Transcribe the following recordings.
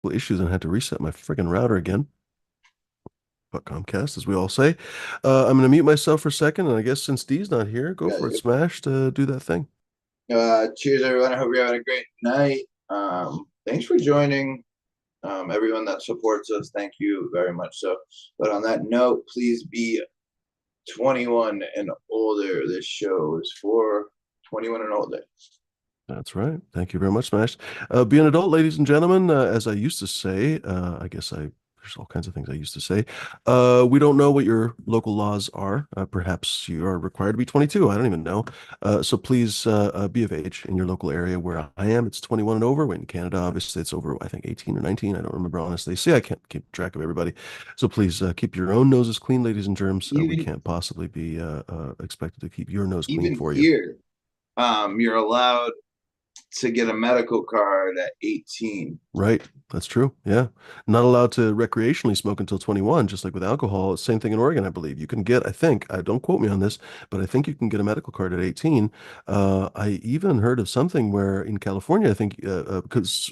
issues and I had to reset my friggin' router again. Fuck Comcast, as we all say. I'm going to mute myself for a second, and I guess since Dee's not here, go Yeah, for it, Smash, to do that thing. cheers, everyone. I hope you're having a great night. Thanks for joining. Everyone that supports us, thank you very much. So, but on that note, please be 21 and older. This show is for 21 and older. That's right. Thank you very much, Smash. Be an adult, ladies and gentlemen. As I used to say, I guess there's all kinds of things I used to say. We don't know what your local laws are. Perhaps you are required to be 22. I don't even know. So please be of age in your local area. Where I am, it's 21 and over. In Canada, obviously, it's over, I think, 18 or 19. I don't remember honestly. See, I can't keep track of everybody. So please keep your own noses clean, ladies and germs. We Even can't possibly be expected to keep your nose clean even for you. here, you're allowed to get a medical card at 18. Right. That's true. Yeah. Not allowed to recreationally smoke until 21, just like with alcohol. Same thing in Oregon, I believe. You can get, I think, I don't quote me on this, but I think you can get a medical card at 18. I even heard of something where in California, I think, because,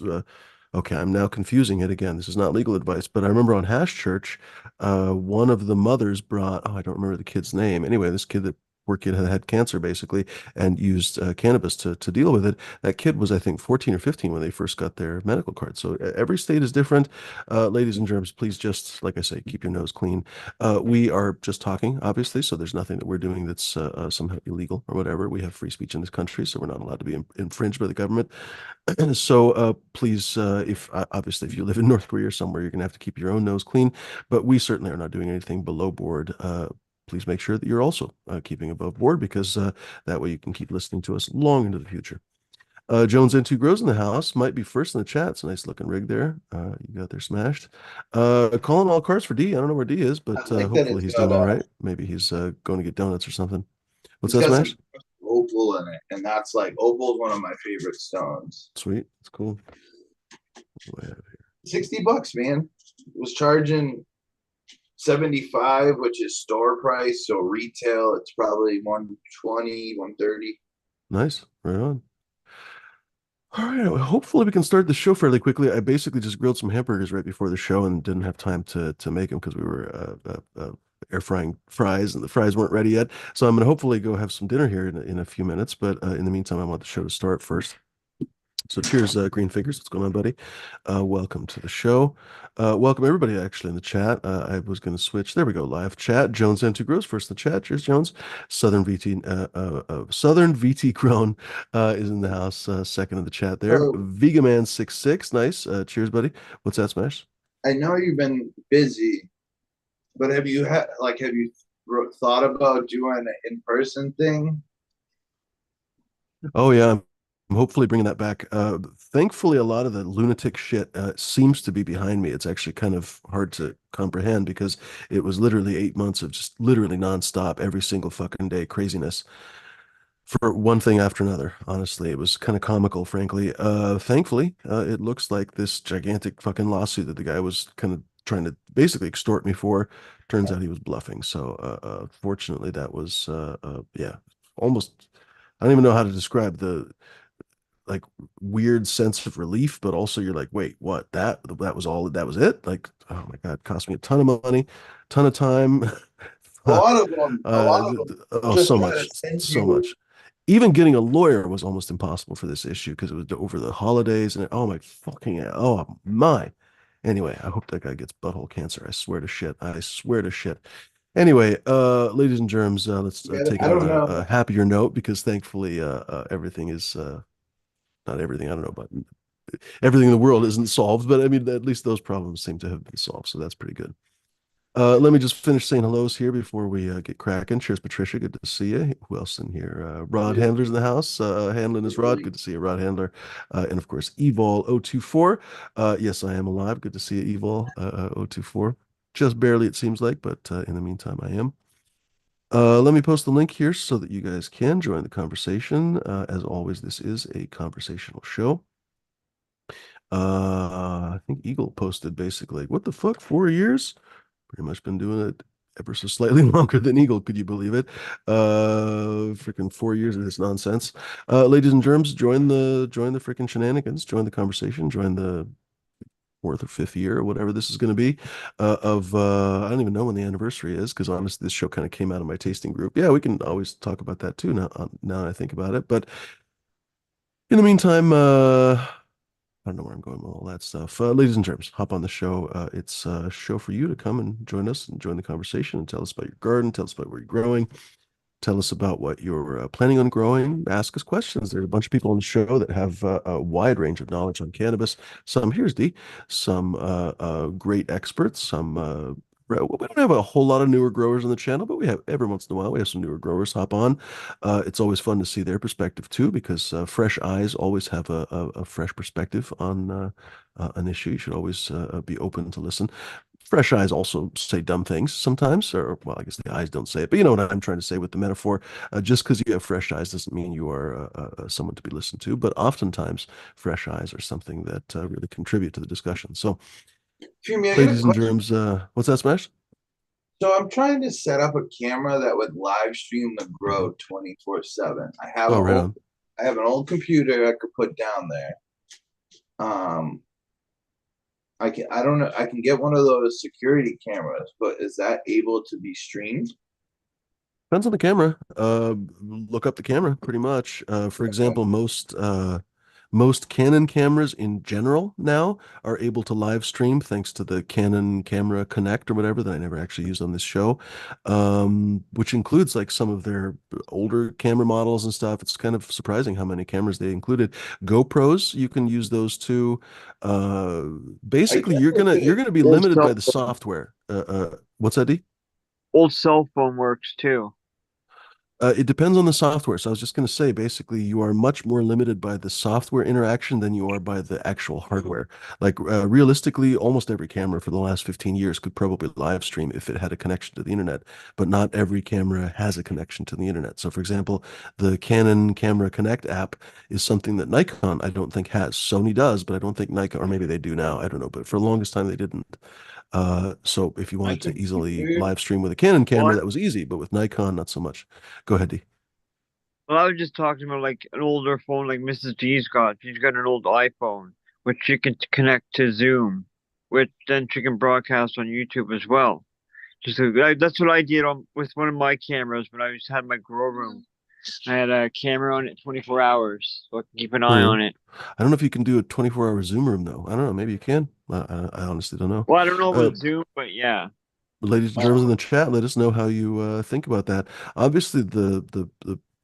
okay, I'm now confusing it again. This is not legal advice, but I remember on Hash Church, one of the mothers brought, oh, I don't remember the kid's name. Anyway, this kid that poor kid had cancer basically and used cannabis to deal with it. That kid was, I think, 14 or 15 when they first got their medical card. So every state is different. Ladies and germs, please just, like I say, keep your nose clean. We are just talking, obviously, so there's nothing that we're doing that's somehow illegal or whatever. We have free speech in this country, so we're not allowed to be infringed by the government. So please, if obviously if you live in North Korea or somewhere, you're going to have to keep your own nose clean. But we certainly are not doing anything below board. Please make sure that you're also keeping above board because that way you can keep listening to us long into the future. Jones N2 Grows in the house might be first in the chat. It's a nice looking rig there. You got there smashed. Calling all cards for D. I don't know where D is, I but like that hopefully it's he's got doing all right. Maybe he's going to get donuts or something. What's it's that, got some Smash? opal in it, and that's like opal's one of my favorite stones. Sweet. That's cool. What do I have here? $60, man. Was charging 75, which is store price. So retail, it's probably 120, 130. Nice. Right on. All right. Well, hopefully we can start the show fairly quickly. I basically just grilled some hamburgers right before the show and didn't have time to make them because we were air frying fries and the fries weren't ready yet. So I'm going to hopefully go have some dinner here in a few minutes. But in the meantime, I want the show to start first. So cheers, Green Fingers. What's going on, buddy? Welcome to the show. Welcome everybody actually in the chat. I was going to switch. There we go. Live chat. Jones and Two Grows first in the chat. Cheers, Jones. Southern VT Crone is in the house. Second in the chat there. So Vegaman66. Nice. Cheers, buddy. What's that, Smash? I know you've been busy, but have you thought about doing an in-person thing? Oh yeah, I'm hopefully bringing that back. Thankfully, a lot of the lunatic shit seems to be behind me. It's actually kind of hard to comprehend because it was literally 8 months of just literally nonstop, every single fucking day craziness for one thing after another. Honestly, it was kind of comical, frankly. Thankfully, it looks like this gigantic fucking lawsuit that the guy was kind of trying to basically extort me for. Turns out he was bluffing. So, fortunately, that was yeah, almost. I don't even know how to describe the like weird sense of relief, but also you're like, wait, what? That was all that was it? Like, oh my God, it cost me a ton of money, ton of time. A lot of them Oh, just so try to much, send so you. much. Even getting a lawyer was almost impossible for this issue because it was over the holidays and oh my fucking oh my. Anyway, I hope that guy gets butthole cancer. I swear to shit. I swear to shit. Anyway, ladies and germs, let's Yeah, take I it on don't a know. happier note because thankfully everything is not everything, I don't know, but everything in the world isn't solved. But I mean, at least those problems seem to have been solved. So that's pretty good. Let me just finish saying hellos here before we get cracking. Cheers, Patricia. Good to see you. Who else in here? Rod Handler's in the house. Handling his Rod. Good to see you, Rod Handler. And of course, Evol024. Yes, I am alive. Good to see you, Evol 024. Just barely, it seems like, but in the meantime, I am. Let me post the link here so that you guys can join the conversation. As always, this is a conversational show. I think Eagle posted basically, what the fuck, 4 years? Pretty much been doing it ever so slightly longer than Eagle. Could you believe it? Freaking 4 years of this nonsense. Ladies and germs, join the freaking shenanigans, join the conversation, join the fourth or fifth year or whatever this is going to be of I don't even know when the anniversary is because honestly this show kind of came out of my tasting group. Yeah, we can always talk about that too now I think about it. But in the meantime, I don't know where I'm going with all that stuff. Ladies and germs, hop on the show. It's a show for you to come and join us and join the conversation and tell us about your garden, tell us about where you're growing, tell us about what you're planning on growing. Ask us questions. There's a bunch of people on the show that have a wide range of knowledge on cannabis. Some, here's D, some great experts. Some, we don't have a whole lot of newer growers on the channel, but we have every once in a while we have some newer growers hop on. It's always fun to see their perspective too, because fresh eyes always have a fresh perspective on an issue. You should always be open to listen. Fresh eyes also say dumb things sometimes, or well, I guess the eyes don't say it, but you know what I'm trying to say with the metaphor. Just because you have fresh eyes doesn't mean you are someone to be listened to, but oftentimes fresh eyes are something that really contribute to the discussion. So, Fumi, I got a ladies and question. germs, what's that, Smash? So I'm trying to set up a camera that would live stream the Mhm. grow 24/7. Oh, right on. I have an old computer I could put down there. Um, I don't know, I can get one of those security cameras, but is that able to be streamed? Depends on the camera. Look up the camera pretty much. For Okay. example, most Canon cameras in general now are able to live stream thanks to the Canon Camera Connect or whatever that I never actually used on this show, which includes like some of their older camera models and stuff. It's kind of surprising how many cameras they included. GoPros, you can use those too. Uh, I Basically, guess you're gonna be Old limited cell by the software. What's that, D? old cell phone works too. It depends on the software. So I was just going to say, basically, you are much more limited by the software interaction than you are by the actual hardware. Like realistically, almost every camera for the last 15 years could probably live stream if it had a connection to the internet, but not every camera has a connection to the internet. So for example, the Canon Camera Connect app is something that Nikon, I don't think has. Sony does, but I don't think Nikon, or maybe they do now. I don't know. But for the longest time, they didn't. So if you my wanted to easily computer. live stream with a Canon Well, camera, that was easy, but with Nikon, not so much. Go ahead, D. I was just talking about like an older phone like Mrs. G's got. She's got an old iPhone, which she can connect to Zoom, which then she can broadcast on YouTube as well. That's what I did with one of my cameras when had my grow room. I had a camera on it 24 hours, so I can keep an eye Hmm. on it. I don't know if you can do a 24-hour Zoom room though. I don't know. Maybe you can. I honestly don't know. Well, I don't know Uh, about Zoom, but yeah. Ladies and germs in the chat, let us know how you think about that. Obviously, the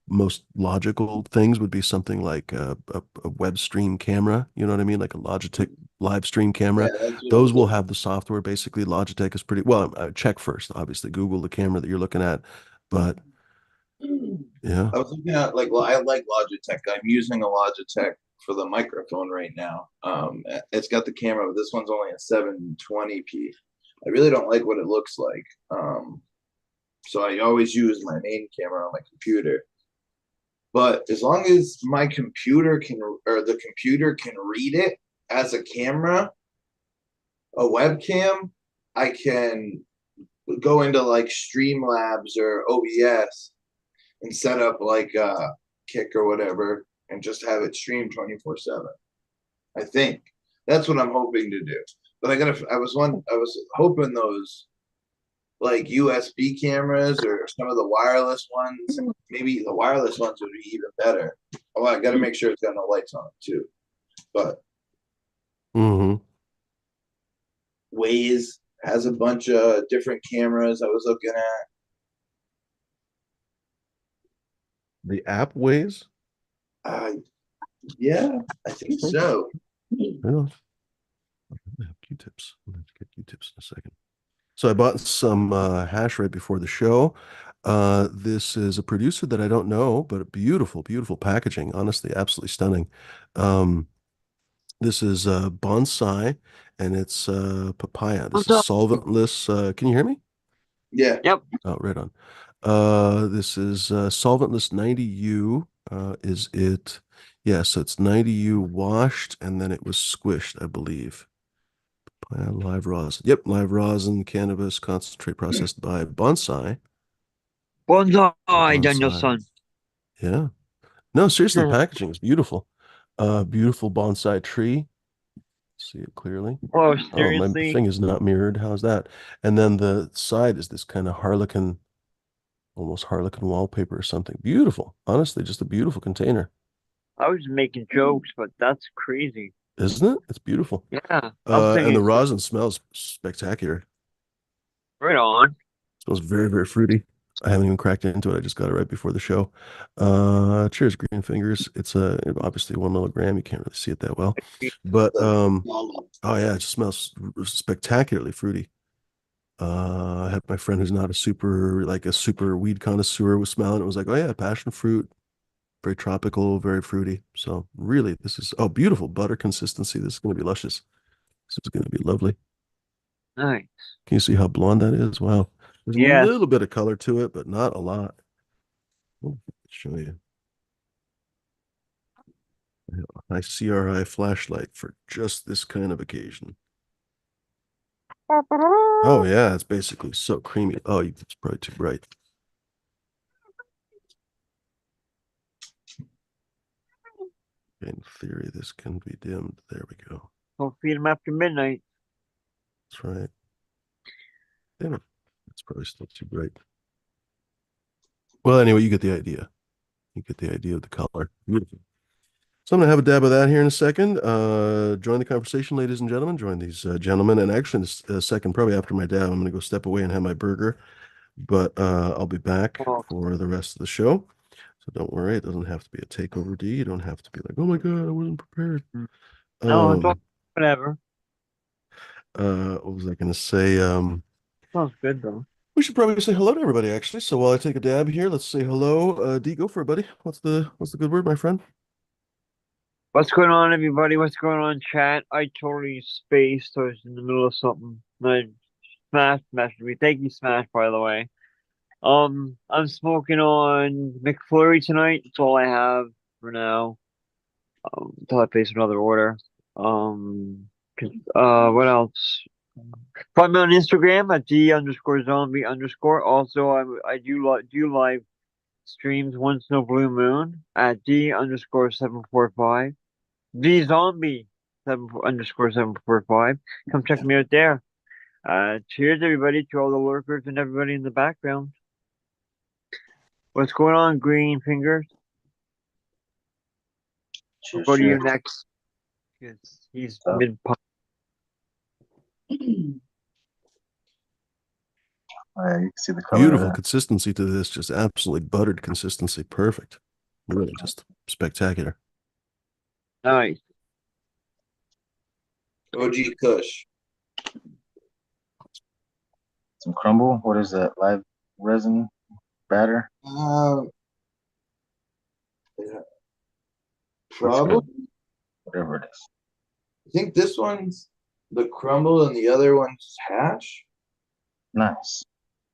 most logical things would be something like a web stream camera. You know what I mean? Like a Logitech live stream Yeah, camera. that's what I Those was will looking. have the software. Basically, Logitech is pretty well. Check first, obviously. Google the camera that you're looking at. But yeah. I was looking at like, well, I like Logitech. I'm using a Logitech for the microphone right now. It's got the camera, but this one's only a 720p. I really don't like what it looks like. So I always use my main camera on my computer. But as long as my computer can, or the computer can read it as a camera, a webcam, I can go into like Streamlabs or OBS and set up like Kick or whatever and just have it stream 24/7. I think that's what I'm hoping to do. But I was hoping those like USB cameras or some of the wireless ones, maybe the wireless ones would be even better. Oh, I got to make sure it's got no lights on it too. But Hmm. Waze has a bunch of different cameras I was looking at. The app weighs. Uh, yeah, I think so. I don't have Q-tips. I'm gonna have to get Q-tips in a second. So I bought some hash right before the show. This is a producer that I don't know, but beautiful, beautiful packaging. Honestly, absolutely stunning. Um, this is bonsai, and it's papaya. This What's is up? solventless. Can you hear me? Yeah, Yep. Oh, right on. This is solventless 90U. Is it? Yeah, so it's 90U washed, and then it was squished, I believe. Live rosin. Yep, live rosin, cannabis, concentrate processed by bonsai. Bonsai, Bonsai. Daniel-san. Yeah. No, seriously, the packaging is beautiful. Beautiful bonsai tree. See it clearly. Oh, Oh, my seriously? thing is not mirrored. How's that? And then the side is this kind of harlequin, almost harlequin wallpaper or something. Beautiful. Honestly, just a beautiful container, I was making jokes, but that's crazy. isn't it? It's beautiful. Yeah, I was And thinking, the rosin smells spectacular. right on. Smells very, very fruity. I haven't even cracked into it. I just got it right before the show. Cheers, Green Fingers. It's obviously 1 milligram. You can't really see it that well, but oh yeah, it just smells spectacularly fruity. I had my friend who's not a super weed connoisseur was smelling it, was like, oh yeah, passion fruit, very tropical, very fruity. So really, this is beautiful butter consistency. This is going to be luscious. This is going to be lovely. Nice. Can you see how blonde that is? Wow. There's a Yes. little bit of color to it, but not a lot. I'll show you. A nice CRI flashlight for just this kind of occasion. Oh yeah, it's basically so creamy. Oh, it's probably too bright. In theory, this can be dimmed. There we go. Don't feed him after midnight. That's right. Damn it. It's probably still too bright. Well, anyway, you get the idea. You get the idea of the color. Beautiful. So I'm going to have a dab of that here in a second. Join the conversation, ladies and gentlemen. Join these gentlemen. And actually, in a second, probably after my dab, I'm going to go step away and have my burger. But I'll be back Oh, for the rest of the show. So don't worry. It doesn't have to be a takeover D. You don't have to be like, oh my God, I wasn't prepared. no, don't, Um, whatever. what was I going to say? Sounds good though. We should probably say hello to everybody, actually. So while I take a dab here, let's say hello. D, go for it, buddy. What's the good word, my friend? What's going on, everybody? What's going on, chat? I totally spaced. I was in the middle of something. I Smash messaged me. Thank you, Smash, by the way. I'm smoking on McFlurry tonight. That's all I have for now. Until I place another order. Um, what else? Find me on Instagram at d_zombie_. Also, I do live streams once in a blue moon at d_745. The zombie 7_745. Come check me out there. Cheers everybody to all the lurkers and everybody in the background. What's going on, Green Fingers? We'll Cheers, go to you cheers. next. He's So, mid pop. yeah, you can see the color of Beautiful that. consistency to this, just absolutely buttered consistency. Perfect. Really just spectacular. Nice. OG Kush. Some crumble. What is that? Live resin batter? Um, yeah, Looks probably. good. Whatever it is. I think this one's the crumble and the other one's hash. Nice.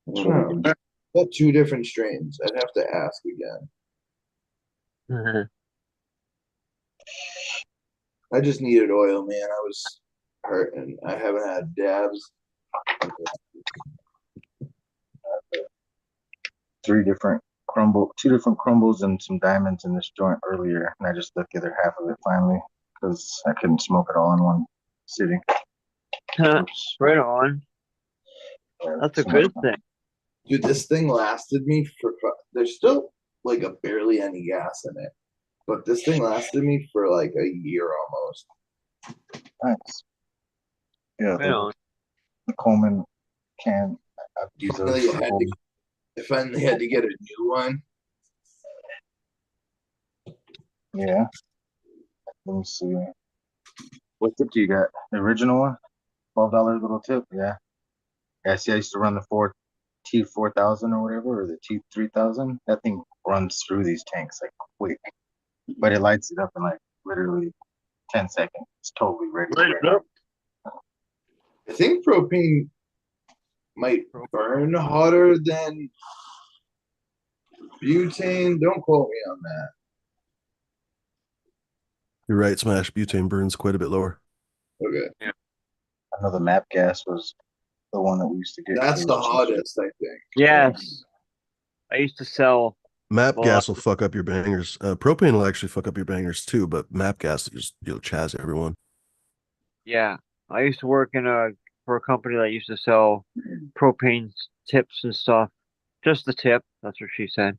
I don't know. Got two different strains. I'd have to ask again. I just needed oil, man. I was hurting. I haven't had dabs. Two different crumbles and some diamonds in this joint earlier, and I just left the other half of it finally because I couldn't smoke it all in one sitting. Oops. Right on. That's a good thing. Dude, this thing lasted me for. There's still like a barely any gas in it, but this thing lasted me for like a year almost. Nice. Yeah, Right on. the Coleman can. I've used those for I finally had to get a new one. Yeah. Let me see. What tip do you got? The original one? $12 little tip? Yeah. Yeah, see, I used to run the T4000 or whatever, or the T3000. That thing runs through these tanks like quick, but it lights it up in like literally 10 seconds. It's totally ready. I think propane might burn hotter than butane. Don't quote me on that. You're right, Smash. Butane burns quite a bit lower. Okay. Yeah. I know the map gas was the one that we used to get. That's the hottest, I think. Yes. I used to sell MAP a lot. gas will fuck up your bangers. Propane will actually fuck up your bangers too, but MAP gas just chaz everyone. Yeah, I used to work for a company that used to sell propane tips and stuff. Just the tip. That's what she said.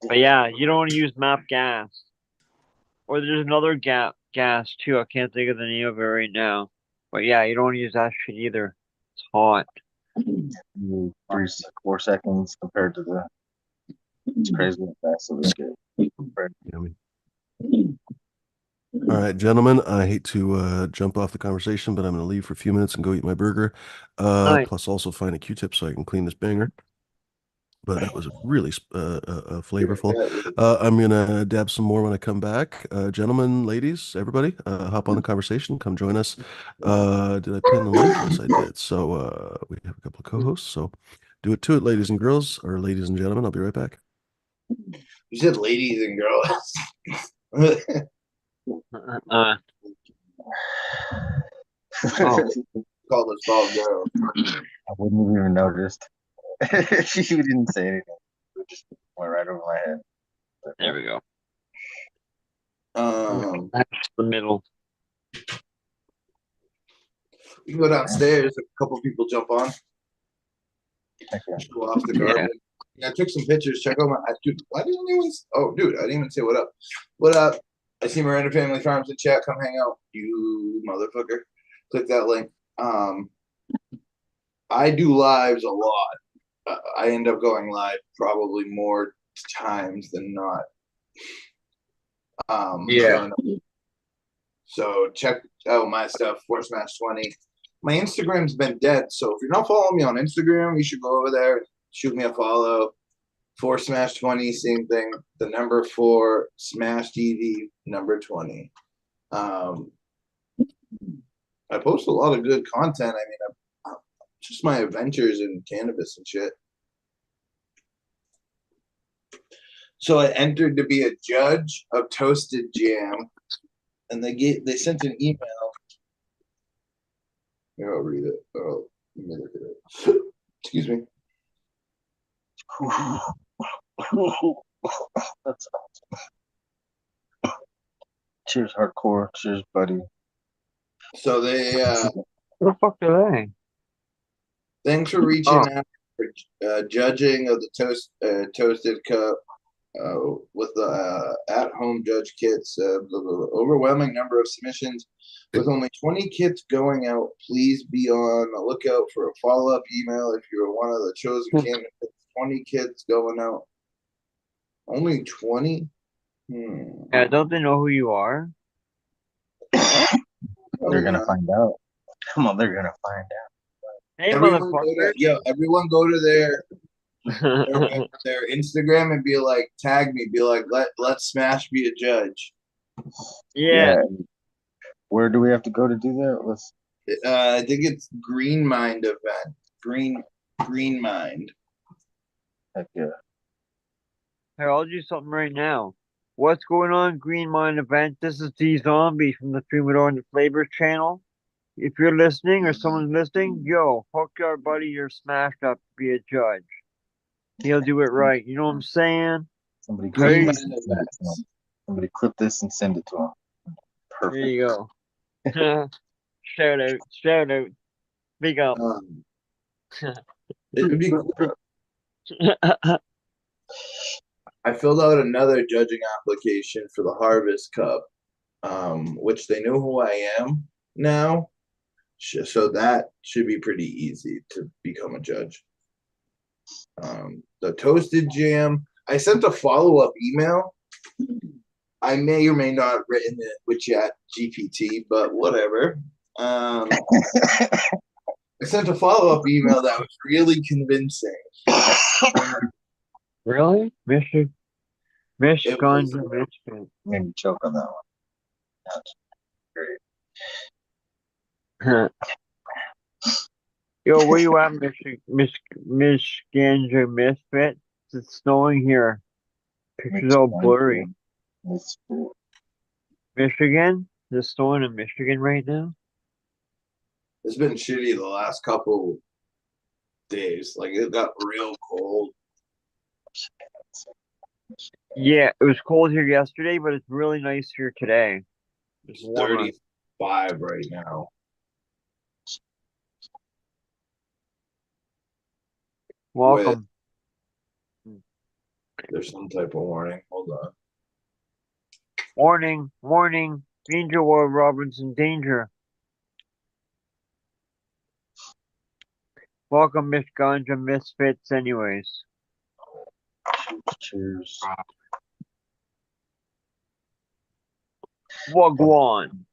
But yeah, you don't want to use MAP gas. Or there's another gas too. I can't think of the name of it right now. But yeah, you don't want to use that shit either. It's hot. 4 seconds compared to the. It's crazy how fast it would get. Yummy. All right, gentlemen, I hate to jump off the conversation, but I'm going to leave for a few minutes and go eat my burger. Nice. Plus also find a Q-tip so I can clean this banger. But that was really flavorful. I'm gonna dab some more when I come back. Gentlemen, ladies, everybody, hop on the conversation. Come join us. Did I pin the link? Yes, I did. So we have a couple of co-hosts. So do it to it, ladies and girls, or ladies and gentlemen. I'll be right back. You said ladies and girls. Uh, Oh, call us all girls. I wouldn't have even noticed. She didn't say anything. It just went right over my head. there we go. Um, That's the middle. we can go downstairs. A couple people jump on. Okay. Go off the garbage. Yeah, I took some pictures. Check out dude. Why didn't anyone? Oh, dude, I didn't even say what up. What up? I see Miranda Family Farms in chat. Come hang out, you motherfucker. Click that link. I do lives a lot. I end up going live probably more times than not. Yeah. So check out my stuff, Force Match 20. My Instagram's been dead, so if you're not following me on Instagram, you should go over there and shoot me a follow. Force Smash 20, same thing. The number 4, Smash TV, number 20. I post a lot of good content. I mean, just my adventures in cannabis and shit. So I entered to be a judge of Toasted Jam, and they sent an email. Here, I'll read it. Oh, let me look at it. Excuse me. That's awesome. Cheers, hardcore. Cheers, buddy. So they What the fuck are they? thanks for reaching out for judging of the Toasted Cup with the at-home judge kits. The overwhelming number of submissions. With only 20 kits going out, please be on the lookout for a follow-up email if you are one of the chosen candidates. 20 kits going out. Only 20? Yeah, don't they know who you are? They're gonna find out. Come on, they're gonna find out. Hey, Everyone go to their Instagram and be like, tag me, be like, let's Smash be a judge. Yeah. Where do we have to go to do that? Let's. I think it's Green Mind event. Green Mind. Heck yeah. Here, I'll do something right now. What's going on, Green Mind event? This is D Zombie from the Troubadour and the Flavors channel. If you're listening or someone's listening, yo, hook our buddy you're smashed up to be a judge. He'll do it right. You know what I'm saying? Somebody Green clip Mind this. events. Somebody clip this and send it to him. Perfect. There you go. Shout out. Big up. It would be cool. I filled out another judging application for the Harvest Cup, which they know who I am now. So that should be pretty easy to become a judge. The Toasted Jam, I sent a follow-up email. I may or may not have written it with Chat GPT, but whatever. I sent a follow-up email that was really convincing. Really? Michigan. was- Michigan. Made me choke on that one. That's great. Yo, where you at, Michigan Misfit? It's snowing here. Pictures all blurry. It's cool. Michigan? Is it snowing in Michigan right now? It's been shitty the last couple days. Like it got real cold. Yeah, it was cold here yesterday, but it's really nice here today. It's It's warmer. 35 right now. Welcome. There's some type of warning. Hold on. Warning, warning. Danger, Will Robinson, danger. Welcome, Miss Ganja Misfits, anyways. Cheers. Wagwan.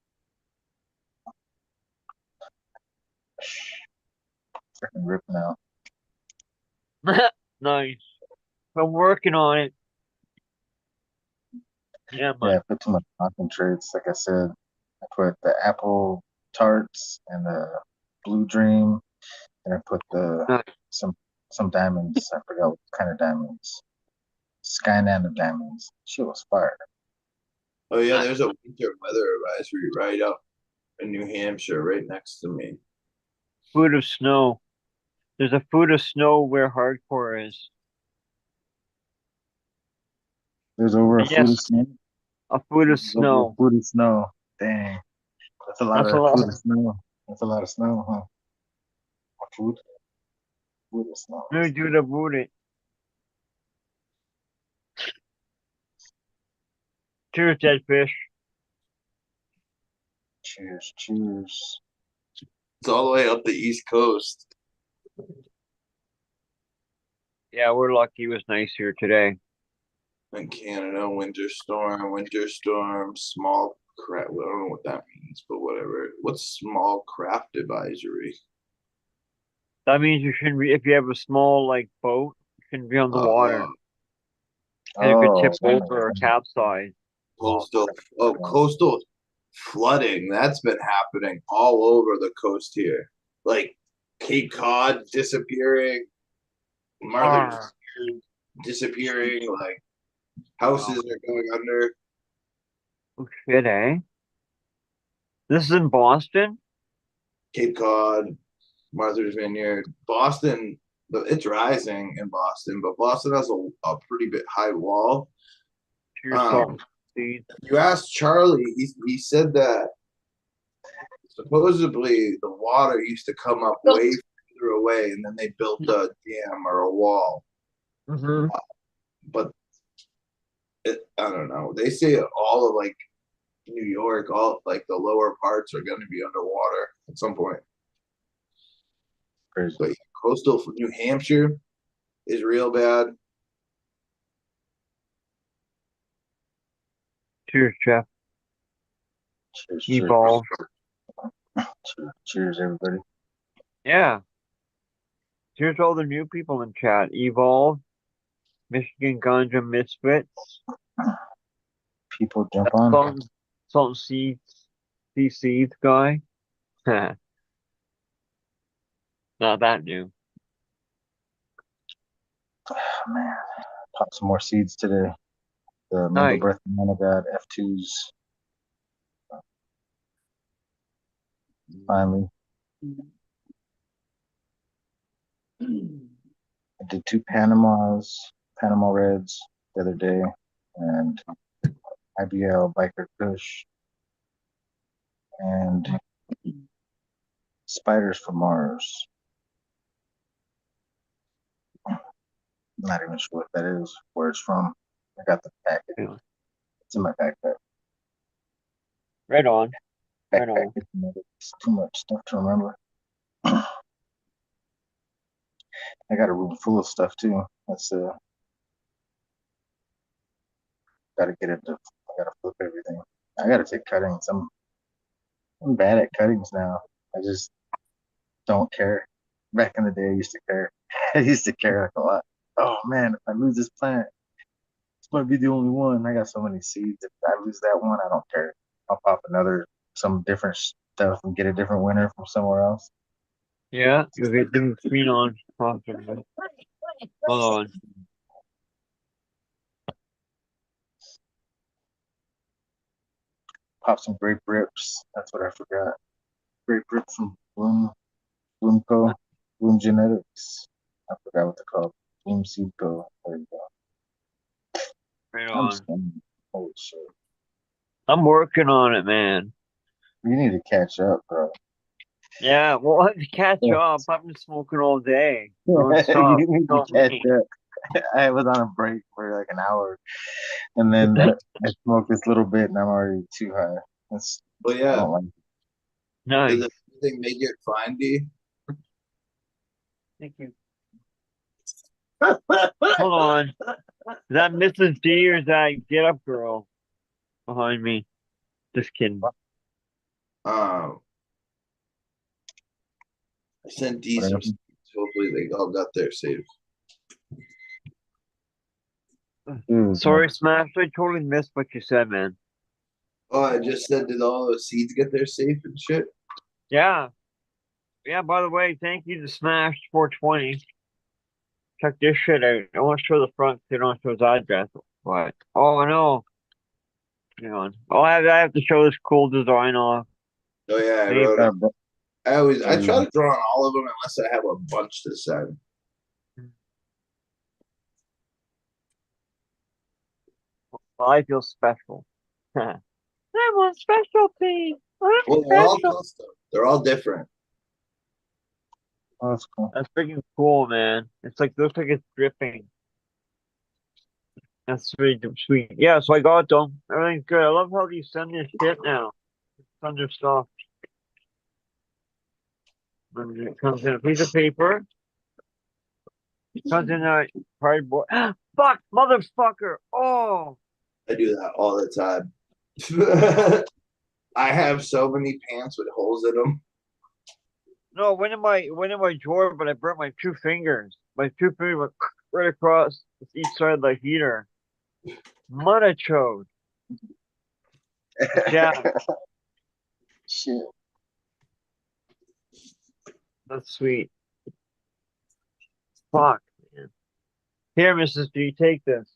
Freaking ripping out. Nice. I'm working on it. Yeah, Yeah, I man. put too much concentrates. Like I said, I put the apple tarts and the blue dream, and I put the Nice. some diamonds. I forgot what kind of diamonds. Sky Nano diamonds. She was fire. Oh yeah, Nice. there's a winter weather advisory right up in New Hampshire, right next to me. Foot of snow. There's a foot of snow where hardcore is. There's over a And foot of yes, snow. a foot of There's over a snow. foot of snow. Dang, that's a lot That's a of lot. foot of snow. That's a lot of snow, huh? Food, food of snow. No, do the boot it. Cheers, dead fish. Cheers, cheers. It's all the way up the East Coast. Yeah, we're lucky it was nice here today. In Canada, winter storm, small craft. Well, I don't know what that means, but whatever. What's small craft advisory? That means you shouldn't be, if you have a small, like, boat, you shouldn't be on the Uh, water. And it could tip Oh, that makes over or sense. capsize. coastal. Oh, coastal flooding. That's been happening all over the coast here. Like Cape Cod disappearing, Martha's Ah, disappearing. Like houses are going under. oh shit, eh? This is in Boston? Cape Cod, Martha's Vineyard, Boston. It's rising in Boston, but Boston has a pretty bit high wall. Cheers, salt Um, and seeds. you asked Charlie. He said that supposedly the water used to come up way further away, and then they built a dam or a wall. Mm-hmm. But I don't know. They say all of like New York, all like the lower parts are going to be underwater at some point. Crazy. But coastal New Hampshire is real bad. Cheers, Jeff. Cheers, cheers, Evolve. cheers, cheers, everybody. Yeah. Here's all the new people in chat. Evolve, Michigan Ganja Misfits, People jump on. Salt and Seeds, Seeds guy. Not that new. Oh, man, pop some more seeds today. The Mango Nice. Breath Banana God F2s. Finally, I did two Panama Reds the other day, and IBL Biker Kush, and Spiders from Mars. I'm not even sure what that is, where it's from. I got the packet. Yeah. It's in my backpack. Right on. Right Backpack. on. It's too much stuff to remember. I got a room full of stuff too. That's gotta get it. I gotta flip everything. I gotta take cuttings. I'm bad at cuttings now. I just don't care. Back in the day, I used to care. I used to care like a lot. Oh man, if I lose this plant, this might be the only one. I got so many seeds. If I lose that one, I don't care. I'll pop some different stuff and get a different winner from somewhere else. Yeah, you get them green on. Possibly. Hold on. Pop some grape rips. That's what I forgot. Grape rip from Bloomco, Bloom Genetics. I forgot what they're called. Bloom Seed Co. There you go. Right I'm on. scamming. Holy shit. I'm working on it, man. You need to catch up, bro. Yeah, well, I have to catch Yeah. up. I've been smoking all day, You nonstop. need to Not catch me. up. I was on a break for like an hour, and then I smoked this little bit, and I'm already too high. That's, But I yeah, don't like does Nice. everything make it fine, D? Thank you. um, Hold on. Is that Mrs. D or is that Get Up Girl behind me? Just kidding. I sent D some whatever. seeds. Hopefully they all got their safe. Dude, Sorry, Smash. I totally missed what you said, man. Oh, I just said, did all those seeds get their safe and shit? Yeah. Yeah, by the way, thank you to Smash 420. Check this shit out. I want to show the front, they don't show his address. But, oh no. Hang on. Oh, I have to show this cool design off. Oh yeah, I Maybe. wrote it. bro, I try dude, to draw on all of them unless I have a bunch to send. I feel special. I'm on specialty. I'm Well, they're all special. custom. They're all different. that's cool. That's freaking cool, man. It's like looks like it's dripping. That's really sweet. Yeah, so I got it done. Everything's good. I love how you send this shit now. Tons of stuff. And it comes in a piece of paper. It comes in a cardboard. Fuck, motherfucker. Oh I do that all the time. I have so many pants with holes in them. no, went in my drawer, but I burnt my two fingers. My two fingers went right across each side of the heater. Mother chode. Yeah, Shit. that's sweet. Fuck, man. Here, Mrs. G, take this.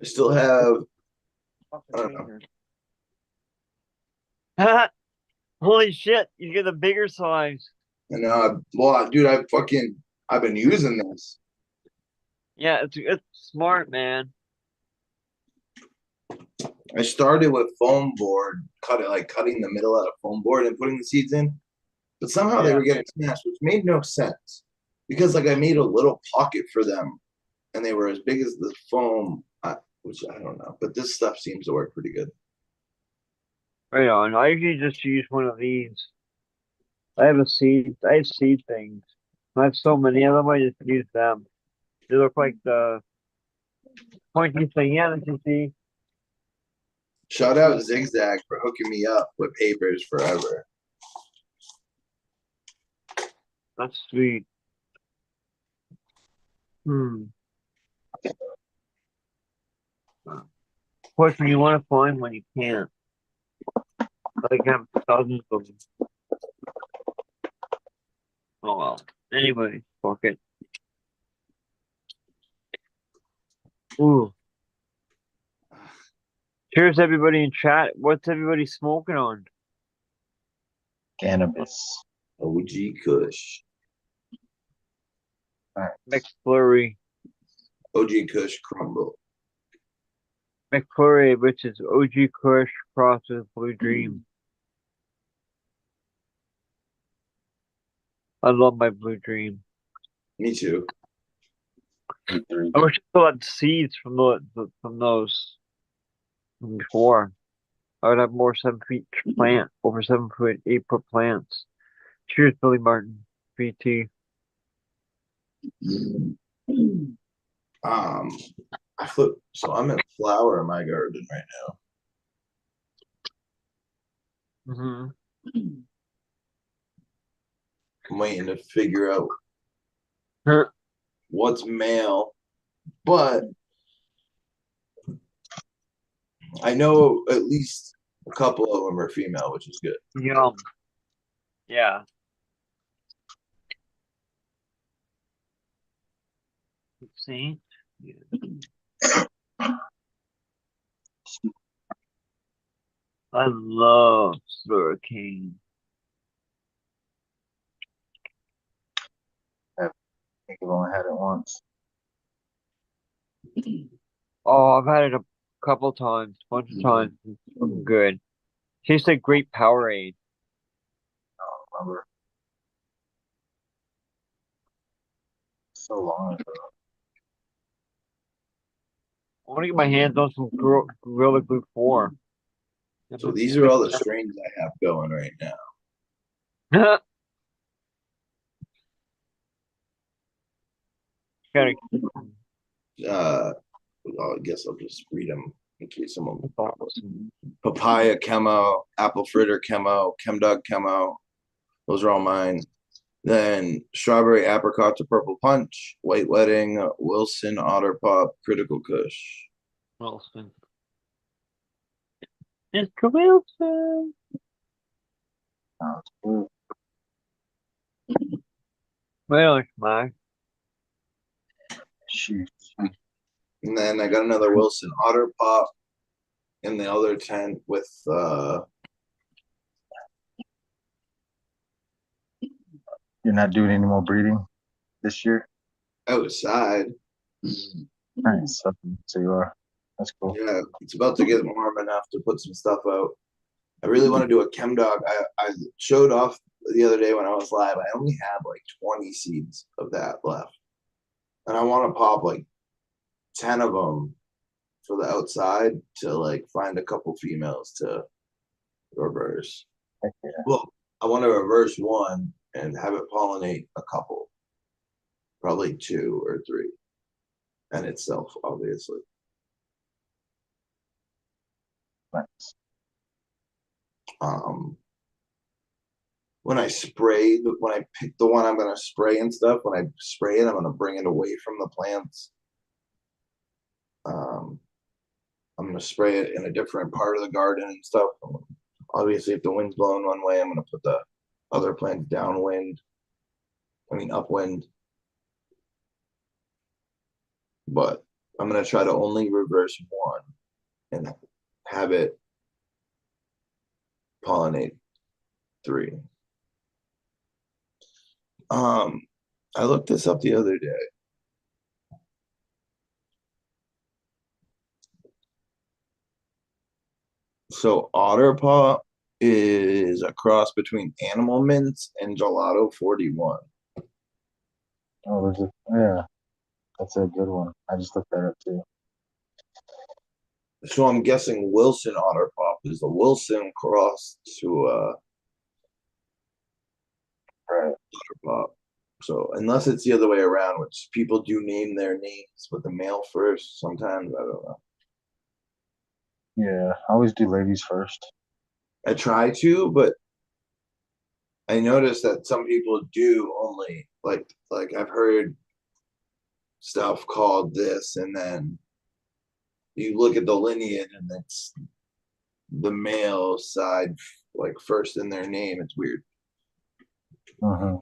I still have. Fucking I don't know. fingers. Holy shit, you get a bigger size. And well, dude, I've been using this. Yeah, it's smart, man. I started with foam board, cutting the middle out of foam board and putting the seeds in, but somehow they Yeah. were getting smashed, which made no sense because like I made a little pocket for them, and they were as big as the foam, which I don't know, but this stuff seems to work pretty good. Right on. I usually just use one of these. I have seed things. I have so many of them, I just use them. They look like the pointy thing. Yeah, that's you see. Shout out Zigzag for hooking me up with papers forever. That's sweet. Hmm. Question you want to find when you can't. Like have thousands of them. Oh well. Anyway, fuck it. Ooh. Cheers, everybody in chat. What's everybody smoking on? Cannabis. OG Kush. All McFlurry. OG Kush Crumble. McFlurry, which is OG Kush crossed with Blue Dream. I love my Blue Dream. Me too. right. Three. I wish I still had seeds from from those from before. I would have more 7 feet plant, over 7 foot, 8 foot plants. Cheers, Billy Martin. BT. So I'm in flower in my garden right now. Mm-hmm. I'm waiting to figure out what's male, but I know at least a couple of them are female, which is good. Yum. Yeah. See? Yeah. I love Hurricane. I think I've only had it once. Oh, I've had it a couple times, bunch of times. It's fucking good. Tastes like great Powerade. Remember so long ago. I want to get my hands on some Gorilla Glue 4. So these are all the strains I have going right now. Gotta Well, I guess I'll just read them in case someone. Papaya chemo, apple fritter chemo, chemdog chemo. Those are all mine. Then strawberry apricot to purple punch, white wedding, Wilson otter pop, critical kush. Wilson. Mr. Wilson. Sounds good. Well, it's mine. Shoot. And then I got another Wilson otter pop in the other tent with You're not doing any more breeding this year? outside. Nice. So you are. That's cool. Yeah, it's about to get warm enough to put some stuff out. I really want to do a chem dog. I showed off the other day when I was live. I only have like 20 seeds of that left. And I want to pop like 10 of them for the outside to like find a couple females to reverse. Heck yeah. Well, I want to reverse one and have it pollinate a couple, probably 2 or 3, and itself, obviously. Nice. When I pick the one I'm gonna spray and stuff, when I spray it, I'm gonna bring it away from the plants. I'm gonna spray it in a different part of the garden and stuff. Obviously, if the wind's blowing one way, I'm gonna put the other plants downwind. I mean upwind. But I'm gonna try to only reverse one and have it pollinate 3. I looked this up the other day. So Otterpaw is a cross between Animal Mints and Gelato 41. Oh, yeah, that's a good one. I just looked that up too. So I'm guessing Wilson Otterpop is a Wilson cross to Right. Otterpop. So unless it's the other way around, which people do name their names with the male first, sometimes I don't know. Yeah, I always do ladies first. I try to, but I noticed that some people do only like I've heard stuff called this, and then you look at the lineage and it's the male side like first in their name. It's weird. Mm-hmm.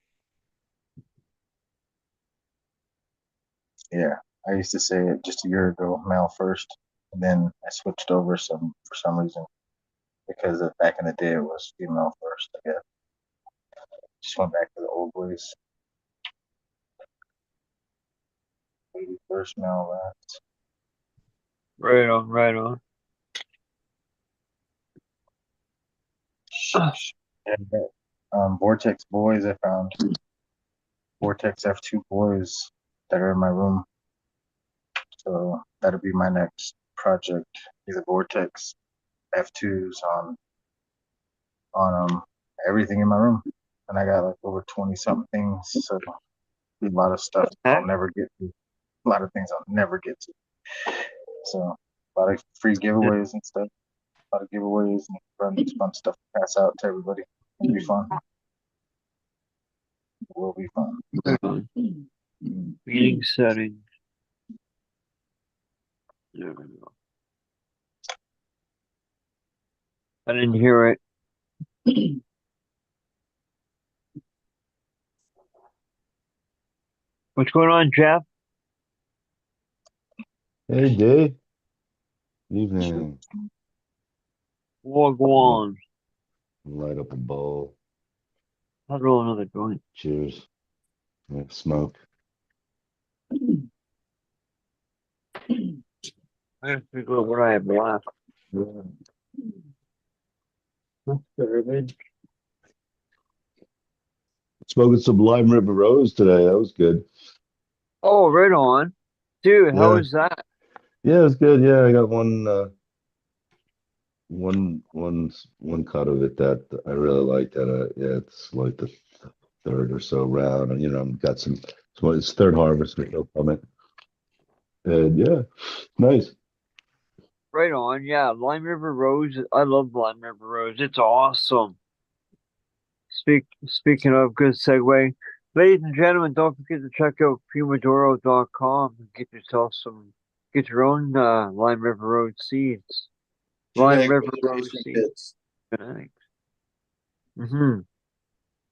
Yeah, I used to say it just a year ago, male first, and then I switched over for some reason because back in the day it was female first. I guess just went back to the old ways. Lady first, male last. Right on, right on. Yeah, Vortex boys, I found Vortex F2 boys that are in my room. So that'll be my next project. Is a Vortex F2s on everything in my room, and I got like over 20 something things. So a lot of stuff I'll never get to. A lot of things I'll never get to. So a lot of free giveaways and stuff. A lot of giveaways and fun stuff to pass out to everybody. It'll be fun. It will be fun. Meeting settings. There we go. I didn't hear it. What's going on, Jeff? Hey, Dave. Evening. What go on? Light up a bowl. I'll roll another joint. Cheers. Yeah, smoke. I have to figure out what I have left. Garbage. Smoking some Lime River Rose today. That was good. Oh, right on. Dude, how Yeah. was that? Yeah, it was good. Yeah, I got one cut of it that I really liked. That yeah, it's like the third or so round, and I've got it's third harvest or so from it, and yeah, nice. Right on. Yeah, Lime River Rose. I love Lime River Rose. It's awesome. Speaking of good segue, ladies and gentlemen, don't forget to check out Fumadoro.com and get your own Lime River Rose seeds. Lime Genetic River Rose preservation seeds. kits. Genetics.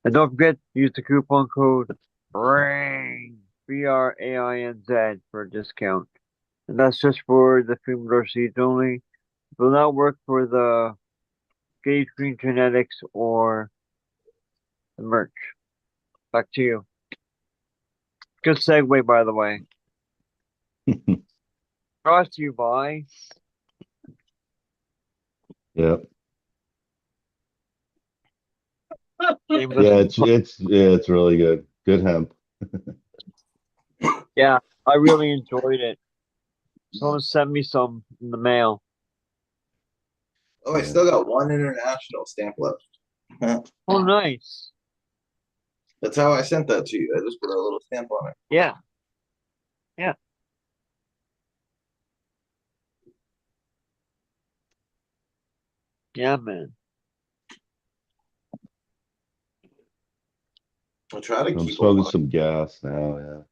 And don't forget, use the coupon code BRAINZ, BRAINZ for a discount. And that's just for the Fumador seeds only. It will not work for the Gage Green Genetics or the merch. Back to you. Good segue, by the way. Brought to you by Yeah, Nameless. yeah, it's really good. Good hemp. Yeah, I really enjoyed it. Someone sent me some in the mail. Oh, I Yeah, still got one international stamp left. Oh, nice. That's how I sent that to you. I just put a little stamp on it. Yeah, yeah, yeah, man. I try to I'm keep a smoking lot. some gas now.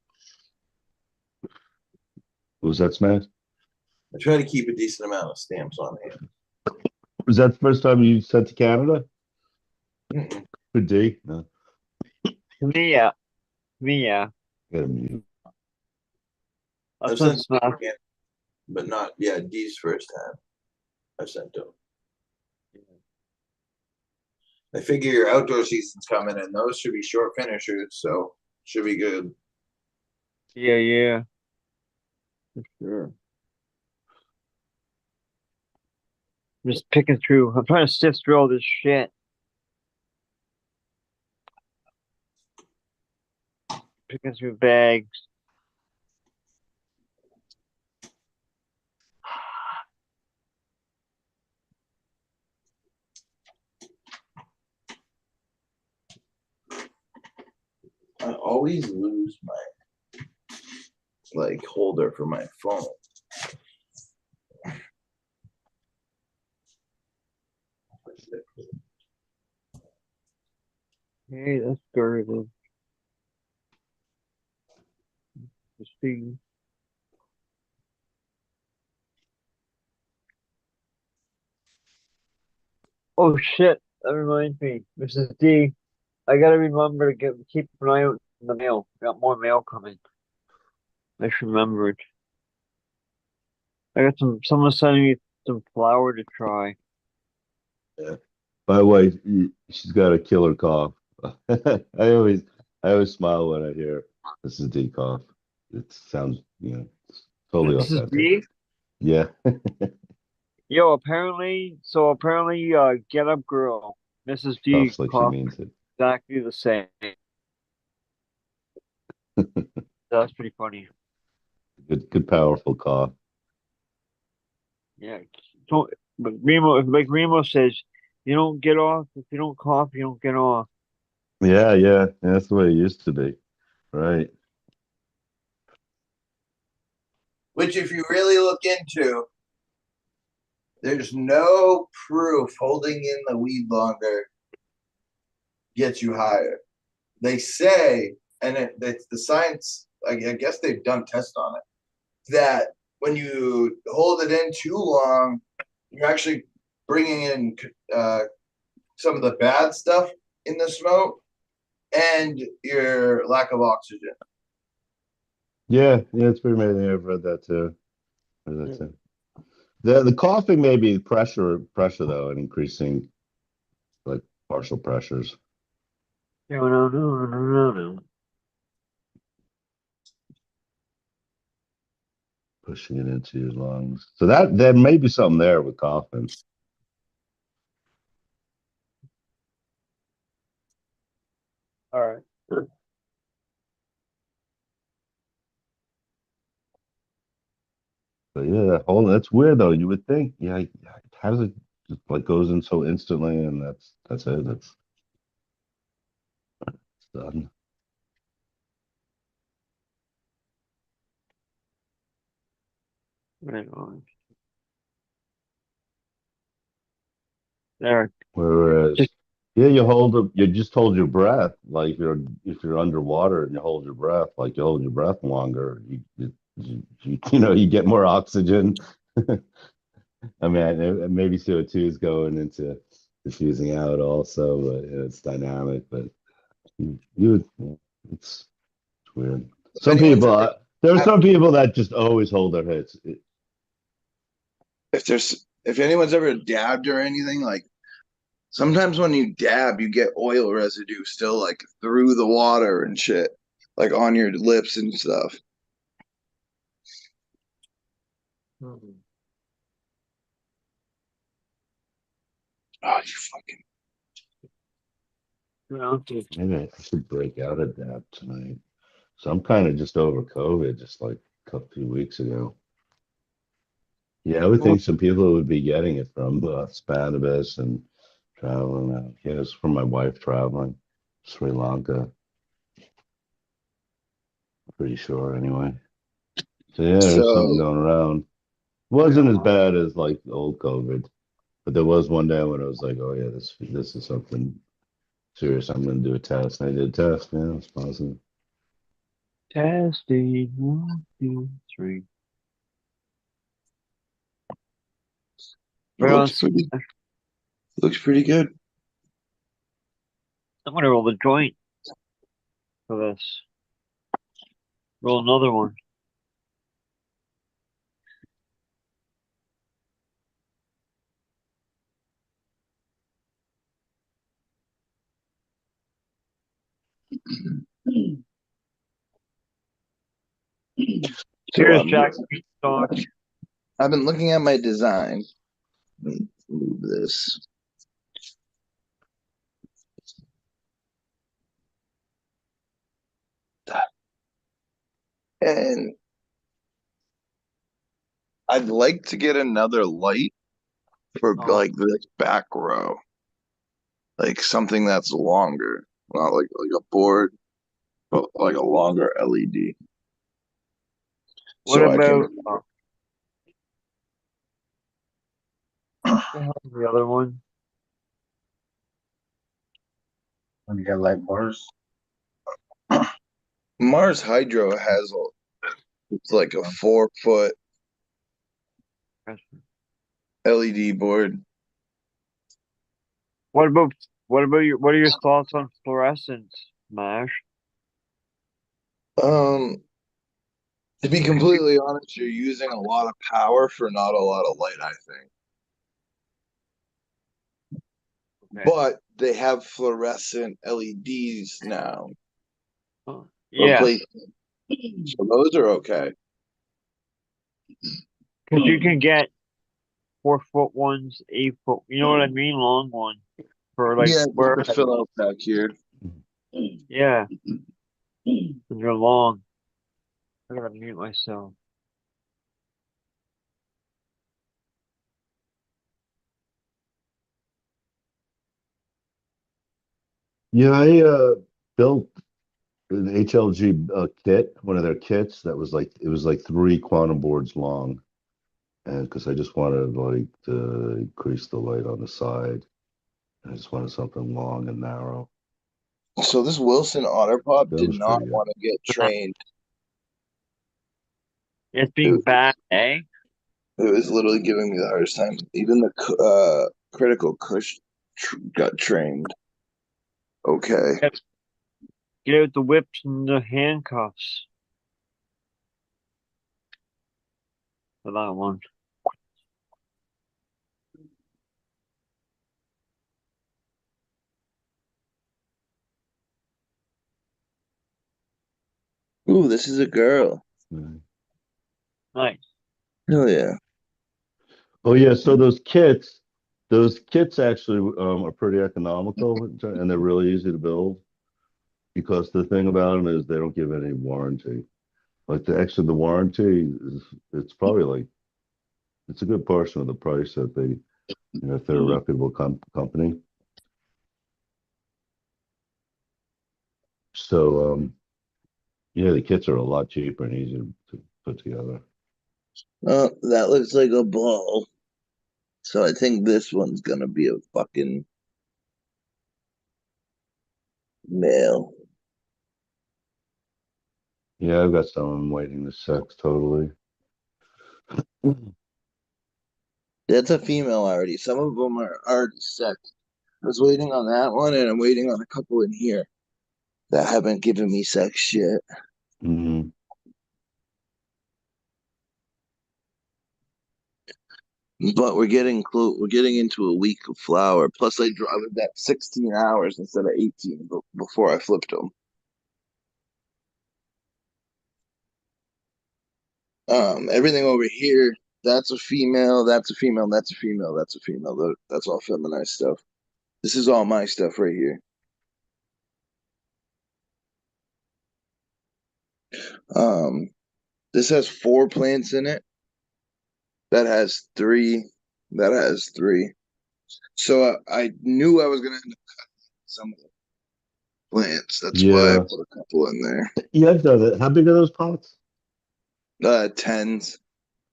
Yeah, was that Smash? I try to keep a decent amount of stamps on hand. Was that the first time you sent to Canada? Mm-mm. For D? No, Me, yeah, me, yeah. got a mute. I I've sent sent, Smash. but not D's first time I've sent them. I figure your outdoor season's coming, and those should be short finishers, so should be good. Yeah, yeah, for sure. I'm just picking through. I'm trying to sift through all this shit. Picking through bags. I always lose my holder for my phone. Hey, that's garbage. Just see. Oh shit! That reminds me, Mrs. D. I gotta remember to keep an eye out in the mail. Got more mail coming. I just remembered. I got someone sending me some flour to try. Yeah. By the way, she's got a killer cough. I always, I always smile when I hear this is D cough. It sounds, totally Mrs. authentic. D. Yeah. Yo, apparently, Get Up Girl, Mrs. D Coughs like she coughed means it. exactly the same. That's pretty funny. Good, powerful cough. Yeah. Don't, but Remo says, you don't get off if you don't cough, you don't get off. Yeah, yeah. That's the way it used to be. Right. Which, if you really look into, there's no proof holding in the weed longer gets you higher. They say, and it's the science, I guess they've done tests on it, that when you hold it in too long, you're actually bringing in some of the bad stuff in the smoke and your lack of oxygen. Yeah, yeah, it's pretty amazing. I've read that too. Read that too. The coughing may be pressure though, and increasing like partial pressures. No, no, no, no, no, no. Pushing it into your lungs. So that there may be something there with coughing. All right. But yeah, that's weird though. You would think, yeah, how does it just like goes in so instantly and that's it. That's done. Right on. There. Whereas, Just yeah, you just hold your breath. Like if you're underwater and you hold your breath, like you hold your breath longer, you get more oxygen. I mean, maybe CO2 is going into diffusing out also, but it's dynamic. But it's weird. If Some anyone's people, ever there are dabbed, some people that just always hold their hits. if anyone's ever dabbed or anything, like sometimes when you dab, you get oil residue still like through the water and shit, like on your lips and stuff. Oh, you fucking. Maybe I should break out of that tonight. So I'm kind of just over COVID, just like a few weeks ago. Yeah, I would think some people would be getting it from Spanibus and traveling out. Yeah, it's from my wife traveling Sri Lanka, pretty sure anyway. So yeah, there's something So going around. Wasn't as bad as like old COVID, but there was one day when I was like, oh yeah, this is something serious. I'm gonna do a test. And I did a test. Yeah, it was positive. testing. 1, 2, 3. Right on. looks pretty looks pretty good. I'm gonna roll the joint for this. Roll another one. So Cheers, Jack. Dog. I've been looking at my design. Let me move this. And I'd like to get another light for Oh, like this back row, like something that's longer, not like a board, but like a longer LED, what so I can. about the hell is the other one? When you got light bars, Mars Hydro has it's like a 4 foot LED board. What about what are your thoughts on fluorescence, Mash? Um, to be completely honest, you're using a lot of power for not a lot of light, I think. Okay. But they have fluorescent LEDs now Oh, yeah, replaced, so those are okay. because you can get 4 foot ones, 8 foot. You know what I mean? Long one for like Yeah, where? just fill out back here. Yeah, 'cause they're long. I gotta mute myself. Yeah, I built an HLG kit, one of their kits that was like it was like 3 quantum boards long, and because I just wanted like to increase the light on the side, I just wanted something long and narrow. So this Wilson Otterpop That did was not pretty good. want to get trained. It's being It, bad, eh? it was literally giving me the hardest time. Even the critical Kush got trained. Okay. Get out the whips and the handcuffs for that one. Ooh, this is a girl. Mm. Nice. Hell yeah. Oh yeah, so those kits actually are pretty economical and they're really easy to build. because the thing about them is they don't give any warranty. Like the warranty is it's probably like it's a good portion of the price that they if they're a reputable company. So yeah, the kits are a lot cheaper and easier to put together. Oh, that looks like a ball. So I think this one's gonna be a fucking male. Yeah, I've got some waiting to sex totally. That's a female already. Some of them are already sexed. I was waiting on that one, and I'm waiting on a couple in here that haven't given me sex yet. Mm, But we're getting close. We're getting into a week of flower. Plus, I drove that 16 hours instead of 18 before I flipped them. Everything over here, that's a female. That's a female. That's a female. That's a female. That's all feminized stuff. This is all my stuff right here. Um, this has 4 plants in it. That has three. That has three. So I knew I was gonna end up some of the plants. That's why I yeah. put a couple in there. Yeah, I've done it. How big are those pots? Tens.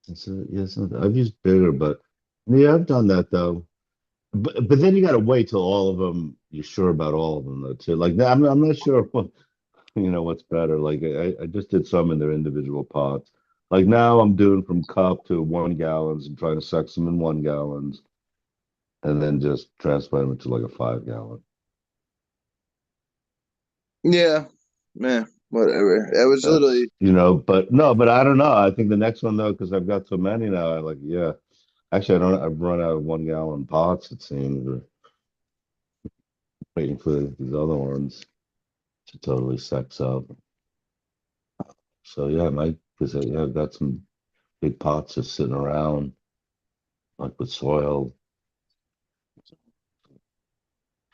I've used bigger, but yeah, I've done that though. But then you got to wait till all of them. You're sure about all of them though too. Like I'm not sure what what's better. Like I just did some in their individual pots. Like now I'm doing from cup to 1 gallons and trying to suck them in 1 gallons and then just transplant them to like a 5 gallon. Yeah, man, whatever. It was Uh, literally. but no, but I don't know. I think the next one though, because I've got so many now, I like yeah. Actually, I don't. I've run out of 1 gallon pots. It seems. Or waiting for these other ones to totally sex up. So yeah, because yeah, I've got some big pots just sitting around, like with soil,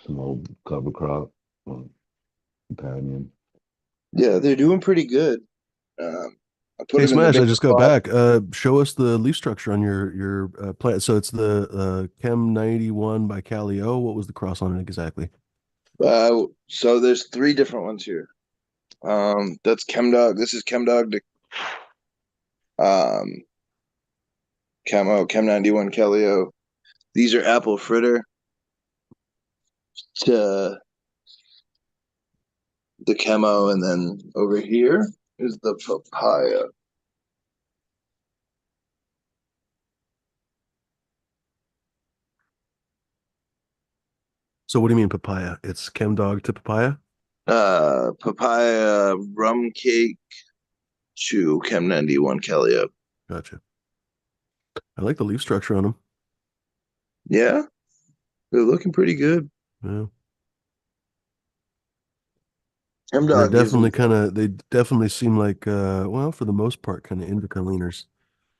some old cover crop, companion. Yeah, they're doing pretty good. I put Hey, them in the Smash, big I just got pot. back. Show us the leaf structure on your plant. So it's the Chem 91 by Calio. What was the cross on it exactly? So there's 3 different ones here. That's ChemDog. This is ChemDog to um Chem 91 Kelio. These are apple fritter to the Chemo, and then over here is the papaya. So what do you mean papaya? It's Chem Dog to papaya? Papaya rum cake to Chem 91 Kelio. Gotcha. I like the leaf structure on them. Yeah, they're looking pretty good. Yeah. ChemDog gives me. They definitely seem like well, for the most part, kind of indica leaners.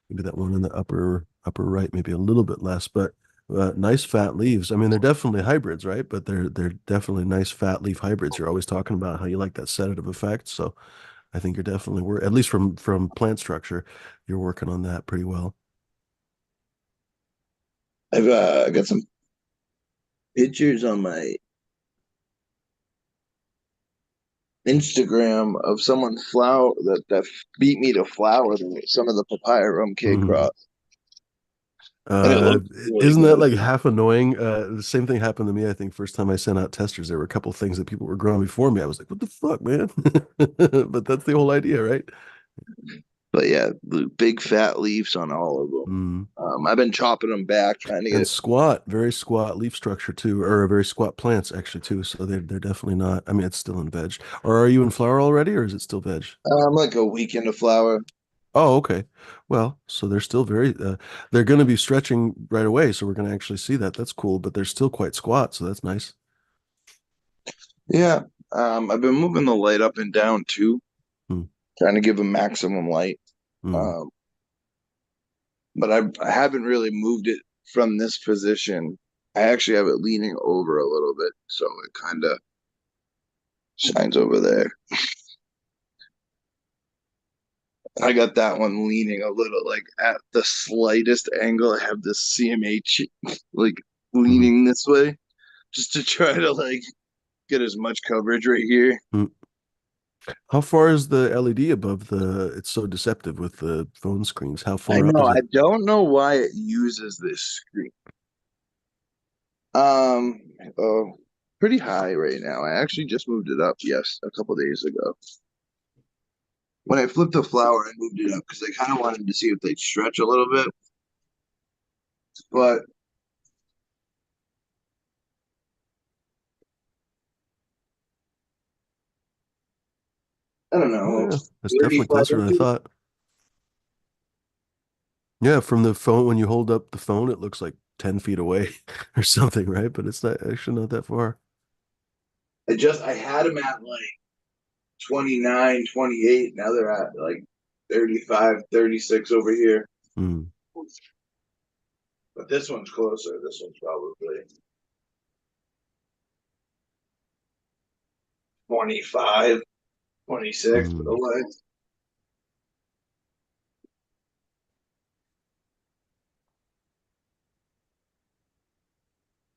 Maybe that one in the upper right, maybe a little bit less, but nice fat leaves. I mean, they're definitely hybrids, right? But they're definitely nice fat leaf hybrids. You're always talking about how you like that sedative effect. So I think you're definitely at least from plant structure, you're working on that pretty well. I've got some pictures on my Instagram of someone that beat me to flower some of the papaya rum cake Mhm. crops, and it looked really Isn't that good. like half annoying? The same thing happened to me, I think, first time I sent out testers. There were a couple of things that people were growing before me. I was like, what the fuck, man? But that's the whole idea, right? But yeah, the big fat leaves on all of them. Mm. I've been chopping them back, trying to And get. squat, very squat leaf structure too, or very squat plants actually too. So they're definitely not. I mean, it's still in veg. Or are you in flower already, or is it still veg? I'm like a week into flower. Oh, okay. Well, so they're still very. They're going to be stretching right away, so we're going to actually see that. That's cool, but they're still quite squat, so that's nice. Yeah, I've been moving the light up and down too, Hmm. trying to give them maximum light. Hmm. Um, but I haven't really moved it from this position. I actually have it leaning over a little bit, so it kind of Shines over there. I got that one leaning a little like at the slightest angle. I have this CMH like Mhm. leaning this way just to try to like get as much coverage right here. Mm. How far is the LED above the? It's so deceptive with the phone screens. How I far up know. is I it? don't know why it uses this screen. Um, oh, pretty high right now. I actually just moved it up, yes, a couple days ago. When I flipped the flower, I moved it up because I kind of wanted to see if they'd stretch a little bit. But I don't Oh know, yeah, that's definitely 35 closer than I inches. thought. Yeah, from the phone, when you hold up the phone, it looks like 10 feet away or something, right? But it's not actually not that far. I had them at like 29, 28. Now they're at like 35, 36 over here. Mm. But this one's closer. This one's probably 25, 26 Mm. away.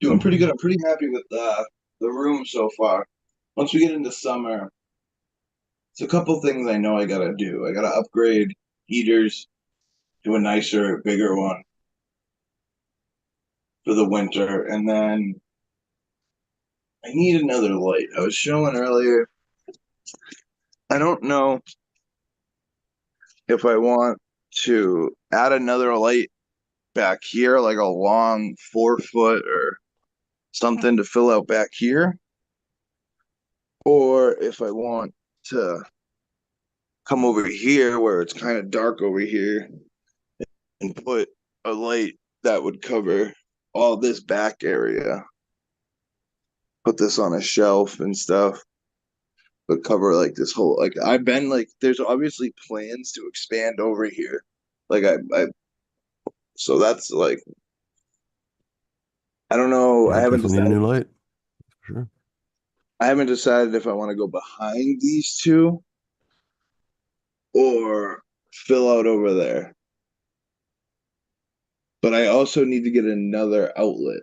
Doing pretty good. I'm pretty happy with the room so far. Once we get into summer, it's a couple things I know I gotta do. I gotta upgrade heaters to a nicer, bigger one for the winter, and then I need another light. I was showing earlier. I don't know if I want to add another light back here, like a long 4 foot or something to fill out back here, or if I want to come over here where it's kind of dark over here and put a light that would cover all this back area. Put this on a shelf and stuff, but cover like this whole like I've been like there's obviously plans to expand over here. Like I so that's like I don't know. Yeah, definitely need a new light. Sure. I haven't decided if I want to go behind these two or fill out over there. But I also need to get another outlet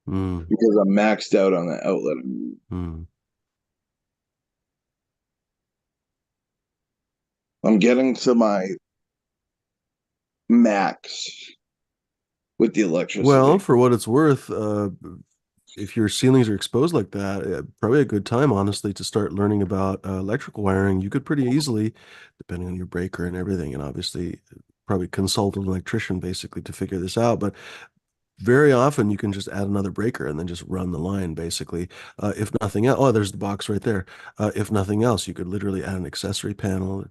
Mm. because I'm maxed out on that outlet. Mm. I'm getting to my max with the Well, electricity. for what it's worth, if your ceilings are exposed like that, probably a good time, honestly, to start learning about electrical wiring. You could pretty easily, depending on your breaker and everything, and obviously probably consult an electrician basically to figure this out. But very often you can just add another breaker and then just run the line basically. If nothing else, oh, there's the box right there. If nothing else, you could literally add an accessory panel.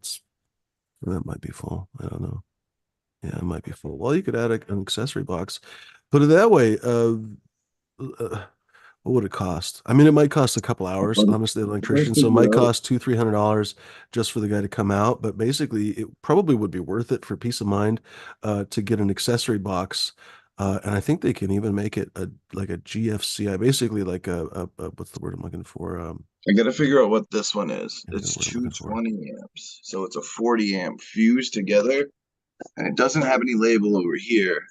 That might be full. I don't know. Yeah, it might be full. Well, you could add an accessory box. Put it that way. Uh, what would it cost? I mean, it might cost a couple hours, But honestly, an I electrician. So it might figure out, cost $200-300 just for the guy to come out. But basically, it probably would be worth it for peace of mind to get an accessory box. And I think they can even make it like a GFCI, basically like a what's the word I'm looking for? I gotta figure out what this one is. Can't think of It's the word I'm looking for. 220 amps, so it's a 40 amp fused together, and it doesn't have any label over here.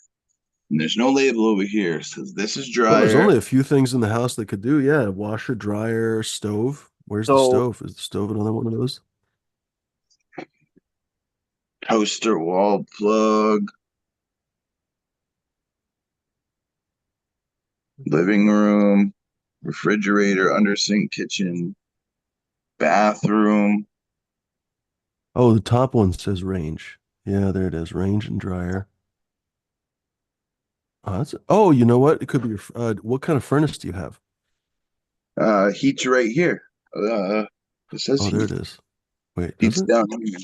And there's no label over here. It says this is Well, there's dryer, only a few things in the house that could do. Yeah, washer, dryer, stove. Where's the So stove? Is the stove another one of those? toaster wall plug, living room, refrigerator, under sink kitchen, bathroom. Oh, the top one says range. Yeah, there it is. Range and dryer. Oh, you know what? It could be what kind of furnace do you have? Heat's right here. Uh, it says Oh, there heat. it is. Wait, does Heat's it? down here.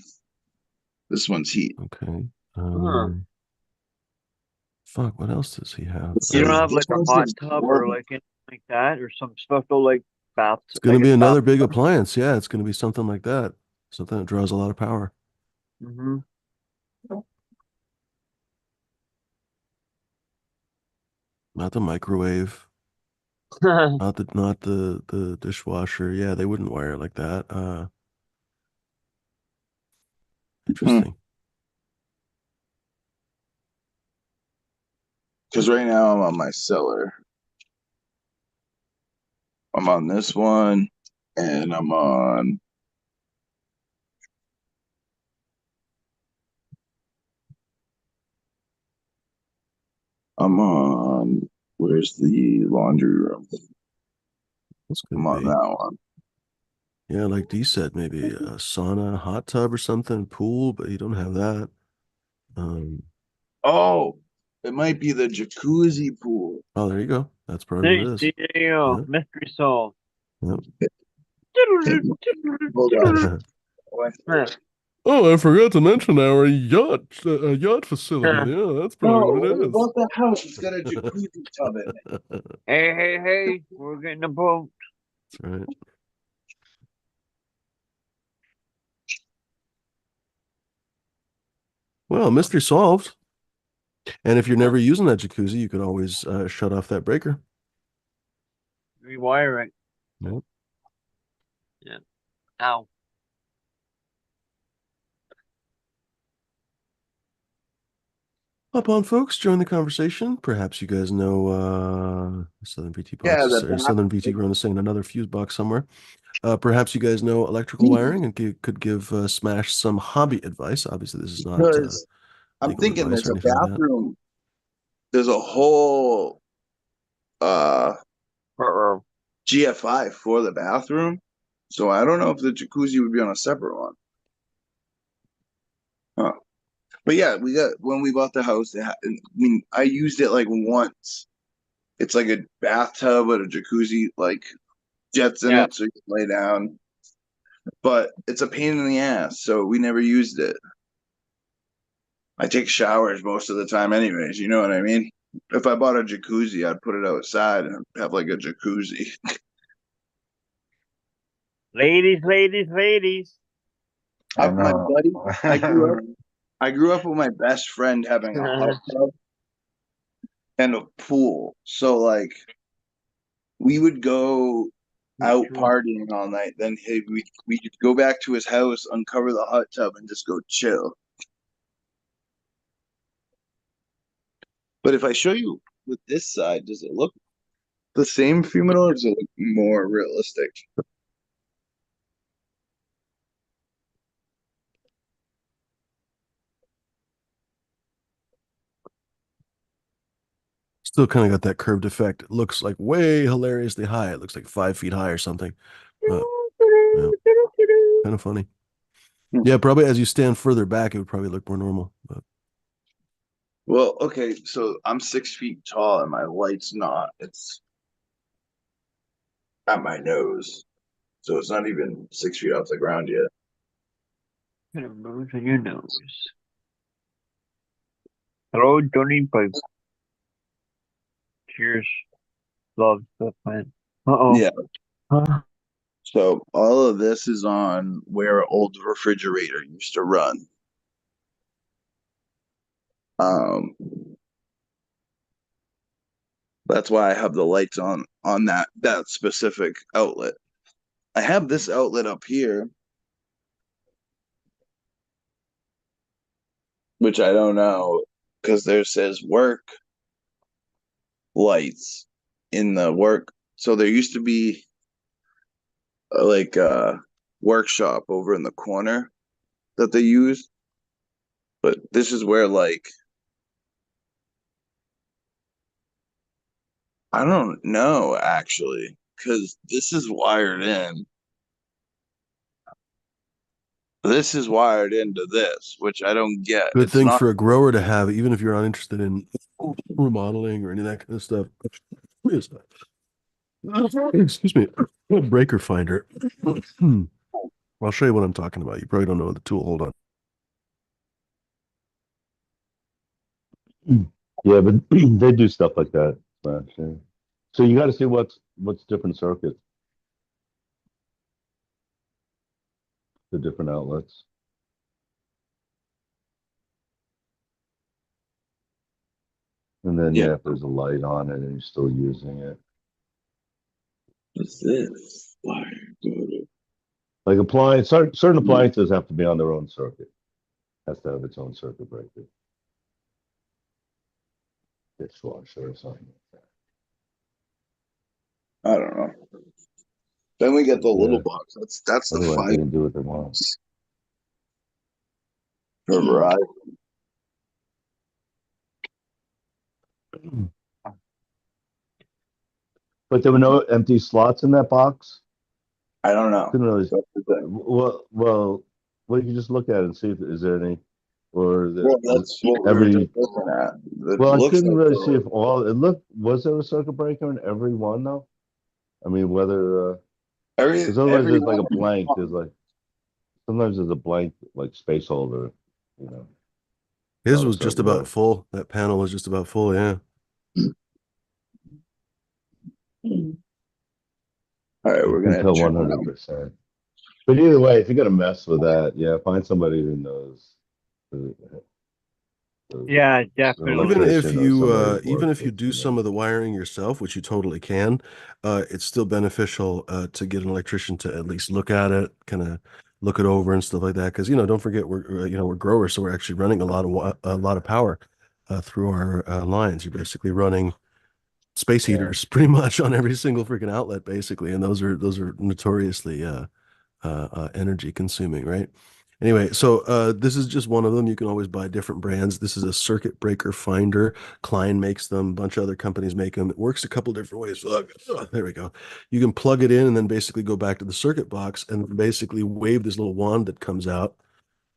This one's heat. Okay. huh. Fuck, what else does he have? It You don't says have this like a one hot says tub or warm. like anything like that, or some special like bath, It's going I to guess be bath. another big appliance. Yeah, it's going to be something like that. Something that draws a lot of power. Mm-hmm. Not the microwave. Not the dishwasher. Yeah, they wouldn't wire it like that. Interesting. Because right now I'm on my cellar. I'm on this one, and I'm on where's the laundry room? This I'm could on be. that one. Yeah, like D said, maybe a sauna, hot tub or something, pool, but you don't have that. Um, Oh, it might be the jacuzzi pool. oh, there you go. That's probably what Hey, it is. see, there you go. Yeah. Mystery solved. Yep. Hold on. Oh, I forgot to mention our yacht facility. Yeah, that's probably Oh, what when it we is. bought the house, it's got a jacuzzi tub in it. That's Hey, hey, hey, we're getting a boat. right. Well, mystery solved. And if you're never using that jacuzzi, you could always shut off that breaker. Rewire it. Yep. Yeah. Ow. Hop on, folks. Join the conversation. Perhaps you guys know Southern VT Yeah, Box or Southern VT Grown is saying another fuse box somewhere. Perhaps you guys know electrical wiring and could give Smash some hobby advice. Obviously, this is not because I'm legal thinking advice there's or a anything like that. bathroom. There's a whole uh Uh-oh. GFI for the bathroom. So I don't know if the jacuzzi would be on a separate one. Huh. But yeah, we got when we bought the house. I mean, I used it like once. It's like a bathtub with a jacuzzi, like jets in Yeah. it, so you can lay down. But it's a pain in the ass, so we never used it. I take showers most of the time, anyways. You know what I mean? If I bought a jacuzzi, I'd put it outside and have like a jacuzzi. Ladies, ladies, ladies. I My know. buddy, I grew up with my best friend having a hot tub and a pool. So like we would go out partying all night. Then we'd go back to his house, uncover the hot tub, and just go chill. But if I show you with this side, does it look the same female or does it look more realistic? Still kind of got that curved effect. It looks like way hilariously high. It looks like 5 feet high or something. But yeah, kind of funny. Yeah, probably as you stand further back, it would probably look more normal. But Well, okay, so I'm 6 feet tall and my light's not. It's at my nose. So it's not even 6 feet off the ground yet. Kind of moves on your nose. Hello, Johnny Pipe. Cheers. Love stuff, man. Uh-oh. Yeah. Huh? So all of this is on where an old refrigerator used to run. Um, that's why I have the lights on that specific outlet. I have this outlet up here, which I don't know because there says work lights in the work. So there used to be like a workshop over in the corner that they use, but this is where like I don't know actually because this is wired in. This is wired into this, which I don't get. good It's thing not. for a grower to have, even if you're not interested in remodeling or any of that kind of stuff. Excuse me, a breaker finder. I'll show you what I'm talking about. You probably don't know the tool. Hold on. Yeah, but they do stuff like that. Smash, yeah. So you got to see what's different circuits, the different outlets, and then Yeah. yeah, if there's a light on it and you're still using it. What's this? Wire. Like certain appliances have to be on their own circuit. Has to have its own circuit breaker. Dishwasher or something like I don't know. Then we get the that. little Yeah. box. That's the Otherwise, they five can do what they want. for Verizon. But there were no empty slots in that box. I don't know. Couldn't really. That's the thing. Well, you can just look at it and see if is there any, or Well, that's what we were just every. looking at. It Well, I looks couldn't like really see if all it looked. Was there a circuit breaker in every one though? I mean, whether because otherwise there's like a blank. There's like sometimes there's a blank like space holder, you know, His not a was just circuit about breaker. full. That panel was just about full. Yeah. All right, You we're can gonna tell check it out. 100%. But either way, if you're gonna mess with that, yeah, find somebody who knows, the, the, Yeah, an Even definitely. if electrician or you somebody who's even worked if you with, do some of the wiring yourself, which you totally can, it's still beneficial to get an electrician to at least look at it, kind of look it over and stuff like that. Because don't forget we're growers, so we're actually running a lot of power through our lines. You're basically running space Yeah. heaters pretty much on every single freaking outlet, basically, and those are notoriously energy consuming, right? Anyway, so this is just one of them. You can always buy different brands. This is a circuit breaker finder. Klein makes them. A bunch of other companies make them. It works a couple different ways. Look, there we go. You can plug it in and then basically go back to the circuit box and basically wave this little wand that comes out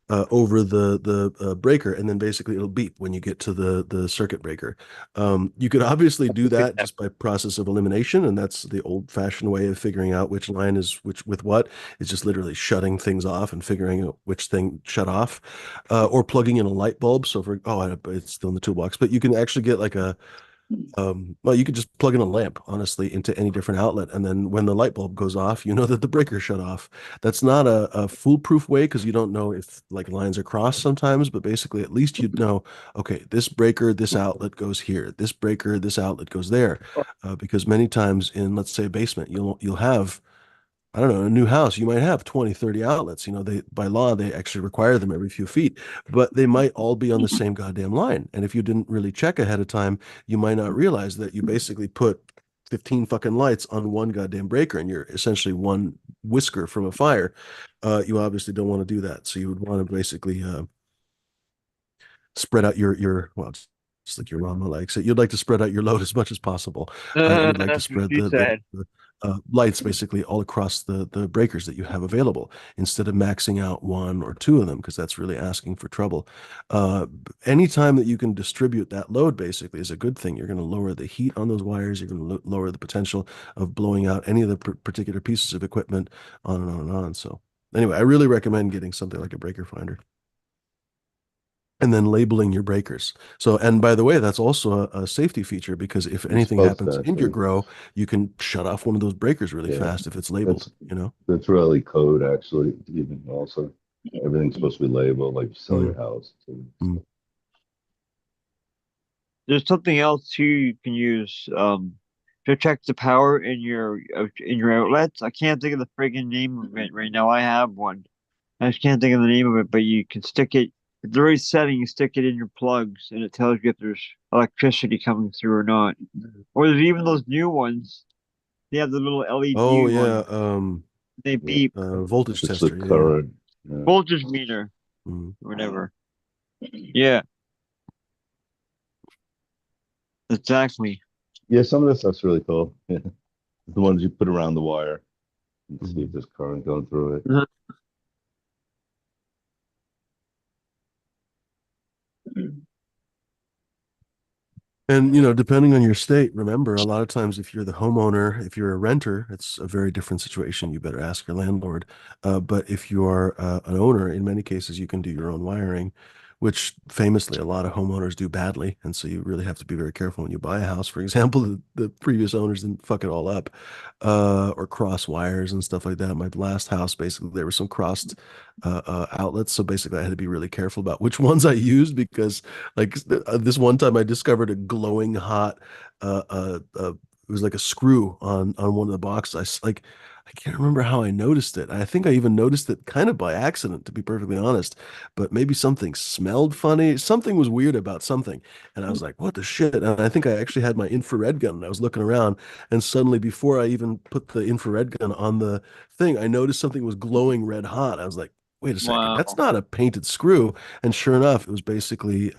over the breaker, and then basically it'll beep when you get to the circuit breaker. You could obviously do that just by process of elimination, and that's the old-fashioned way of figuring out which line is which with what. It's just literally shutting things off and figuring out which thing shut off, or plugging in a light bulb. So it's still in the toolbox, but you can actually get like well, you could just plug in a lamp, honestly, into any different outlet. And then when the light bulb goes off, you know that the breaker shut off. That's not a foolproof way because you don't know if like lines are crossed sometimes, but basically at least you'd know, okay, this breaker, this outlet goes here. This breaker, this outlet goes there. Because many times in, let's say, a basement, you'll have I don't know, a new house, you might have 20, 30 outlets. They by law they actually require them every few feet, but they might all be on the same goddamn line. And if you didn't really check ahead of time, you might not realize that you basically put 15 fucking lights on one goddamn breaker and you're essentially one whisker from a fire. You obviously don't want to do that. So you would want to basically spread out your well, it's like your mama likes it. You'd like to spread out your load as much as possible. You'd like to That's what spread she said. the lights basically all across the breakers that you have available instead of maxing out one or two of them because that's really asking for trouble. Uh, Anytime that you can distribute that load basically is a good thing. You're going to lower the heat on those wires. You're going to lower the potential of blowing out any of the particular pieces of equipment on and on and on. So anyway, I really recommend getting something like a breaker finder and then labeling your breakers. So, and by the way, that's also a safety feature because if You're anything supposed happens to, I in your think. grow, you can shut off one of those breakers really Yeah, fast if it's labeled, that's that's really code actually. Even also, everything's supposed to be labeled like you sell Mm, your house. Too. mm. There's something else too you can use to check the power in your outlets. I can't think of the friggin' name of it right now. I have one. I just can't think of the name of it, but you can stick it at the right setting, you stick it in your plugs and it tells you if there's electricity coming through or not. Or there's even those new ones. They have the little Oh LED yeah, one. They Yeah, beep voltage it's the tester. Yeah. current. Yeah. voltage meter Mm. or whatever. Yeah, exactly. Yeah, some of this stuff's really cool. Yeah. The ones you put around the wire and see if Mm. there's current going through it. Mhm. And depending on your state, remember, a lot of times if you're the homeowner, if you're a renter, it's a very different situation. You better ask your landlord. But if you are an owner, in many cases, you can do your own wiring, which famously a lot of homeowners do badly. And so you really have to be very careful when you buy a house. For example, the previous owners didn't fuck it all up, or cross wires and stuff like that. My last house, basically, there were some crossed outlets. So basically, I had to be really careful about which ones I used because like this one time I discovered a glowing hot was like a screw on one of the boxes. I can't remember how I noticed it. I think I even noticed it kind of by accident, to be perfectly honest. But maybe something smelled funny. Something was weird about something, and I was like, "What the shit?" And I think I actually had my infrared gun. And I was looking around, and suddenly, before I even put the infrared gun on the thing, I noticed something was glowing red hot. I was like, "Wait a second, that's Wow. not a painted screw." And sure enough, it was basically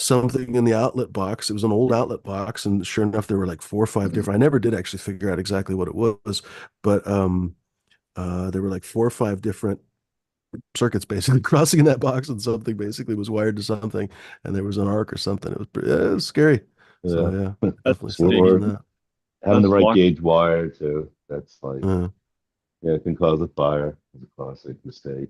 something in the outlet box. It was an old outlet box, and sure enough, there were like four or five different. I never did actually figure out exactly what it was, but there were like four or five different circuits basically crossing in that box, and something basically was wired to something, and there was an arc or something. It was scary. So Yeah. yeah, definitely That's stopped Or using that. having the that's right luck. gauge wire too. That's like, Uh, yeah, it can cause a fire. It's a classic mistake.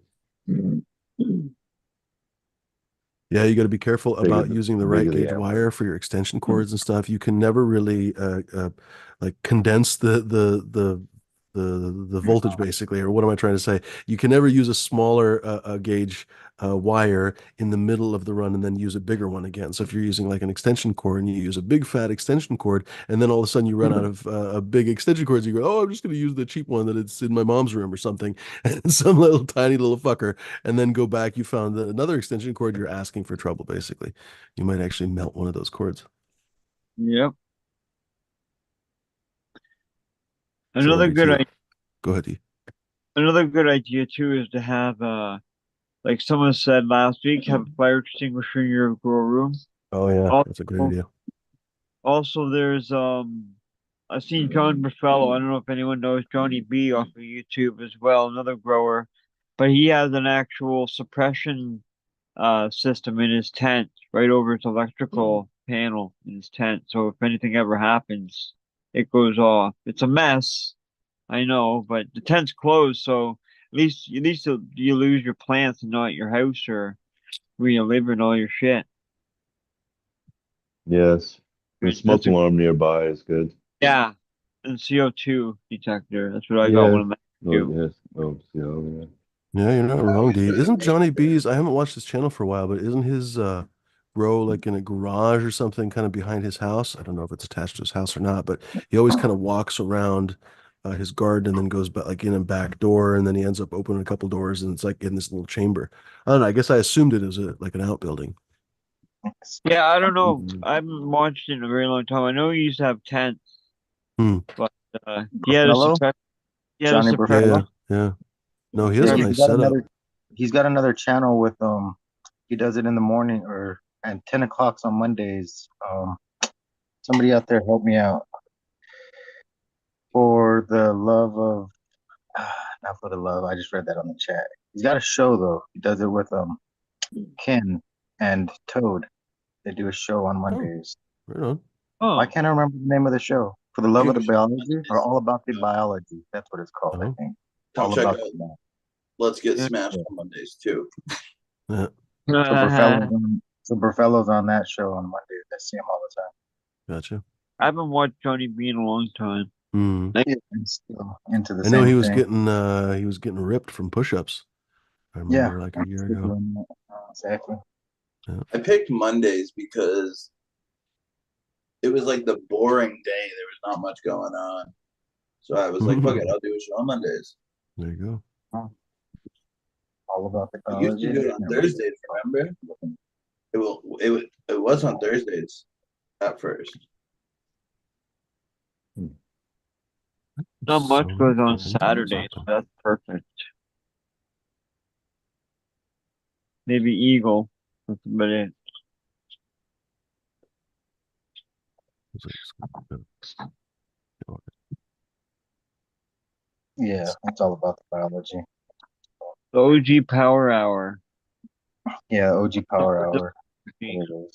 Yeah, you got to be careful Bigger about using the right bigger the gauge amperage. wire for your extension cords and stuff. You can never really like condense the voltage basically, or what am I trying to say? You can never use a smaller gauge wire in the middle of the run and then use a bigger one again. So if you're using like an extension cord and you use a big fat extension cord, and then all of a sudden you run out of a big extension cords, you go, oh, I'm just going to use the cheap one that it's in my mom's room or something, and some little tiny little fucker, and then go back, you found another extension cord, you're asking for trouble, basically. You might actually melt one of those cords. Yep. So Another over to good you. idea. Go ahead, E. Another good idea too is to have like someone said last week, have a fire extinguisher in your grow room. Oh yeah, Also, that's a great idea. there's I've seen John Buffalo. I don't know if anyone knows Johnny B off of YouTube as well, another grower, but he has an actual suppression system in his tent right over his electrical panel in his tent. So if anything ever happens, it goes off. It's a mess, I know, but the tent's closed, so at least you lose your plants and not your house or where you live and all your shit. Yes. The smoke That's a alarm nearby is good. Yeah, and CO2 detector. That's what I got Yeah. one of them Oh, too. yes. Oh, yeah. Yeah, you're not I wrong, always D. try to Isn't make Johnny sure. B's? I haven't watched his channel for a while, but isn't his grow like in a garage or something kind of behind his house? I don't know if it's attached to his house or not, but he always kind of walks around his garden and then goes back like in a back door, and then he ends up opening a couple doors, and it's like in this little chamber. I don't know. I guess I assumed it was like an outbuilding. Yeah, I don't know. Mhm. I haven't watched it in a very long time. I know he used to have tents, Hmm. but he had a Buffalo, suppress. He had a Johnny Yeah, suppress. yeah, Buffalo. yeah. No, he has Yeah, a Yeah, nice setup. he's got another channel with he does it in the morning or at 10 o'clock on Mondays. Somebody out there help me out. For the love of not for the love, I just read that on the chat. He's got a show though. He does it with Ken and Toad. They do a show on Oh, Mondays. right on. Why oh, can't I remember the name of the show? For the love of the biology or all about the biology? That's what it's called, I Oh, think. Come All check about out the biology. Let's Get yeah. Smashed Yeah. on Mondays too. yeah, So Burfello's on that show on Mondays. I see him all the time. gotcha. I haven't watched Johnny B in a long time. Hmm. Like, Yeah, I'm still into the I know same thing. he was getting ripped from push-ups. I Yeah, remember like a I'm year still ago. doing that. Exactly. Yeah. I picked Mondays because it was like the boring day. There was not much going on. So I was like, fuck it, I'll do a show on Mondays. There you go. Oh, all about the I used to biology. do it on Thursdays, remember? It was on Thursdays at first. not So much many goes on fucking things Saturdays. open. That's perfect. Maybe Eagle. That's about it. It's like, Yeah, it's all about the biology. The OG Power Hour. Yeah, OG Power Hour. Thank It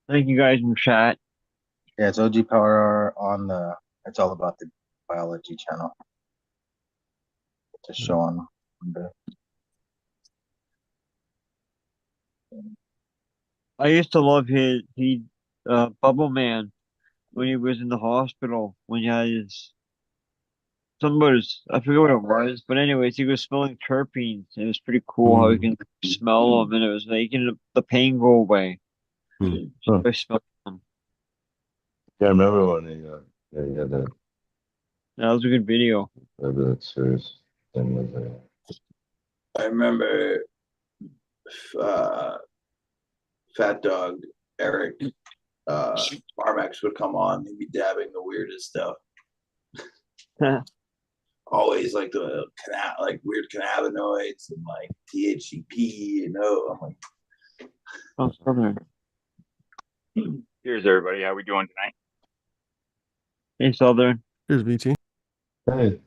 is. you guys in chat. Yeah, it's OG Power Hour on the. It's all about the biology channel. It's a show on the. I used to love Bubble Man when he was in the hospital when he had his I forget what it was, but anyways, he was smelling terpenes. It was pretty cool how he Mm, can smell them, and it was making the pain go away mm. just Huh. by smelling them. Yeah, I remember when he had That was a good video. that serious thing with I remember uh, Fat Dog Eric Marmax would come on. He'd be dabbing the weirdest stuff. Always like the like weird cannabinoids and like THCP. I'm like, Oh, Southern. Here's everybody. How we doing tonight? Hey, Southern. Here's BT. Hey,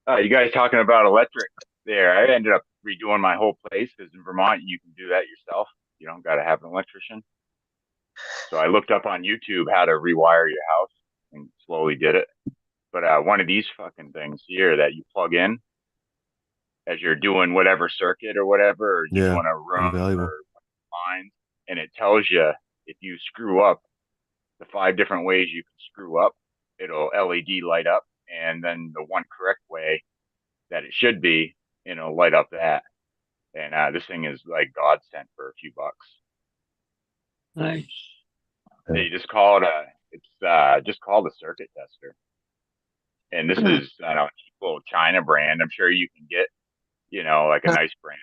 You guys talking about electric there. I ended up redoing my whole place because in Vermont you can do that yourself. You don't got to have an electrician. So I looked up on YouTube how to rewire your house and slowly did it. But one of these fucking things here that you plug in as you're doing whatever circuit or whatever, or you're Yeah, doing a room or invaluable. lines, and it tells you if you screw up the 5 different ways you can screw up, it'll LED light up, and then the one correct way that it should be, light up that. And this thing is like godsend for a few bucks. Nice. They just call it just called a circuit tester. And this is I don't know, cheap little China brand. I'm sure you can get, like a nice brand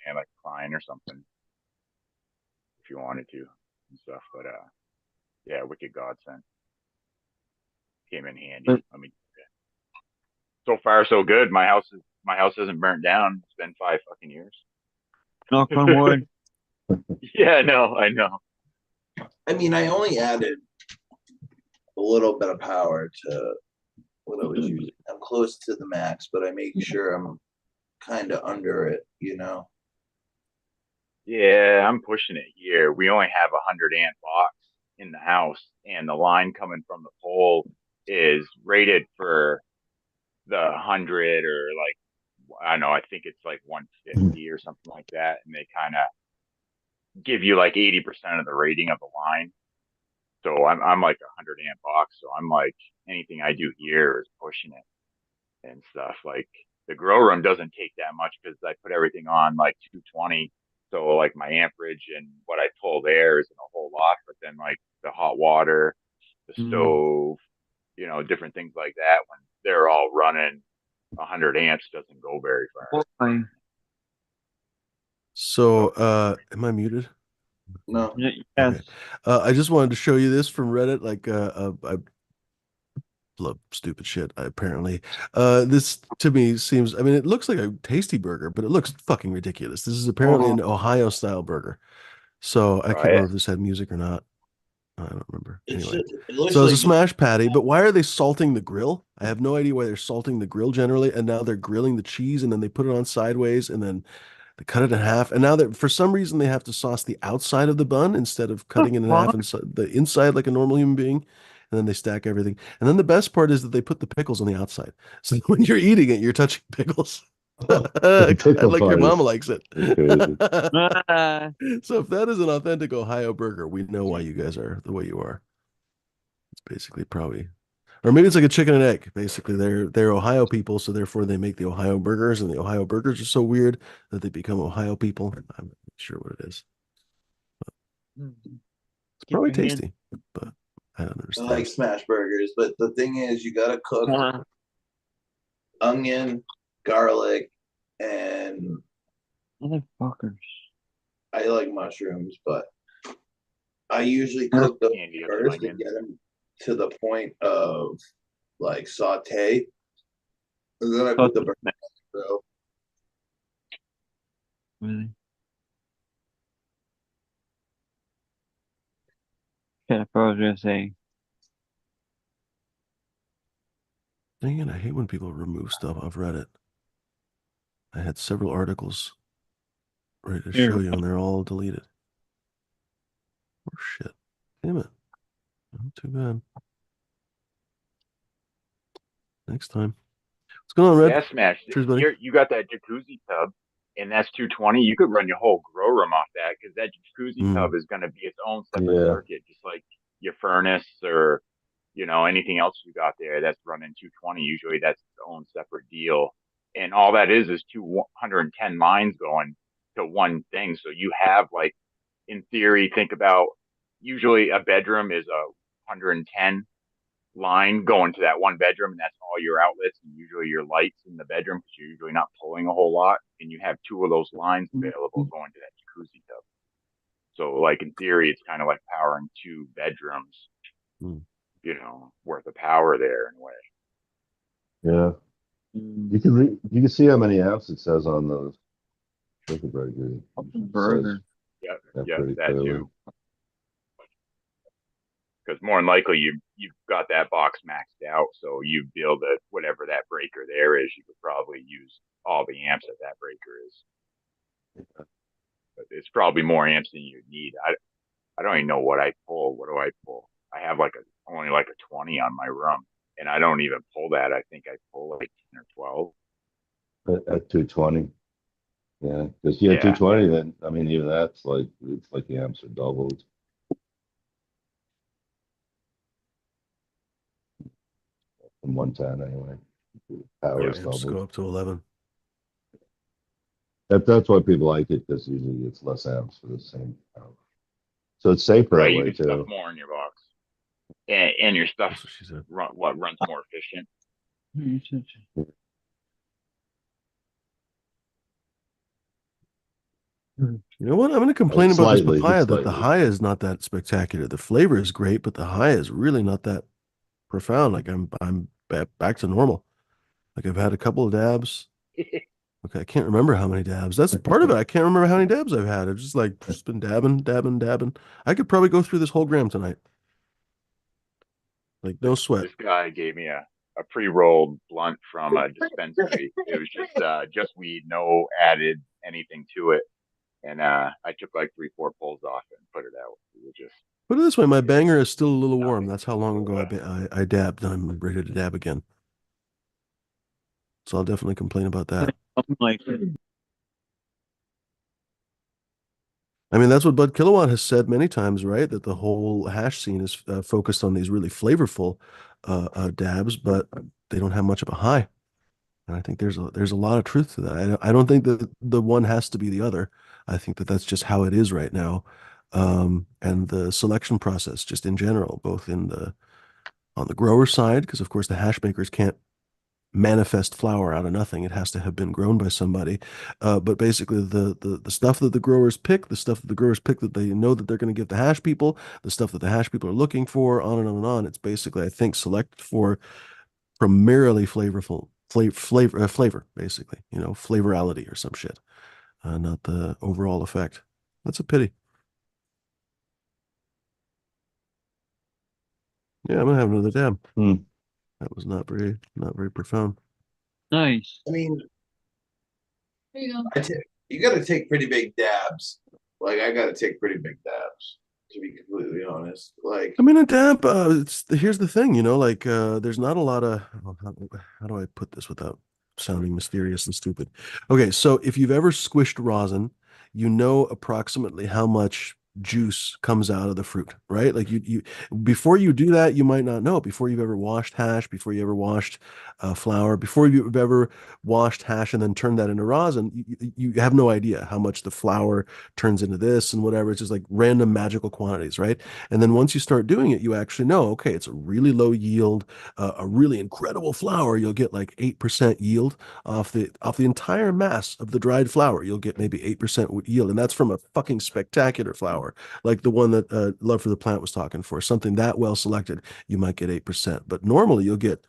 and like Klein or something if you wanted to and stuff. But yeah, wicked godsend. Came in handy. I mean, so far so good. My house isn't burnt down. It's been 5 fucking years. Knock on wood. Yeah, no, I know. I mean, I only added a little bit of power to what I was using. I'm close to the max, but I make sure I'm kind of under it, Yeah, I'm pushing it here. We only have 100 amp box in the house, and the line coming from the pole is rated for the 100 or like I don't know. I think it's like 150 or something like that, and they kind of give you like 80% of the rating of the line. So I'm like 100 amp box. So I'm like anything I do here is pushing it and stuff. Like the grow room doesn't take that much because I put everything on like 220. So like my amperage and what I pull there isn't a whole lot, but then like the hot water, the stove, different things like that when they're all running 100 amps doesn't go very far. Fine. So, am I muted? No. Yes. Okay. I just wanted to show you this from Reddit. Like, I love stupid shit, apparently. This to me seems, I mean, it looks like a tasty burger, but it looks fucking ridiculous. This is apparently an Ohio style burger. So I can't Try remember it. if this had music or not. I don't remember. Anyway, It looks so it's a like smash patty, but why are they salting the grill? I have no idea why they're salting the grill generally, and now they're grilling the cheese, and then they put it on sideways, and then they cut it in half, and now that for some reason they have to sauce the outside of the bun instead of cutting it in half inside the inside like a normal human being, and then they stack everything. And then the best part is that they put the pickles on the outside, so when you're eating it, you're touching pickles. the pickle Like your part mama is likes it. crazy. So if that is an authentic Ohio burger, we know why you guys are the way you are. It's basically probably, or maybe it's like a chicken and egg. Basically, they're Ohio people, so therefore they make the Ohio burgers, and the Ohio burgers are so weird that they become Ohio people. I'm not sure what it is. It's Keep probably your hand- tasty, but I don't I understand. like smash burgers, but the thing is, you gotta cook onion, garlic, and Motherfuckers. I like mushrooms, but I usually cook them Candy of first and onion. get them to the point of like saute, and then I put the burger on the grill. Really? Yeah, I was gonna say. Dang it, I hate when people remove stuff off Reddit. I had several articles ready to show you, and they're all deleted. Oh shit! Damn it! Not too bad. Next time. What's going on, Red? Yeah, Smash. Cheers, buddy. You got that jacuzzi tub, and that's 220. You could run your whole grow room off that because that jacuzzi tub is going to be its own separate Yeah. circuit, just like your furnace or anything else you got there that's running 220. Usually that's its own separate deal, and all that is 210 lines going to one thing. So you have like, in theory, think about usually a bedroom is a 110 line going to that one bedroom, and that's all your outlets and usually your lights in the bedroom because you're usually not pulling a whole lot, and you have two of those lines available going to that jacuzzi tub. So, like in theory, it's kind of like powering two bedrooms, Hmm. worth of power there in a way. Yeah. You can see how many amps it says on those circuit breakers. It says Yep, that yep, pretty that clearly. too. Because more than likely you've got that box maxed out, so you build a whatever that breaker there is, you could probably use all the amps that breaker is. But it's probably more amps than you need. I don't even know what I pull. What do I pull? I have only like a 20 on my room, and I don't even pull that. I think I pull like 10 or 12. At 220. Yeah. Because Yeah, 220, then I mean even that's like it's like the amps are doubled. From 110 anyway. Power yep. is Amps go doubled. up to 11. That's why people like it because usually it's less amps for the same power. So it's safer that Right. You way can stuff too. more in your box, and your stuff That's what she said. runs more efficient. You know what? I'm going to complain about this Slightly, papaya that the slightly. high is not that spectacular. The flavor is great, but the high is really not that profound. Like I'm back to normal. Like I've had a couple of dabs. Okay, I can't remember how many dabs. That's part of it. I can't remember how many dabs I've had. I've just been dabbing, dabbing, dabbing. I could probably go through this whole gram tonight. Like no sweat. This guy gave me a pre-rolled blunt from a dispensary. It was just weed, no added anything to it. And I took like 3-4 pulls off and put it out. It was just Put it this way, my banger is still a little warm. nothing. That's how long ago I dabbed. I'm ready to dab again. So I'll definitely complain about that. Like, I mean, that's what Bud Kilowatt has said many times, right? That the whole hash scene is focused on these really flavorful dabs, but they don't have much of a high. And I think there's a lot of truth to that. I don't think that the one has to be the other. I think that that's just how it is right now. And the selection process, just in general, both on the grower side, because of course the hash makers can't manifest flour out of nothing. It has to have been grown by somebody. But basically, the stuff that the growers pick, the stuff that the growers pick that they know that they're going to give the hash people, the stuff that the hash people are looking for, on and on and on. It's basically, I think, selected for primarily flavor, basically, flavorality or some shit, not the overall effect. That's a pity. Yeah, I'm gonna have another dab. Hmm. That was not very profound. nice. I mean, There you go. you got to take pretty big dabs. Like I got to take pretty big dabs to be completely honest. Like I mean, a dab. Here's the thing, there's not a lot of. How do I put this without sounding mysterious and stupid? Okay, so if you've ever squished rosin, you know approximately how much juice comes out of the fruit, right? Like you before you do that, you might not know. Before you've ever washed hash, before you ever washed flour, before you've ever washed hash and then turned that into rosin, you have no idea how much the flour turns into this and whatever. It's just like random magical quantities, right? And then once you start doing it, you actually know, okay, it's a really low yield, a really incredible flour. You'll get like 8% yield off the entire mass of the dried flour. You'll get maybe 8% yield, and that's from a fucking spectacular flour, like the one that Love for the Plant was talking for. Something that well selected, you might get 8%, but normally you'll get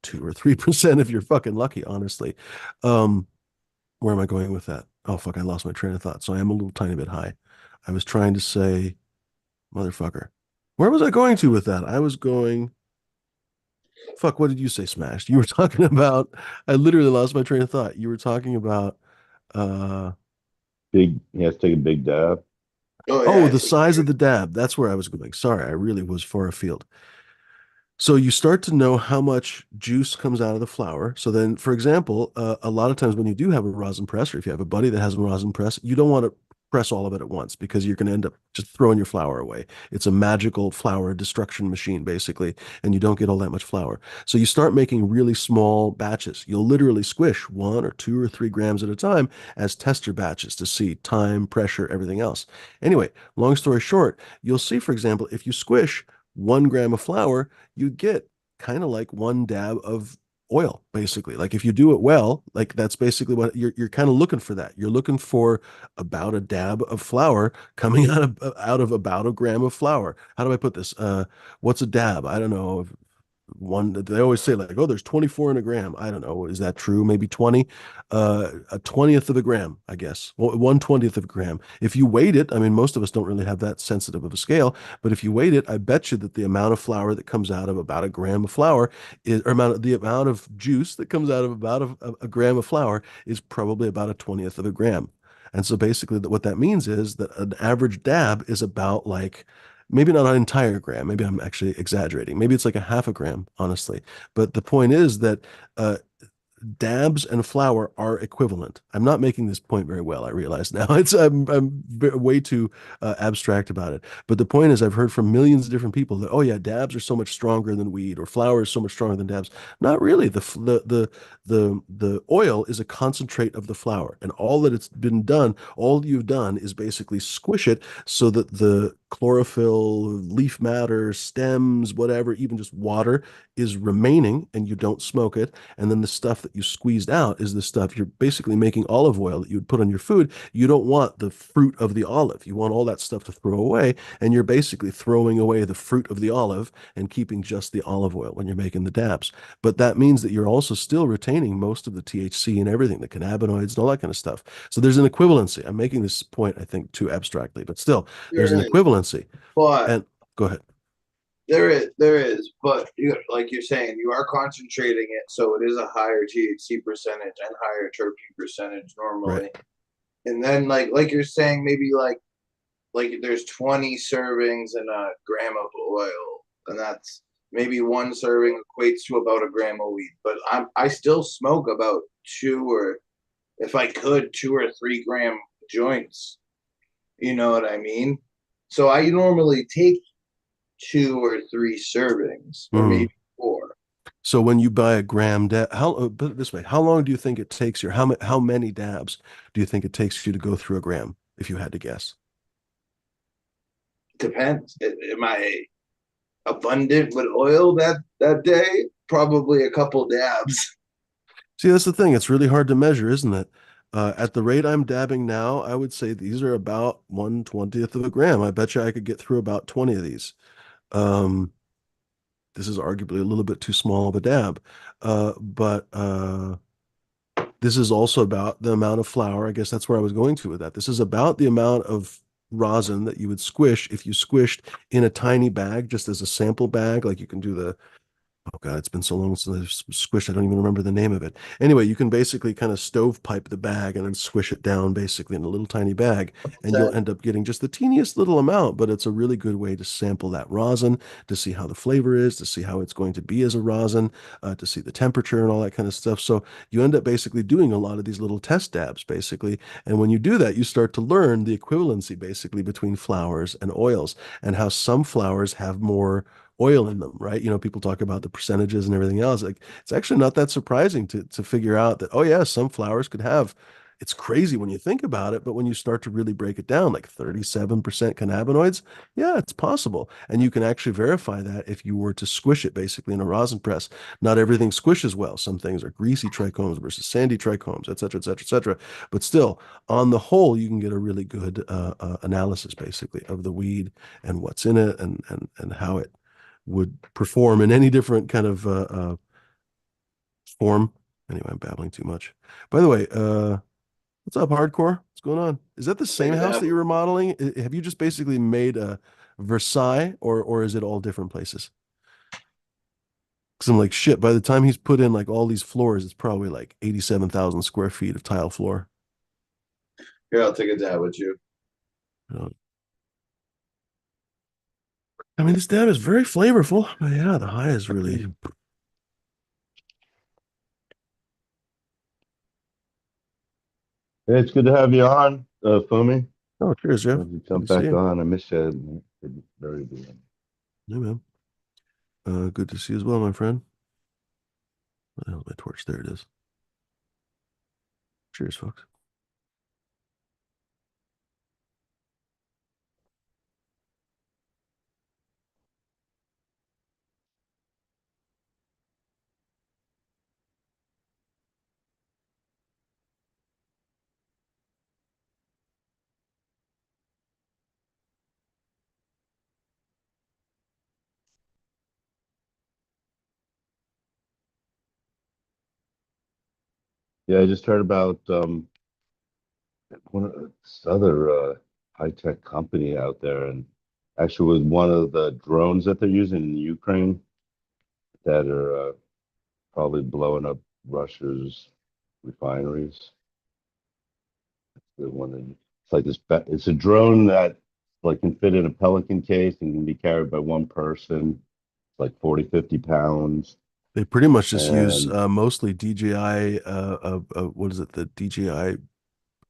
2 or 3% if you're fucking lucky, honestly. Where am I going with that? Oh fuck, I lost my train of thought. So I am a little tiny bit high. I was trying to say motherfucker. Where was I going to with that? I was going. Fuck, what did you say, Smashed? You were talking about. I literally lost my train of thought. You were talking about. Uh, Big, he has to take a big dab. oh yeah, oh, I the take size of the dab. That's where I was going. Sorry, I really was far afield. So you start to know how much juice comes out of the flour. So then, for example, a lot of times when you do have a rosin press, or if you have a buddy that has a rosin press, you don't want to press all of it at once because you're going to end up just throwing your flour away. It's a magical flour destruction machine, basically, and you don't get all that much flour. So you start making really small batches. You'll literally squish 1 or 2 or 3 grams at a time as tester batches to see time, pressure, everything else. Anyway, long story short, you'll see, for example, if you squish 1 gram of flour, you get kind of like 1 dab of oil, basically. Like if you do it well, like that's basically what you're kind of looking for that. You're looking for about a dab of flour coming out of about a gram of flour. How do I put this? What's a dab? I don't know. One, they always say like, oh, there's 24 in a gram. I don't know, is that true? Maybe 20. A 20th of a gram, I guess. Well, 1/20th of a gram. If you weight it, I mean, most of us don't really have that sensitive of a scale, but if you weight it, I bet you that the amount of flour that comes out of about a gram of flour is, or the amount of juice that comes out of about a gram of flour is probably about a 20th of a gram. And so basically what that means is that an average dab is about like, maybe not an entire gram. Maybe I'm actually exaggerating. Maybe it's like a half a gram, honestly. But the point is that uh, dabs and flour are equivalent. I'm not making this point very well, I realize now. I'm way too abstract about it. But the point is, I've heard from millions of different people that, oh yeah, dabs are so much stronger than weed, or flour is so much stronger than dabs. Not really. The oil is a concentrate of the flour, and all that it's been done, all you've done is basically squish it so that the chlorophyll, leaf matter, stems, whatever, even just water is remaining, and you don't smoke it. And then the stuff that you squeezed out is the stuff you're basically making olive oil that you would put on your food. You don't want the fruit of the olive. You want all that stuff to throw away. And you're basically throwing away the fruit of the olive and keeping just the olive oil when you're making the dabs. But that means that you're also still retaining most of the THC and everything, the cannabinoids and all that kind of stuff. So there's an equivalency. I'm making this point, I think, too abstractly, but still, there's an There is, equivalency. but And go ahead. there is, but like you're saying, you are concentrating it, so it is a higher THC percentage and higher terpene percentage Right. normally. And then like you're saying, maybe like there's 20 servings and a gram of oil, and that's maybe one serving equates to about a gram of weed. But I still smoke about two, or if I could, 2 or 3 gram joints. You know what I mean? So I normally take 2 or 3 servings, or Mm. maybe 4. So when you buy a gram dab, put it this way, how long do you think it takes you? How many dabs do you think it takes you to go through a gram, if you had to guess? Depends. Am I abundant with oil that day? Probably a couple dabs. See, that's the thing. It's really hard to measure, isn't it? At the rate I'm dabbing now, I would say these are about 1/20th of a gram. I bet you I could get through about 20 of these. Um, this is arguably a little bit too small of a dab. But this is also about the amount of flour. I guess that's where I was going to with that. This is about the amount of rosin that you would squish if you squished in a tiny bag, just as a sample bag, like you can do the, oh God, it's been so long since I've squished. I don't even remember the name of it. Anyway, you can basically kind of stovepipe the bag and then squish it down basically in a little tiny bag, and you'll So, end up getting just the teeniest little amount. But it's a really good way to sample that rosin, to see how the flavor is, to see how it's going to be as a rosin, to see the temperature and all that kind of stuff. So you end up basically doing a lot of these little test dabs basically. And when you do that, you start to learn the equivalency basically between flours and oils, and how some flours have more oil in them, right? You know, people talk about the percentages and everything else. Like it's actually not that surprising to figure out that, oh yeah, some flowers could have, it's crazy when you think about it, but when you start to really break it down, like 37% cannabinoids, yeah, it's possible. And you can actually verify that if you were to squish it basically in a rosin press. Not everything squishes well. Some things are greasy trichomes versus sandy trichomes, et cetera, et cetera, et cetera. But still, on the whole, you can get a really good analysis basically of the weed and what's in it, and how it would perform in any different kind of form. Anyway, I'm babbling too much. By the way, what's up, hardcore? What's going on? Is that the take same a house dab. that you're remodeling? Have you just basically made a Versailles, or is it all different places? Because I'm like, shit, by the time he's put in like all these floors, it's probably like 87,000 square feet of tile floor. Here, I'll take a dab with you. Uh, I mean, this dab is very flavorful. But yeah, the high is really. Yeah, it's good to have you on, Fumi. Oh, cheers, Jeff. Glad you Good to jump see back you. on. I miss you at the very beginning. Yeah, man. Good to see you as well, my friend. What the hell's my torch? There it is. Cheers, folks. Yeah, I just heard about one of this other high-tech company out there, and actually with one of the drones that they're using in Ukraine that are probably blowing up Russia's refineries. The one that it's like this. It's a drone that like can fit in a Pelican case and can be carried by one person. It's like 40, 50 pounds. They pretty much just use And mostly DJI. What is it? The DJI.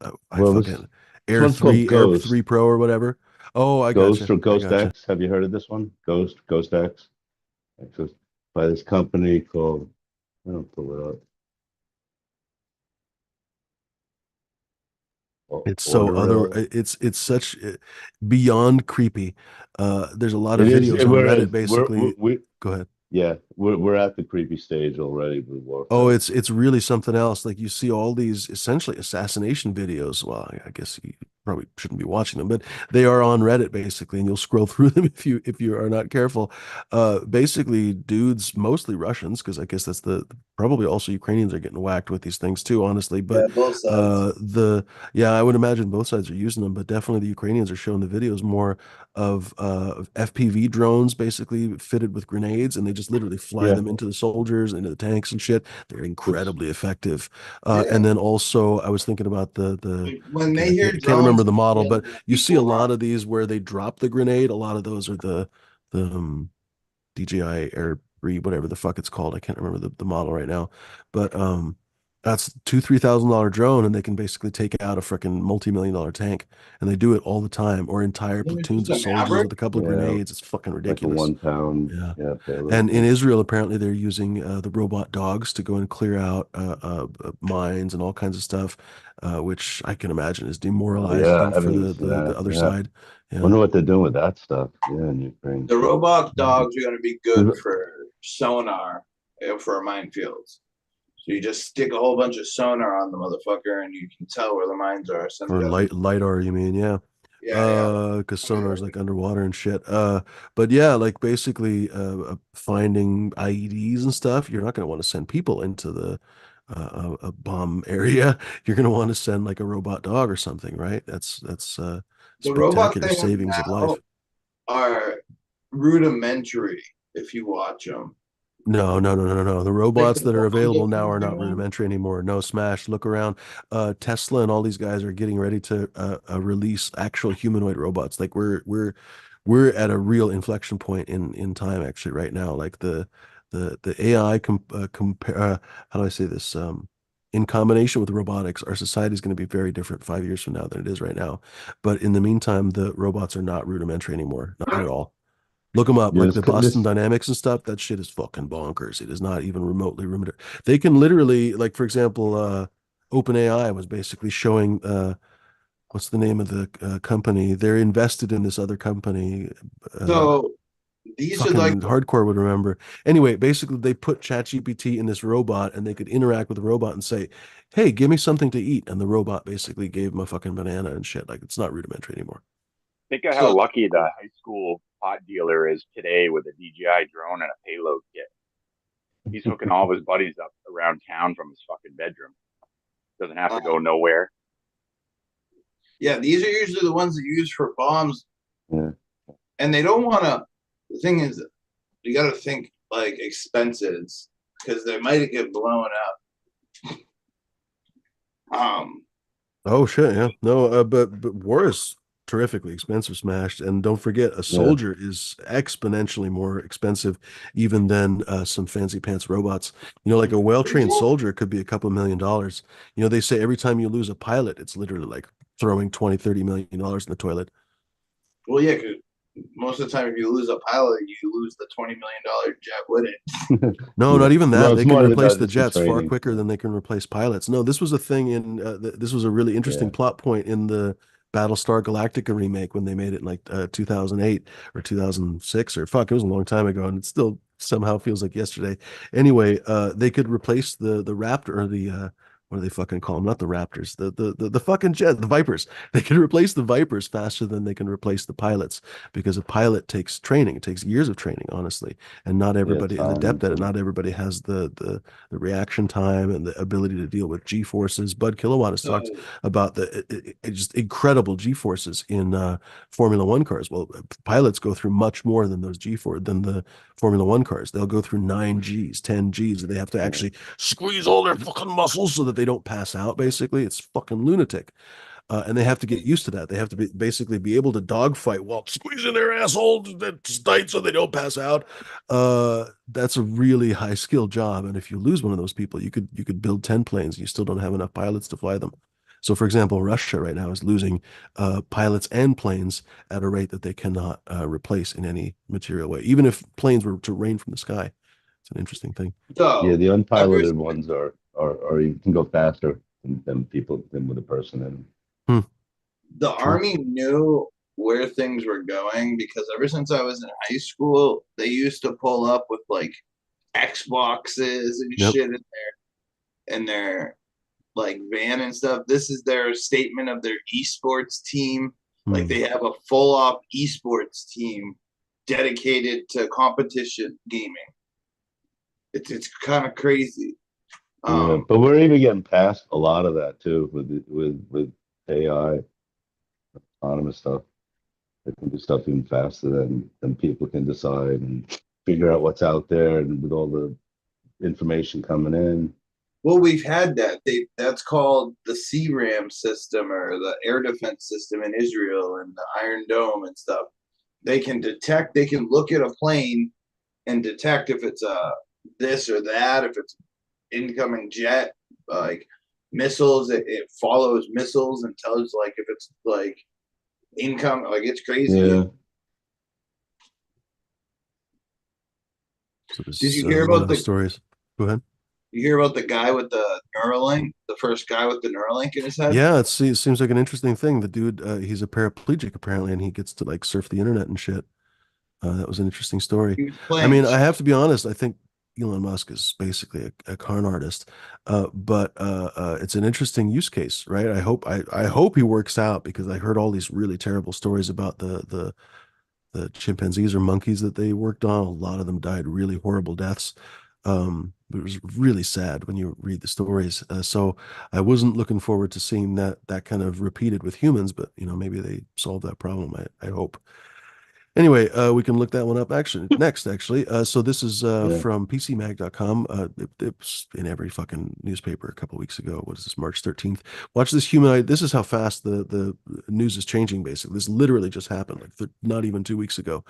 I well, this fucking this one's called Air 3 Ghost. Pro or whatever. Oh, I Ghost gotcha. or I Ghost gotcha. X. Have you heard of this one? Ghost X. It's by this company called, I don't pull it up. It's so other. Order. It's such beyond creepy. There's a lot of It is. videos on Reddit. We're Basically, go ahead. yeah, we're at the creepy stage already with Oh, warfare. it's really something else. Like you see all these essentially assassination videos. Well, I guess you probably shouldn't be watching them, but they are on Reddit basically, and you'll scroll through them if you are not careful. Basically, dudes, mostly Russians, because I guess that's the probably also Ukrainians are getting whacked with these things too, honestly. Yeah, But both sides. the yeah, I would imagine both sides are using them, but definitely the Ukrainians are showing the videos more of FPV drones basically fitted with grenades, and they just literally fly Yeah, them into the soldiers, into the tanks and shit. They're it's incredibly effective. Yeah. And then also, I was thinking about the Like, when again, they hear I can't remember drones, the they model, but think you see a people lot run. of these where they drop the grenade. A lot of those are the DJI Air 3, whatever the fuck it's called. I can't remember the model right now, but that's $2,000-3,000 drone, and they can basically take out a freaking multi-million-dollar tank, and they do it all the time, or entire Isn't it platoons just of a soldiers Maverick? with a couple of yeah, grenades. It's fucking like a ridiculous. 1 pound, Yeah. yeah, payload And in thing. Israel, apparently they're using the robot dogs to go and clear out mines and all kinds of stuff, which I can imagine is Oh yeah, demoralizing I for haven't even seen the that. other Yeah, side. Yeah. wonder what they're doing with that stuff. Yeah, in Ukraine. The robot Mhm. dogs are going to be good for sonar for minefields. So you just stick a whole bunch of sonar on the motherfucker, and you can tell where the mines are. Send it For up. lidar, you mean? Yeah. Yeah, yeah. Because sonar is like underwater and shit. But yeah, like basically, finding IEDs and stuff. You're not going to want to send people into the a bomb area. You're going to want to send like a robot dog or something, right? That's The robots spectacular they have savings of now life. are rudimentary if you watch them. No, no, no, no, no, no. The Like robots the that are ones available that now you're are not doing. rudimentary anymore. No, Smash, look around. Tesla and all these guys are getting ready to release actual humanoid robots. Like we're at a real inflection point in time actually right now. Like the AI compare how do I say this? In combination with robotics, our society is going to be very different 5 years from now than it is right now. But in the meantime, the robots are not rudimentary anymore, not at all. Look them up, Yeah, like the Boston this Dynamics and stuff. That shit is fucking bonkers. It is not even remotely rudimentary. They can literally, like for example, OpenAI was basically showing what's the name of the company? They're invested in this other company. Uh, So these are like Fucking hardcore would remember. Anyway, basically they put ChatGPT in this robot, and they could interact with the robot and say, "Hey, give me something to eat," and the robot basically gave him a fucking banana and shit. Like it's not rudimentary anymore. Think of how so lucky the high school pot dealer is today with a DJI drone and a payload kit. He's hooking all of his buddies up around town from his fucking bedroom. Doesn't have to go nowhere. yeah, these are usually the ones that you use for bombs, yeah, and they don't want to. The thing is, you got to think like expenses because they might get blown up. Oh shit, yeah. No, but war is terrifically expensive, smashed. And don't forget, a yeah. soldier is exponentially more expensive even than some fancy pants robots. You know, like a well-trained soldier could be a couple $1 million. You know, they say every time you lose a pilot, it's literally like throwing 20-30 million dollars in the toilet. Well, yeah, because most of the time, if you lose a pilot, you lose the $20 million jet with it. No, Yeah. not even that. Well, They it's can more than replace that. the Just the jets far training. quicker than they can replace pilots. No, this was a thing in this was a really interesting Yeah. plot point in the Battlestar Galactica remake when they made it in like 2008 or 2006 or fuck, it was a long time ago, and it still somehow feels like yesterday. Anyway, they could replace the Raptor or what do they fucking call them? Not the Raptors, the fucking jet, the Vipers. They can replace the Vipers faster than they can replace the pilots because a pilot takes training. It takes years of training, honestly, and not Yeah, everybody is time. adept at it. Not everybody has the reaction time and the ability to deal with G forces. Bud Kilowatt has talked So about the just incredible G forces in Formula One cars. Well, pilots go through much more than those G force than the Formula One cars. They'll go through 9 Gs, 10 Gs, and they have to actually squeeze all their fucking muscles so that they don't pass out. Basically, it's fucking lunatic, and they have to get used to that. They have to basically be able to dogfight while squeezing their assholes that's tight so they don't pass out. That's a really high skill job, and if you lose one of those people, you could build 10 planes, and you still don't have enough pilots to fly them. So, for example, Russia right now is losing pilots and planes at a rate that they cannot replace in any material way, even if planes were to rain from the sky. It's an interesting thing. Yeah, so the ever unpiloted ones are you can go faster than people than with a person in them. Hmm, the true. army knew where things were going because ever since I was in high school, they used to pull up with like Xboxes and Yep. shit in their like van and stuff. This is their statement of their esports team. Like Hmm. they have a full op esports team dedicated to competition gaming. It's kind of crazy. Yeah, Um, but we're even getting past a lot of that too with AI, autonomous stuff. They can do stuff even faster than people can decide and figure out what's out there, and with all the information coming in. well, we've had that. That's called the CRAM system or the air defense system in Israel and the Iron Dome and stuff. They can detect. They can look at a plane and detect if it's a this or that, if it's incoming jet, like missiles. It follows missiles and tells like if it's like income. Like it's crazy. Yeah, So Did there's you hear one about of the the? stories. Go ahead. You hear about the guy with the Neuralink? The first guy with the Neuralink in his head. Yeah, it seems like an interesting thing. The dude, he's a paraplegic apparently, and he gets to like surf the internet and shit. That was an interesting story. He was I playing. mean, I have to be honest. I think Elon Musk is basically a con artist, but it's an interesting use case, right? I hope he works out because I heard all these really terrible stories about the chimpanzees or monkeys that they worked on. A lot of them died really horrible deaths. It was really sad when you read the stories. So I wasn't looking forward to seeing that kind of repeated with humans, but maybe they solved that problem. I hope. Anyway, we can look that one up actually. So this is yeah. from PCMag.com. It was in every fucking newspaper a couple weeks ago. What is this, March 13th? Watch this humanoid. This is how fast the news is changing, basically. This literally just happened, like not even 2 weeks ago.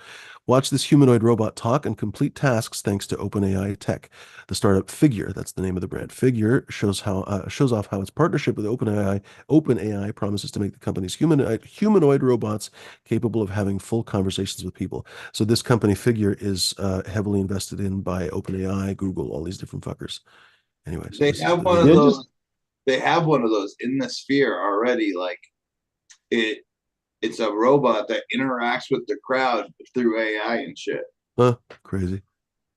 Watch this humanoid robot talk and complete tasks thanks to OpenAI tech. The startup Figure, that's the name of the brand. Figure shows off how its partnership with OpenAI promises to make the company's humanoid robots capable of having full conversations with people. So this company Figure is heavily invested in by OpenAI, Google, all these different fuckers. Anyway, so They this is have the one of Yeah, video. those. just They have one of those in the sphere already. Like it, it's a robot that interacts with the crowd through AI and shit. Crazy.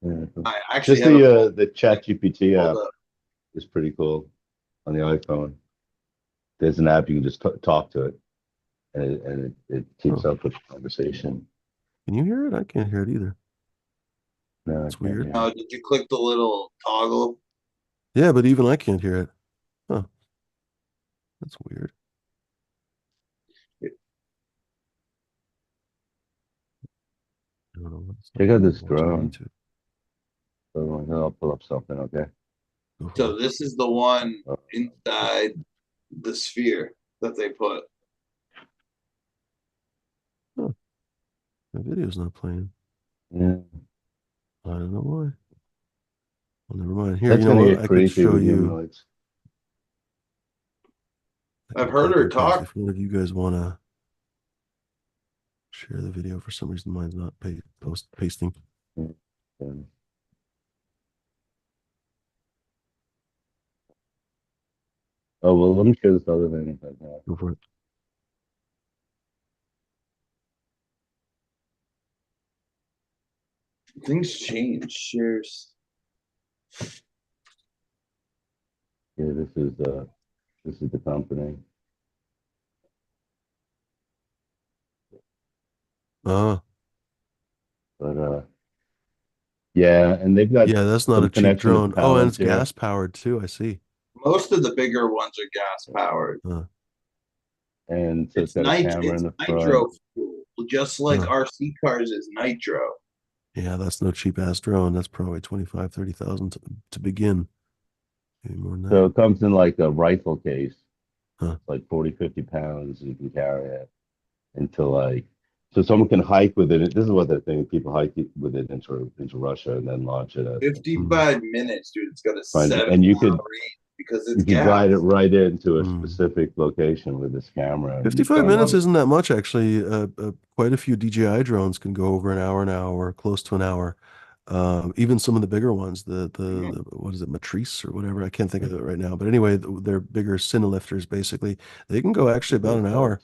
yeah. I actually Just have it pulled, the Chat GPT pulled app up. is pretty cool on the iPhone. There's an app you can just talk to it, and it keeps Oh, up with the conversation. can you hear it? I can't hear it either. No, I It's can't weird. hear Oh, it. did you click the little toggle? Yeah, but even I can't hear it. Huh, that's weird. I don't know. It's not Check out letting me this watch on drone. YouTube. So I'll pull up something. Okay. Go for So it. this is the one Uh, inside the sphere that they put. Huh, the video's not playing. yeah, I don't know why. Well, never mind. Here, you that's know gonna what? get I could creepy show with you. humanoids. I I've can heard copy her and paste. talk. If one of you guys want to share the video, for some reason mine's not pasting. Yeah. Yeah. Oh well, let me share this other thing. Go for it. Things change. Shares. Yeah, this is the company. Uh, But yeah, and they've got yeah, that's not a some cheap connection to drone. Oh, and it's Palantir. gas powered too. I see. Most of the bigger ones are gas powered. Uh, And so it's got a camera in It's the front. nitro fuel, just like uh, RC cars is nitro. yeah, that's no cheap ass drone. That's probably 25, 30,000 to begin. Maybe more than So that. it comes in like a rifle case, Huh. like 40, 50 pounds. You can carry it into like, so someone can hike with it. This is what they're thinking. People hike with it into Russia and then launch it at, 55 minutes, dude. It's got a find, 7 and mile range because it's you could gas. guide it right into a Mm. specific location with this camera and 55 find minutes it. isn't that much, actually. Quite a few DJI drones can go over an hour, close to an hour. Even some of the bigger ones, Mhm. what is it, Matrice or whatever? I can't think of it right now. But anyway, they're bigger cinelifters, basically. They can go actually about an hour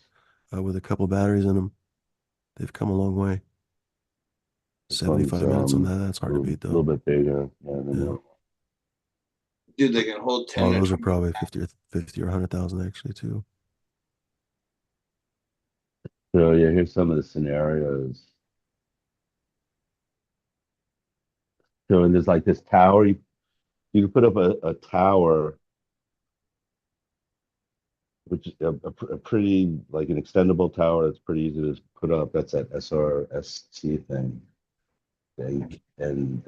with a couple batteries in them. They've come a long way. This one's 75 minutes on that, that's a hard to beat, little though. bit bigger. Yeah, than Yeah. normal. Dude, they can hold Oh, 10 to those are 20. probably 50 or 100,000 actually, too. So yeah, here's some of the scenarios. So and there's like this tower. You can put up a tower, which is a pretty like an extendable tower that's pretty easy to put up. That's that SRST thing, and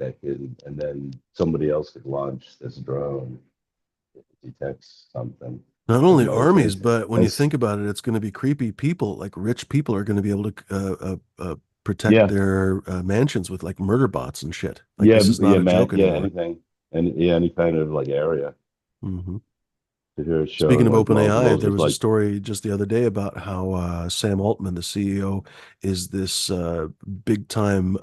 then somebody else could launch this drone if it detects something Not of only note. armies, but when you As think about it, it's going to be creepy people, like rich people are going to be able to protect yeah, their mansions with like murder bots and shit. Like yeah, this is not yeah, a man, joke yeah, anymore. anything, and yeah, any kind of like area. Hmm. So here it's Speaking showing of like OpenAI, there Moses was a like story just the other day about how Sam Altman, the CEO, is this big time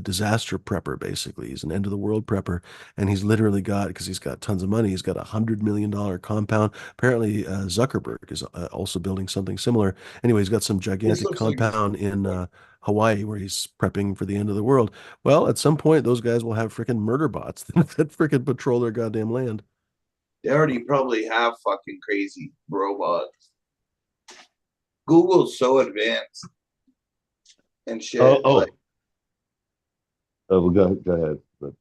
disaster prepper, basically. He's an end of the world prepper. And he's literally got, because he's got tons of money, he's got $100 million compound. Apparently, Zuckerberg is also building something similar. Anyway, he's got some This gigantic looks like compound in Hawaii where he's prepping for the end of the world. Well, at some point, those guys will have freaking murder bots that freaking patrol their goddamn land. they already probably have fucking crazy robots. Google's so advanced and oh shit. Like oh oh well, go ahead. But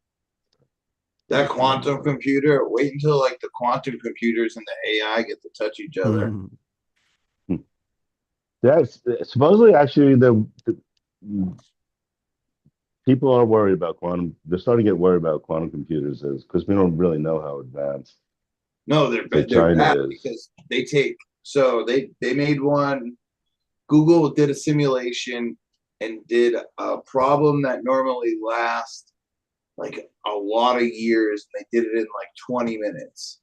that quantum computer, wait until like the quantum computers and the AI get to touch each other. Mhm. that's supposedly actually the people are worried about quantum. They're starting to get worried about quantum computers is because we don't really know how advanced, No, say, they're China bad is. because they take so they made one. Google did a simulation and did a problem that normally lasts like a lot of years. They did it in like 20 minutes.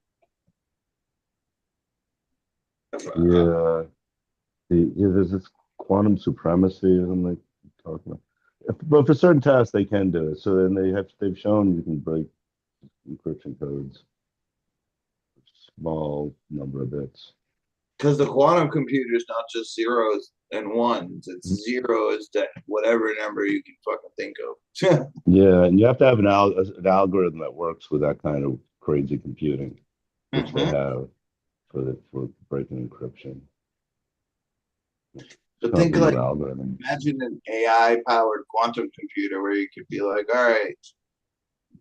Yeah, there's this quantum supremacy, isn't like talking about. But for certain tasks, they can do it. So then they've shown you can break encryption codes, small number of bits. Because the quantum computer is not just zeros and ones, it's zeros to whatever number you can fucking think of. Yeah, and you have to have an algorithm that works with that kind of crazy computing, which they Mm-hmm. have for breaking encryption. But Come up think with new like, algorithm. imagine an AI powered quantum computer where you could be like, all right,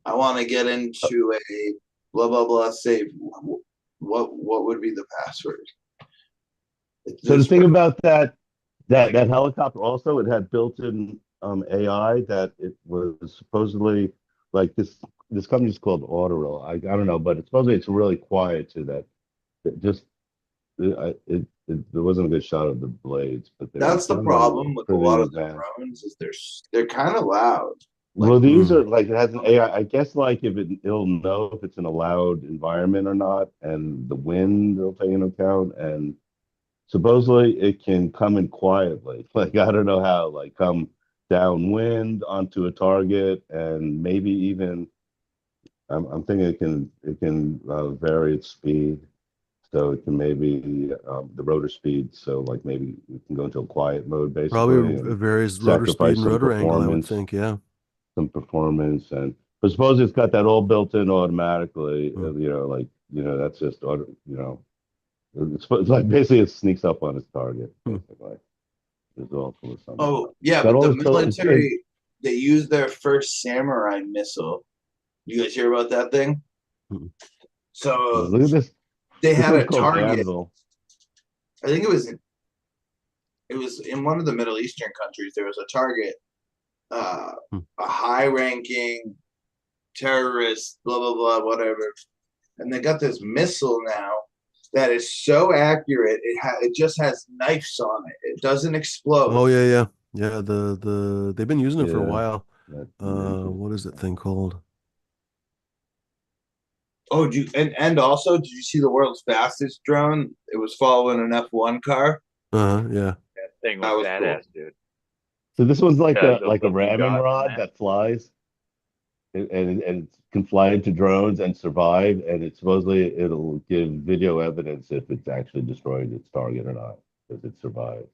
I want to get into a blah blah blah safe. What would be the password? So the This thing about that helicopter also, it had built-in AI that it was supposedly like this company's called Autorel. I don't know, but it's supposedly it's really quiet to that. It just there wasn't a good shot of the blades, but they were that's the generally problem with a lot pretty of the advanced. drones is they're kind of loud. Like Well, these Mm. are like it has an AI. I guess like if it'll know if it's in a loud environment or not, and the wind it'll take into account, and supposedly it can come in quietly. Like I don't know how, like come downwind onto a target, and maybe even I'm thinking it can vary its speed, so it can maybe the rotor speed. So like maybe it can go into a quiet mode basically Probably and varies rotor speed sacrifice and rotor angle, I would think. Yeah. some performance, and but suppose it's got that all built in automatically. Mm. Like that's just it's like basically it sneaks up on its target. Hmm. Basically, it's all full of some Oh stuff. yeah, Got but all the this military, they used their first samurai missile. You guys hear about that thing? Hmm. So Look at this. they This had one's a called target. Anvil. I think it was in one of the Middle Eastern countries. There was a target, Hmm. a high-ranking terrorist, blah blah blah, whatever, and they got this missile now that is so accurate. It just has knives on it. It doesn't explode. Oh yeah. They've been using it for a Yeah. while. That What is that thing called? Oh, and also, did you see the world's fastest drone? It was following an F1 car. Yeah. That thing That was was cool. badass, dude. So this one's like Yeah, a the blue ramming dots on rod that. that flies and it can fly into drones and survive, and supposedly it'll give video evidence if it's actually destroyed its target or not, because it survives.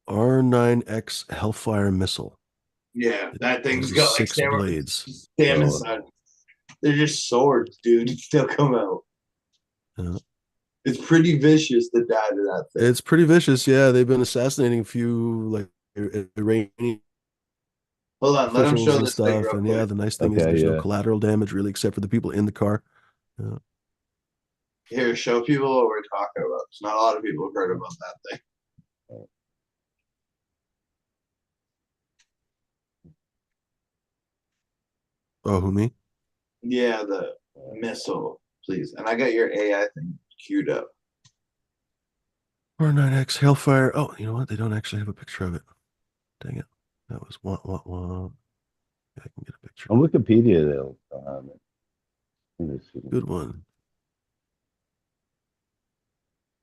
R9X Hellfire missile. Yeah, that It thing's uses got like 6 blades. Samus So, on. They're just swords, dude. It still come out. Yeah. It's pretty vicious to die to that thing. It's pretty vicious. Yeah, they've been assassinating a few like Iranian Hold on, let him officials show and this thing stuff. real And yeah, quick. the nice thing is okay, there's no yeah. collateral damage really, except for the people in the car. Yeah. Here, show people what we're talking about. It's not a lot of people have heard about that thing. Oh, who me? Yeah, the missile, please. And I got your AI thing queued up. R9X Hellfire. Oh, you know what? They don't actually have a picture of it. Dang it. That was what. Yeah, I can get a picture. On Wikipedia, they'll have it. Let me see. Good one.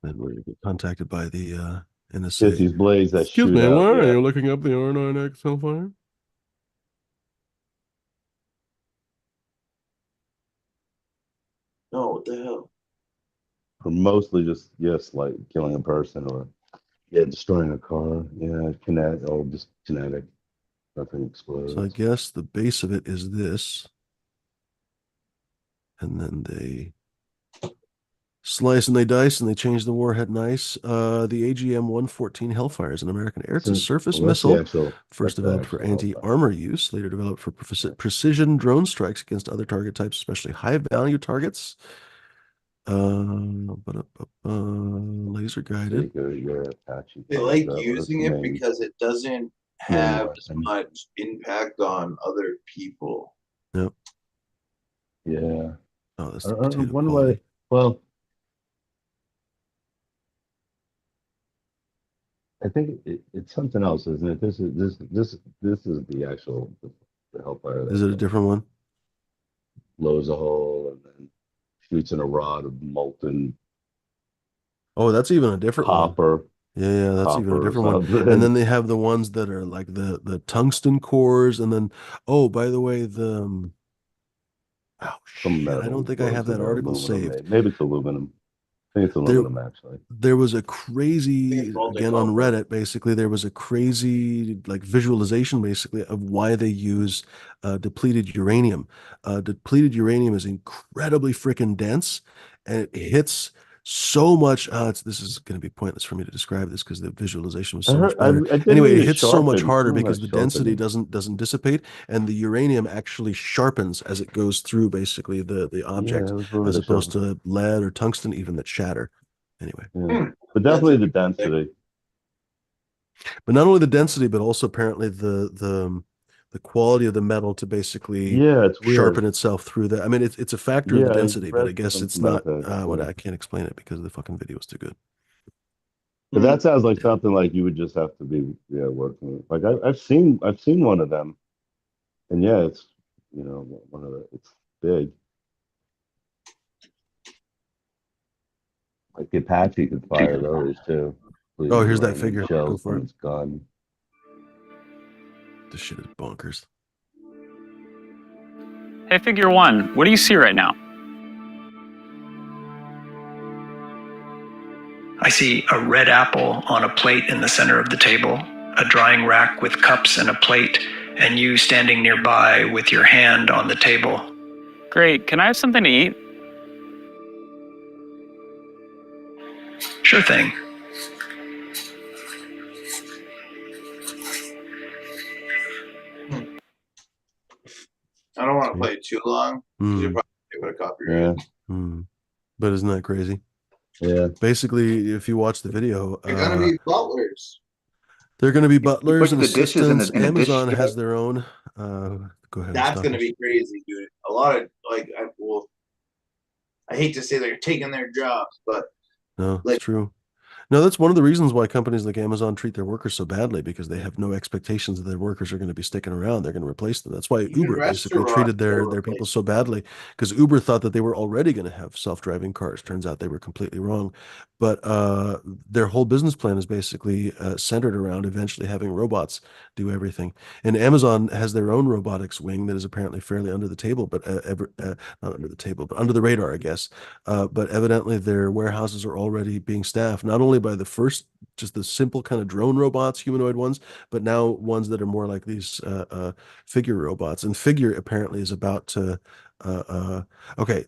Then we're gonna get contacted by the It's NSA. these blades that Excuse shoot me, out. why are Yeah. you looking up the R9X Hellfire? No, what the hell? For mostly just, yes, like killing a person or destroying a car. Yeah, kinetic, or just kinetic. Nothing explodes. So I guess the base of it is this. And then they slice and they dice and they change the warhead nice. The AGM 114 Hellfire is an American air to surface What's the missile, actual? first What's the developed for actual anti-armor use, later developed for precision drone strikes against other target types, especially high-value targets. Laser guided. Your Apache They cars, like that was using the it main because it doesn't main have as weapon. much impact on other people. Yep. Yeah. Oh, that's I the potato wonder why. quality. Well, I think it's something else, isn't it? This is the actual the Hellfire Is it a that different one? blows a hole and then shoots in a rod of molten Oh, that's even a different one. copper, Yeah, that's even a or different one. And something. then they have the ones that are like the tungsten cores, and then oh, by the way, oh Some shit, I don't metal think I have blows that it, or article aluminum. saved. Maybe it's aluminum. I think it's There aluminum, actually. there was a I think crazy, it's molten again on copper. Reddit, basically there was a crazy like visualization basically of why they use depleted uranium. Depleted uranium is incredibly freaking dense, and it hits so much. This is going to be pointless for me to describe this because the visualization was I so much heard. better. I did Anyway, read it it hits so much sharpened. harder Something because about the density sharpening. doesn't dissipate, and the uranium actually sharpens as it goes through basically the Yeah, object, it was really as the opposed sharpen. to lead or tungsten even that shatter. Anyway. Yeah, but That's definitely the interesting. density. But not only the density, but also apparently the quality of the metal to basically Yeah, it's weird. sharpen itself through that. I mean, it's a factor of Yeah, the I density, but I read guess something it's about not that. what Yeah. I can't explain it because the fucking video was too good. But that sounds like Yeah. something like you would just have to be, working with. Like I've seen one of them, and yeah, it's one of it's big. Like the Apache could fire those too. Oh, Bleed here's that uranium figure. Go shells for from it. its gun. This shit is bonkers. Hey, figure one, what do you see right now? I see a red apple on a plate in the center of the table, a drying rack with cups and a plate, and you standing nearby with your hand on the table. Great. Can I have something to eat? Sure thing. I don't want to play it too long because you're Hmm. probably able to copyright. Yeah, Hmm. But isn't that crazy? yeah. Basically, if you watch the video, They're gonna be butlers. they're going to be You butlers put and the dishes in assistants. a dish Amazon has tray. their own. Go ahead, That's gonna Mustafa. be crazy, dude. A lot of I hate to say they're taking their jobs, but No, it's like true. No, that's one of the reasons why companies like Amazon treat their workers so badly because they have no expectations that their workers are going to be sticking around. They're going to replace them. That's why even Uber basically restaurants treated are their people replacing. so badly because Uber thought that they were already going to have self-driving cars. Turns out they were completely wrong. But their whole business plan is basically centered around eventually having robots do everything. And Amazon has their own robotics wing that is apparently fairly under the table, but not under the table, but under the radar, I guess. But evidently, their warehouses are already being staffed not only by the first, just the simple kind of drone robots, humanoid ones, but now ones that are more like these figure robots. And figure apparently is about to. Okay,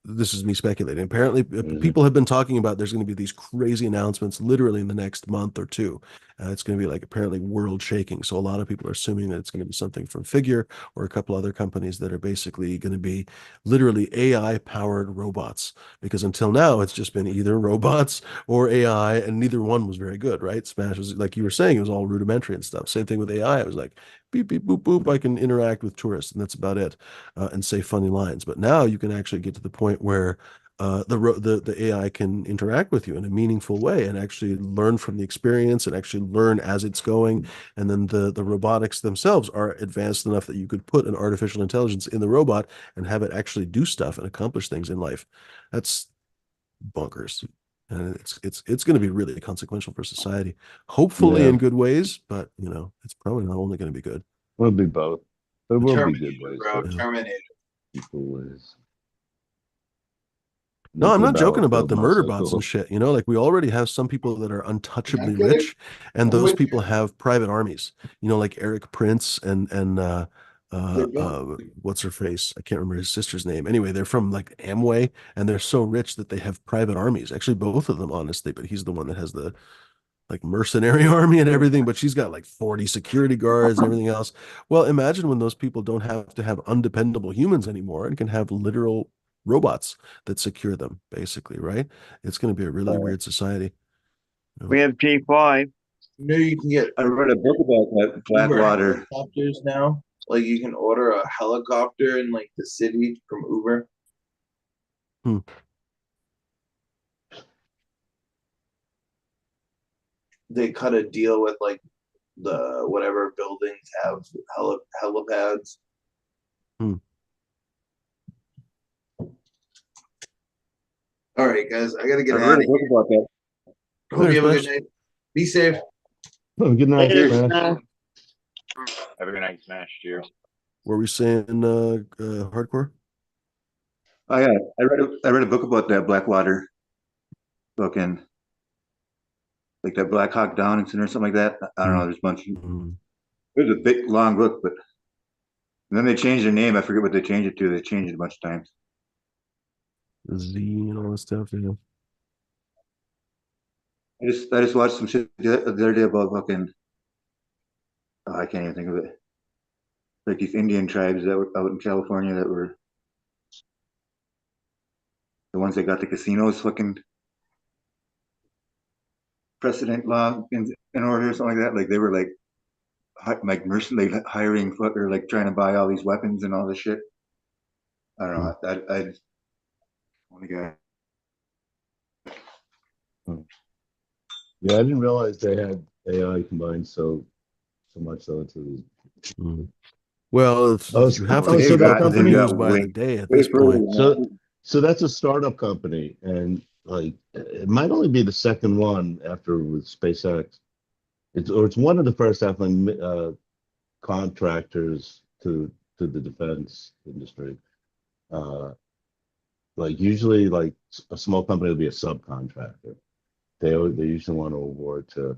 this is me speculating. Apparently, Mhm. people have been talking about there's going to be these crazy announcements literally in the next month or two. It's going to be like apparently world shaking. So a lot of people are assuming that it's going to be something from Figure or a couple other companies that are basically going to be literally AI powered robots. Because until now, it's just been either robots or AI, and neither one was very good, right? Smash was like you were saying, it was all rudimentary and stuff. Same thing with AI. It was like beep beep boop boop. I can interact with tourists, and that's about it, and say funny lines. But now you can actually get to the point where the AI can interact with you in a meaningful way and actually learn from the experience and actually learn as it's going. And then the robotics themselves are advanced enough that you could put an artificial intelligence in the robot and have it actually do stuff and accomplish things in life. That's bonkers. And it's going to be really consequential for society, hopefully Yeah, in good ways, but it's probably not only going to be good. will be both. There will be Terminator, good ways, bro. but Yeah. Terminator. equal ways. No, I'm Nuclear not joking about battlefield the murder bots and motorcycle. shit. Like we already have some people that are You're not untouchably kidding? rich, and I'm those with people you. have private armies. Like Eric Prince and They're built. what's her face? I can't remember his sister's name. Anyway, they're from like Amway, and they're so rich that they have private armies. Actually, both of them, honestly, but he's the one that has the like mercenary army and everything, but she's got like 40 security guards and everything else. Well, imagine when those people don't have to have undependable humans anymore and can have literal robots that secure them, basically, right? It's going to be a really weird society. We have J5. You know you can get I read a book about that Uber Blackwater. helicopters now. Like you can order a helicopter in like the city from Uber. Hmm. They cut a deal with like the whatever buildings have helipads. Hmm. All right, guys, I gotta I get read out a of book here. about that. Hope Later, you have a good Smash. night. Be safe. Oh, good night, Later, Smash. Smash. Have a good night, Smash. Cheers. Were we saying hardcore? Oh yeah, I read a book about that Blackwater fucking like that Black Hawk Down incident or something like that. I don't know. There's a bunch. Mm-hmm. It was a big long book, but and then they changed their name. I forget what they changed it to. They changed it a bunch of times. The Z and all that stuff. Yeah. I just watched some shit the other day about fucking. Oh, I can't even think of it. Like these Indian tribes that were out in California that were the ones that got the casinos fucking precedent law in order or something like that. Like they were like mercenary hiring or like trying to buy all these weapons and all this shit. I don't know. I only got Hmm. Yeah, I didn't realize they had AI combined so much so into the. Mm. Well, Oh, you have to oh, so keep that up with the company. news by the day at way this further. point. So that's a startup company, and like it might only be the second one after with SpaceX. It's one of the first definitely contractors to the defense industry. Uh, like usually, like a small company will be a subcontractor. They usually want to award to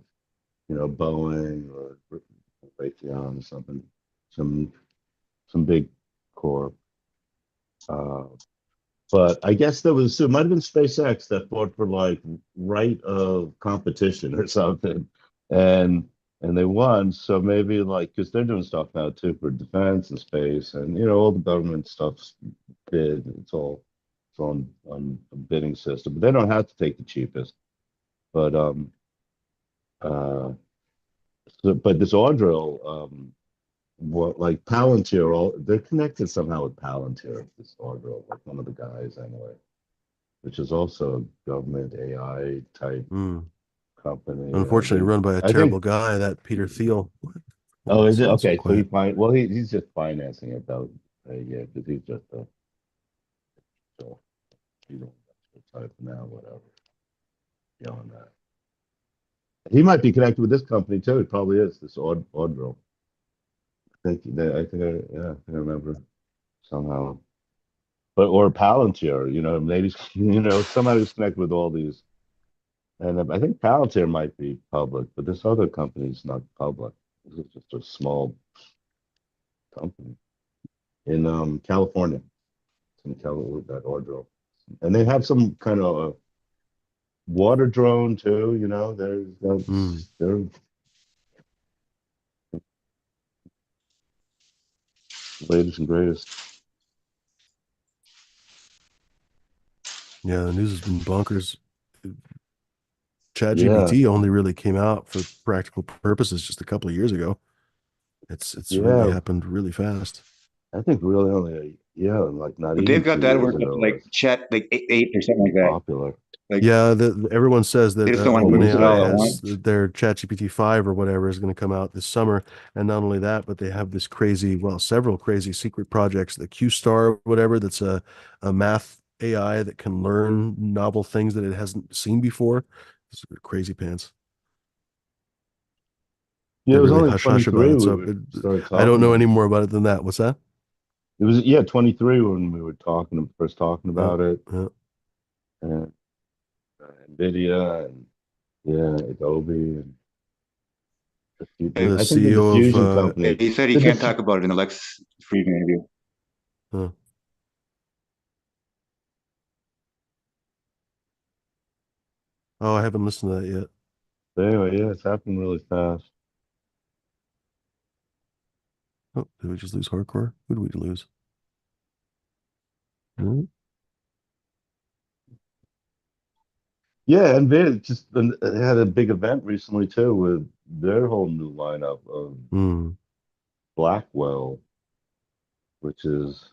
Boeing or Raytheon or something, some big corp. Uh, but I guess it might have been SpaceX that fought for like right of competition or something, and they won. So maybe like because they're doing stuff now too for defense and space, and all the government stuff's bid. It's on a bidding system, but they don't have to take the cheapest. But uh, but this Audril, what like Palantir, all they're connected somehow with Palantir. This Audril, like one of the guys anyway, which is also a government AI type Mm. company. I Unfortunately, think. run by a I think. terrible guy, that Peter Thiel. Oh, is it So okay? So quiet. well, he's just financing it though. Yeah, because he's just a so you know type now, whatever. Beyond that, he might be connected with this company too. It probably is this Audril. Yeah, I think I remember somehow. But or Palantir, maybe somehow he's connected with all these. And I think Palantir might be public, but this other company is not public. This is just a small company in California. It's in California, that Ordro. And they have some kind of a water drone too. Mm. They're latest and greatest. Yeah, the news has been bonkers. Yeah, ChatGPT only really came out for practical purposes just a couple of years ago. It's really yeah. happened really fast. I think really only like not But even they've got 2 that years working up ago to was like chat like eight or something like that. popular. Like Yeah, everyone says they that just don't want to use it OpenAI all at has once. their ChatGPT 5 or whatever is going to come out this summer. And not only that, but they have this crazy, well, several crazy secret projects, the Q Star or whatever, that's a math AI that can learn novel things that it hasn't seen before. It's crazy pants. Yeah, They're it was really only hush hush about 23 it. we So would start I don't talking know about any it. more about it than that. What's that? It was 23 when we were first talking Yeah, about it. yeah. And Nvidia and yeah, Adobe and Hey, The I think the CEO of diffusion company. he said he The can't diff talk about it in the Lex Friedman interview. uh, oh, I haven't listened to that yet. but anyway, yeah, it's happening really fast. Oh, did we just lose hardcore? Who did we lose? Hmm? Yeah, and they had a big event recently too with their whole new lineup of Hmm. Blackwell, which is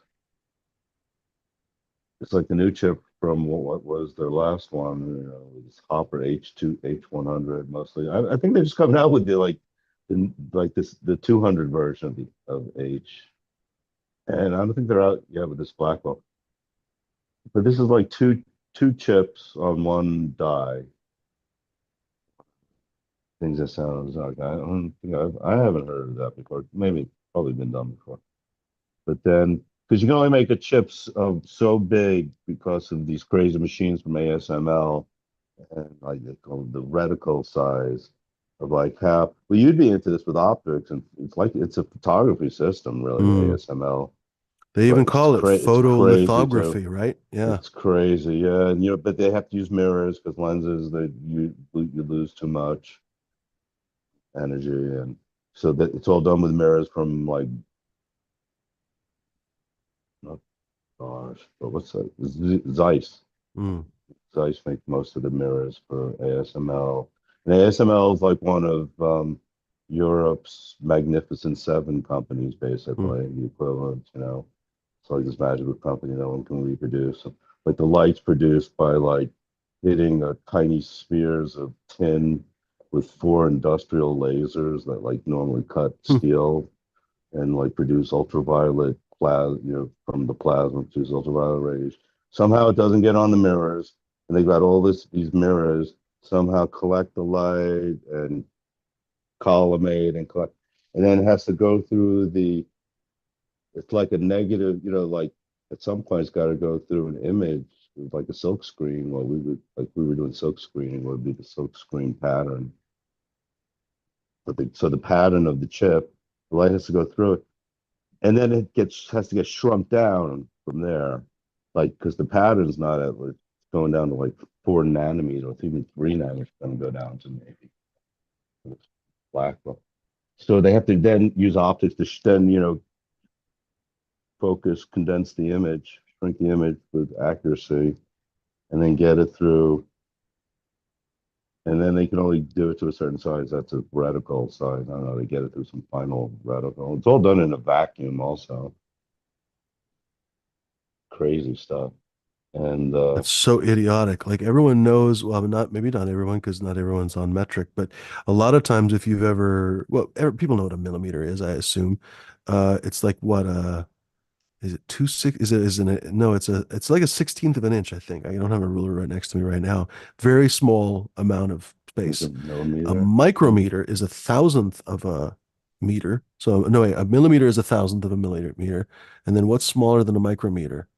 it's like the new chip from what was their last one, this Hopper H2 H100 mostly. I think they're just coming out with the 200 version of H, and I don't think they're out yet with this Blackwell. But this is like two chips on one die. Things that sounds like I don't think I haven't heard of that before. Maybe probably been done before. But then because you can only make a chips of so big because of these crazy machines from ASML and like they call it the reticle size of like half. Well, you'd be into this with optics, and it's a photography system, really, Hmm. ASML. They even But call it it's crazy too. photolithography, right? Yeah. It's crazy, yeah. And but they have to use mirrors because lenses you lose too much energy, and so that it's all done with mirrors from like not gosh, but what's that? Zeiss. Mm. Zeiss make most of the mirrors for ASML. And ASML is like one of Europe's Magnificent Seven companies, Mm. basically, the equivalent. It's like this magical company no one can reproduce. Like the lights produced by like hitting tiny spheres of tin with four industrial lasers that like normally cut Hmm. steel and like produce ultraviolet plasma, from the plasma produce ultraviolet rays. Somehow it doesn't get on the mirrors, and they've got all these mirrors somehow collect the light and collimate and collect, and then it has to go through the. It's like a negative, like at some point it's got to go through an image, like a silk screen. Well, we were doing silk screening, would be the silk screen pattern. So the pattern of the chip, the light has to go through it and then it has to get shrunk down from there. Like, because the pattern's not at like going down to like 4 nanometer, or even 3 nanometers, going to go down to maybe black. So they have to then use optics to then, focus, condense the image, shrink the image with accuracy, and then get it through. And then they can only do it to a certain size. That's a reticle size. I don't know. They get it through some final reticle. It's all done in a vacuum, also. Crazy stuff. And That's so idiotic. Like everyone knows, well, not maybe not everyone, because not everyone's on metric, but a lot of times if you've ever, well, people know what a millimeter is, I assume. It's like what is it 2/6? Isn't it? No, it's like a 16th of an inch, I think. I don't have a ruler right next to me right now. Very small amount of it's a space. A millimeter. micrometer is a thousandth of a meter. So no, wait, a millimeter is a thousandth of a millimeter. And then what's smaller than a micrometer?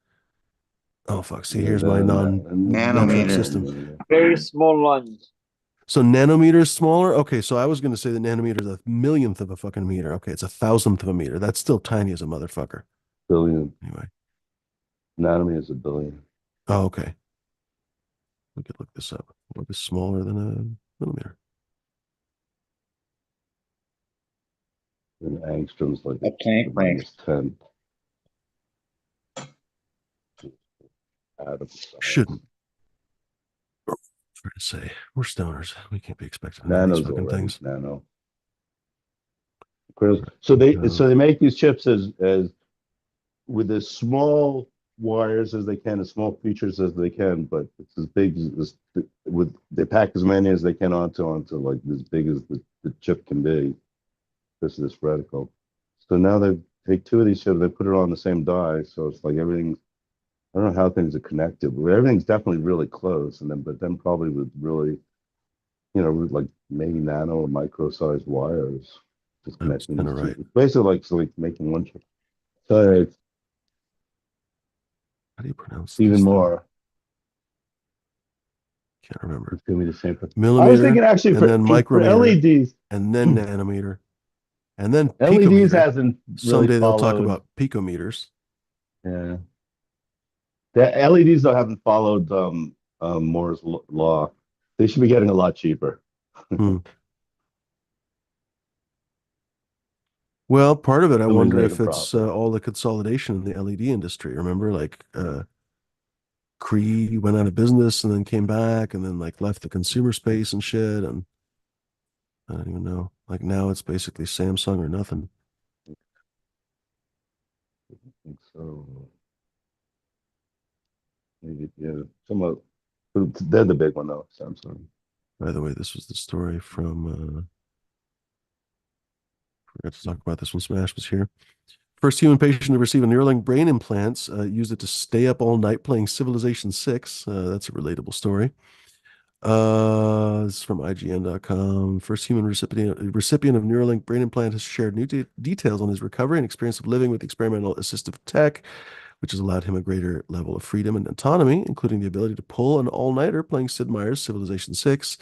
Oh fuck. See, Yeah, here's my non-metric Nanometer. system. Very small ones. So nanometer is smaller? Okay, so I was going to say the nanometer is a millionth of a fucking meter. Okay, it's a thousandth of a meter. That's still tiny as a motherfucker. Billion. Anyway. Nanometer is a billion. Oh, okay. We could look this up. What is smaller than a millimeter? And angstroms like A tank length. -10 atom size. Shouldn't. Fair to say. We're stoners. We can't be expected to know these Nanos fucking already. things. Nano. So they make these chips as with as small wires as they can, as small features as they can, but it's as big as with they pack as many as they can onto like as big as the chip can be. This is reticle. So now they take two of these chips, they put it on the same die, so it's like everything. I don't know how things are connected, but everything's definitely really close, but then probably with really, like maybe nano or micro sized wires just That's connecting kind these of two. right. It's basically like making one chip. So it's How do you pronounce even this thing? more. Can't remember. It's gonna be the same. I was Millimeter, thinking actually and then for micrometer, LEDs, and then nanometer, and then LEDs picometer. hasn't really Someday they'll talk followed. about picometers. Yeah, the LEDs though haven't followed Moore's law. They should be getting a lot cheaper. Hmm. Well, part of it, I Somebody's wonder making if it's profit. all the consolidation in the LED industry. Remember, like Cree went out of business and then came back and then like left the consumer space and shit. And I don't even know. Like now it's basically Samsung or nothing. I think so. Maybe, yeah, some of they're the big one though. Samsung. By the way, this was the story from forgot to talk about this when Smash was here. First human patient to receive a Neuralink brain implants used it to stay up all night playing Civilization 6. That's a relatable story. This is from IGN.com. First human recipient of Neuralink brain implant has shared new details on his recovery and experience of living with experimental assistive tech, which has allowed him a greater level of freedom and autonomy, including the ability to pull an all-nighter playing Sid Meier's Civilization 6.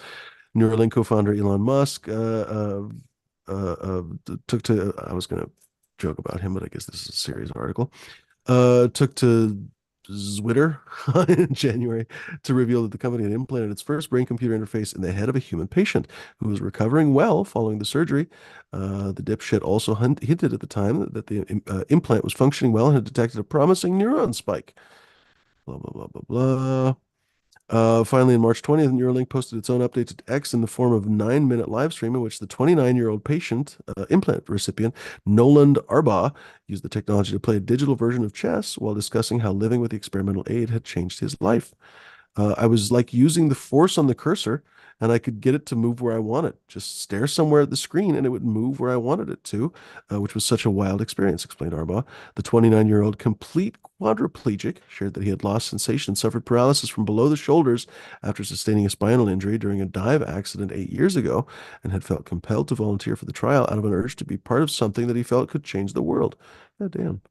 Neuralink co-founder Elon Musk took to, I was going to joke about him, but I guess this is a serious article, took to Twitter in January to reveal that the company had implanted its first brain-computer interface in the head of a human patient who was recovering well following the surgery. The dipshit also hinted at the time that the implant was functioning well and had detected a promising neuron spike. Blah, blah, blah, blah, blah. Finally, on March 20th, Neuralink posted its own update to X in the form of a 9-minute live stream in which the 29-year-old patient, implant recipient, Noland Arbaugh, used the technology to play a digital version of chess while discussing how living with the experimental aid had changed his life. I was like using the force on the cursor and I could get it to move where I wanted. Just stare somewhere at the screen and it would move where I wanted it to, which was such a wild experience, explained Arbaugh. The 29-year-old complete quadriplegic shared that he had lost sensation and suffered paralysis from below the shoulders after sustaining a spinal injury during a dive accident 8 years ago and had felt compelled to volunteer for the trial out of an urge to be part of something that he felt could change the world. God damn.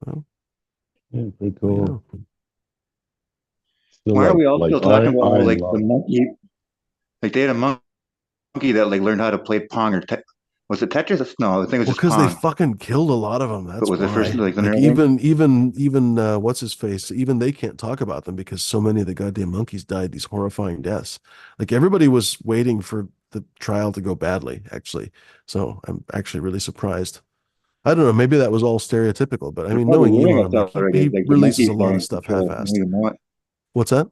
Well, Yeah, pretty you cool. know. Still Why are we also like talking about iron like the lung. monkey? Like they had a monkey that like learned how to play Pong or Was it Tetris? No, I think it was Well, just because they Pong. fucking killed a lot of them. But That's was it first why. like the Like internet game? even what's his face? Even they can't talk about them because so many of the goddamn monkeys died these horrifying deaths. Like everybody was waiting for the trial to go badly, actually. So I'm actually really surprised. I don't know. Maybe that was all stereotypical, but I They're mean, probably knowing ruining Elon, us like already. he Like the releases monkeys a are lot of in stuff control. You don't half-assed. even know it. What's that?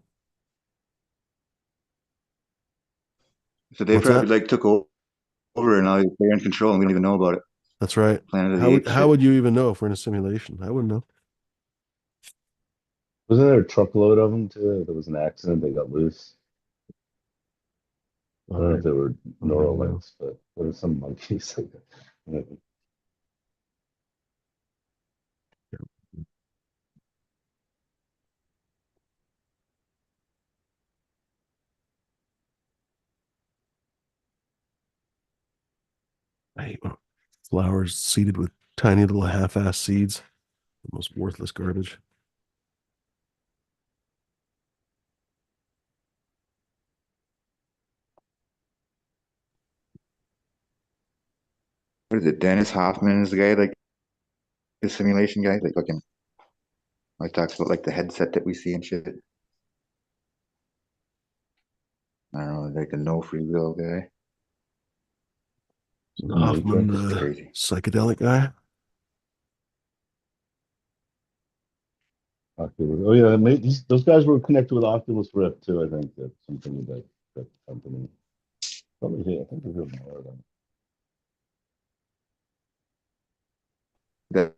So they What's probably that? like took over and now they're in control and we don't even know about it. That's right. Planet of the How would Apes how shit. would you even know if we're in a simulation? I wouldn't know. Wasn't there a truckload of them too? There was an accident. They got loose. I don't know if they were I don't even know. Neuralinks, but there were some monkeys. I hate when flowers seeded with tiny little half-ass seeds. The most worthless garbage. What is it? Dennis Hoffman is the guy, like the simulation guy, like fucking like talks about like the headset that we see and shit. I don't know, like the no free will guy. Hoffman, Matrix. the Crazy. psychedelic guy. Oculus. Oh yeah, those guys were connected with Oculus Rift too. I think that's something with that company. Probably here. I think we heard more of them. That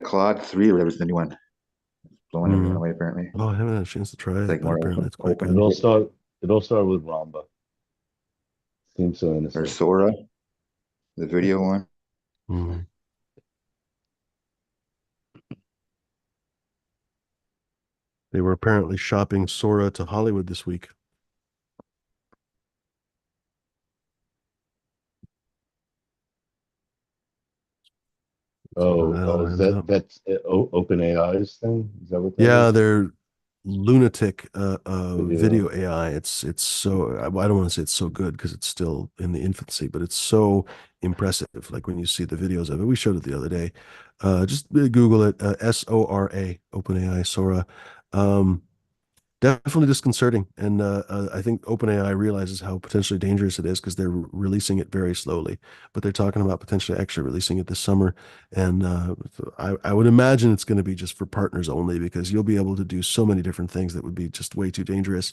Claude 3 or whatever is the new one. Blowing everyone Hmm. away apparently. Oh, I haven't had a chance to try It's it, like but more apparently open it's quite open It good. all shit. start. It all started with Ramba. Seems so Or innocent. Sora, the video one. Hmm. They were apparently shopping Sora to Hollywood this week. See how Oh, that all is ends that up. that's OpenAI's thing? Is that what that Yeah, is? they're lunatic Video. video AI. It's so I don't want to say it's so good because it's still in the infancy, but it's so impressive. Like when you see the videos of it, we showed it the other day. Just Google it, SORA, OpenAI Sora. Um, Definitely disconcerting, and I think OpenAI realizes how potentially dangerous it is because they're releasing it very slowly. But they're talking about potentially actually releasing it this summer, and I would imagine it's going to be just for partners only because you'll be able to do so many different things that would be just way too dangerous.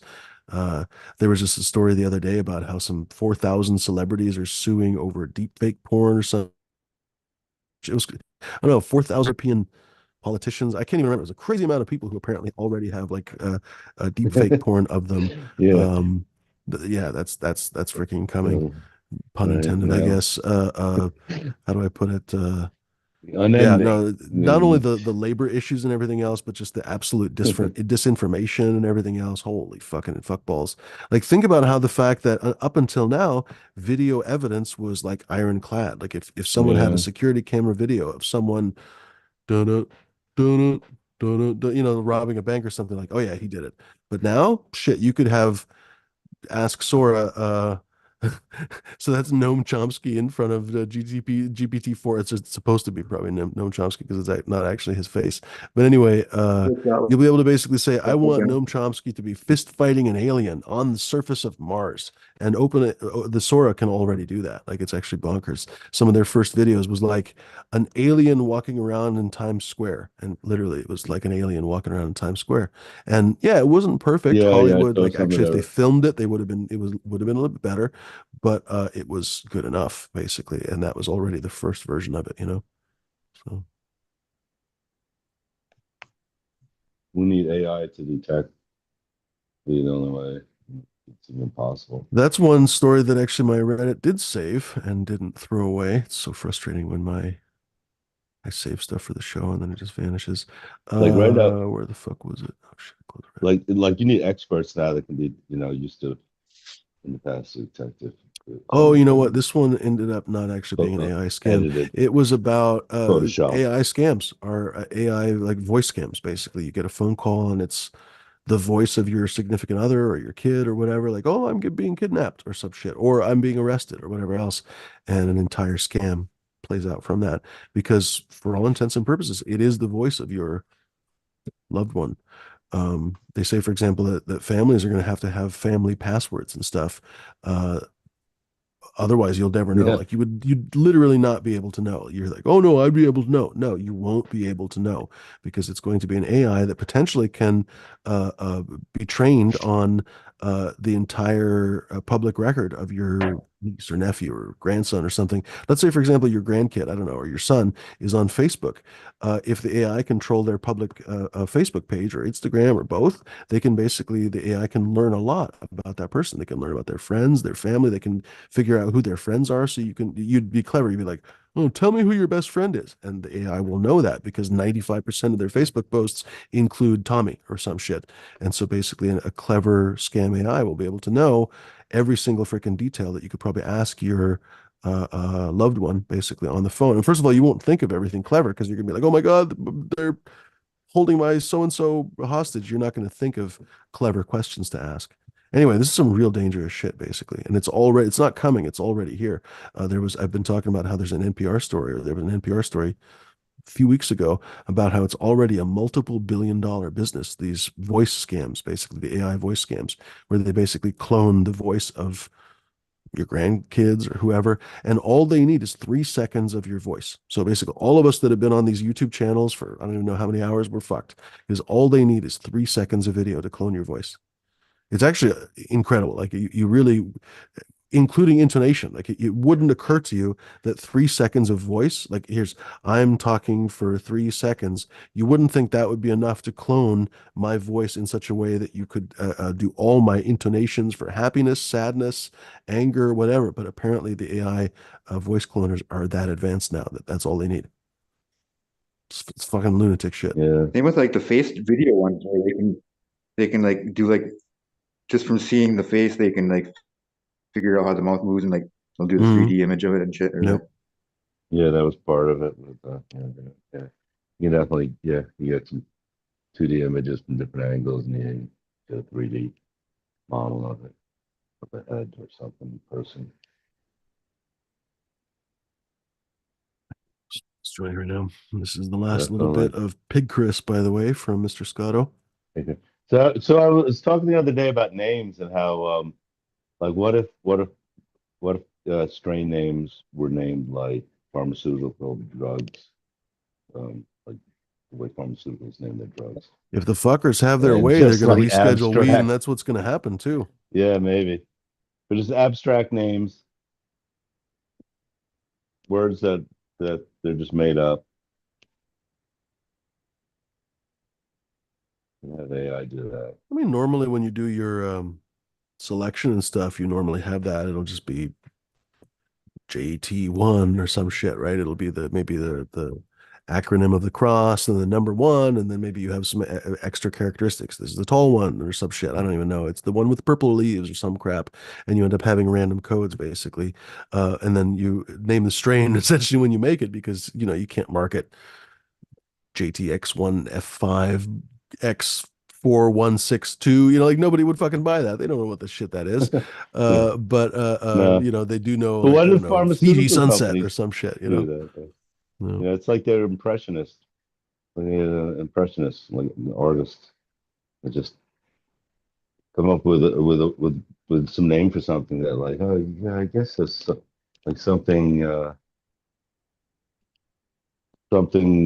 Uh, there was just a story the other day about how some 4,000 celebrities are suing over deep fake porn or something. It was, I don't know, 4,000 European politicians. I can't even remember. It was a crazy amount of people who apparently already have like a deep fake porn of them. Yeah. Um, yeah, that's freaking coming. So, Pun right intended, I now, guess. How do I put it? Yeah, unending. no, not only Mm. the labor issues and everything else, but just the absolute disinformation and everything else. Holy fucking fuckballs. Like think about how the fact that up until now, video evidence was like ironclad. Like if someone had a Yeah. security camera video of someone dun dun dun, robbing a bank or something like, oh yeah, he did it. But now, shit, you could have ask Sora. So that's Noam Chomsky in front of the GPT-4. It's just supposed to be probably Noam Chomsky because it's not actually his face. But anyway, you'll be able to basically say, I want Noam Chomsky to be fist fighting an alien on the surface of Mars and open it. The Sora can already do that. Like it's actually bonkers. Some of their first videos was like an alien walking around in Times Square. And literally it was like an alien walking around in Times Square. And yeah, it wasn't perfect. Yeah. I Hollywood, saw like some of actually, if they their. filmed it, would have been a little bit better, but it was good enough, basically. And that was already the first version of it. So We need AI to detect. Be the only way. It's even possible. that's one story that actually my Reddit did save and didn't throw away. It's so frustrating when I save stuff for the show and then it just vanishes. Like right now, Where the fuck was it? Oh shit, I closed Reddit. like you need experts now that can be used to in the past to detect if Oh, you know what? something This one ended up not actually being an AI scam. edited, It was about photoshopped. AI scams or AI like voice scams, basically. You get a phone call and it's the voice of your significant other or your kid or whatever, like, oh, I'm being kidnapped or some shit, or I'm being arrested or whatever else. And an entire scam plays out from that because for all intents and purposes, it is the voice of your loved one. They say, for example, that families are going to have family passwords and stuff. Otherwise, you'll never know. Yeah. Like you'd literally not be able to know. You're like, oh no, I'd be able to know. No, you won't be able to know because it's going to be an AI that potentially can uh, uh, be trained on the entire public record of your niece or nephew or grandson or something. Let's say, for example, your grandkid, I don't know, or your son is on Facebook. If the AI control their public Facebook page or Instagram or both, they can basically, the AI can learn a lot about that person. They can learn about their friends, their family. They can figure out who their friends are. So you'd be clever. You'd be like, oh, tell me who your best friend is. And the AI will know that because 95% of their Facebook posts include Tommy or some shit. And so basically a clever scam AI will be able to know every single freaking detail that you could probably ask your loved one basically on the phone. And first of all, you won't think of everything clever because you're gonna be like, oh my God, they're holding my so-and-so hostage. You're not going to think of clever questions to ask. Anyway, this is some real dangerous shit, basically. And it's not coming, it's already here. I've been talking about how there's an NPR story, or there was an NPR story a few weeks ago about how it's already a multiple billion-dollar business, these voice scams, basically the AI voice scams, where they basically clone the voice of your grandkids or whoever, and all they need is 3 seconds of your voice. So basically, all of us that have been on these YouTube channels for I don't even know how many hours, we're fucked because all they need is 3 seconds of video to clone your voice. It's actually incredible. Like you really, including intonation. Like it wouldn't occur to you that 3 seconds of voice, like I'm talking for 3 seconds. You wouldn't think that would be enough to clone my voice in such a way that you could do all my intonations for happiness, sadness, anger, whatever. But apparently the AI voice cloners are that advanced now that that's all they need. It's fucking lunatic shit. Yeah. Same with like the face video ones where they can like do like just from seeing the face they can like figure out how the mouth moves and like they'll do the Mhm. 3D image of it and shit. Or Yep. Yeah, that was part of it. Yeah, yeah. You definitely, yeah, you get some 2D images from different angles and you get a 3D model of it, of a head or something, person. Let's join her now. This is the last little Definitely. bit of Pig Chris, by the way, from Mr. Scotto. Okay. So I was talking the other day about names and how, like, what if strain names were named like pharmaceutical drugs, like the way pharmaceuticals name their drugs, If the fuckers have their and way, they're just going to like reschedule weed, and abstract, that's what's going to happen too. yeah, maybe, but just abstract names, words that they're just made up. Yeah, AI do that. I mean, normally when you do your selection and stuff, you normally have that. It'll just be JT1 or some shit, right? It'll be maybe the acronym of the cross and the number one, and then maybe you have some extra characteristics. This is the tall one or some shit. I don't even know. It's the one with purple leaves or some crap, and you end up having random codes basically, and then you name the strain essentially when you make it because you can't market JTX1 F5 X4162. Like nobody would fucking buy that. They don't know what the shit that is. Yeah, But no. they do know, But like, what I do don't know, Fiji pharmaceutical sunset or companies some shit. do that? No. Yeah, it's like they're impressionists, like, impressionists, like artists. They just come up with some name for something that, like, oh yeah, I guess like something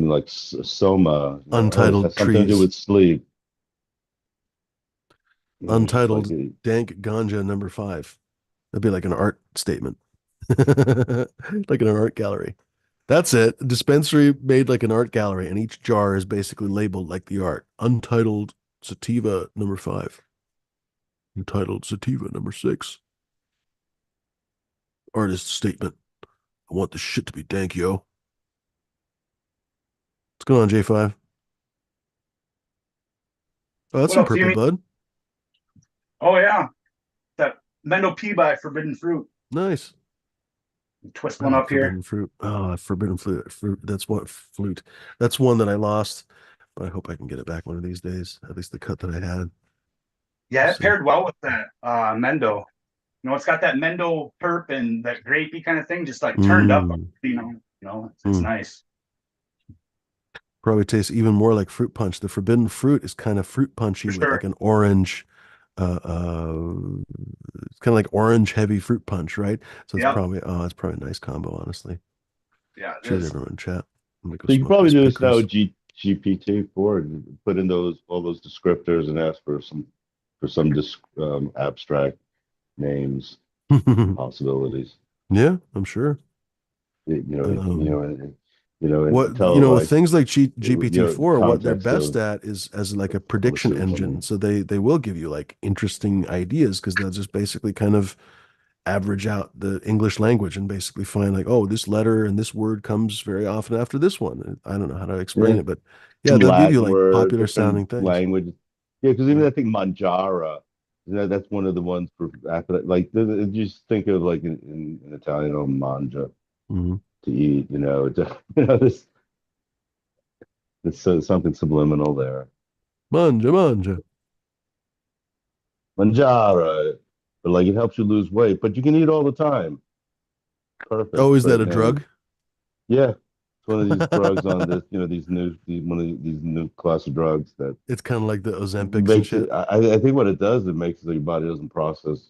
like soma. Oh, it has Untitled something to do trees. with sleep. It's just like Untitled dank ganja number 5. That'd be like an art statement. Like in an art gallery. That's it. A dispensary made like an art gallery, and each jar is basically labeled like the art. Untitled sativa number 5. Entitled sativa number 6. Artist statement. I want this shit to be dank, yo. What's going on, J5? Oh, that's What some up, purple Timmy? bud. Oh yeah, that Mendo P by Forbidden Fruit. Nice. Twist one up here. Forbidden fruit. Oh, forbidden fruit. That's what flute. That's one that I lost, but I hope I can get it back one of these days. At least the cut that I had. Yeah, it So, paired well with that Mendo. You know, it's got that Mendo perp and that grapey kind of thing, just like turned up. mm, It's mm. nice. Probably tastes even more like fruit punch. The forbidden fruit is kind of fruit punchy For with like sure. an orange, it's kind of like orange heavy fruit punch, right? So Yeah, it's probably a nice combo, honestly. yeah, it Cheers, is. everyone in chat. I'm gonna go So you can smoke probably this do this now pickers. with GPT-4 and put in all those descriptors and ask for some abstract names and possibilities. Yeah, I'm sure. And With tell things like GPT-4, what they're context best of at is as like a let's prediction see engine. something. So they will give you like interesting ideas because they'll just basically kind of average out the English language and basically find like, oh, this letter and this word comes very often after this one. I don't know how to explain Yeah, it, but yeah, some they'll give you Latin like word, popular different sounding things. language. Yeah, because even Yeah. I think Manjara, that's one of the ones for after that. Like just think of like in Italian, oh, mangia Mhm. to eat. It's something subliminal there. Manja, manja. Manjara, but like it helps you lose weight, but you can eat all the time. Oh, Perfect, is that but a drug? yeah, it's one of these drugs on this, these new class of drugs that It's kind of like the Ozempics and makes it. shit. I think what it does, it makes it so your body doesn't process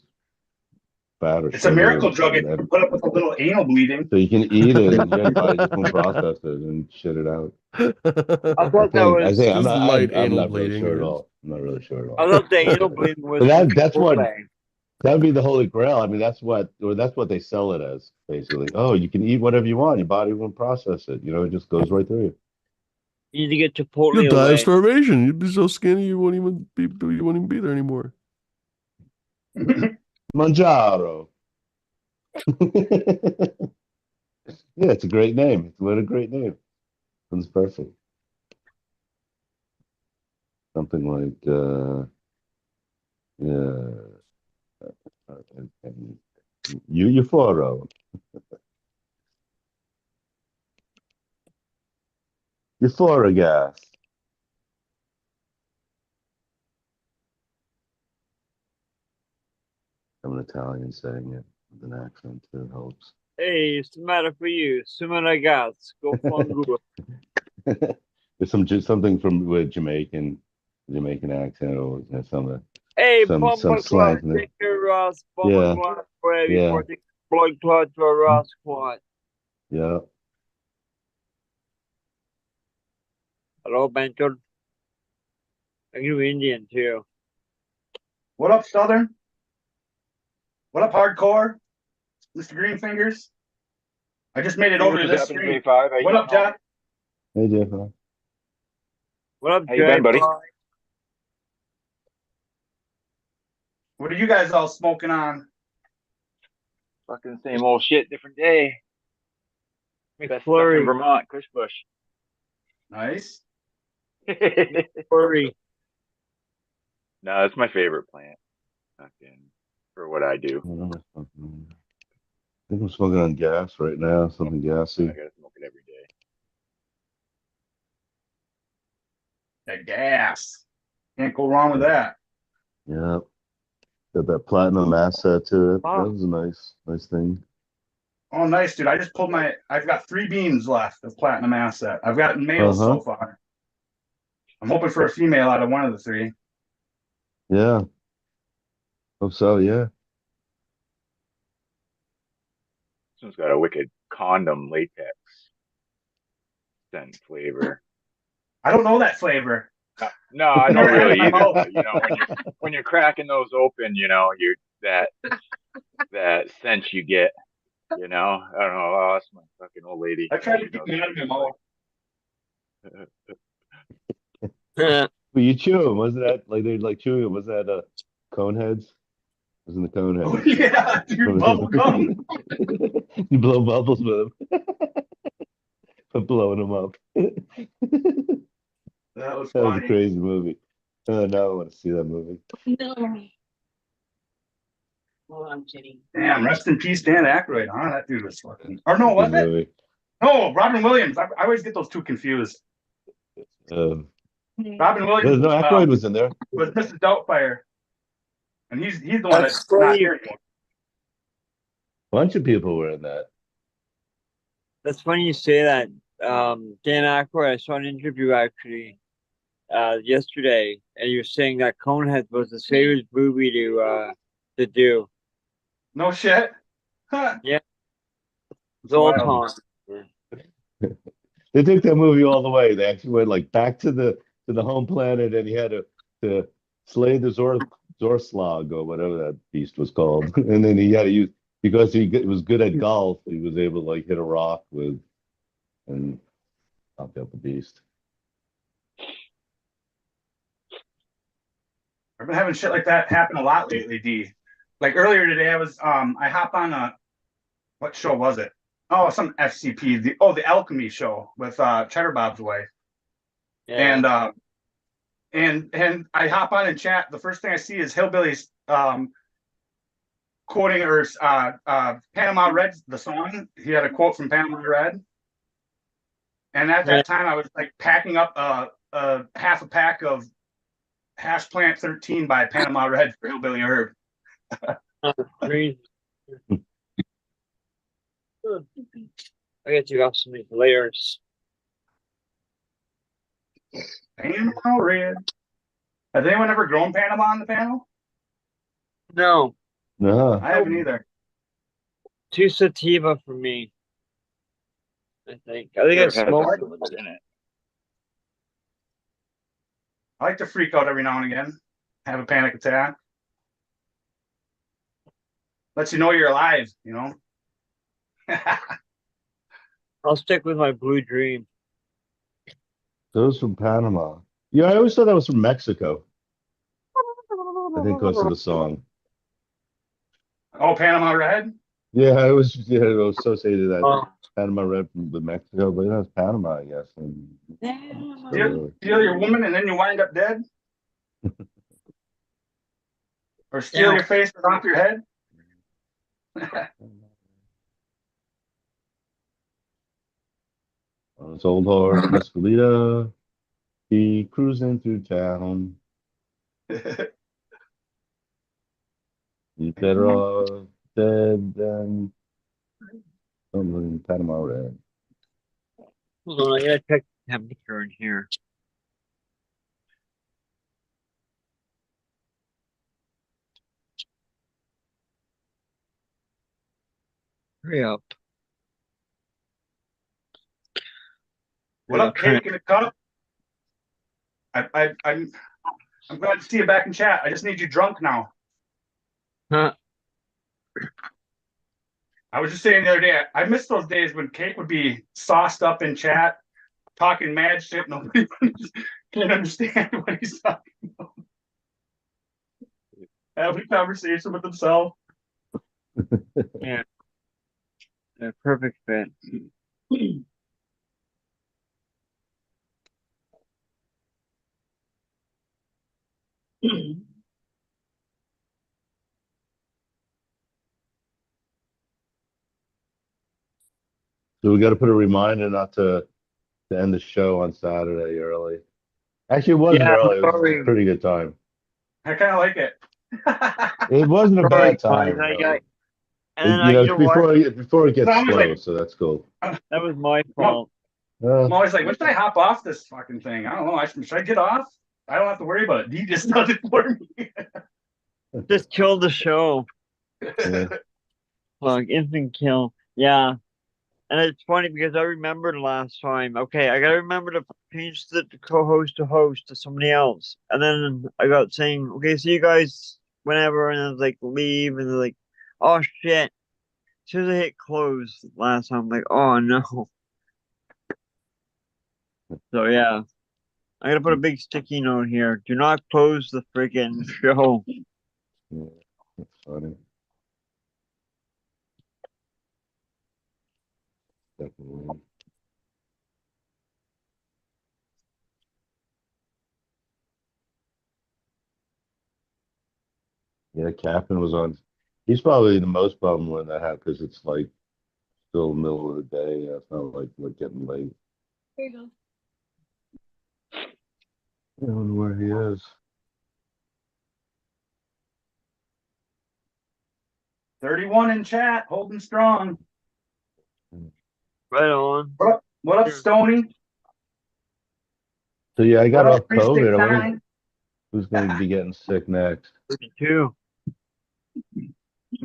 fat or It's a sugar, miracle drug if you can put up with a little anal bleeding. so you can eat it, and yeah, your body just won't process it and shit it out. I I thought that think. I was. think. Just light I'm anal not really bleeding sure at is. all. I'm not really sure at I all. thought the anal bleeding But was from that's what Chipotle. that would be the holy grail. I mean, that's what they sell it as, basically. Oh, you can eat whatever you want. Your body won't process it. It just goes right through you. You need to get You'll Chipotle die of away. starvation. You'd be so skinny you won't even be there anymore. Manjaro. Yeah, it's a great name. What a great name. It's perfect. Something like yeah, and Euforo. Euphoria gas. I'm an Italian saying it with an accent too helps. Hey, what's the matter for you? Suma ragazzi, go fango. There's something from with Jamaican accent or Hey, some Bumba slang Clot, from there. take your Ross, Bumba Yeah, Clot, where yeah, before taking blood clot to a Ross clot. yeah. Hello, Benton. You Indian too. What up, Southern? What up, hardcore? Mr. Green Fingers? I just made it Hey, over what to just this happened, screen. J5? How you What doing, up, homie? Jack? Hey Jeff. What up, How you Jay? been, buddy? What are you guys all smoking on? Fucking same old shit, different day. Best stuff in McFlurry. Vermont, Cushbush. Nice. No, McFlurry. that's my favorite plant. Fucking for what I do. I think I'm smoking on gas right now, something I gassy. gotta smoke it every day. That gas. Can't go wrong with Yeah, that. yeah. Got that platinum asset to it. That Oh, was a nice thing. Oh, nice, dude. I've got 3 beans left of platinum asset. I've gotten males Uh-huh. so far. I'm hoping for a female out of one of the 3. Yeah. Hope so, yeah. This one's got a wicked condom latex scent flavor. I don't know that flavor. No, I don't Never had it really in my either. mouth. But when you're cracking those open, you that scent you get. I don't know. Oh, that's my fucking old lady. I tried She to keep knows me what out of my she's mouth. Well, you chew them, wasn't that like they're like chewing them? Was that cone heads? Wasn't the cone Oh heads? yeah, dude, bubble gum. You blow bubbles with them, but blowing them up. That was That was a funny. crazy movie. Oh, now I want to see that movie. No. Well, I'm kidding. Damn, rest in peace, Dan Aykroyd. Huh? That dude was fucking. Or no, Good was it? movie. No, Robin Williams. I always get those two confused. Um, Robin no, Williams Aykroyd was in there. was Mrs. Doubtfire. and he's the one That's that's not funny. here anymore. Bunch of people were in that. That's funny you say that. Dan Aykroyd, I saw an interview actually yesterday, and you were saying that Coneheads was his favorite movie to do. No shit. Yeah, it's all Wild. time. They took that movie all the way. They actually went like back to the home planet, and he had to slay the Zorslog or whatever that beast was called, and then he had to use because was good at golf. He was able to like hit a rock with and knock out the beast. I've been having shit like that happen a lot lately, D. Like earlier today, I hop on what show was it? Oh, some FCP. The Alchemy show with Cheddar Bob's wife. Yeah. And I hop on and chat. The first thing I see is hillbillies quoting or Panama Red, the song. He had a quote from Panama Red. And at that time, I was like packing up a half a pack of Hash Plant 13 by Panama Red for Hillbilly Herb. Crazy. I get you got some layers. Panama Red. Has anyone ever grown Panama on the panel? No, No, I haven't either. too sativa for me. I think I Sure has smoked. something with it in it. I like to freak out every now and again, have a panic attack. Lets you know you're alive, you know? I'll stick with my Blue Dream. those from Panama. Yeah, I always thought that was from Mexico. I think because of the song. Oh, Panama Red? Yeah, I was associated that Oh. Panama Red with Mexico, but it's Panama, I guess. And Steal your woman and then you wind up dead? Or steal your face and off your head? On his old horse, Mescalita, he cruising through town. He's better off dead than something in Panama Red. Hold on, I gotta check the temperature in here. Hurry up. What up, Cake in a cup? I'm glad to see you back in chat. I just need you drunk now. Huh? I was just saying the other day, I miss those days when Cake would be sauced up in chat, talking mad shit. Nobody can understand what he's talking about. Having a conversation with himself. Yeah. Perfect fit. So we got to put a reminder not to end the show on Saturday early. Actually, it wasn't Yeah, early. It was a sorry. pretty good time. I kind of like it. It wasn't a Sorry, bad time. guys. Really. And then You know, you know what? before it gets No, I was slow, like- so that's cool. That was my fault. I'm always like, when should I hop off this fucking thing? I don't know. Should I get off? I don't have to worry about it. D just does it for me. Just killed the show. Yeah. Like instant kill. Yeah. And it's funny because I remembered last time. Okay, I gotta remember to change the co-host to host to somebody else. And then I got saying, okay, see you guys whenever, and I was like, leave, and they're like, oh shit. As soon as I hit close last time, I'm like, oh no. So yeah. I gotta put a big sticky note here. Do not close the freaking show. Yeah, that's funny. Definitely. Yeah, Captain was on. He's probably the most bummed when that happened because it's like still the middle of the day. It's not like getting late. Here you I don't know where he is. 31 in chat, holding strong. Right on. What up, Stony? So yeah, I got What off up, COVID. I wonder 369? who's going to be getting sick next. 32. We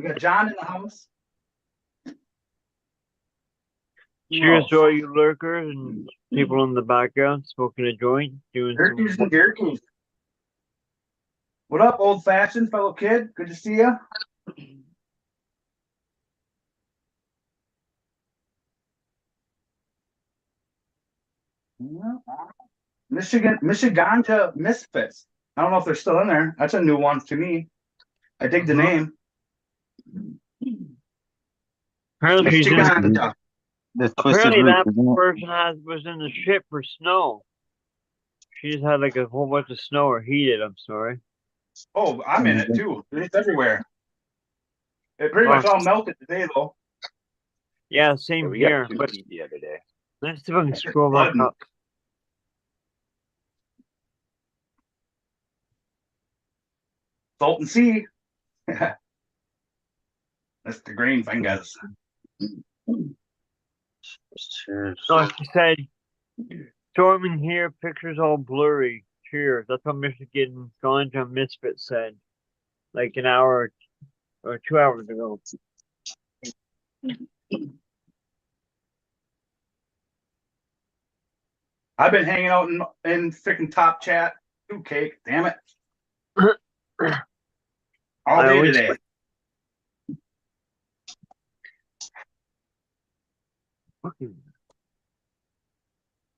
got John in the house. Cheers to all you lurkers and people in the background smoking a joint, doing Turkeys some. and Gherkins. What up, old fashioned fellow kid? Good to see you. Michiganja Misfits. I don't know if they're still in there. That's a new one to me. I dig the name. Apparently, she's in, Michiganja. The twisted apparently root, that isn't it? person was in the ship for snow. She just had like a whole bunch of snow or heated. I'm sorry. Oh, I'm in it too. It's everywhere. It pretty much all melted today, though. Yeah, Yeah, same we got here. 2 But feet the other day. let's see if I can scroll back up. Salton Sea. That's the green fingers. Cheers. No, she said, storming here, pictures all blurry. Cheers. That's what Michigan Ganja Misfit said, like an hour or 2 hours ago. I've been hanging out in freaking top chat. Ooh, cake. Damn it. All day today.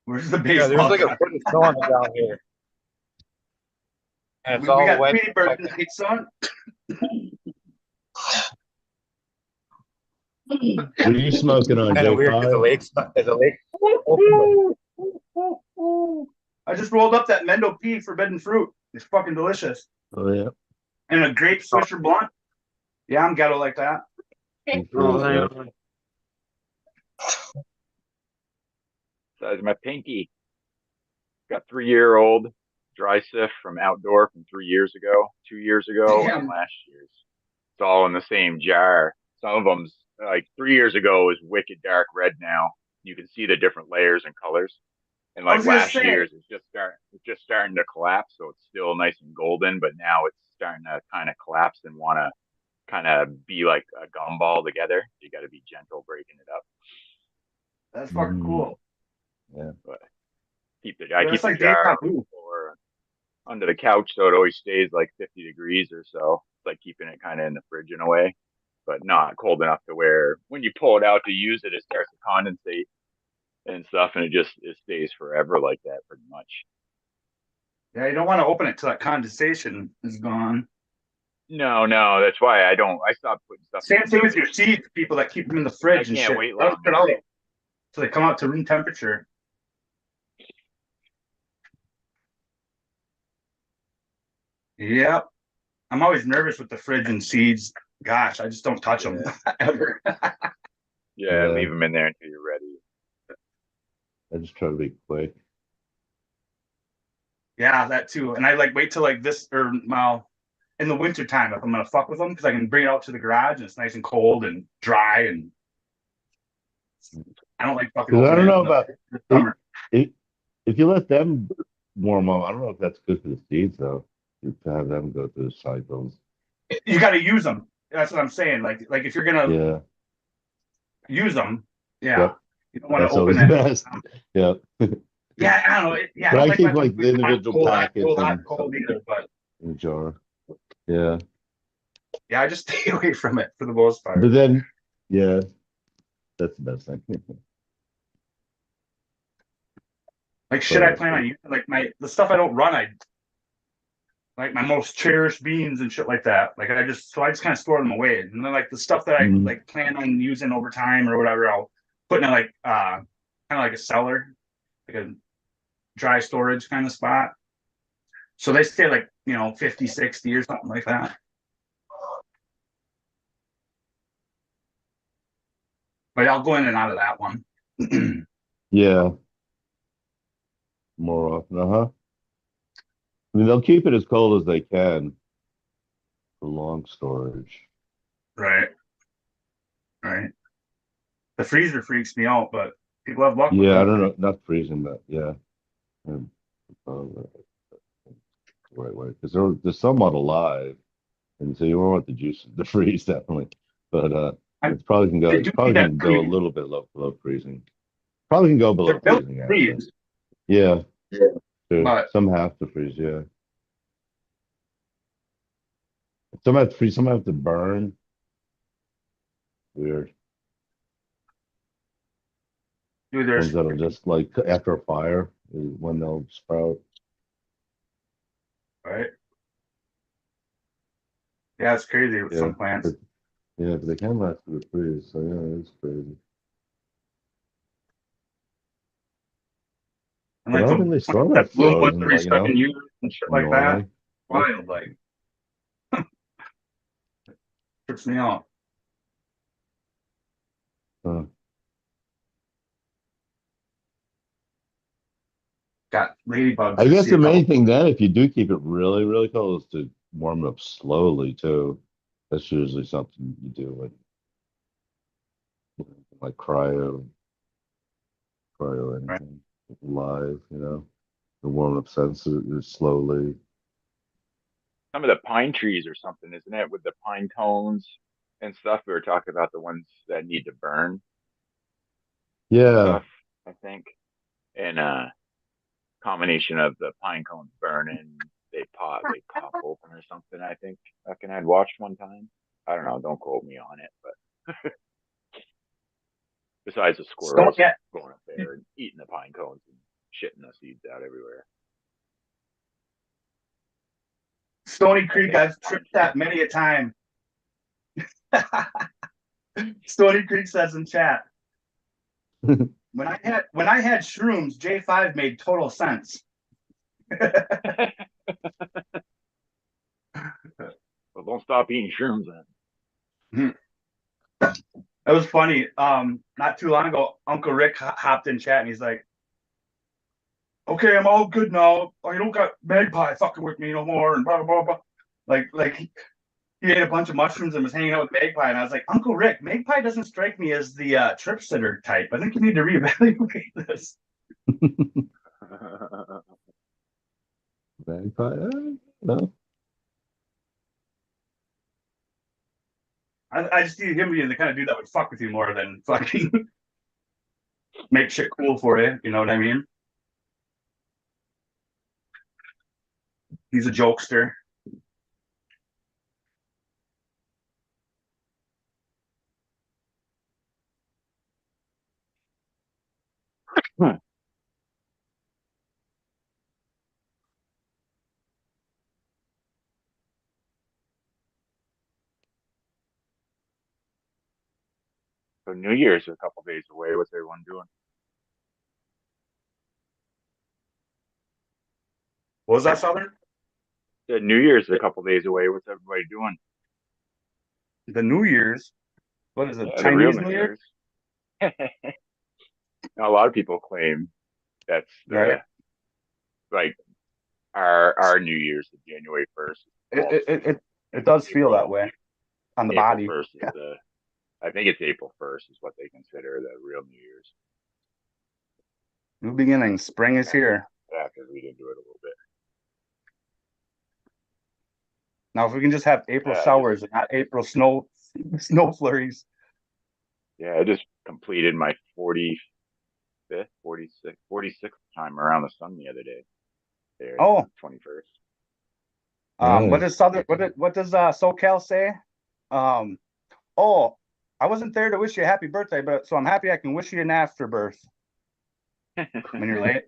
Where's the baseball? Yeah, there's like a pretty sun down here. And it's we all got wet. Tweety Bird tonight, son. What are you smoking on, Kind of weird because the lake open. I just rolled up that Mendo P forbidden fruit. It's fucking delicious. Oh yeah. And a grape Swisher blunt. Yeah, I'm ghetto like that. Size of my pinky. Got 3-year-old dry sift from outdoor from 3 years ago, 2 years ago, and last year's. It's all in the same jar. Some of them's like 3 years ago is wicked dark red now. You can see the different layers and colors. And like last year's is just starting to collapse, so it's still nice and golden, but now it's starting to kind of collapse and want to kind of be like a gumball together. You got to be gentle breaking it up. That's fucking cool. Yeah. But I keep the jar under the couch so it always stays like 50 degrees or so. It's like keeping it kind of in the fridge in a way, but not cold enough to where when you pull it out to use it, it starts to condensate and stuff, and it stays forever like that pretty much. Yeah, you don't want to open it till that condensation is gone. No, that's why I stopped putting stuff. Same thing with your seeds, people that keep them in the fridge and shit. Wait long so they come out to room temperature. Yep. I'm always nervous with the fridge and seeds. Gosh, I just don't touch them ever. Yeah, leave them in there until you're ready. I just try to be quick. Yeah, that too. And I like wait till like this or well, in the winter time if I'm gonna fuck with them because I can bring it out to the garage and it's nice and cold and dry and I don't like fucking. I don't know about summer. If you let them warm up, I don't know if that's good for the seeds though. To have them go through the cycles. You got to use them. That's what I'm saying. Like if you're gonna use them, you don't want to open that. Best. Yeah. Yeah, I don't know. Yeah, but I keep like the individual packets cold either, but in the jar. Yeah. Yeah, I just stay away from it for the most part. But then, yeah, that's the best thing. Like, should I plan on using like the stuff I don't run? I like my most cherished beans and shit like that. Like I just kind of store them away, and then like the stuff that I like plan on using over time or whatever, I'll put in like kind of like a cellar, like a dry storage kind of spot. So they stay like 50, 60 or something like that. But I'll go in and out of that one. Yeah. More often, I mean, they'll keep it as cold as they can for long storage. Right. Right. The freezer freaks me out, but people have luck with Yeah, I that don't thing. know, not freezing, but yeah. Um, uh, right, because there's somewhat alive, and so you won't want the juice to freeze definitely. But I, it's probably can go. they It's do need probably that can go a freeze. little bit below freezing. Probably can go They're below built freezing to actually. freeze, Yeah, sure. but Some have to freeze. Yeah, some have to freeze. Some have to burn. Weird. dude, Ones there's that'll just like after a fire is when they'll sprout. right. Yeah, it's crazy with Yeah, some plants. but they can last through the freeze. So yeah, it's crazy. And But I like don't the think they plants store that that bloom once frozen, every like 7 years and shit like that. normally. Wild, like trips me out. Uh, Got ladybugs I that guess see a the couple. main thing then, if you do keep it really, really cold, is to warm it up slowly too. That's usually something you do like cryo or Right. anything live, to warm up sensor slowly. Some of the pine trees or something, isn't it? With the pine cones and stuff. We were talking about the ones that need to burn and Yeah, stuff, I think. And combination of the pine cones burning, they pop open or something, I think. Fucking I'd watched one time. I don't know, don't quote me on it, but besides the Stone, squirrels yeah, going up there and eating the pine cones and shitting the seeds out everywhere. Stony I Creek, think I've pine tripped trees. that many a time. Stony Creek says in chat, when I had shrooms, J5 made total sense. Well, don't stop eating shrooms then. That was funny. Not too long ago, Uncle Rick hopped in chat and he's like, "Okay, I'm all good now. I don't got Magpie fucking with me no more." And blah blah blah. Like he ate a bunch of mushrooms and was hanging out with Magpie, and I was like, "Uncle Rick, Magpie doesn't strike me as the trip sitter type. I think you need to reevaluate this." vampire. No, I just see him being the kind of dude that would fuck with you more than fucking make shit cool for you. You know what I mean? He's a jokester. So New Year's is a couple days away. What's everyone doing? What was that, Southern? The New Year's is a couple days away. What's everybody doing? The New Year's. What is it? Yeah, the real Chinese New New Year? Year's. Now, a lot of people claim that's Right. like our New Year's is January 1st. It does feel that April way on the April body. 1st is Yeah. the I think it's April 1st is what they consider the real New Year's. New beginning. Spring is here. Yeah, because we didn't do it a little bit. Now, if we can just have April Yeah, I just showers and not April snow flurries. yeah, I just completed my 45th, 46th time around the sun the other day. There, Oh, 21st. what nice. does SoCal say? Um, oh, I wasn't there to wish you a happy birthday, but so I'm happy I can wish you an afterbirth when you're late.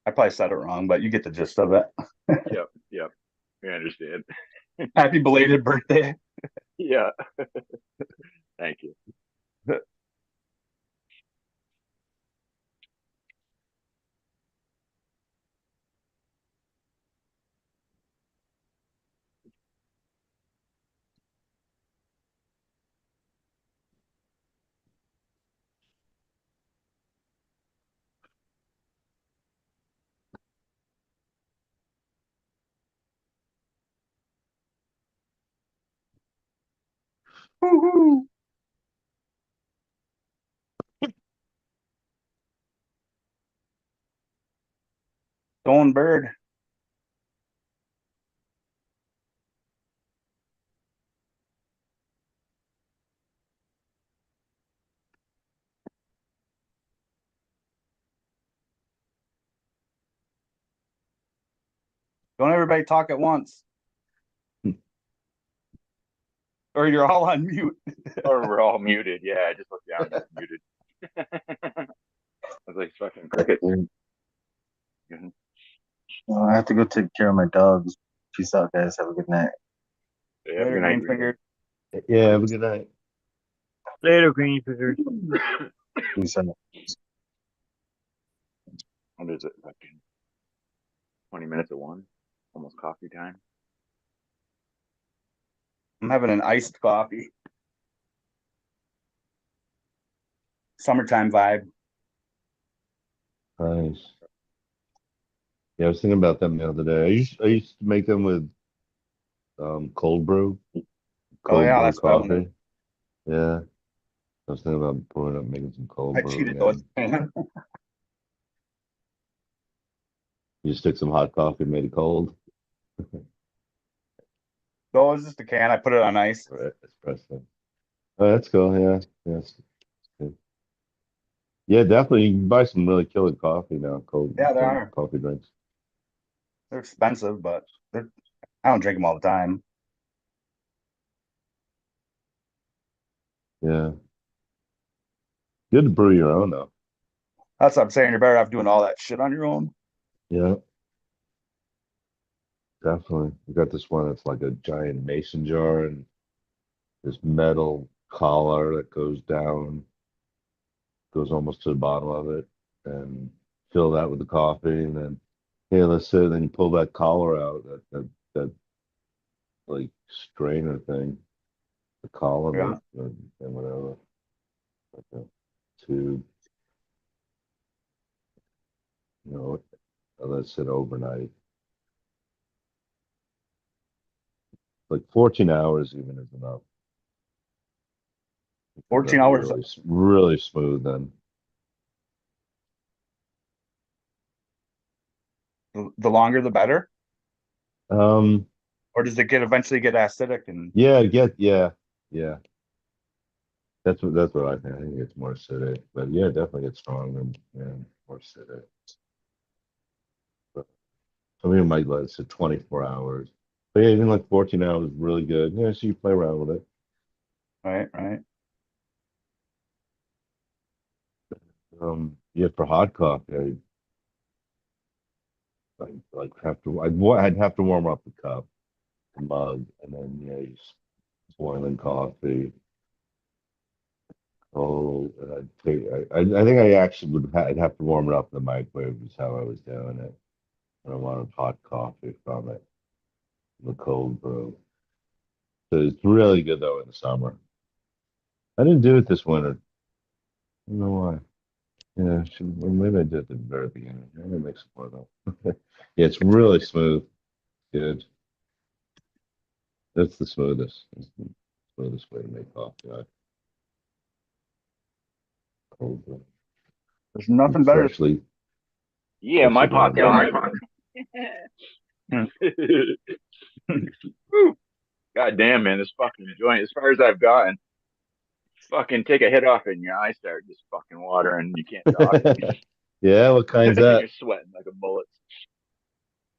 I probably said it wrong, but you get the gist of it. Yep. We understand. Happy belated birthday. Yeah. Thank you. Woo-hoo. Going bird. Don't everybody talk at once. Or you're all on mute. Or we're all muted. Yeah, I just looked down, just muted. I was like fucking crickets. Mhm. Well, I have to go take care of my dogs. Peace out, guys. Have a good night. Yeah, have a good night, Green. Finger. Yeah, have a good night. Later, green figures. Peace out. What is it? Fucking 20 minutes of one. Almost coffee time. I'm having an iced coffee. Summertime vibe. Nice. Yeah, I was thinking about them the other day. I used to make them with cold brew, cold yeah, brew that's what I wanted. coffee. Yeah. I was thinking about pouring up, making some cold I brew cheated though. again. You just took some hot coffee and made it cold. No, it was just a can. I put it on ice. Right, espresso. Oh, that's cool. Yeah. Yes. Good. Yeah, definitely. You can buy some really killer coffee now, Yeah, there cold are. coffee drinks. They're expensive, but I don't drink them all the time. Yeah. Good to brew your own though. That's what I'm saying. You're better off doing all that shit on your own. Yeah, definitely. We got this one that's like a giant mason jar and this metal collar that goes down, goes almost to the bottom of it, and fill that with the coffee, and then hey, let's say then you pull that collar out, that like strainer thing, the collar, Yeah. and whatever, like a tube, let it sit overnight. Like 14 hours even is enough. 14 That'd be hours. really smooth then. The longer, the better. Um, Or does it eventually get acidic and yeah, yeah. That's what I think. I think it's more acidic, but yeah, definitely gets stronger and more acidic. But some people might let it sit 24 hours. But yeah, even like 14 hours is really good. Yeah, so you play around with it. right? Yeah, for hot coffee, like I'd have to warm up the cup, the mug, and then you boiling coffee. Oh, I think I actually I'd have to warm it up in the microwave is how I was doing it. I wanted hot coffee from it, the cold brew. So it's really good though in the summer. I didn't do it this winter. I don't know why. Yeah, well, maybe I did at the very beginning. Maybe make some more though. Yeah, it's really smooth. Good. That's the smoothest. That's the smoothest way to make coffee. Cold brew. There's nothing better. Freshly, Yeah, my ground pot up. got. Whew. God damn, man, this fucking joint, as far as I've gotten, fucking take a hit off it and your eyes start just fucking watering. You can't talk. Yeah, what kind's You're that? sweating like a bullet.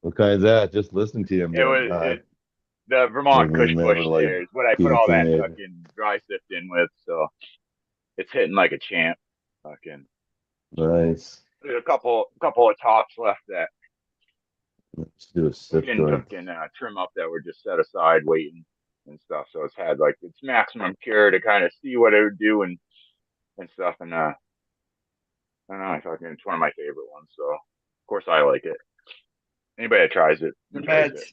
What kind's that? Just listening to you, I'm It getting was high. the Vermont Making me Kush Kush remember like there is what I put being a all that teenager. fucking dry sift in with, so it's hitting like a champ. Fucking Nice. there's a couple of tops left that Let's do a we sip didn't joint. fucking trim up that were just set aside waiting and stuff. So it's had like its maximum cure to kind of see what it would do and stuff. And I don't know, I fucking it's one of my favorite ones. So of course I like it. Anybody that tries it Your enjoys meds. it.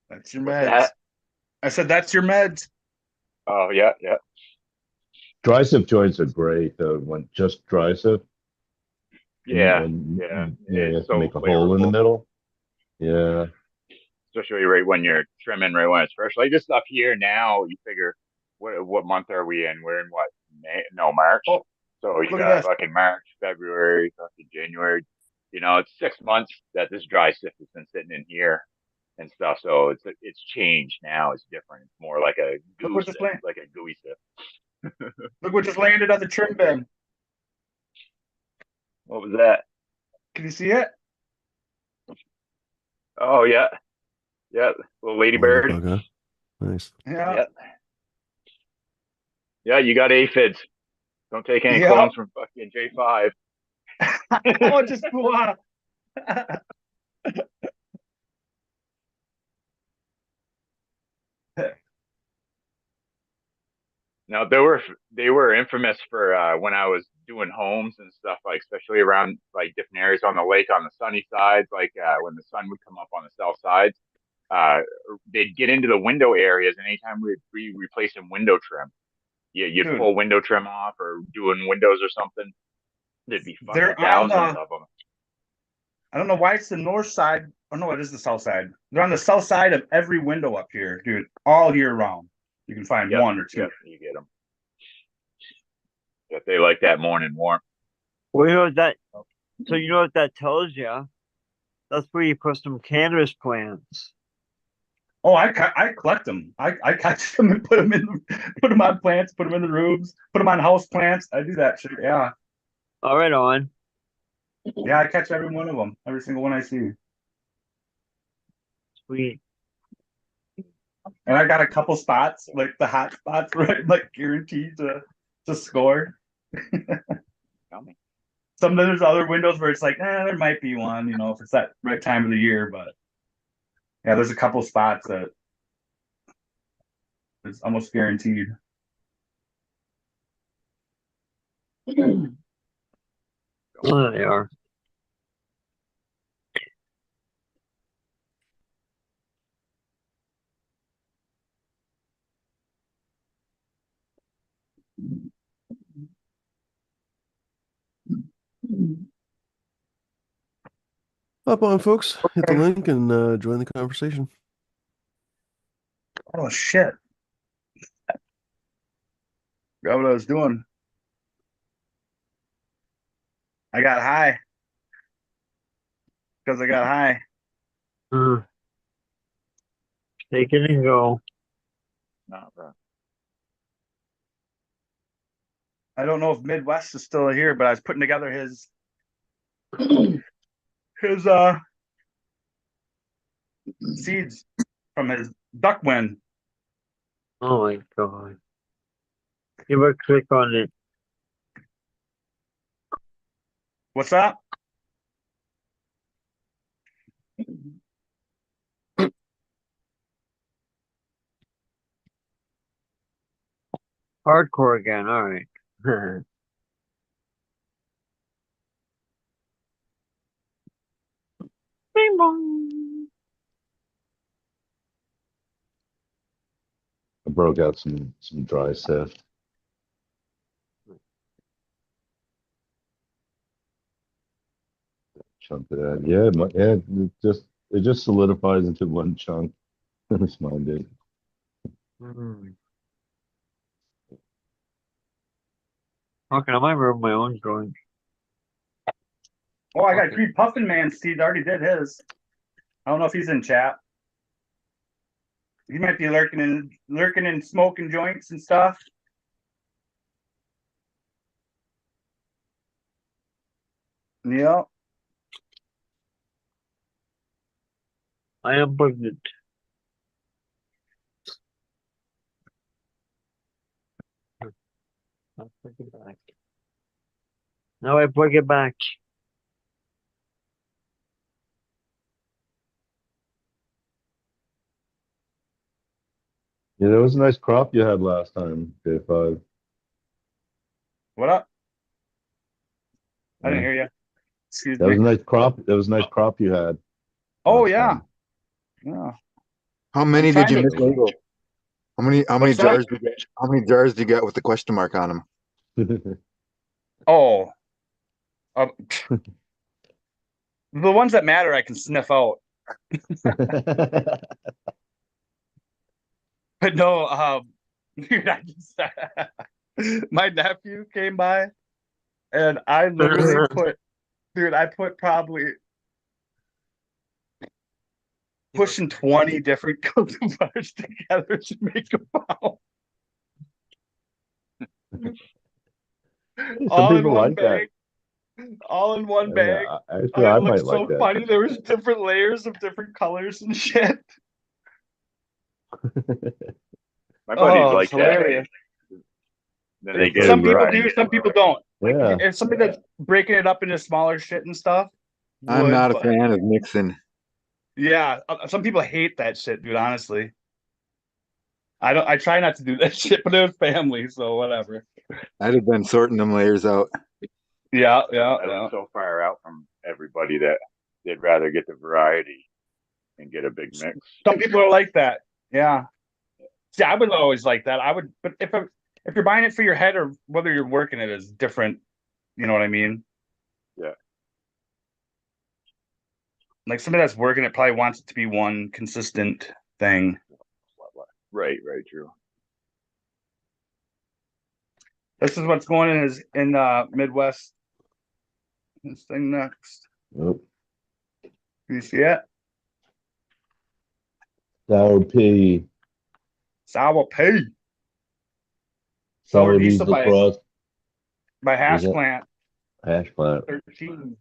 That's your What's meds. that? I said that's your meds. Oh yeah, yeah. Dry sip joints are great though. When just dry sip, Yeah, when yeah. you It's have to so make a hole in the flavorful. middle. Yeah. especially right when you're trimming, right when it's fresh. Like this stuff here now, you figure, what month are we in? We're in what? May? No, March. Oh, So you look at got this. fucking March, February, fucking January. You know, it's 6 months that this dry sift has been sitting in here and stuff. So it's changed now. It's different. It's more like a Look goo what just sift, landed. like a gooey sift. Look what just landed on the trim bin. What was that? Can you see it? Oh yeah, yeah, little ladybird. Ladybug, huh? Nice. Yeah. Yeah, yeah. You got aphids. Don't take any Yeah. clones from fucking J5. Oh, it just flew off. Now they were infamous for when I was doing homes and stuff, like especially around like different areas on the lake on the sunny sides, like when the sun would come up on the south sides, uh, they'd get into the window areas, and anytime we'd be replacing window trim, you'd Dude, pull window trim off or doing windows or something, there'd be fucking they're on thousands the, of them. I don't know why it's the north side. Oh no, it is the south side. They're on the south side of every window up here, dude, all year round. You can find Yep, one or two. yep, you get them. If they like that morning warmth. Well, you know what that. So you know what that tells you? That's where you put some cannabis plants. Oh, I collect them. I catch them and put them on plants, put them in the rooms, put them on house plants. I do that shit. Yeah, All right, on. yeah. I catch every one of them, every single one I see. Sweet. And I got a couple spots, like the hot spots, right? Like guaranteed to score. Tell me. Some there's other windows where it's like, there might be one, you know, if it's that right time of the year. But yeah, there's a couple spots that it's almost guaranteed. Oh, they are. Hop on, folks. Hit the Okay. link and join the conversation. Oh shit! Got what I was doing. I got high because I got high. Take it and go. Not bad. I don't know if Midwest is still here, but I was putting together his seeds from his duck win. Oh my god. Give a click on it. What's that? Hardcore again. All right. Bing bong. I broke out some dry sift. Chunk of that. Yeah, it just solidifies into one chunk. That's mine did. Fucking, I might remove my own joint. Oh, I got Creed Puffin Man seed. Already did his. I don't know if he's in chat. He might be lurking and smoking joints and stuff. Yeah. I unplugged it. I'll plug it back. Now I plug it back. Yeah, that was a nice crop you had last time, J5. What up? I didn't hear you. Excuse That me. was a nice crop. That was a nice crop you had. Oh last yeah. time. Yeah. How many did you trying miss, to- Lego? How many What's that? jars did you get? How many jars did you get with the question mark on them? Oh. The ones that matter I can sniff out. But no, dude, I just my nephew came by and I literally put, dude, I put probably pushing 20 different cultivars together to make a bomb. Some All in people one like that. bag. All in one bag. Yeah, actually, Oh, it I looked might like so that. funny. There was different layers of different colors and shit. My buddies Oh, it's like that. hilarious. Then they get a Some people variety. do, some people don't. Like Yeah. if somebody that's breaking it up into smaller shit and stuff I'm would, not a but fan of mixing. yeah, some people hate that shit, dude, honestly. I try not to do that shit, but it was family, so whatever. I'd have been sorting them layers out. Yeah, I'm so far out from everybody that they'd rather get the variety and get a big mix. Some people are like that. Yeah. See, I was always like that. I would, but if you're buying it for your head or whether you're working it is different. You know what I mean? Yeah. Like somebody that's working it probably wants it to be one consistent thing. Right, true. This is what's going in Midwest. This thing next. Yep. You see it? Sour pea. Sour pea. Sour Diesel diesel crust. by Hash it? Plant Hash plant. 13.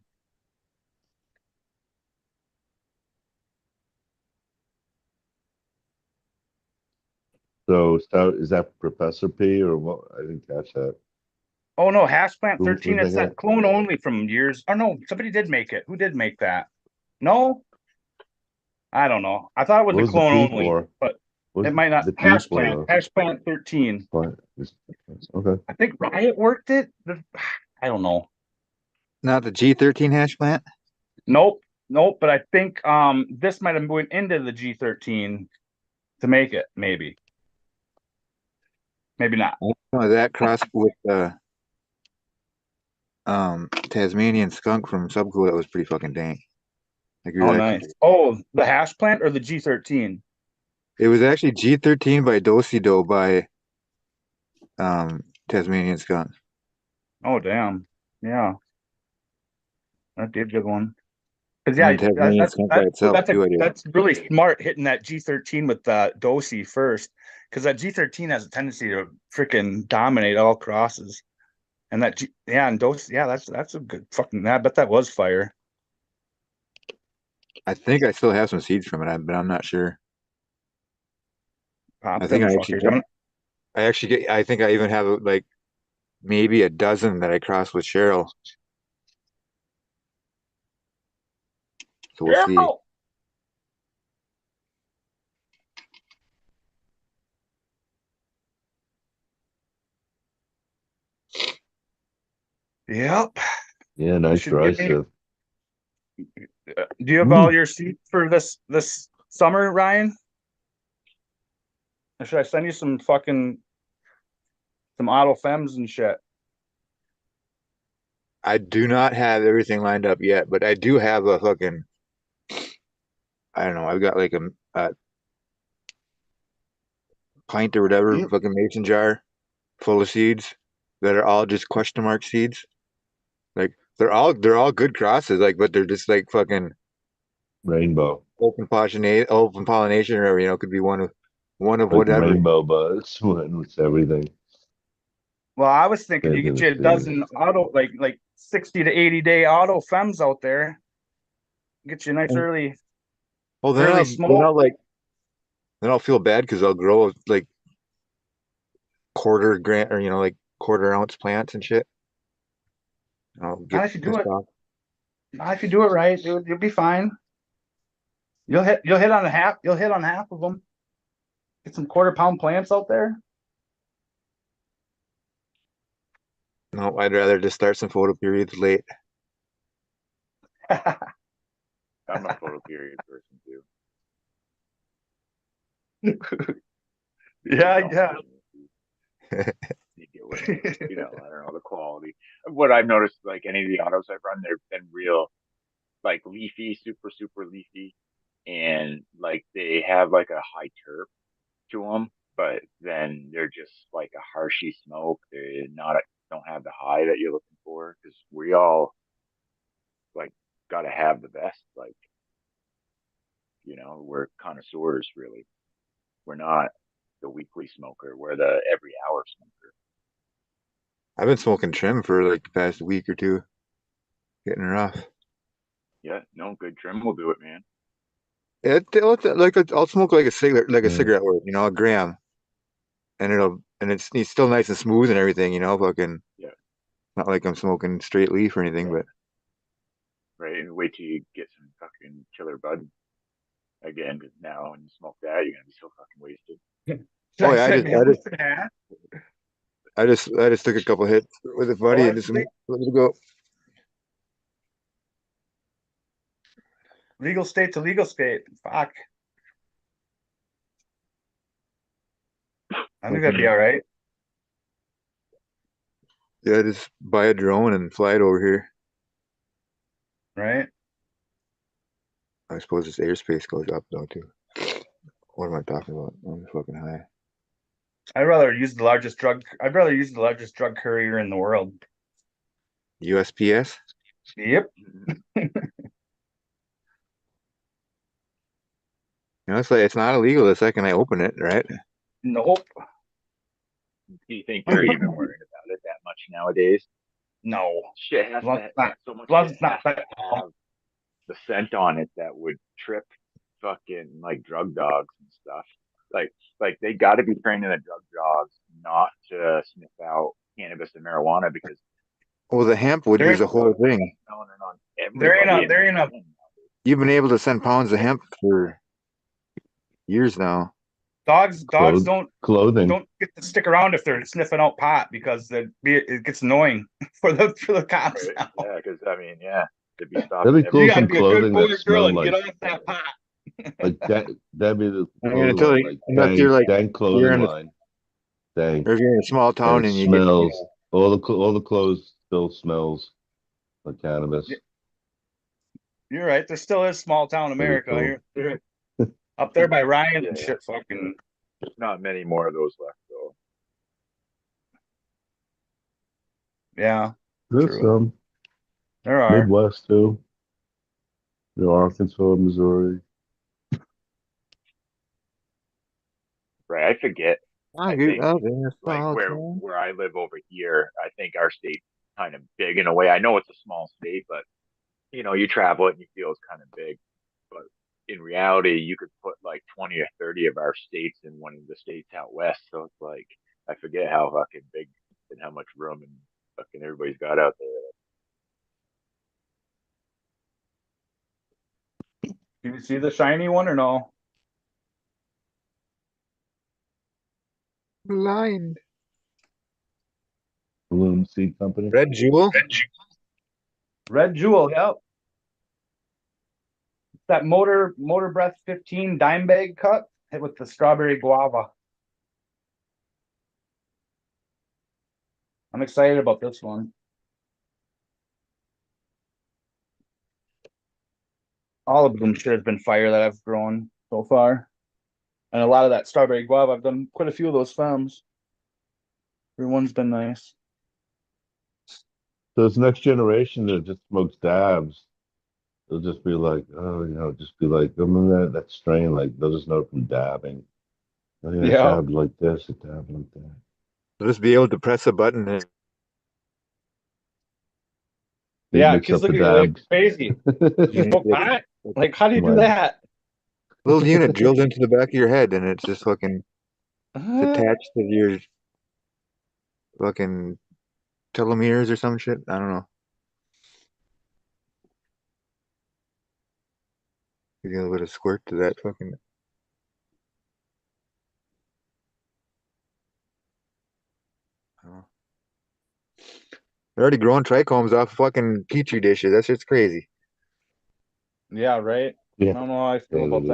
So is that Professor P or what? I didn't catch that. Oh no, Hash Plant Who's 13. It's making that it? clone only from years. Oh no, somebody did make it. Who did make that? No, I don't know. I thought it was What a was the clone P only, for? but What's it might not. the P Hash for Plant. though? Hash Plant 13. Okay. I think Riot worked it. I don't know. Not the G13 hash plant? Nope, But I think this might have went into the G13 to make it. Maybe not. That cross with Tasmanian skunk from Subcool, that was pretty fucking dank. I agree Oh, with that. nice. Oh, the Hash Plant or the G13? It was actually G13 by Dosido by Tasmanian skunk. Oh, damn. Yeah, that'd be a good one. Because And then Tasmanian skunk by itself too. that's really smart hitting that G13 with Dosey first, because that G13 has a tendency to freaking dominate all crosses. And and Dosey, yeah, that's a good fucking. I bet that was fire. I think I still have some seeds from it, but I'm not sure. Pop I think them I fuckers. I think I even have like maybe a dozen that I crossed with Cheryl. So we'll see. Yep. Yeah, nice dry sieve. Do you have all your seeds for this summer, Ryan? Or should I send you some auto fems and shit? I do not have everything lined up yet, but I do have a fucking, I don't know, I've got like a pint or whatever, fucking mason jar full of seeds that are all just question mark seeds. Like they're all good crosses, like, but they're just like fucking rainbow, open pollination, or whatever, it could be one of like whatever. Rainbow buzz with everything. Well, I was thinking you get you a dozen auto, like 60 to 80 day auto fems out there. Get you a nice early. Well, then I'll feel bad because I'll grow like quarter gram or like quarter ounce plants and shit. I'll get If you do pissed it, off. if you do it right, you'll be fine. You'll hit on half. You'll hit on half of them. Get some quarter-pound plants out there. No, I'd rather just start some photo periods late. I'm a photo period person too. Yeah. I don't know the quality. What I've noticed, like any of the autos I've run, they've been real, like leafy, super leafy, and like they have like a high terp to them, but then they're just like a harshy smoke. They're not don't have the high that you're looking for because we all like got to have the best. Like we're connoisseurs really. We're not the weekly smoker. We're the every hour smoker. I've been smoking trim for like the past week or two, getting rough. Yeah, no good trim will do it, man. I'll smoke like a cigarette, Yeah. worth, a gram, and it's still nice and smooth and everything, fucking. Yeah. Not like I'm smoking straight leaf or anything, but right. And wait till you get some fucking killer bud again, because now when you smoke that, you're gonna be so fucking wasted. oh yeah, I just took a couple hits with a buddy and just let it go. Legal state to legal state. Fuck. I think that'd be all right. Yeah, just buy a drone and fly it over here. Right. I suppose this airspace goes up though too. What am I talking about? I'm fucking high. I'd rather use the largest drug courier in the world. USPS? Yep. It's like it's not illegal the second I open it, right? Nope. Do you think they're even worried about it that much nowadays? No. Shit has Blood's to not- so much blood's shit not has to have the scent on it that would trip fucking like drug dogs and stuff. Like they got to be training the drug dogs not to sniff out cannabis and marijuana because Well, the hemp would There use a whole thing. There ain't a You've been able to send pounds of hemp for years now. dogs Clothing. don't get to stick around if they're sniffing out pot because it gets annoying for the cops right? now. Yeah, because I mean, yeah, they'd be That'd stopping. be cool. You gotta Some be a good clothing boy that or girl smelled and like get off that pot. like that. That'd be the I mean, clothing line, like unless dank you're clothing in line. Dank. or if you're in a small And town it and you get smells. All the clothes still smells like cannabis. You're right. There still is small town That'd be America. cool. You're up there by Ryan and Yeah. shit. Fucking Not many more of those left though. yeah. There's True. some There are. Midwest too. Arkansas, Missouri. Right, I forget. I think like small where town. where I live over here, I think our state's kind of big in a way. I know it's a small state, but you travel it and you feel it's kind of big. But in reality, you could put like 20 or 30 of our states in one of the states out west. So it's like I forget how fucking big and how much room and fucking everybody's got out there. Did you see the shiny one or no? Blind. Bloom Seed Company. Red Jewel? Red Jewel, yep. That motor breath 15 dime bag cut hit with the strawberry guava. I'm excited about this one. All of them sure has been fire that I've grown so far. And a lot of that strawberry guava, I've done quite a few of those farms. Everyone's been nice. So this next generation that just smokes dabs, they'll just be like, just be like, remember that strain? Like they'll just know from dabbing. Oh yeah, Yeah. dabbed like this, it dabbed like that. They'll just be able to press a button and They Yeah, mix kids up look the at you like dabs. crazy. You smoke pot? Like, how do you do Come on. that? little unit drilled into the back of your head and it's just fucking attached to your fucking telomeres or some shit. I don't know. You get a little squirt to that fucking. They're already growing trichomes off fucking petri dishes. That shit's crazy. Yeah, right. Yeah. I don't know how I feel Yeah, about it is.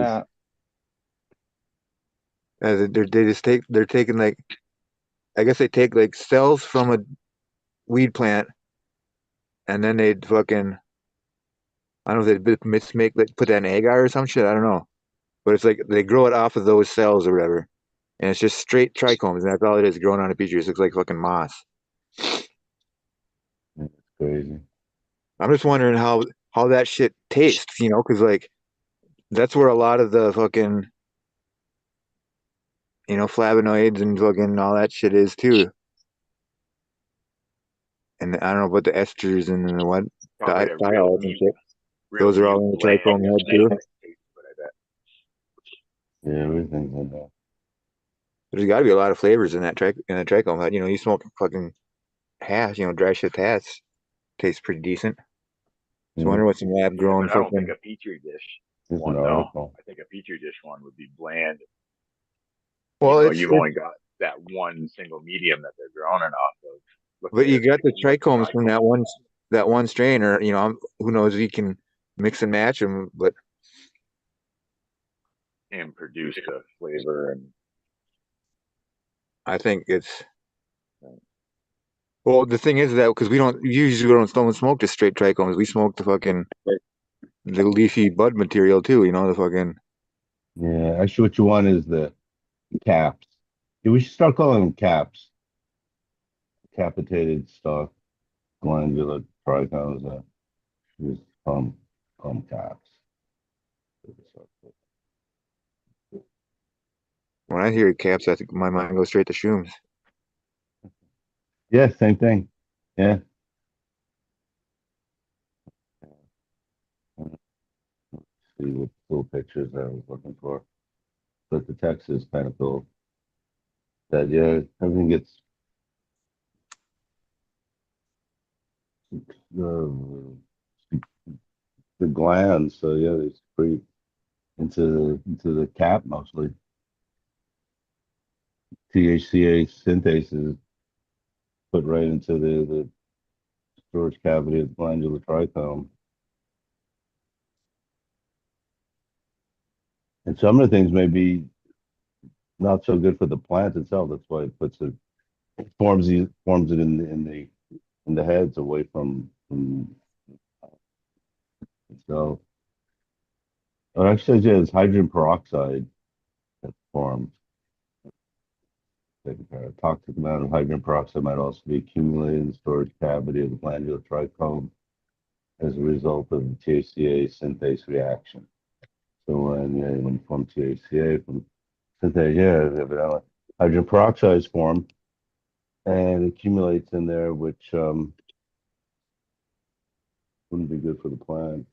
that. They're taking like, I guess they take like cells from a weed plant, and then they'd fucking I don't know if they mismake, like put that in agar or some shit. I don't know, but it's like they grow it off of those cells or whatever, and it's just straight trichomes, and that's all it is growing on a petri dish. It looks like fucking moss. It's crazy. I'm just wondering how that shit tastes, because like that's where a lot of the fucking flavonoids and fucking all that shit is too. And I don't know about the esters and the what Probably a real diols and mute, shit. real Those are all mute in the blend trichome that head makes too. it taste good, I bet. Yeah, everything's in there. There's got to be a lot of flavors in that trichome head. You smoke fucking hash, dry shift hash tastes pretty decent. So I Yeah, wonder what some lab Yeah, grown but I don't think fucking. a petri dish there's an one though. article. I think a petri dish one would be bland. Well, You've only got that one single medium that they're growing it off of. Look but at you it got like the one trichomes from trichome that one strain, or who knows? You can mix and match them, but and produce the flavor and I think it's. Well, the thing is that because we don't smoke the straight trichomes, we smoke the leafy bud material too. The fucking. Yeah, actually, what you want is the caps. Yeah, we should start calling them caps. Capitated stalk glandular trichomes. Just call 'em caps. When I hear caps, I think my mind goes straight to shrooms. Yeah, same thing. Yeah. Let's see what cool pictures I was looking for. But the text is kind of cool. That yeah, everything gets the the glands. So yeah, it's pretty into the cap mostly. THCA synthase is put right into the storage cavity of the glandular trichome. And some of the things may be not so good for the plant itself. That's why it forms it in the heads away from itself. It actually says yeah, it's hydrogen peroxide that forms. A toxic amount of hydrogen peroxide might also be accumulated in the storage cavity of the glandular trichome as a result of the THCA synthase reaction. So when you form THCA from synthase, yeah, evidently hydrogen peroxide is formed and accumulates in there, which wouldn't be good for the plant.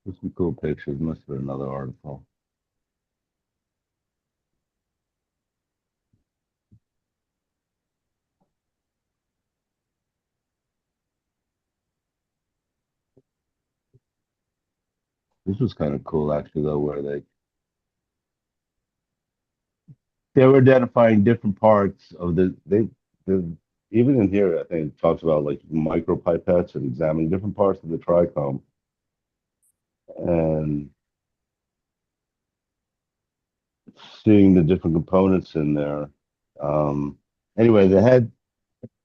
There's some cool pictures. Must have been another article. This was kind of cool actually though, where they were identifying different parts of the even in here I think it talks about like micropipettes and examining different parts of the trichome and seeing the different components in there. Um, anyway, the head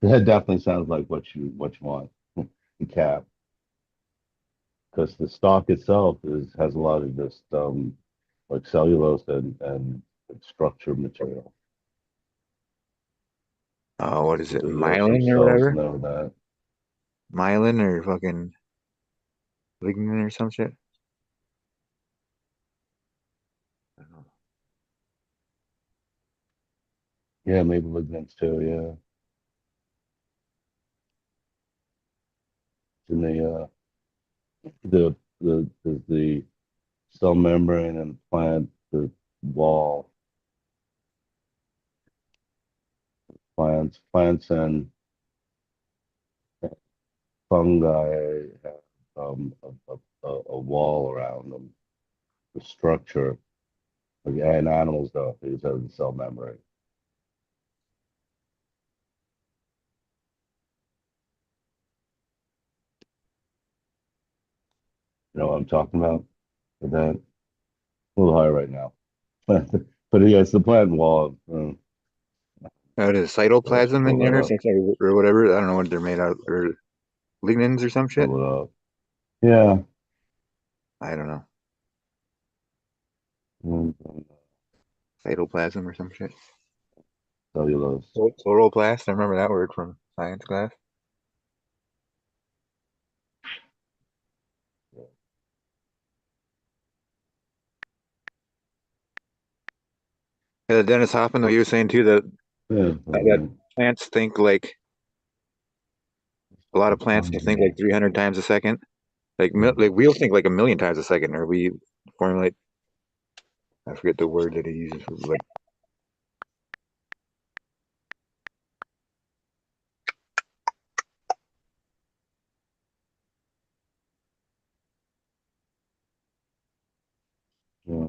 definitely sounds like what you want the cap because the stalk itself has a lot of just like cellulose and structure material. Oh, what is it? There's also Myelin or cells whatever? in there that Myelin or fucking lignin or some shit? I don't know. yeah maybe lignans too yeah. And the cell membrane and plant the wall plants and fungi have a wall around them, the structure. And animals don't. They just have the cell membrane. You know what I'm talking about? With that, a little high right now. But yeah, it's the plant wall. There's I should cytoplasm in pull that there or up. something, or whatever. I don't know what they're made out of, or lignins or some shit. Pull it up. Yeah. I don't know. Mm, Cytoplasm or some shit. Cellulose. Chloroplast. I remember that word from science class. Yeah, Dennis Hoffman, what you were saying too, that Yeah. that plants think like a lot of plants think like 300 times a second. Like we'll think like a million times a second, or we formulate. I forget the word that he uses. Like Yeah.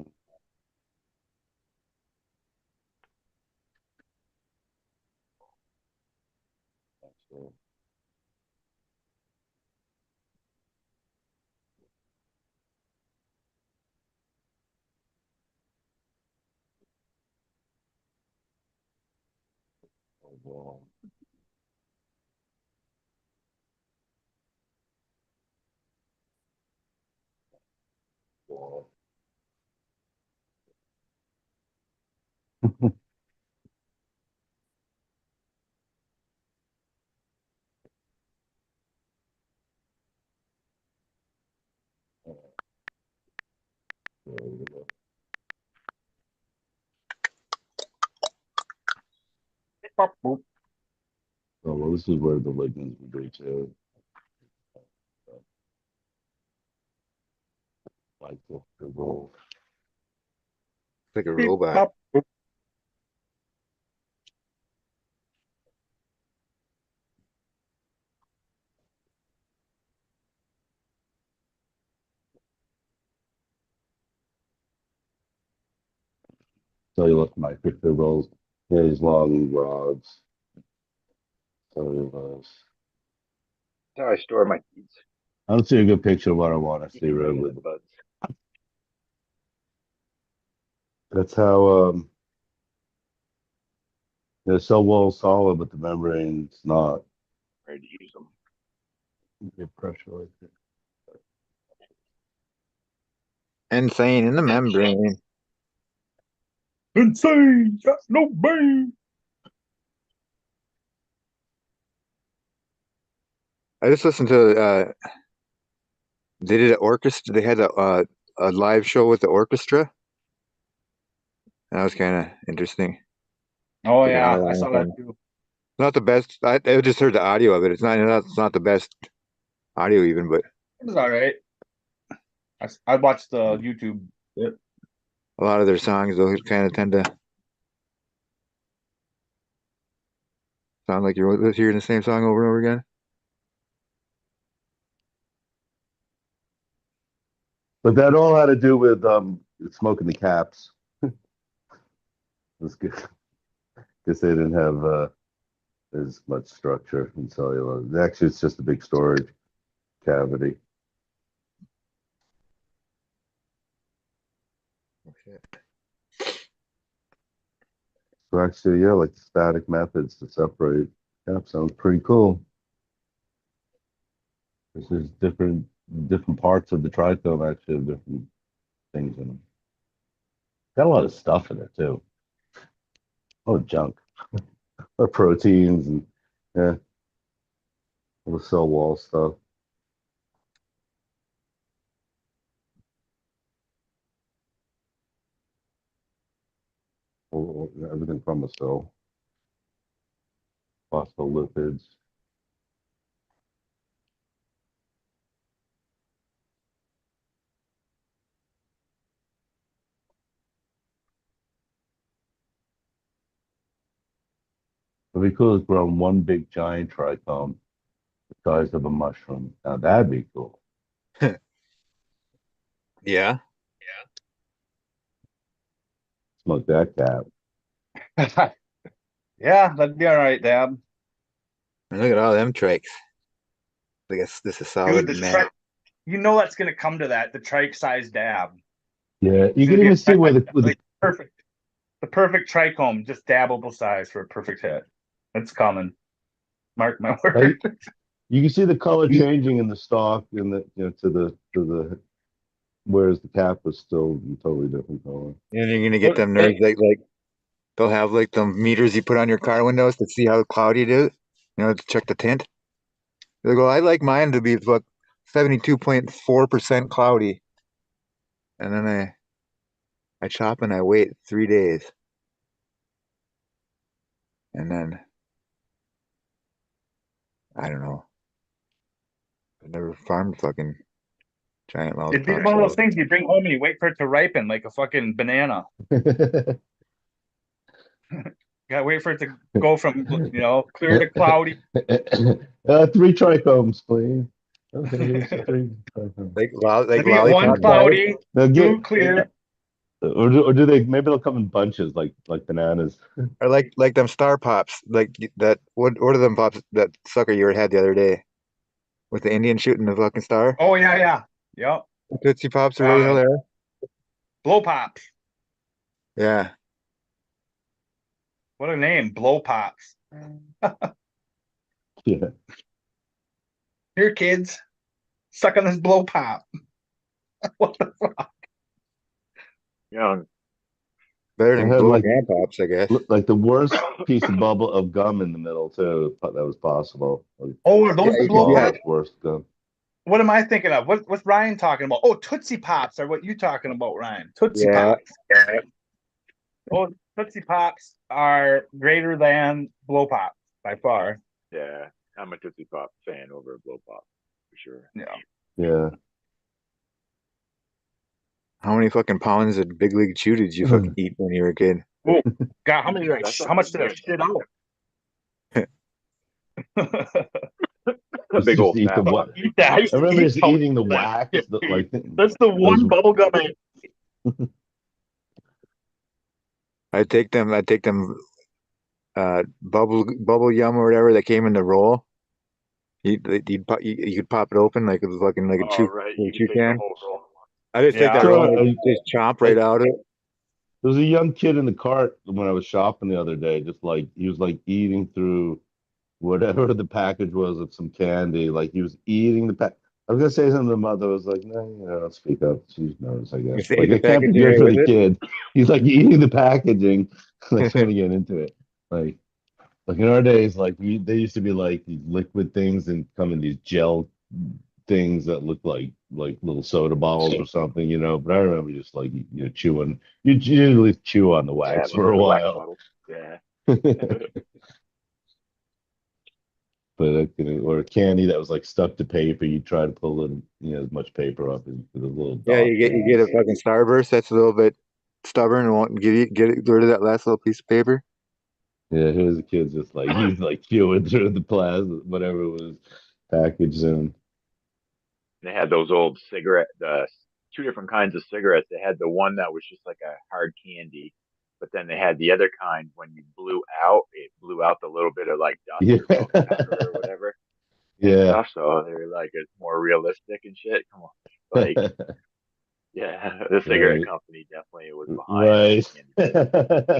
Oh, well, this is where the lignins would be too. Like the roll. a robot. Cellulose microfibrils. Yeah, these long rods. Cellulose. That's how I store my seeds. I don't see a good picture of what I want to see, Keep them in really. the buds. That's how the cell wall's solid, but the membrane's not. Ready to use them. Get pressure like that. Insane in the membrane. Insane! Got no brain! I just listened to they did an orchestra. They had a live show with the orchestra. That was kind of interesting. Oh Like an yeah, hour I long saw that thing. too. Not the best. I just heard the audio of it. It's not the best audio even, but It was all right. I watched the YouTube. Bit. a lot of their songs though kind of tend to sound like you're hearing the same song over and over again. But that all had to do with smoking the caps. That's good. Because they didn't have as much structure in cellulose. Actually, it's just a big storage cavity. So actually, yeah, like static methods to separate caps sounds pretty cool. There's different parts of the trichome actually have different things in them. Got a lot of stuff in it too. Oh, junk. Or proteins and yeah, all the cell wall stuff. Everything from a cell. Phospholipids. It'd be cool to grow one big giant trichome the size of a mushroom. Now that'd be cool. Yeah. Smoke that cap. Yeah, that'd be all right, Dad. And look at all them trikes. I guess this is solid Dude, man. you know that's gonna come to that, the trike size dab. Yeah, you It's can gonna even be see where like perfect. The perfect trichome, just dabbable size for a perfect hit. It's coming. Mark my word. You can see the color changing in the stalk in the to the whereas the cap was still a totally different color. And you're gonna get them nerds like they'll have like the meters you put on your car windows to see how cloudy it is. To check the tint. They go, I like mine to be like 72.4% cloudy. And then I chop and I wait 3 days. And then I don't know. I never farmed fucking giant It'd be lollipops. one of those things you bring home and you wait for it to ripen like a fucking banana. Gotta wait for it to go from clear to cloudy. 3 trichomes, please. Okay, here's 3 trichomes. Like Let me get one lollipop. cloudy, They'll two get, clear. or do they? Maybe they'll come in bunches like bananas. Or like them star pops, like that. What are them pops that sucker you had the other day with the Indian shooting the fucking star? Oh yeah. Yep. Tootsie Pops or whatever the hell they are. Blow pops. Yeah. What a name, blow pops. Yeah. Here, kids, suck on this blow pop. What the fuck? Yeah. Better It than had blow like pops, I guess. like the worst piece of bubble of gum in the middle too. That was possible. Like, Oh, are those Yeah, the you blow could- yeah. pops? worst gum. What am I thinking of? What's Ryan talking about? Oh, Tootsie Pops are what you talking about, Ryan. Tootsie Yeah. Pops. Oh, Tootsie Pops are greater than blow pops by far. Yeah. I'm a Tootsie Pop fan over a Blow Pop for sure. Yeah. Yeah. How many fucking pounds of Big League Chew did you fucking eat when you were a kid? Oh, God, how much did I good, shit out? A big Just old eat fat the one. what? Yeah, I used I to remember eat just so much eating the of that wax. shit, The, dude. like That's the those. one bubble gum I I'd take them bubble yum or whatever that came in the roll. You could pop it open like it was fucking like a Oh, chew right. like You a can chew take the can. whole roll. I just take Yeah. that roll Sure, and just chomp right out of it. there was a young kid in the cart when I was shopping the other day. Just like he was like eating through whatever the package was of some candy. Like he was eating the pack. I was gonna say something to the mother. I was like, no, don't speak up. She knows, I You guess. ate Like the it can't be packaging good right for with the it. kid. He's like eating the packaging. Like trying to get into it. Like in our days, like they used to be like these liquid things and come in these gel things that look like little soda bottles or something, But I remember just like chewing. You usually chew on the Yeah, wax those for a are the wax while. bottles. Yeah. But or candy that was like stuck to paper, you try to pull in, as much paper off as the little Yeah, dot you get a things. fucking starburst that's a little bit stubborn and won't get rid of that last little piece of paper. Yeah, here's the kid just like he's like chewing through the plasma, whatever was packaged in. They had those old the two different kinds of cigarettes. They had the one that was just like a hard candy, but then they had the other kind when you blew out, it blew out the little bit of like dust Yeah. or pulp powder or whatever and Yeah. stuff. So they were like, it's more realistic and shit. Come on. Like, yeah, the cigarette Right. company definitely was behind those Right.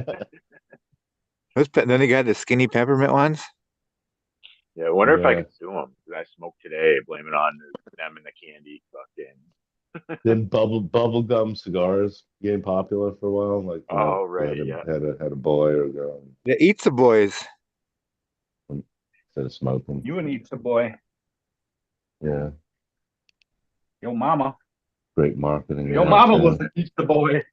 candy. Then they got the skinny peppermint ones. Yeah, I wonder if I Yeah. could sue them because I smoked today, blame it on them and the candy fucking. Then bubble gum cigars became popular for a while. Like, Oh, you right, yeah. had a boy or a girl The Eats the Boys. instead of smoking. You and eat the boy. Yeah. Yo mama. Great marketing. Yo there, mama too. was the eat the boy.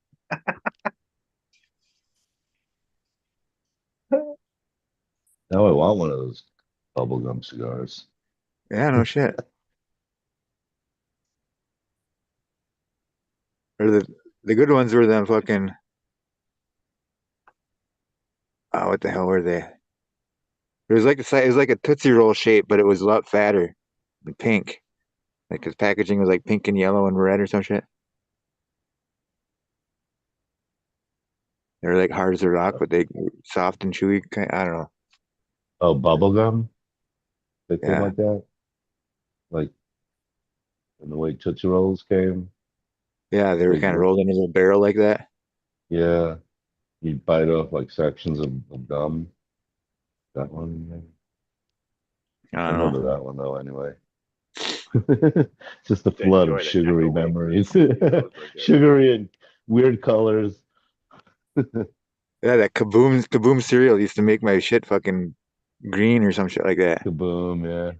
Now I want one of those bubblegum cigars. Yeah, no shit. Or the good ones were them fucking. Oh, what the hell were they? It was like it was like a Tootsie Roll shape, but it was a lot fatter, and pink. Like his packaging was like pink and yellow and red or some shit. They were like hard as a rock, but they were soft and chewy. I don't know. Oh, bubblegum? They came Yeah, like that? Like when the way Tootsie Rolls came? yeah, they were Big, kind of rolled in a little barrel like that. yeah. You bite off like sections of gum. That one, maybe? I I don't know. remember that one though. Anyway, just a To flood of enjoy the sugary echo waves. memories, Those were good. sugary and weird colors. Yeah, that kaboom cereal used to make my shit fucking green or some shit like that. Kaboom!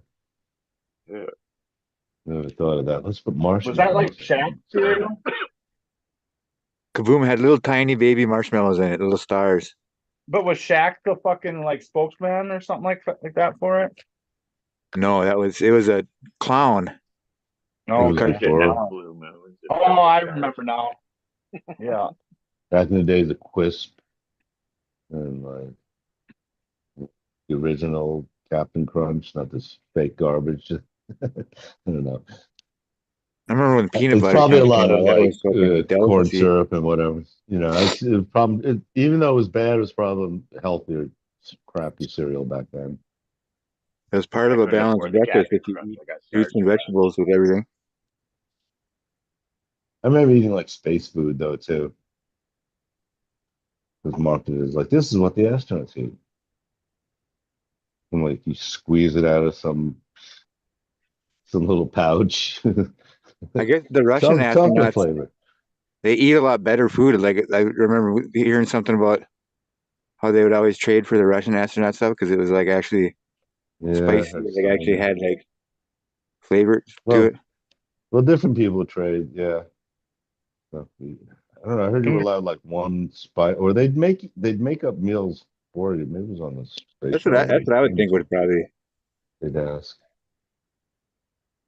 Yeah, Yeah. never thought of that. Let's put Was that like marshmallows Shaq in. cereal? Kaboom had little tiny baby marshmallows in it, little stars. But was Shaq the fucking like spokesman or something like that for it? No, it was a clown. It No, Like a was okay. cartoon. before, Jeanette Blue Moons. Oh, I remember now. Yeah. back in the days of Quisp and like the original Captain Crunch, not this fake garbage. I don't know. I remember when peanut It's butter probably a kind of came lot of out. That like was fucking a corn delicacy. syrup and whatever. You know, it's probably even though it was bad, it was probably healthier, crappy cereal back then. It was part I of a couldn't balanced afford the breakfast Captain if you Crunch. eat I got fruits starved and too much. vegetables with everything. I remember eating like space food though too. It was marketed as like this is what the astronauts eat, and like you squeeze it out of some little pouch, I guess the Russian some chocolate astronauts, flavor. they eat a lot better food. Like I remember hearing something about how they would always trade for the Russian astronaut stuff because it was like actually Yeah, spicy. that's Like actually something. had like flavor to it. Well, well, different people trade. Yeah. So, I don't know. I heard you were Mm. allowed like one spice, or they'd make up meals for you. Maybe it was on the space shuttle. That's what I would Maybe think would so. probably. They'd ask.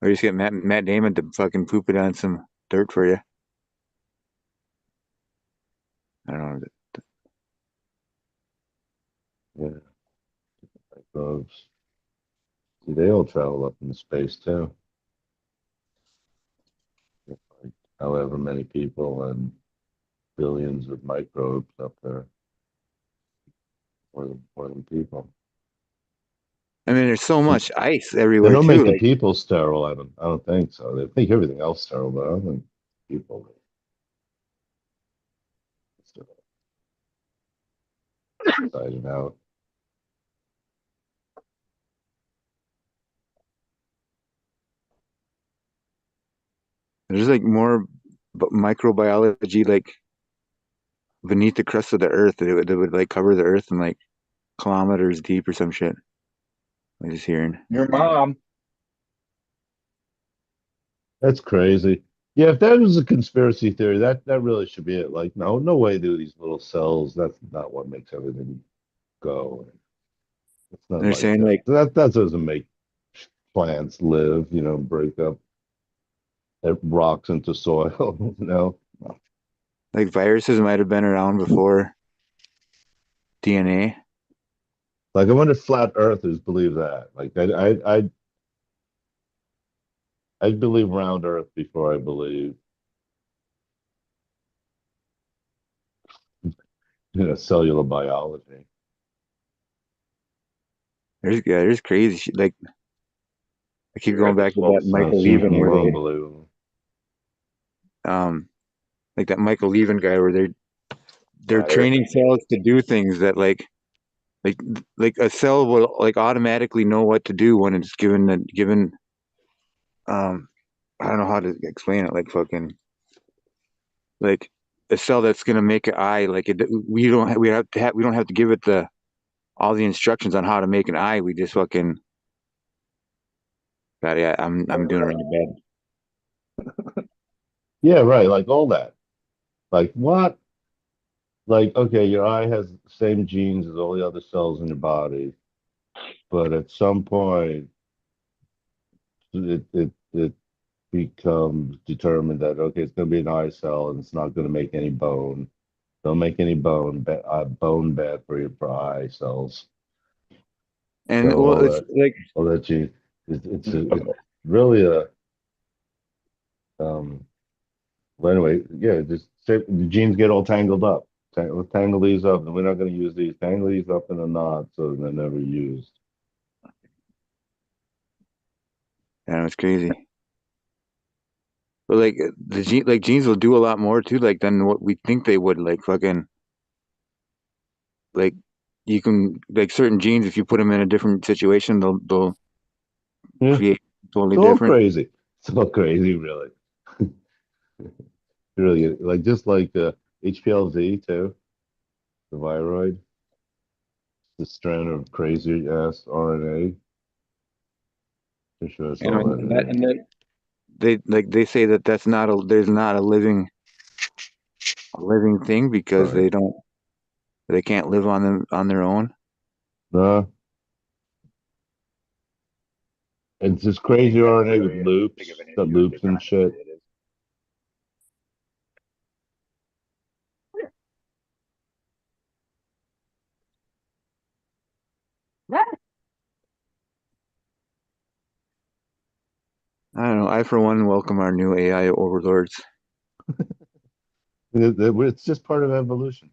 Or just get Matt Damon to fucking poop it on some dirt for you. I don't know. Yeah, microbes. See, they all travel up into space too. Like however many people and billions of microbes up there, more than people. I mean, there's so much ice They everywhere don't make too. the Like people sterile. I don't think so. They make everything else sterile, but I don't think people. Inside and out. there's like more microbiology like beneath the crust of the earth that would like cover the earth and like kilometers deep or some shit. I was just hearing. Your mom. That's crazy. Yeah, if that was a conspiracy theory, that really should be it. Like, no way do these little cells. That's not what makes everything go. It's not They're like saying that. like That doesn't make plants live. Break up rocks into soil. viruses might have been around before DNA. Like I wonder if flat earthers believe that. Like I'd believe round Earth before I believe cellular biology. There's crazy shit. Like I keep You heard going the back to that 12 That Michael steps? seems Levin where more they unbelievable. um like that Michael Levin guy where they're Flat Earth. training cells to do things that like like a cell will like automatically know what to do when it's given um I don't know how to explain it like fucking like a cell that's gonna make an eye like we don't have to give it the all the instructions on how to make an eye. We just fucking God, yeah, I'm doing really bad. Yeah, right. Like all that. Like what? Like, okay, your eye has the same genes as all the other cells in your body, but at some point it becomes determined that okay, it's going to be an eye cell and it's not going to make any bone. Don't make any bone bad for your for eye cells. And So well, it's like all that gene, it's really a um. Well, anyway, yeah, just the genes get all tangled up. Let's tangle these up, and we're not going to use these. Tangle these up in a knot so they're never used. it's crazy. But like genes will do a lot more too, like than what we think they would. Like fucking like you can like certain genes, if you put them in a different situation, they'll Yeah, create totally it's all different. crazy. It's all crazy, really. Really, like just like HPLZ too, the viroid, the strand of crazy ass RNA. To show us And all that and in that, there. and that they say that that's not a there's not a living thing because Right. they can't live on their own. No, it's this I think crazy that's RNA with really as big of loops an that issue as they're loops and trying to say shit. it is. I don't know. I for one welcome our new AI overlords. It's just part of evolution.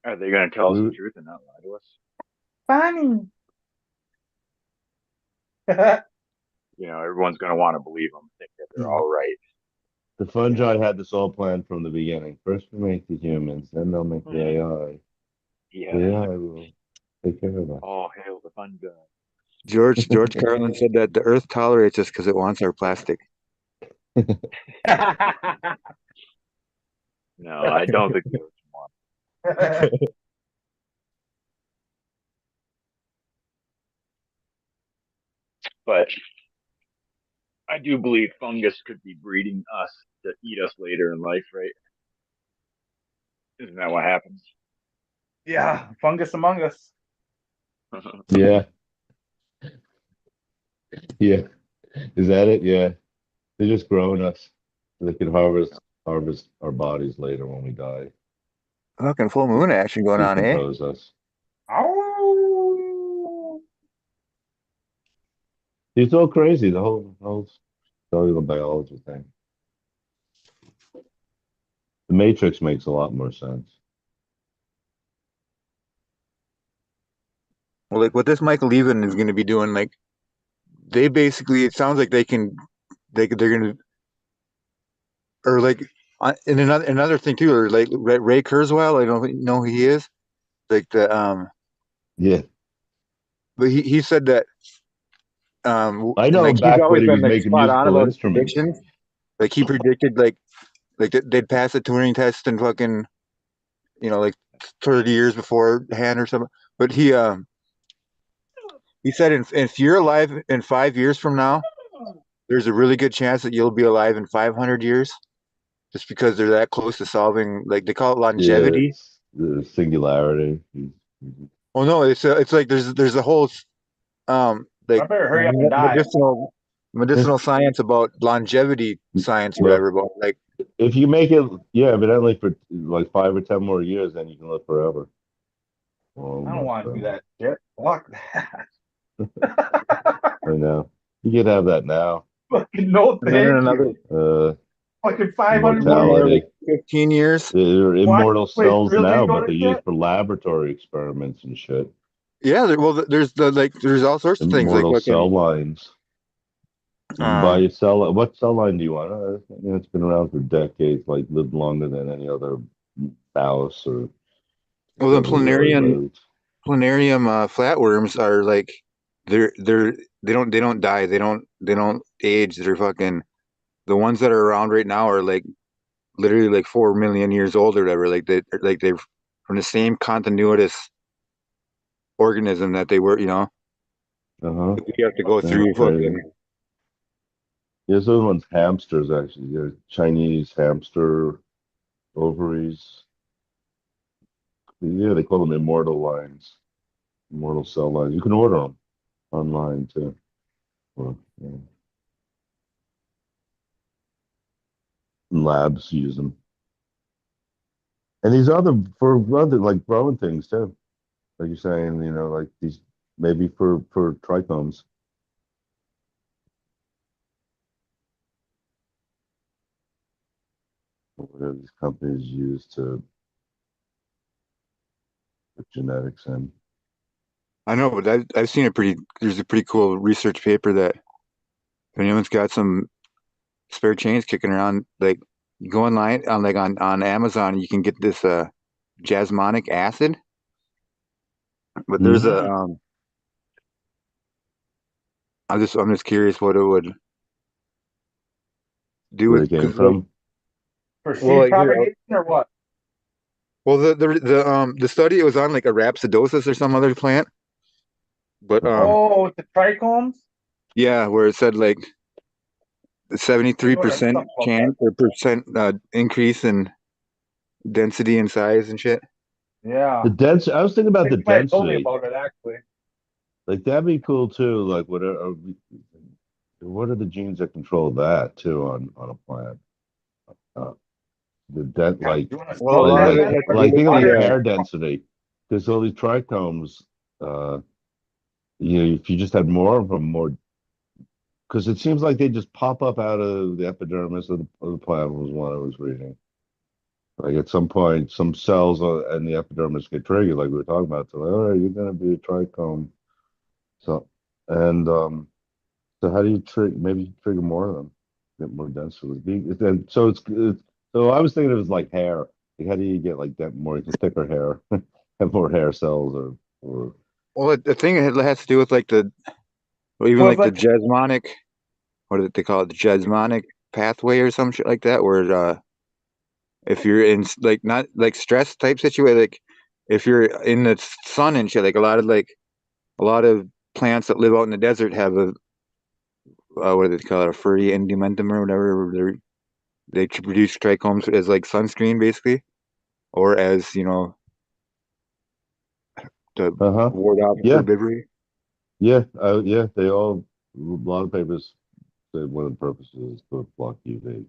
Are they going to tell us the We, truth and not lie to us? Funny. You know, everyone's going to want to believe them, think that they're all right. the fungi had this all planned from the beginning. First we make the humans, then they'll make the AI. Yeah. The AI will take care of us. All hail the fun guy. George Carlin said that the Earth tolerates us because it wants our plastic. No, I don't think they would want. But I do believe fungus could be breeding us to eat us later in life, right? Isn't that what happens? Yeah, fungus among us. Yeah, yeah. Is that it? Yeah. They're just growing us so they can harvest our bodies later when we die. Fucking full moon action going on, eh? Decompose us. Oh. It's all crazy, the whole cellular biology thing. The Matrix makes a lot more sense. Well, like what this Michael Levin is going to be doing, like they basically, it sounds like they're going to, or like, and another thing too, or like Ray Kurzweil, I don't know who he is, like Yeah. but he said that, I and know like him he's back when always he been was like making spot on musical about his instruments. predictions. Like he predicted like they'd pass a Turing test in fucking, like 30 years beforehand or something. But he said if you're alive in 5 years from now, there's a really good chance that you'll be alive in 500 years, just because they're that close to solving, like they call it Yeah, longevity. it's the singularity. Oh no, it's like there's a whole I like better hurry up and die. medicinal science about longevity science or Well, whatever. But like, if you make it, yeah, evidently for like 5 or 10 more years, then you can live forever. I don't Almost want to do forever. that shit. Fuck that. I know. You could have that now. Fucking no, and then in thank another you. Uh, Fucking 500 more another years. immortality. like 15 years. They're What? immortal Wait, cells really now, go but to they're used shit? for laboratory experiments and shit. Yeah, there's all sorts of things like Immortal cell fucking lines. You can buy um a cell. What cell line do you want? It's been around for decades, like lived longer than any other mouse or well, the whatever really lived. planarium flatworms are like they're they don't die, they don't age, they're fucking, the ones that are around right now are like literally like 4 million years old or whatever, like they're from the same continuous organism that they were, Uh-huh. you have to go That's through crazy. fucking. Yes, those ones hamsters actually. They're Chinese hamster ovaries. Yeah, they call them immortal lines, immortal cell lines. You can order them online too. Or, yeah. Labs use them. And these other for other like growing things too. Like you're saying, like these maybe for trichomes. Whatever these companies use to put genetics in. I know, but I've seen there's a pretty cool research paper that if anyone's got some spare change kicking around, like you go online on like on Amazon, you can get this jasmonic acid. But there's Mhm. a I'm just curious what it would do Where with it came because like from. For well seed like here propagation or what? well the study it was on like a rhapsodosis or some other plant, but Uh-huh. Oh, with the trichomes? yeah, where it said like I read 73% something about that. chance or percent increase in density and size and shit. Yeah. The dens. I was thinking I about think the somebody told me density. about it actually. Like that'd be cool too. Like what are the genes that control that too on a plant? Uh, the dent Yeah, like you want to Well, a smoke like lot that of like it then? has to Or do like with think of the like water? hair density because all these trichomes. If you just had more of them, more because it seems like they just pop up out of the epidermis of the plant was one I was reading. Like at some point, some cells in the epidermis get triggered, like we were talking about. So, like, all right, you're going to be a trichome. So, and so how do you trigger? Maybe you trigger more of them, get more density. And so so I was thinking it was like hair. Like how do you get like that more thicker hair, have more hair cells, or well the thing it has to do with like the or even So it's like the like jasmonic what do they call it the jasmonic pathway or some shit like that where if you're in like not like stress type situation like if you're in the sun and shit like a lot of plants that live out in the desert have a what do they call it a furry endumentum or whatever they produce trichomes as like sunscreen basically or as to uh-huh. ward off Yeah, herbivory. yeah. They all a lot of papers say one of the purposes is to block UV.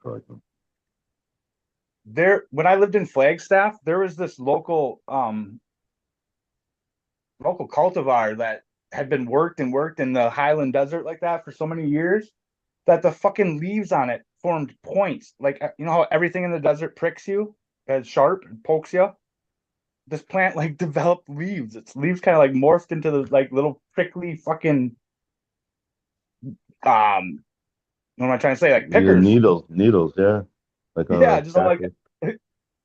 Trichome. there when I lived in Flagstaff, there was this local cultivar that had been worked and worked in the Highland Desert like that for so many years that the fucking leaves on it formed points. Like you know how everything in the desert pricks you, as sharp and pokes you. This plant like developed leaves. Its leaves kind of like morphed into the like little prickly fucking what am I trying to say? Like The pickers. needles, yeah, like on Yeah, a just like cactus.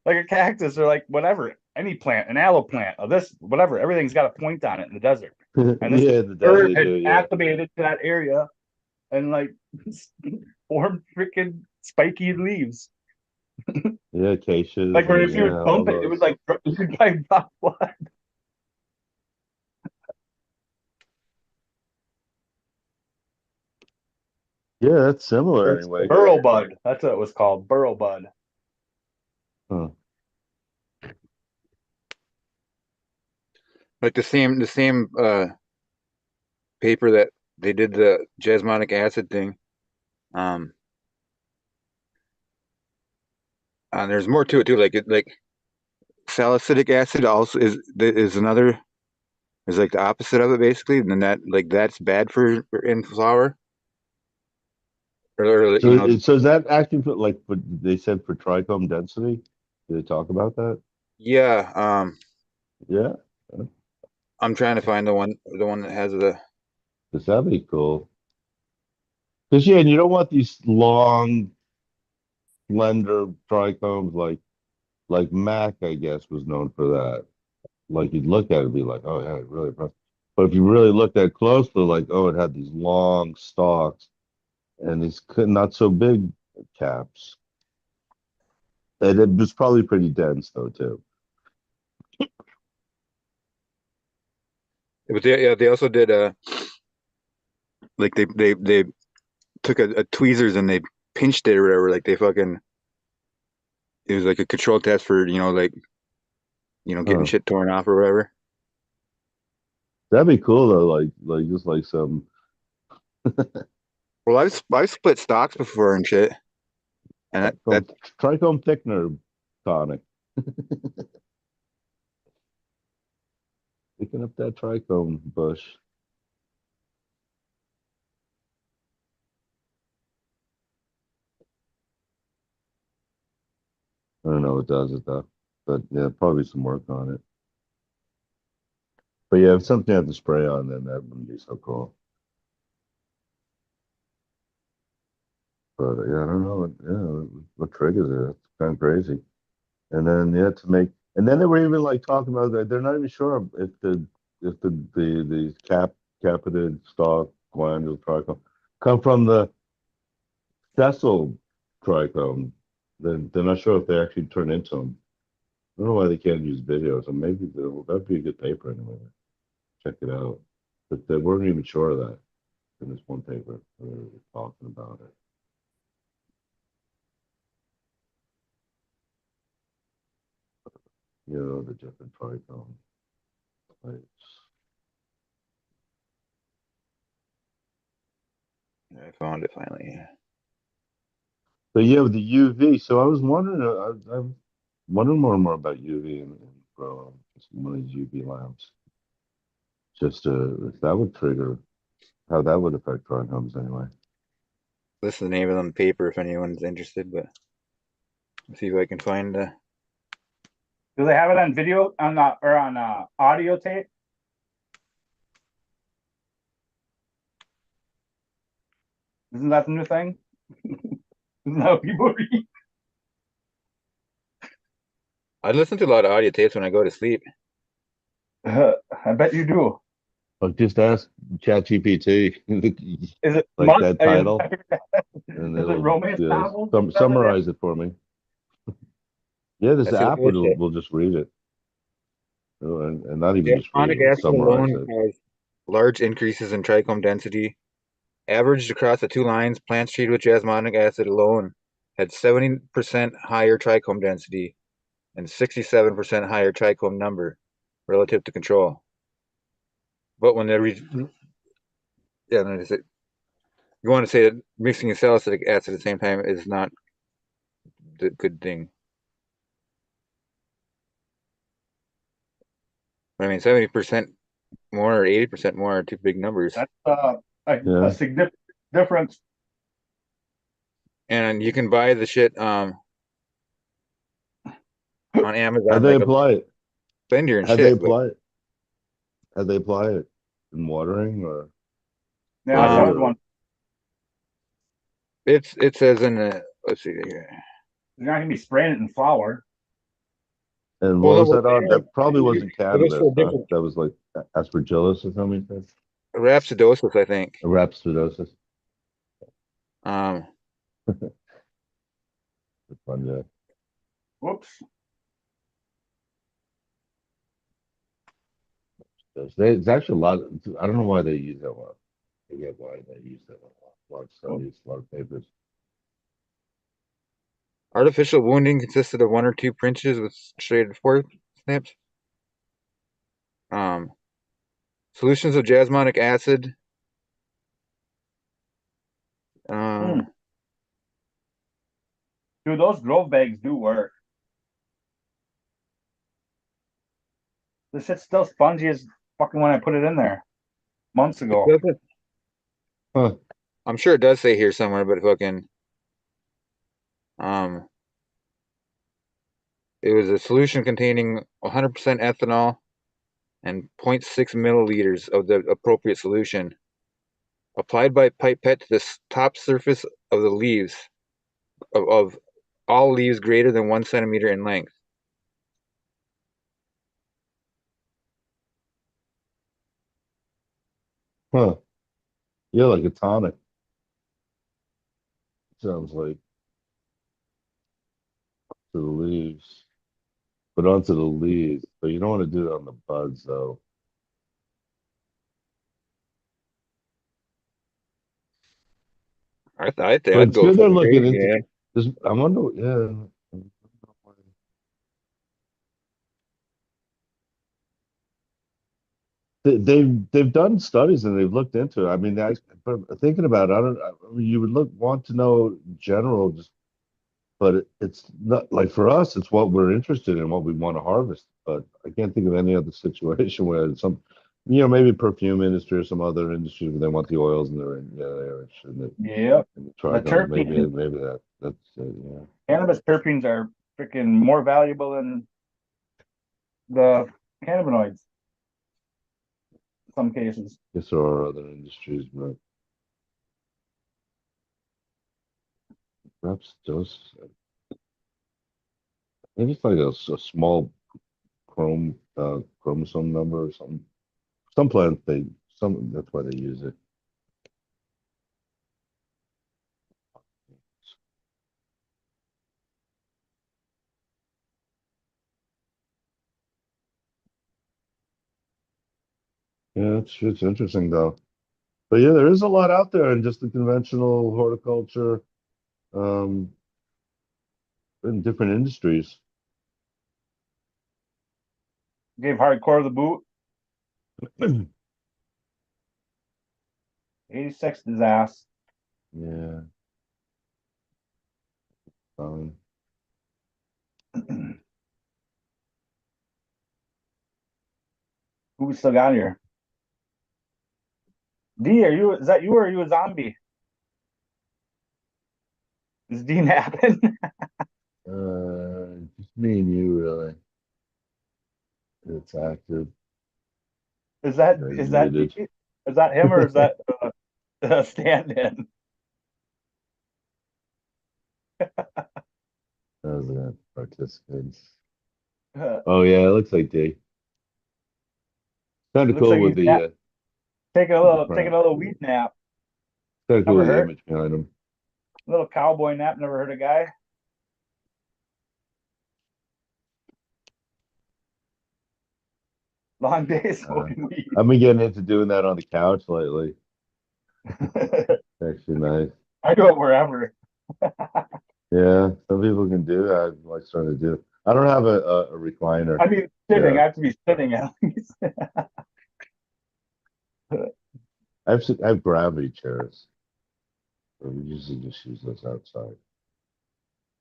like a cactus or like whatever, any plant, an aloe plant, or this, whatever. Everything's got a point on it in the desert. And this Yeah, the desert herb they had do, yeah. acclimated to that area and like formed freaking spiky leaves. Yeah, acacias Like where and if you yeah, would all bump it, it would those. like you'd like drop blood. Yeah, that's similar It's anyway. burrow bud. That's what it was called. Burrow bud. Huh. Like the same paper that they did the jasmonic acid thing. Um, and there's more to it too. Like salicylic acid also is another is like the opposite of it basically. And then that's bad for in flour or So so is that actually for like what they said for trichome density? Did they talk about that? yeah. Yeah. I'm trying to find the one that has the Because that'd be cool. Because yeah, and you don't want these long, slender trichomes like Mac, I guess, was known for that. Like you'd look at it and be like, oh yeah, really impressive. But if you really looked at it closely, like, oh, it had these long stalks and these not so big caps. And it was probably pretty dense though too. but they also did like they took a tweezers and they pinched it or whatever like they fucking it was like a control test for like getting Huh. shit torn off or whatever. That'd be cool though, like just like some Well, I've split stocks before and shit, and that trichome trichome thickener tonic. Picking up that trichome bush. I don't know what does it though. But yeah, probably some work on it. But yeah, if something you have to spray on, then that wouldn't be so cool. But yeah, I don't know. Yeah, what triggers it? It's kind of crazy. And then yeah, to make And then they were even like talking about that they're not even sure if the capited stalk glandular trichome come from the sessile trichome. They're not sure if they actually turn into them. I don't know why they can't use videos, and maybe that'd be a good paper anyway. Check it out. But they weren't even sure of that in this one paper. They were talking about it. You know, the different trichome types. I found it finally. But yeah, with the UV. So I was wondering, I'm wondering more and more about UV and one of these UV lamps. Just if that would trigger, how that would affect drawing homes anyway. This is the name of the paper if anyone's interested, but let's see if I can find the. Do they have it on video on the or on audio tape? Isn't that the new thing? Isn't that what people read? I listen to a lot of audio tapes when I go to sleep. I bet you do. But just ask ChatGPT, Is it like that title, and is it it'll romance novels? summarize it for me. Yeah, this Let's see, look app at this shit. will just read it, and not even just read it, Jasmonic it'll acid summarize alone it. has large increases in trichome density. Averaged across the two lines, plants treated with jasmonic acid alone had 70% higher trichome density and 67% higher trichome number relative to control. But when they yeah, you want to say that mixing salicylic acid at the same time is not the good thing. I mean, 70% more or 80% more are two big numbers. That's a significant difference. And you can buy the shit on Amazon. How they apply it? Blender and How they shit. apply it? How they apply it? In watering or? Yeah, I found one. It says in the let's see here. You're not gonna be spraying it in flour. And what was that on? That probably wasn't cannabis. Huh? That was like aspergillus or something. Rhapsodosis, I think. Rhapsodosis. Um. Fun, yeah. Whoops. There's actually a lot. I don't know why they use that one. I forget why they use that one. A lot of studies, a lot of papers. Artificial wounding consisted of 1 or 2 pinches with striated force snips. Solutions of jasmonic acid. Dude, those grove bags do work. This shit's still spongy as fucking when I put it in there months ago. Huh. I'm sure it does say here somewhere, but fucking it was a solution containing 100% ethanol and 0.6 milliliters of the appropriate solution applied by pipette to the top surface of the leaves of all leaves greater than 1 centimeter in length. Huh. Yeah, like a tonic. Sounds like to the leaves. But onto the leaves. But you don't want to do it on the buds though. I think But I'd it's go good they're fucking looking crazy, into man. this. I wonder, yeah. They've done studies and they've looked into it. I mean, but thinking about it, I mean, you would want to know general, but it's not like for us, it's what we're interested in, what we want to harvest. But I can't think of any other situation where maybe perfume industry or some other industry where they want the oils and they're interested in it. Yeah. And The terpenes. Maybe that's it, yeah. Cannabis terpenes are freaking more valuable than the cannabinoids in some cases. Guess there are other industries, but perhaps those maybe it's like a small chromosome number or something. Some plants that's why they use it. Yeah, it's interesting though. But yeah, there is a lot out there in just the conventional horticulture, um, in different industries. Gave hardcore the boot. 86 his ass. Yeah. Um, Who we still got here? D, is that you or are you a zombie? Is D napping? just me and you really. It's active. Is that You're is that D? muted. Is that him or is that stand-in? President participants. Oh yeah, it looks like D. Kind of Looks cool like he's taking a with the little weed nap. kind of cool Never with the hurt. image behind him. Little cowboy nap. Never hurt a guy. Long days smoking weed. I've been getting into doing that on the couch lately. Actually nice. I do it wherever. Yeah, some people can do that. I like starting to do it. I don't have a recliner. I mean, sitting. Yeah. I have to be sitting at least. I have gravity chairs. So we usually just use those outside.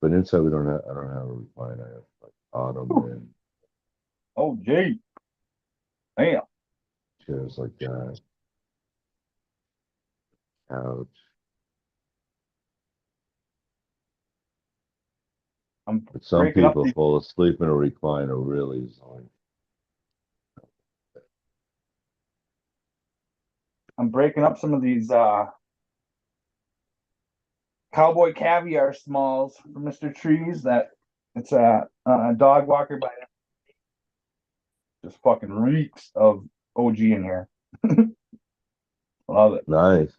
But inside I don't have a recliner. I have like ottoman Oh, gee. Damn. chairs like that. Couch. But some breaking up people these. fall asleep in a recliner really easily. I'm breaking up some of these cowboy caviar smalls from Mr. Trees. That it's a dog walker by just fucking reeks of OG in here. Love it. Nice.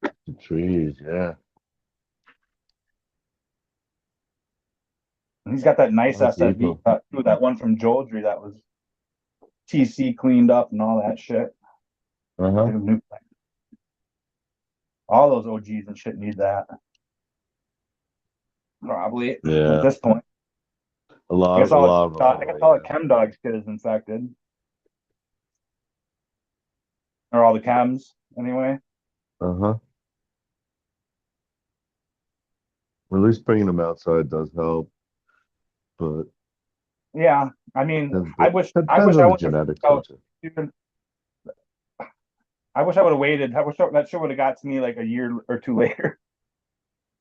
The trees, yeah. And he's got that nice Other SIV people. cut too. That one from Joldry that was TC cleaned up and all that shit. Uh-huh. All those OGs and shit need that. Probably at Yeah. this point. A lot of them. I guess all the chem dog shit is infected. Or all the chems, anyway. Uh-huh. At least bringing them outside does help. But yeah, I mean, I wish it I depends on the wouldn't genetics. I wish I would have waited. I wish that shit would have got to me like a year or two later.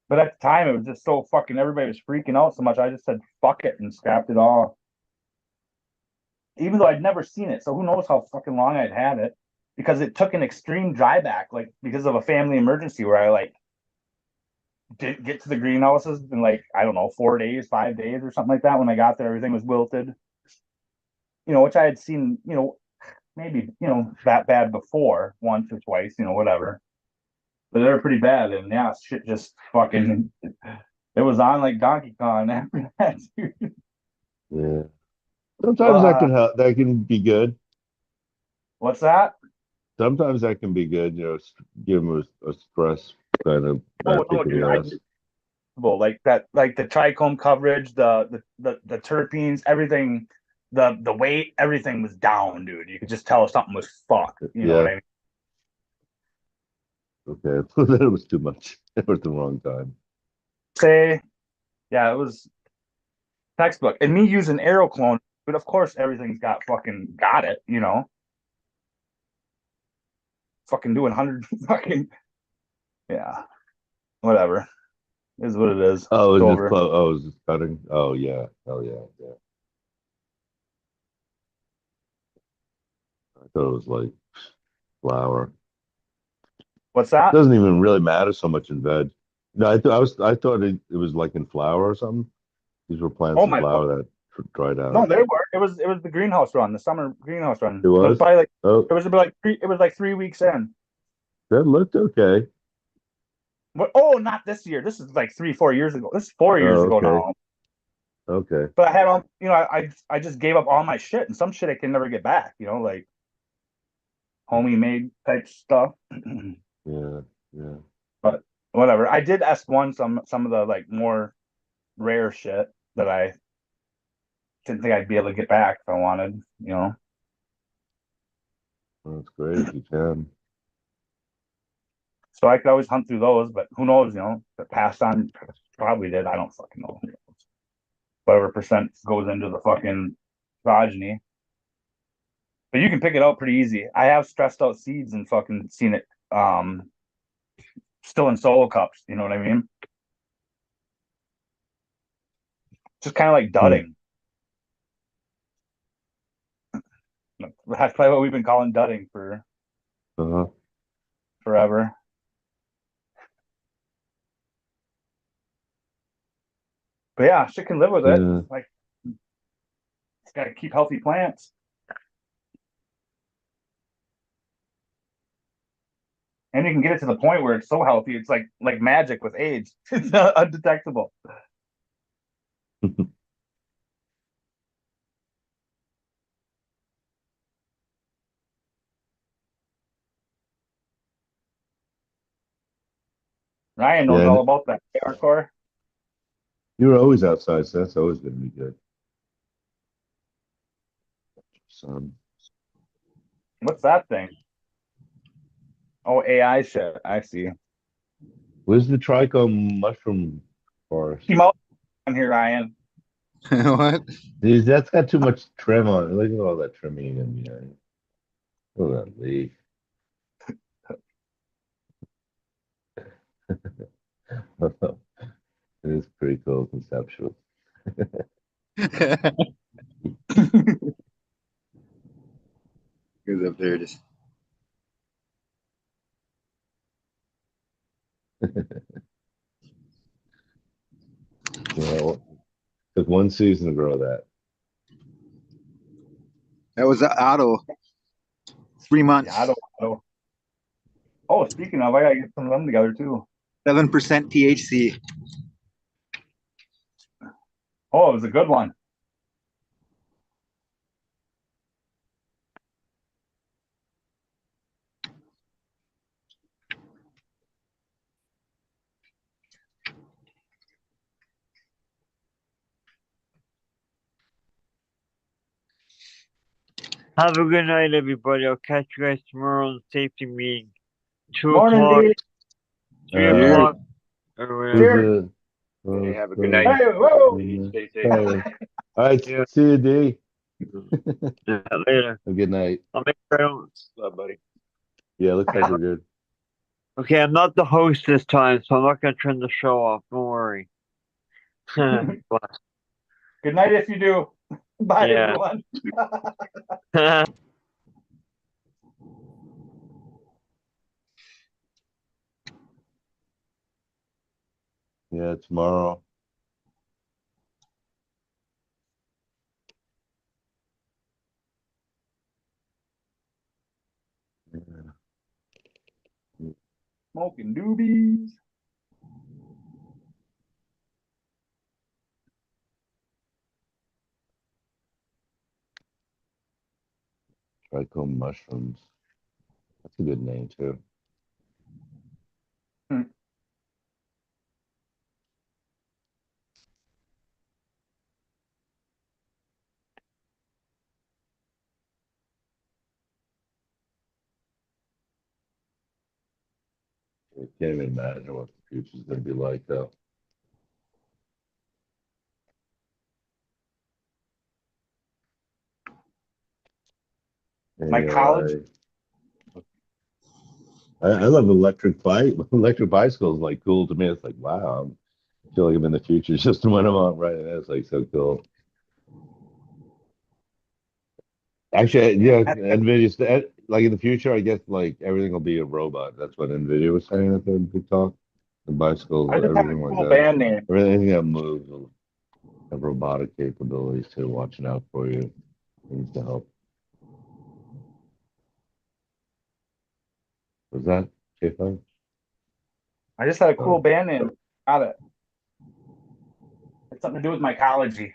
But at the time, it was just so fucking. Everybody was freaking out so much. I just said fuck it and scrapped it all. Even though I'd never seen it, so who knows how fucking long I'd had it? Because it took an extreme dry back, like because of a family emergency where I like didn't get to the greenhouses in like I don't know 4 days, 5 days or something like that. When I got there, everything was wilted. Which I had seen, maybe that bad before once or twice, whatever. But they were pretty bad, and yeah, shit just fucking. It was on like Donkey Kong after that, dude. Yeah. Sometimes that can help. That can be good. What's that? Sometimes that can be good. Give them a stress kind of. Dude, like that, like the trichome coverage, the terpenes, everything, the weight, everything was down, dude. You could just tell something was fucked. You know what I mean? Okay, then it was too much. It was the wrong time. Yeah, it was textbook. And me using AeroClone, but of course everything's got it, Fucking doing 100 fucking yeah. Whatever. Is what it is. Oh, it's over. Oh, is it cutting? Oh yeah. Oh yeah. Yeah. I thought it was like flour. What's that? It doesn't even really matter so much in veg. No, I thought it was like in flour or something. These were plants Oh of my fuck. flower that dried No, out. they were. It was the greenhouse run, the summer greenhouse run. It It was was? probably like Oh, it was like 3 weeks in. that looked okay. What? Oh, not this year. This is like 3, 4 years ago. This is 4 years Oh, ago okay. now. Okay. But I had all, I just gave up all my shit, and some shit I can never get back. Like homie made type stuff. Yeah. Yeah. But whatever. I did S1 some of the like more rare shit that I didn't think I'd be able to get back if I wanted. Well, that's great if you can. So I could always hunt through those, but who knows, if it passed on, probably did. I don't fucking know. Whatever percent goes into the fucking progeny. But you can pick it out pretty easy. I have stressed out seeds and fucking seen it still in solo cups, you know what I mean? Just kind of like Hmm. dudding. That's probably what we've been calling dudding for Uh-huh. forever. But yeah, shit can live with it. Yeah. Like, it's got to keep healthy plants. And you can get it to the point where it's so healthy, it's like magic with age. It's undetectable. Ryan knows Yeah. all about that hardcore. You were always outside, so that's always going to be good. Son. What's that thing? Oh, AI shit. I see. Where's the trichome mushroom forest? Keep out on here, Ryan. What? Dude, that's got too much trim on it. Look at all that trimming in behind. Look at that leaf. It is pretty cool, conceptual. Goes up there just. Took one season to grow that. That was auto. 3 months. Yeah, I don't. Oh, speaking of, I gotta get some of them together too. 7% THC. Oh, it was a good one. Have a good night, everybody. I'll catch you guys tomorrow on the safety meeting. 2 Morning, o'clock, D. 3 Uh, o'clock, or whatever. Cheers. Hey, have a good night. Hey, whoa. Stay safe. All right, Yeah. see you, D. Yeah, later. Have a good night. I'll make sure I don't. Love, buddy. Yeah, looks like we're good. Okay, I'm not the host this time, so I'm not gonna turn the show off. Don't worry. Good night if you do. Bye, Yeah. everyone. Yeah, tomorrow. Smoking doobies. Trichome mushrooms. That's a good name too. I can't even imagine what the future's gonna be like though. My college. I love electric bike. Electric bicycles like cool to me. It's like wow, I feel like I'm in the future just when I'm on riding. That's like so cool. Actually, yeah, Nvidia's like in the future. I guess like everything will be a robot. That's what Nvidia was saying at the big talk. The bicycles, I just have a everything like cool that. band name. Everything that moves. have robotic capabilities too, watching out for you. Needs to help. Was that K5? I just had a cool Oh. band name. Got it. It's something to do with mycology.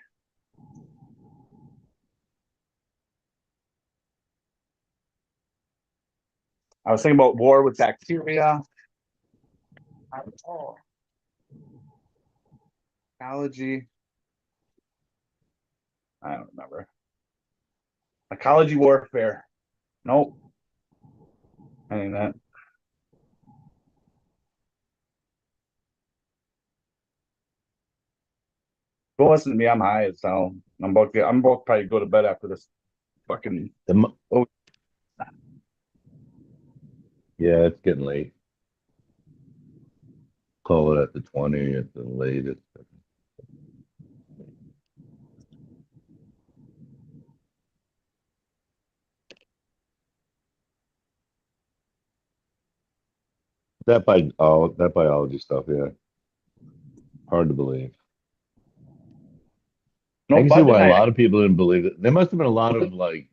I was thinking about war with bacteria. Oh. Ecology. I don't remember. Ecology warfare. Nope. I ain't that. Don't listen to me. I'm high as hell. I'm about probably go to bed after this fucking. Oh. Yeah, it's getting late. Call it at the 20 at the latest. That biology stuff, yeah. Hard to believe. No, I can see Bud why a denied lot it. of people didn't believe it. There must have been a lot of like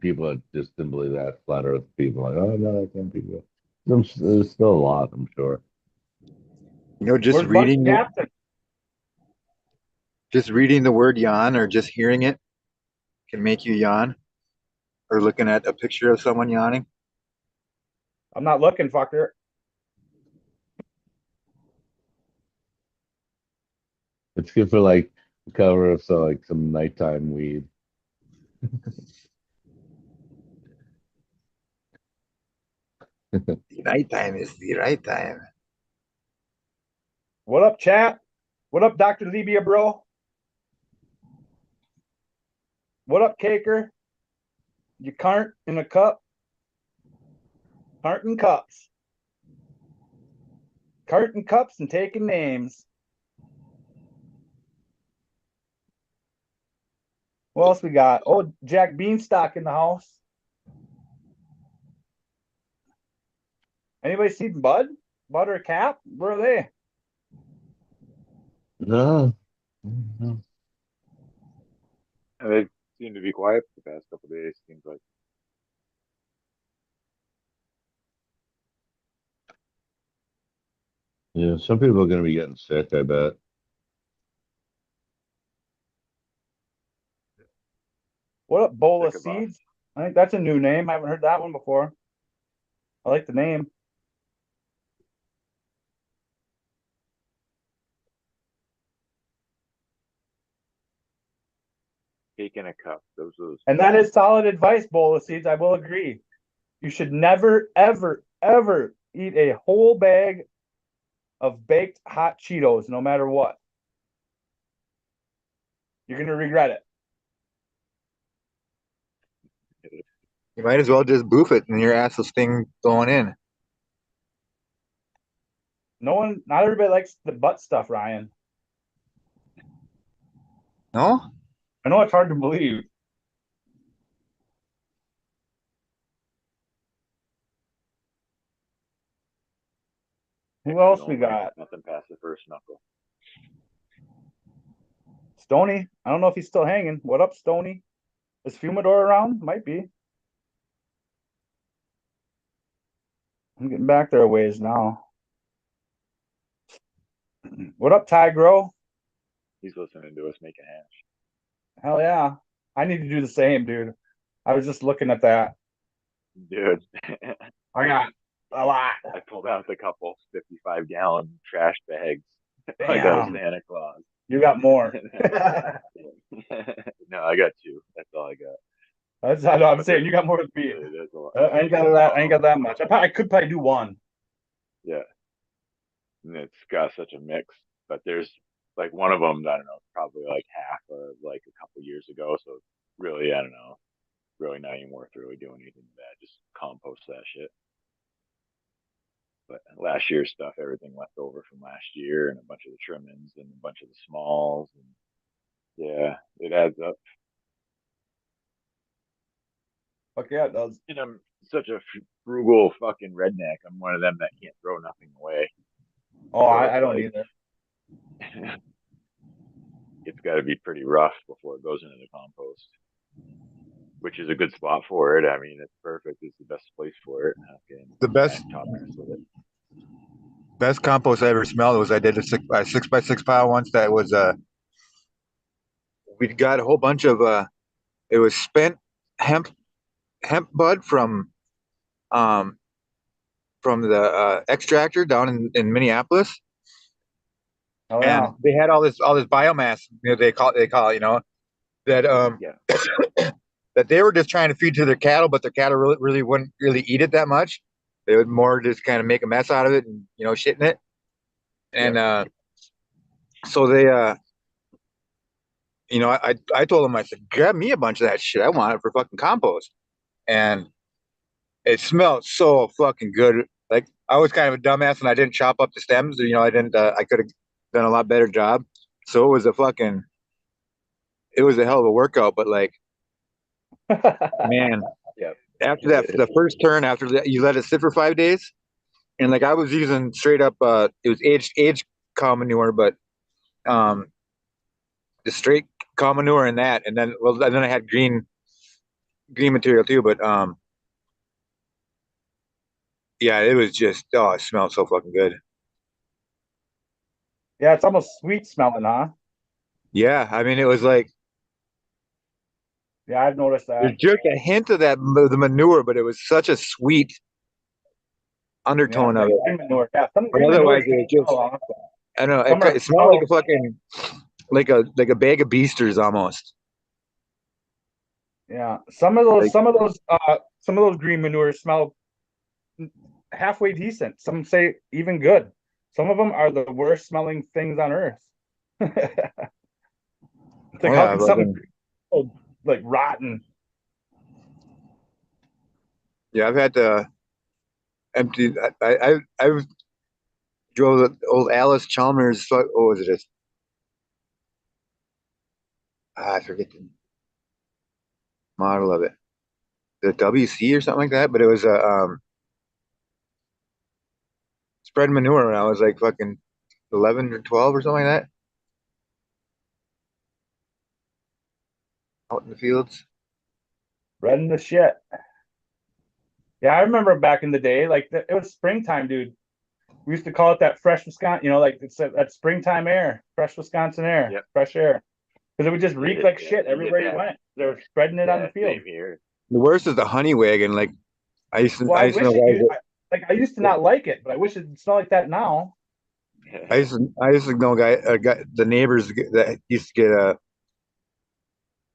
people that just didn't believe that. Flat Earth people like, oh no, that can't be real. There's still a lot, I'm sure. You know, Where's Bud's captain? just reading the word yawn or just hearing it can make you yawn, or looking at a picture of someone yawning. I'm not looking, fucker. It's good for like the cover of some nighttime weed. The nighttime is the right time. What up, chat? What up, Dr. Libya, bro? What up, Caker? You cart in a cup? Carton cups. Carton cups and taking names. What else we got? Oh, Jack Beanstalk in the house. Anybody see Bud? Bud or Cap? Where are they? No. They seem to be quiet the past couple of days. Seems like. Yeah, some people are going to be getting sick, I bet. What up, Bowl of Sick of us. Seeds? I think that's a new name. I haven't heard that one before. I like the name. Cake in a cup. Those are those. And that is solid advice, Bowl of Seeds. I will agree. You should never, ever, ever eat a whole bag of baked hot Cheetos, no matter what. You're going to regret it. You might as well just boof it and your ass will sting going in. Not everybody likes the butt stuff, Ryan. No? I know it's hard to believe. Who else we got? Nothing past the first knuckle. Stony. I don't know if he's still hanging. What up, Stony? Is Fumador around? Might be. I'm getting back there a ways now. What up, Tigro? He's listening to us make a hash. Hell yeah. I need to do the same, dude. I was just looking at that. Dude. I got a lot. I pulled out a couple 55-gallon trash bags. I got a Damn. Santa Claus. You got more. No, I got two. That's all I got. That's how I'm saying. You got more than me. I ain't got that. I ain't got that much. I could probably do one. Yeah. And it's got such a mix, but there's like one of them, I don't know, probably like half of like a couple years ago. So really, I don't know, really not even worth really doing anything with that. Just compost that shit. But last year's stuff, everything left over from last year, and a bunch of the trimmings and a bunch of the smalls, and yeah, it adds up. Fuck yeah, it does. And I'm such a frugal fucking redneck. I'm one of them that can't throw nothing away. Oh, so I don't either. it's got to be pretty rough before it goes into the compost, which is a good spot for it. I mean, it's perfect. It's the best place for it. The best Top mess with it. best compost I ever smelled was I did a 6x6 pile once. That was we got a whole bunch of it was spent hemp bud um from the extractor down in Minneapolis, Oh and yeah. they had all this biomass. They call it, that Yeah. that they were just trying to feed to their cattle, but their cattle really wouldn't really eat it that much. They would more just kind of make a mess out of it and shit in it. And so they I told them, I said, grab me a bunch of that shit. I want it for fucking compost. And it smelled so fucking good. Like, I was kind of a dumbass and I didn't chop up the stems. I didn't. I could have done a lot better job. So it was a hell of a workout. But like, man, Yeah. after that, the first turn, after that, you let it sit for 5 days, and like I was using straight up, it was aged cow manure, but the straight cow manure and that, and then I had green material too. But yeah, it was just, oh, it smelled so fucking good. Yeah, it's almost sweet smelling, huh? Yeah, I mean, it was like Yeah, I've noticed there's that. just a hint of the manure, but it was such a sweet Yeah, undertone of like it. green manure. Yeah, some But green manure otherwise, it was just, smell awesome. I don't know, Some are it smelled like smell a fucking like a bag of beasters almost. yeah. Some of those Like, some of those green manures smell halfway decent. Some say even good. Some of them are the worst smelling things on earth. It's like oh how yeah, can something fucking smell like rotten? yeah. I've had to empty. I drove the old Alice Chalmers. What was it? I forget the model of it. The WC or something like that. But it was a spread manure when I was like fucking 11 or 12 or something like that, out in the fields. Red in the shit. Yeah, I remember back in the day, like it was springtime, dude. We used to call it that fresh Wisconsin, like it's that springtime air, fresh Wisconsin air, Yep. fresh air. Because it would just reek like shit You get everywhere you that. went. They were spreading it on the Yeah, field. same here. The worst is the honey wagon. Like Well, I I used to know wish it guys you that I used to not like it, but I wish it smelled like that now. I used to know the neighbors that used to get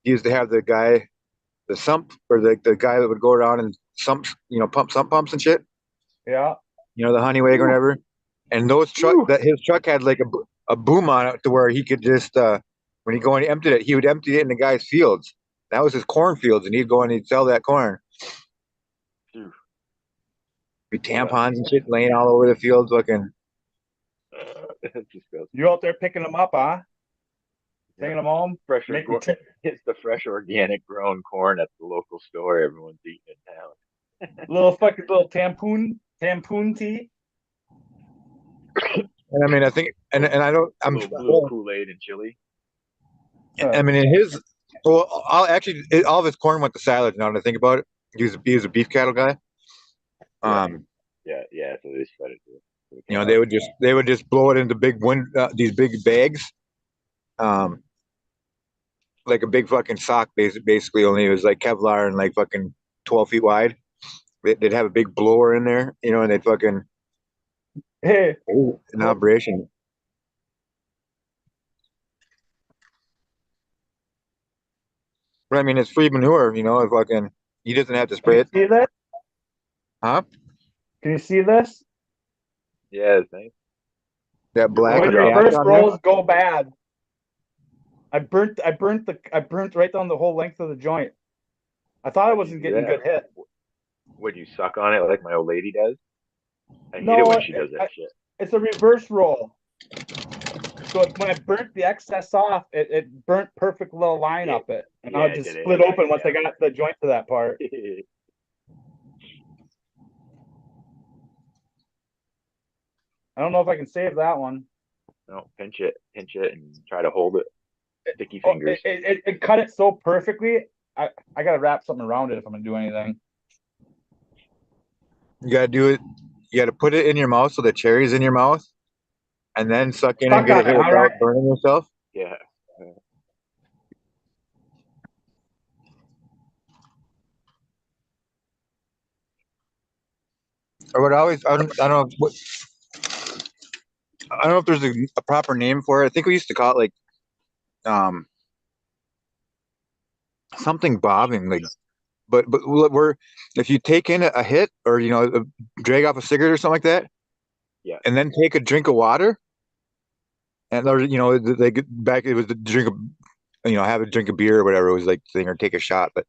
used to have the guy, the sump, or the guy that would go around and pump sump pumps and shit. Yeah. The honey wagon or Ooh. whatever. And his truck had like a boom on it to where he could just when he go and empty it, he would empty it in the guy's fields. That was his cornfields, and he'd go and he'd sell that corn. Be tampons and shit laying all over the fields, looking. You out there picking them up, huh? Taking them home? It's the fresh organic grown corn at the local store everyone's eating in town. little tampoon tea. And I mean, I think, and I don't, I'm little Kool-Aid and chili. I mean, I'll actually, all of his corn went to salad. Now that I think about it, he was a beef cattle guy. Yeah. So they spread it to they would just blow it into these big bags, like a big fucking sock, basically. Only it was like Kevlar and like fucking 12 feet wide. They'd have a big blower in there, and they'd fucking an operation. But I mean, it's free manure, if fucking he doesn't have to spray it. Can you see this? Huh? Can you see this? Yeah, it's nice. That black when patch reverse on rolls go bad. I burnt right down the whole length of the joint. I thought I wasn't getting a good hit. Would you suck on it like my old lady does? I hate it No, when she does that shit. It's a reverse roll. So when I burnt the excess off, it burnt perfect little line up it. And now it just split open once I got the joint to that part. I don't know if I can save that one. No, pinch it and try to hold it. sticky fingers. It cut it so perfectly. I gotta wrap something around it if I'm gonna do anything. You gotta do it. You gotta put it in your mouth so the cherry's in your mouth, and then suck in and Suck get on it it, without all right? burning yourself. Yeah. Or what I always I don't know what I don't know if there's a proper name for it. I think we used to call it like um something bobbing, like but we're if you take in a hit or drag off a cigarette or something like that, Yeah. and then take a drink of water, and or they get back it was the drink of have a drink of beer or whatever it was like thing or take a shot, but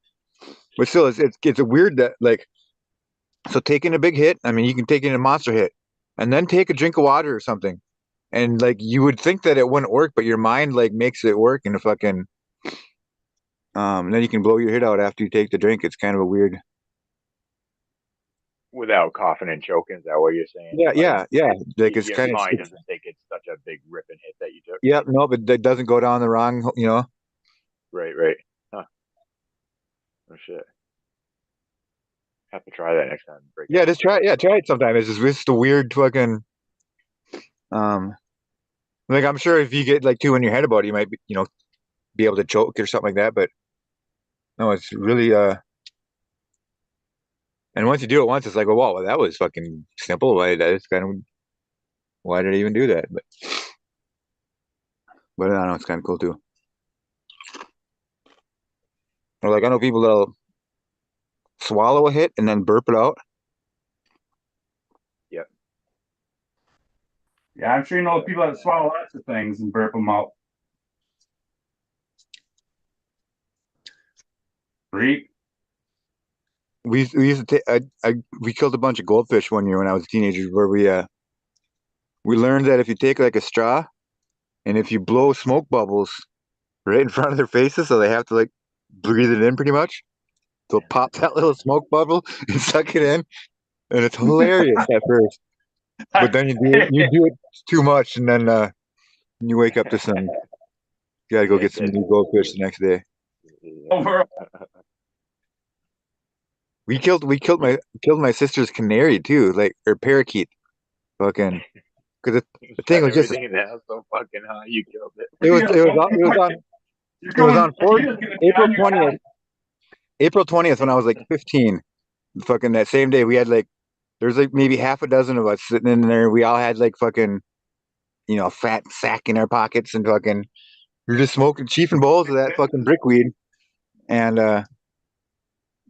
still it's a weird that like so taking a big hit. I mean, you can take in a monster hit, and then take a drink of water or something, and like you would think that it wouldn't work, but your mind like makes it work and fucking then you can blow your head out after you take the drink. It's kind of a weird. Without coughing and choking, is that what you're saying? Yeah, Like, yeah. Like it's your kind of mind doesn't think it's such a big ripping hit that you took. yeah, no, but that doesn't go down the wrong. Right. Huh. Oh shit. Have to try that next time. Break Yeah, out. just try. Yeah, try it sometime. It's just a weird fucking. Um, like I'm sure if you get like two in your head about it, you might be able to choke or something like that. But no, it's really And once you do it once, it's like, oh, wow, well, that was fucking simple. Why did I even do that? But I don't know, it's kind of cool too. Or like I know people that'll swallow a hit and then burp it out. Yep. Yeah, I'm sure you know people that swallow lots of things and burp them out. Freak. We used to we killed a bunch of goldfish one year when I was a teenager, where we learned that if you take like a straw and if you blow smoke bubbles right in front of their faces, so they have to like breathe it in pretty much, they'll pop that little smoke bubble and suck it in, and it's hilarious at first. But then you do it too much, and then you wake up to some. You gotta go get some new goldfish the next day. Over. We killed my sister's canary too, like or parakeet, fucking. Because the thing was just everything in the house so fucking high, you killed it. It was on April 20th. April 20th when I was like 15. Fucking that same day we had like there's like maybe half a dozen of us sitting in there. We all had like fucking fat sack in our pockets and fucking we are just smoking chiefing bowls of that fucking brickweed. And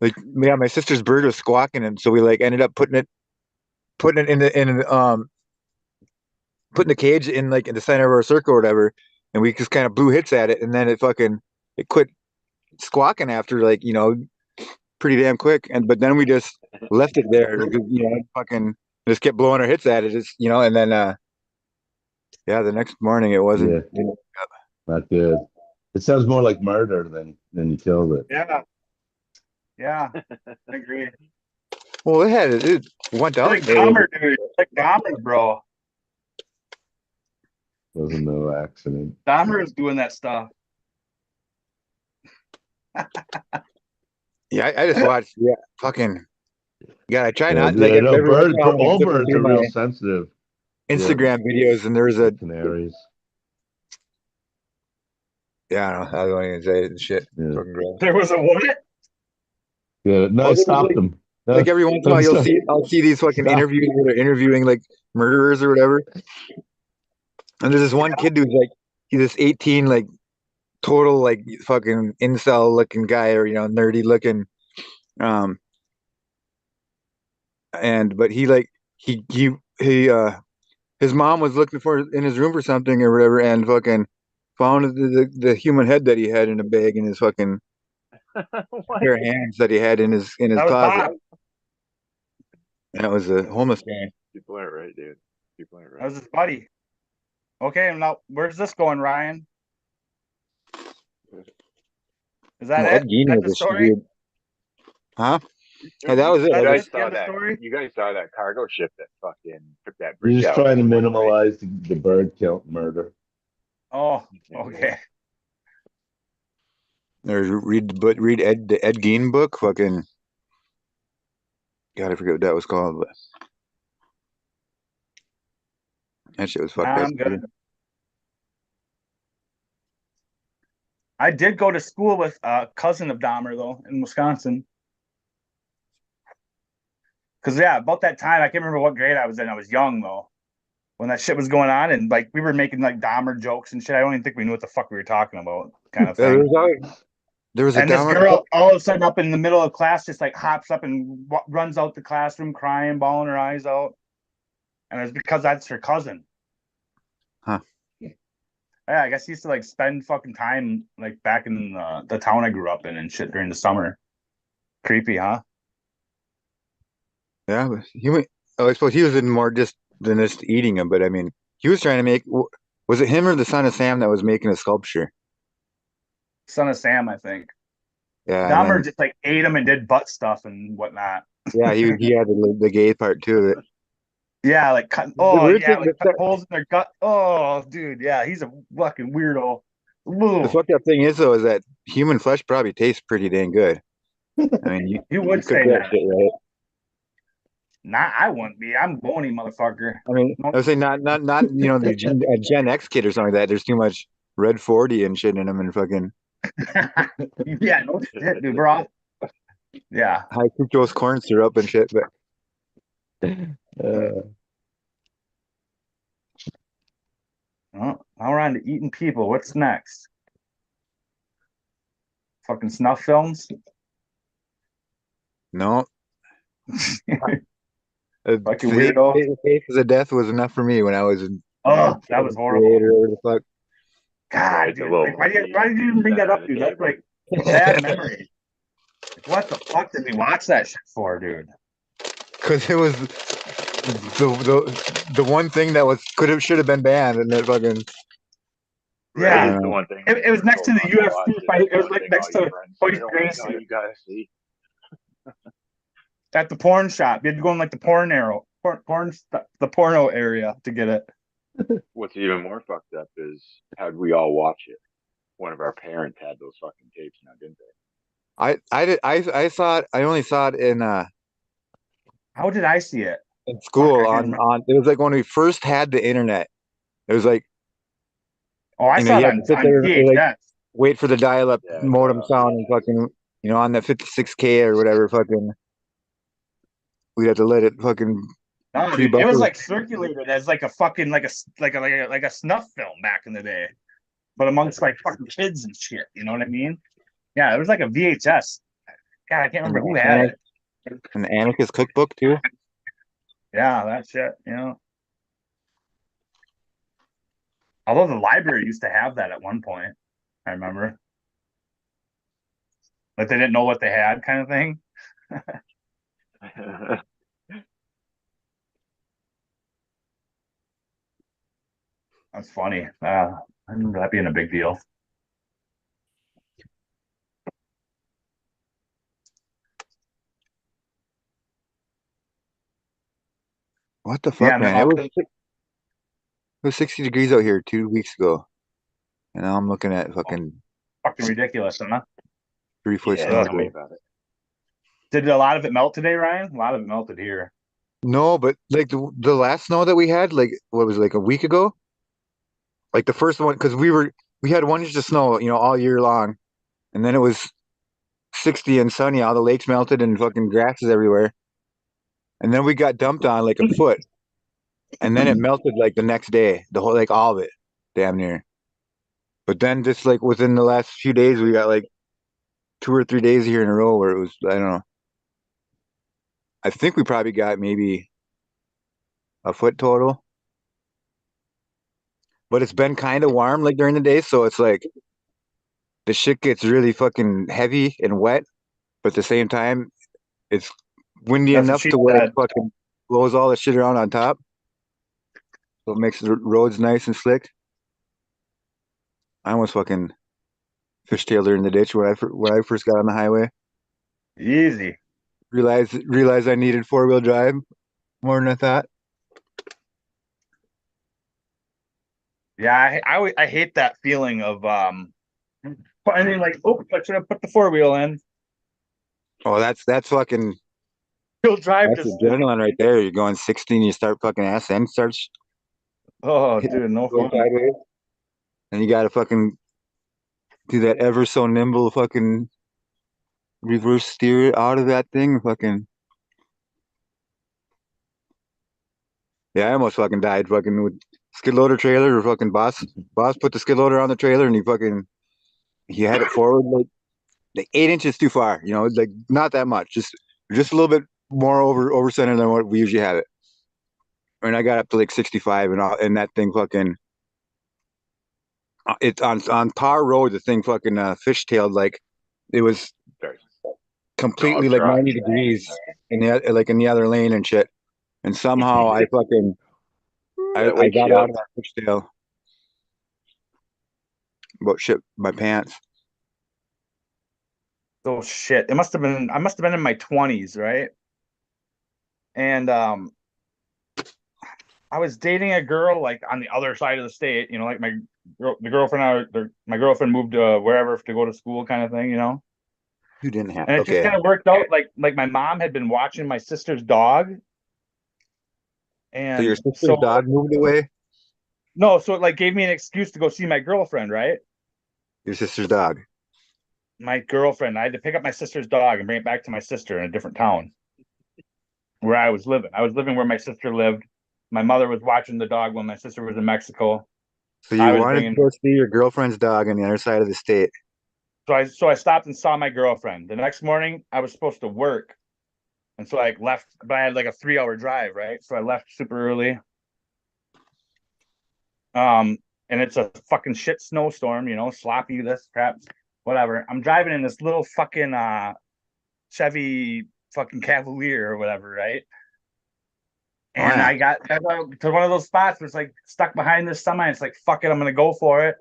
like yeah, my sister's bird was squawking and so we like ended up putting it putting the cage in like in the center of our circle or whatever, and we just kind of blew hits at it, and then it quit squawking after like pretty damn quick, and but then we just left it there, fucking just kept blowing our hits at it, and then yeah, the next morning it wasn't. Yeah, not good. It sounds more like murder than you killed it. Yeah, I agree. Well, it went out. Like Dahmer, dude. Like Dahmer, bro. Wasn't no accident. Dahmer is doing that stuff. Yeah, I just watched. Yeah, fucking. Yeah, I try not Yeah, like no, every once in a while when I'm all flipping birds through are my real sensitive. Instagram videos, and there's a Canaries. yeah, I don't know. I don't even say it and shit. Yeah. Fucking gross. There was a what? Yeah, no, Oh, stop like, them. No, like every once in a while, I'll see these fucking Stop. interviews where they're interviewing like murderers or whatever. And there's this one kid who's like, he's this 18, like total like fucking incel looking guy or nerdy looking, um, but he like he his mom was looking for in his room for something or whatever, and fucking found the human head that he had in a bag in his fucking pair of hands that he had in his That was closet. Bob. That was a homeless guy. People aren't right, dude. People aren't right. That was his buddy. Okay, now where's this going, Ryan? Is that Well, it? Ed Gein Is that was the a story? weird, huh? Yeah, that was it. Is that I it? just, The end of the story? You guys saw that cargo ship that fucking took that You're bridge just out. trying to minimize the bird kill murder. Oh, okay. Or read the Ed Gein book. Fucking God, I forget what that was called, but that shit was fucked up. I'm good. I did go to school with a cousin of Dahmer though in Wisconsin. Cause yeah, about that time I can't remember what grade I was in. I was young though when that shit was going on, and like we were making like Dahmer jokes and shit. I don't even think we knew what the fuck we were talking about, kind of There thing. was a And this Dahmer. girl, all of a sudden, up in the middle of class, just like hops up and runs out the classroom crying, bawling her eyes out. And it's because that's her cousin. Huh. Yeah, I guess he used to like spend fucking time like back in the town I grew up in and shit during the summer. Creepy, huh? Yeah, but I suppose he was in more just than just eating them, but I mean, he was trying to make. Was it him or the son of Sam that was making a sculpture? Son of Sam, I think. Yeah, and Dahmer then just like ate him and did butt stuff and whatnot. yeah, he had the gay part too of it. Yeah, like cut. The Oh, weird yeah, thing, like cut holes in their gut. Oh, dude, yeah, he's a fucking weirdo. the Ugh. fucked up thing is though is that human flesh probably tastes pretty dang good. I mean, You you would cook say that that. shit right. Nah, I wouldn't be. I'm bony, motherfucker. I mean, I would say not the Gen X kid or something like that. There's too much red 40 and shit in them and fucking Yeah, no shit, dude, bro. Yeah. high fructose corn syrup and shit. But Well, now we're on to eating people. What's next? Fucking snuff films? no, Fucking weirdo. Faces of Death was enough for me when I was in Oh, that was seventh horrible. grade or whatever the fuck. God, Right, the dude. little Like, why did you even bring that up, dude? That's like bad memory. What the fuck did we watch that shit for, dude? Because it was the one thing that should have been banned, and it fucking Yeah. It's the one thing. It was next to the UFC fight. It was One like thing next all your to friends Hoist don't Gracie know you gotta see. at the porn shop. You had to go in like the the porno area to get it. What's even more fucked up is how'd we all watch it? One of our parents had those fucking tapes now, didn't they? I saw it. I only saw it How did I see it? in Fuck, I school can't on remember. it was like when we first had the internet. It was like Oh, I saw you it had to sit on there and like VHS. wait for the dial-up Yeah, I saw it modem on sound and fucking on that 56K or whatever fucking we had to let it fucking No, dude, it was pre-buffer. like circulated as like a fucking like a snuff film back in the day, but amongst like fucking kids and shit. You know what I mean? Yeah, it was like a VHS. God, I can't remember who had it. An anarchist cookbook too. Yeah, that shit. Although the library used to have that at one point, I remember. Like they didn't know what they had, kind of thing. That's funny. I remember that being a big deal. What the Yeah, fuck, and then man? It was 60 degrees out here 2 weeks ago, and now I'm looking at fucking fucking ridiculous, huh? 3 foot Yeah, snow tell me today. about it. Did a lot of it melt today, Ryan? A lot of it melted here. No, but like the last snow that we had, like what was it, like a week ago? Like the first one, because we had 1 inch of snow, all year long, and then it was 60 and sunny. All the lakes melted and fucking grass is everywhere, and then we got dumped on like a foot, and then it melted like the next day, the whole like all of it, damn near. But then just like within the last few days, we got like 2 or 3 days here in a row where it was, I don't know. I think we probably got maybe a foot total, but it's been kind of warm like during the day, so it's like the shit gets really fucking heavy and wet, but at the same time, it's windy That's what enough she to where it said. fucking blows all the shit around on top, so it makes the roads nice and slick. I almost fucking fishtailed her in the ditch when I first got on the highway. Easy. Realized I needed 4-wheel drive more than I thought. Yeah, I hate that feeling of And then like, oh, I should have put the 4-wheel in. Oh, that's fucking He'll drive that's just adrenaline right there. You're going 16, you start fucking ass end starts oh hitting dude, no going fun. sideways, and you gotta fucking do that ever so nimble fucking reverse steer it out of that thing. Fucking yeah, I almost fucking died fucking with skid loader trailer or fucking boss put the skid loader on the trailer and he had it forward like 8 inches too far, like not that much, just a little bit more over center than what we usually have it. And I got up to like 65 and that thing fucking it's on tar road. The thing fucking fishtailed like it was completely like truck. 90 degrees in the other lane and shit. And somehow I fucking That I wake got out shield. of that fishtail about shit my pants. Oh shit. I must have been in my 20s, right? And I was dating a girl like on the other side of the state, like my girlfriend moved to wherever to go to school kind of thing, You didn't have And it just okay. kind of worked out like my mom had been watching my sister's dog. So your And sister's so dog moved away? no, so it like gave me an excuse to go see my girlfriend, right? Your sister's dog. My girlfriend, I had to pick up my sister's dog and bring it back to my sister in a different town where I was living. I was living where my sister lived. My mother was watching the dog when my sister was in Mexico. So I you was wanted to bringing. go see your girlfriend's dog on the other side of the state. So I stopped and saw my girlfriend. The next morning, I was supposed to work, and so I left. But I had like a 3-hour drive, right? So I left super early. And it's a fucking shit snowstorm, sloppy, this crap, whatever. I'm driving in this little fucking Chevy fucking Cavalier or whatever, right? Oh And yeah. I got to one of those spots where it's like stuck behind this semi. It's like, fuck it, I'm gonna go for it.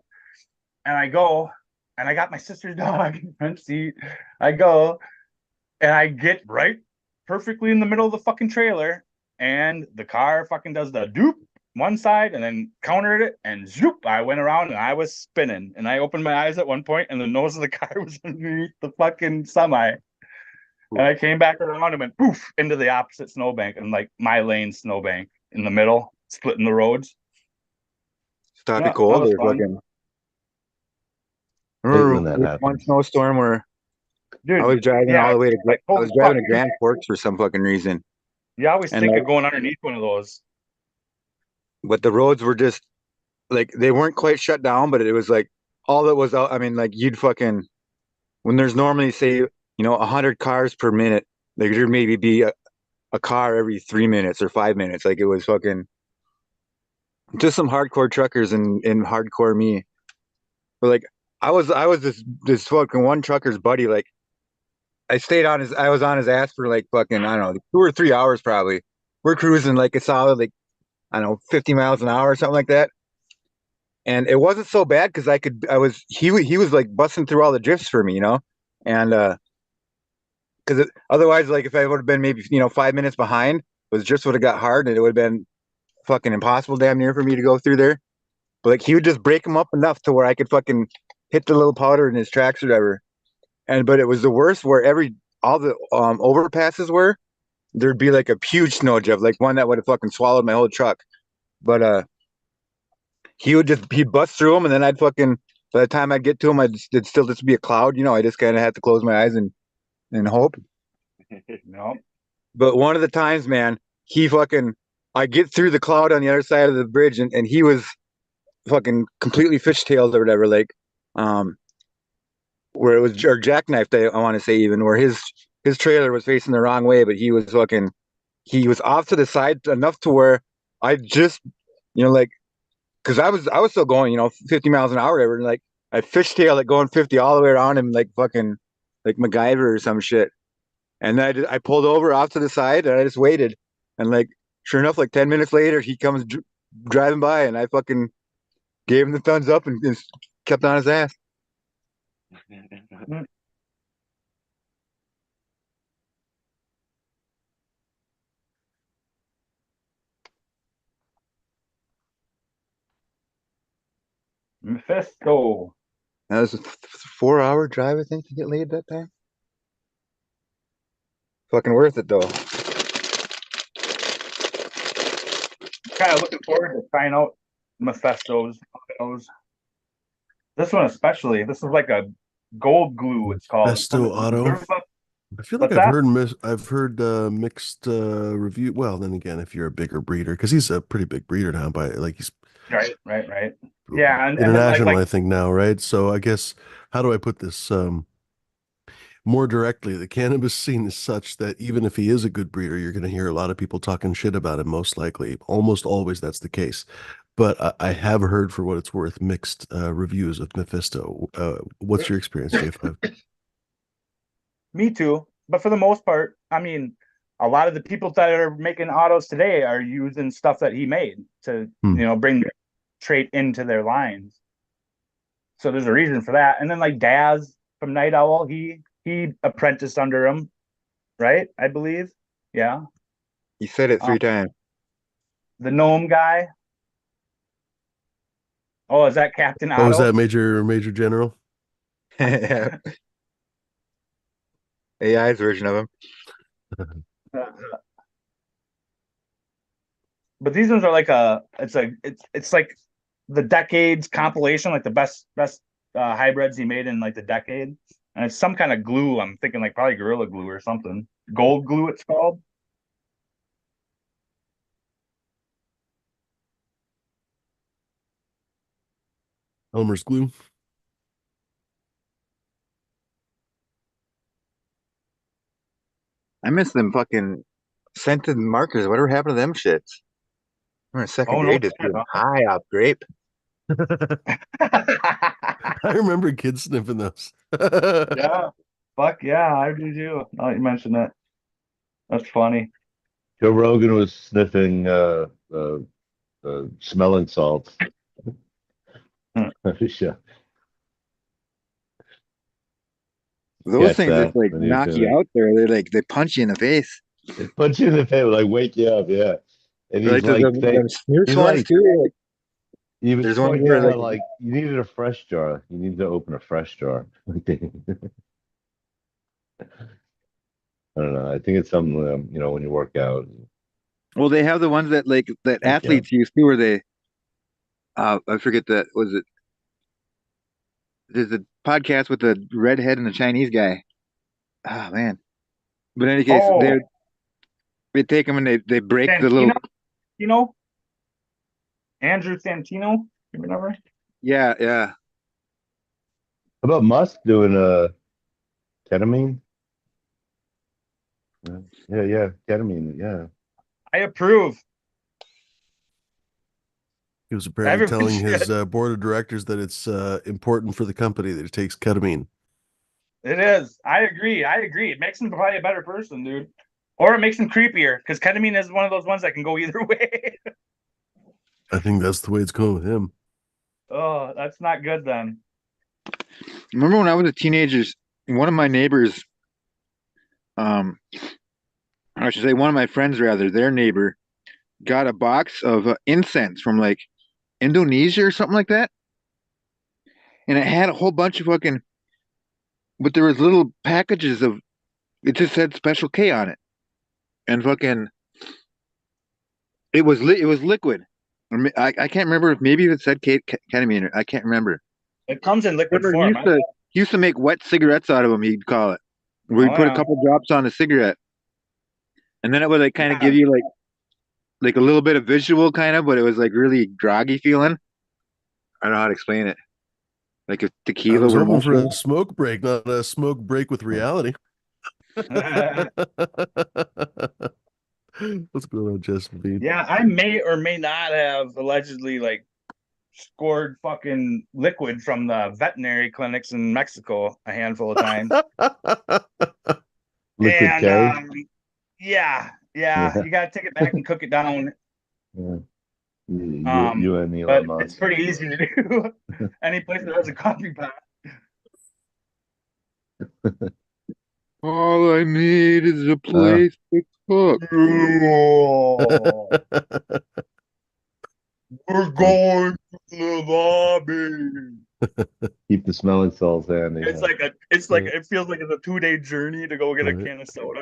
And I go, and I got my sister's dog in the front seat. I go, and I get right perfectly in the middle of the fucking trailer, and the car fucking does the doop one side and then countered it, and zoop, I went around and I was spinning. And I opened my eyes at one point, and the nose of the car was underneath the fucking semi. And I came back around and went poof into the opposite snowbank and like my lane snowbank in the middle, splitting the roads. Stoppy Yeah, that cold was or fun. fucking. Hate Remember when that this one happens. snowstorm where I Dude, was driving yeah, all the way to like I holy was driving fuck. to Grand Forks for some fucking reason, You always and think like, of going underneath one of those. but the roads were just like they weren't quite shut down, but it was like all that was out. I mean, like you'd fucking when there's normally say 100 cars per minute, like there'd maybe be a car every 3 minutes or 5 minutes. Like it was fucking just some hardcore truckers and hardcore me. But like I was this fucking one trucker's buddy. Like I was on his ass for like fucking I don't know 2 or 3 hours probably. We're cruising like a solid like I don't know 50 miles an hour or something like that. And it wasn't so bad because he was like busting through all the drifts for me, and because otherwise like if I would have been maybe 5 minutes behind, was just would have got hard and it would have been fucking impossible damn near for me to go through there. But like he would just break them up enough to where I could fucking hit the little powder in his tracks or whatever. And but it was the worst where all the overpasses were there'd be like a huge snow drift, like one that would have fucking swallowed my whole truck. But he'd bust through them, and then I'd fucking by the time I'd get to him, it'd still just be a cloud. I just kind of had to close my eyes and hope. No. But one of the times, man, he fucking I get through the cloud on the other side of the bridge, and he was fucking completely fishtailed or whatever, like um where it was or jackknifed. I want to say even where his trailer was facing the wrong way, but he was off to the side enough to where I just like because I was still going 50 miles an hour or whatever, and like I fishtail it going 50 all the way around him like fucking like MacGyver or some shit. And then I pulled over off to the side and I just waited. And like sure enough, like 10 minutes later, he comes driving by and I fucking gave him the thumbs up and kept on his ass. Mephisto. That was a 4-hour drive, I think, to get laid that time. Fucking worth it though. Kind of looking forward to trying out Mephisto's. This one especially. This is like a gold glue. It's called. Festo Auto. I feel like What's that? I've heard mixed review. Well, then again, if you're a bigger breeder, because he's a pretty big breeder now, by like he's Right. Yeah, and then international, like I think now, right? So I guess how do I put this more directly? The cannabis scene is such that even if he is a good breeder, you're going to hear a lot of people talking shit about him. Most likely, almost always that's the case. But I have heard, for what it's worth, mixed reviews of Mephisto. What's your experience, J5? me too. But for the most part, I mean, a lot of the people that are making autos today are using stuff that he made to, bring the trait into their lines. So there's a reason for that. And then like Daz from Night Owl, he apprenticed under him, right? I believe. Yeah. He said it 3 times. The gnome guy. Oh, is that Captain Otto? Oh, is that Major General? Yeah. AI's version of him. But these ones are like it's like the decades compilation, like the best hybrids he made in like the decade, and it's some kind of glue. I'm thinking like probably Gorilla Glue or something. Gold glue, it's called. Elmer's glue. I miss them fucking scented markers. Whatever happened to them shits? We're in second grade, just being high off grape. I remember kids sniffing those. Yeah, fuck yeah, I do too. Now that you mention that, that's funny. Joe Rogan was sniffing smelling salts. Yeah. Those Get things that just like when you're knock doing you it. out there. They punch you in the face. They punch you in the face, like wake you up, yeah. And he's Like there's like, them snooze he's ones like, too. Like, he was there's one pointing where out like how like you needed a fresh jar. You need to open a fresh jar. I don't know. I think it's something when you work out. well, they have the ones that like that Yeah. athletes use too, where they I forget that was it. There's a podcast with the redhead and the Chinese guy. Oh man. But in any case, they take them and they break the little. Andrew Santino, you remember? Yeah. How about Musk doing ketamine? Yeah, ketamine. Yeah. I approve. He was apparently Everyone telling his should. board of directors that it's important for the company that he takes ketamine. It is. I agree. It makes him probably a better person, dude. Or it makes him creepier, because ketamine is one of those ones that can go either way. I think that's the way it's going with him. Oh, that's not good then. Remember when I was a teenager, one of my neighbors, I should say one of my friends rather, their neighbor, got a box of incense from like Indonesia or something like that, and it had a whole bunch of fucking, but there was little packages of, it just said Special K on it, and fucking, it was liquid. I can't remember if maybe it said ketamine. I can't remember. It comes in liquid Remember, form. he used to make wet cigarettes out of them. He'd call it, where he put a couple drops on a cigarette, and then it would like kind of give you like a little bit of visual kind of, but it was like really groggy feeling. I don't know how to explain it. Like if I tequila was were hoping for mushroom. a smoke break, not a smoke break with reality. What's going on, Justin Bean? Yeah, I may or may not have allegedly like scored fucking liquid from the veterinary clinics in Mexico a handful of times. Liquid And K. yeah, you gotta take it back and cook it down. Yeah. You and Elon But Musk. it's pretty easy to do. Any place that has a coffee pot. All I need is a place to cook. We're going to the lobby. Keep the smelling salts handy. It's Huh? like a, it's like it feels like it's a 2 day journey to go get a Right. can of soda.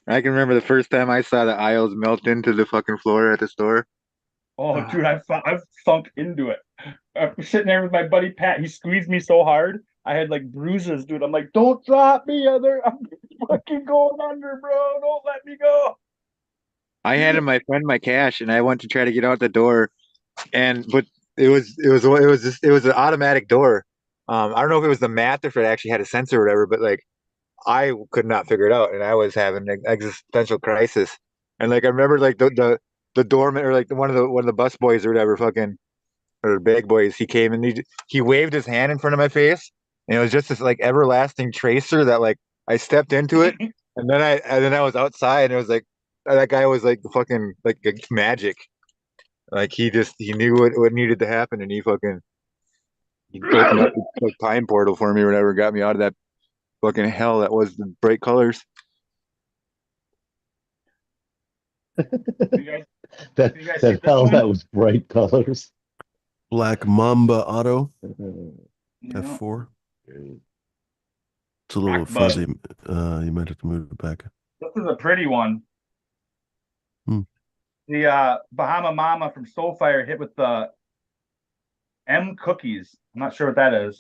I can remember the first time I saw the aisles melt into the fucking floor at the store. Oh, dude, I've sunk into it. I'm sitting there with my buddy Pat. He squeezed me so hard, I had like bruises, dude. I'm like, don't drop me, other. I'm fucking going under, bro. Don't let me go. I handed my friend my cash and I went to try to get out the door, but it was an automatic door. I don't know if it was the math or if it actually had a sensor or whatever, but like I could not figure it out, and I was having an existential crisis. And like I remember, like the doorman or like one of the bus boys or whatever, fucking or bag boys, he came and he waved his hand in front of my face, and it was just this like everlasting tracer that like I stepped into it, and then I was outside, and it was like that guy was like fucking like magic. Like he knew what needed to happen, and he opened up the like, time portal for me or whatever, got me out of that fucking hell that was the bright colors. You guys, That you guys see that this hell one? that was bright colors. Black Mamba Auto Yeah. F4. It's a little Rock Bud. fuzzy. You might have to move it back. This is a pretty one. Hmm. The Bahama Mama from Soulfire hit with the M cookies. I'm not sure what that is,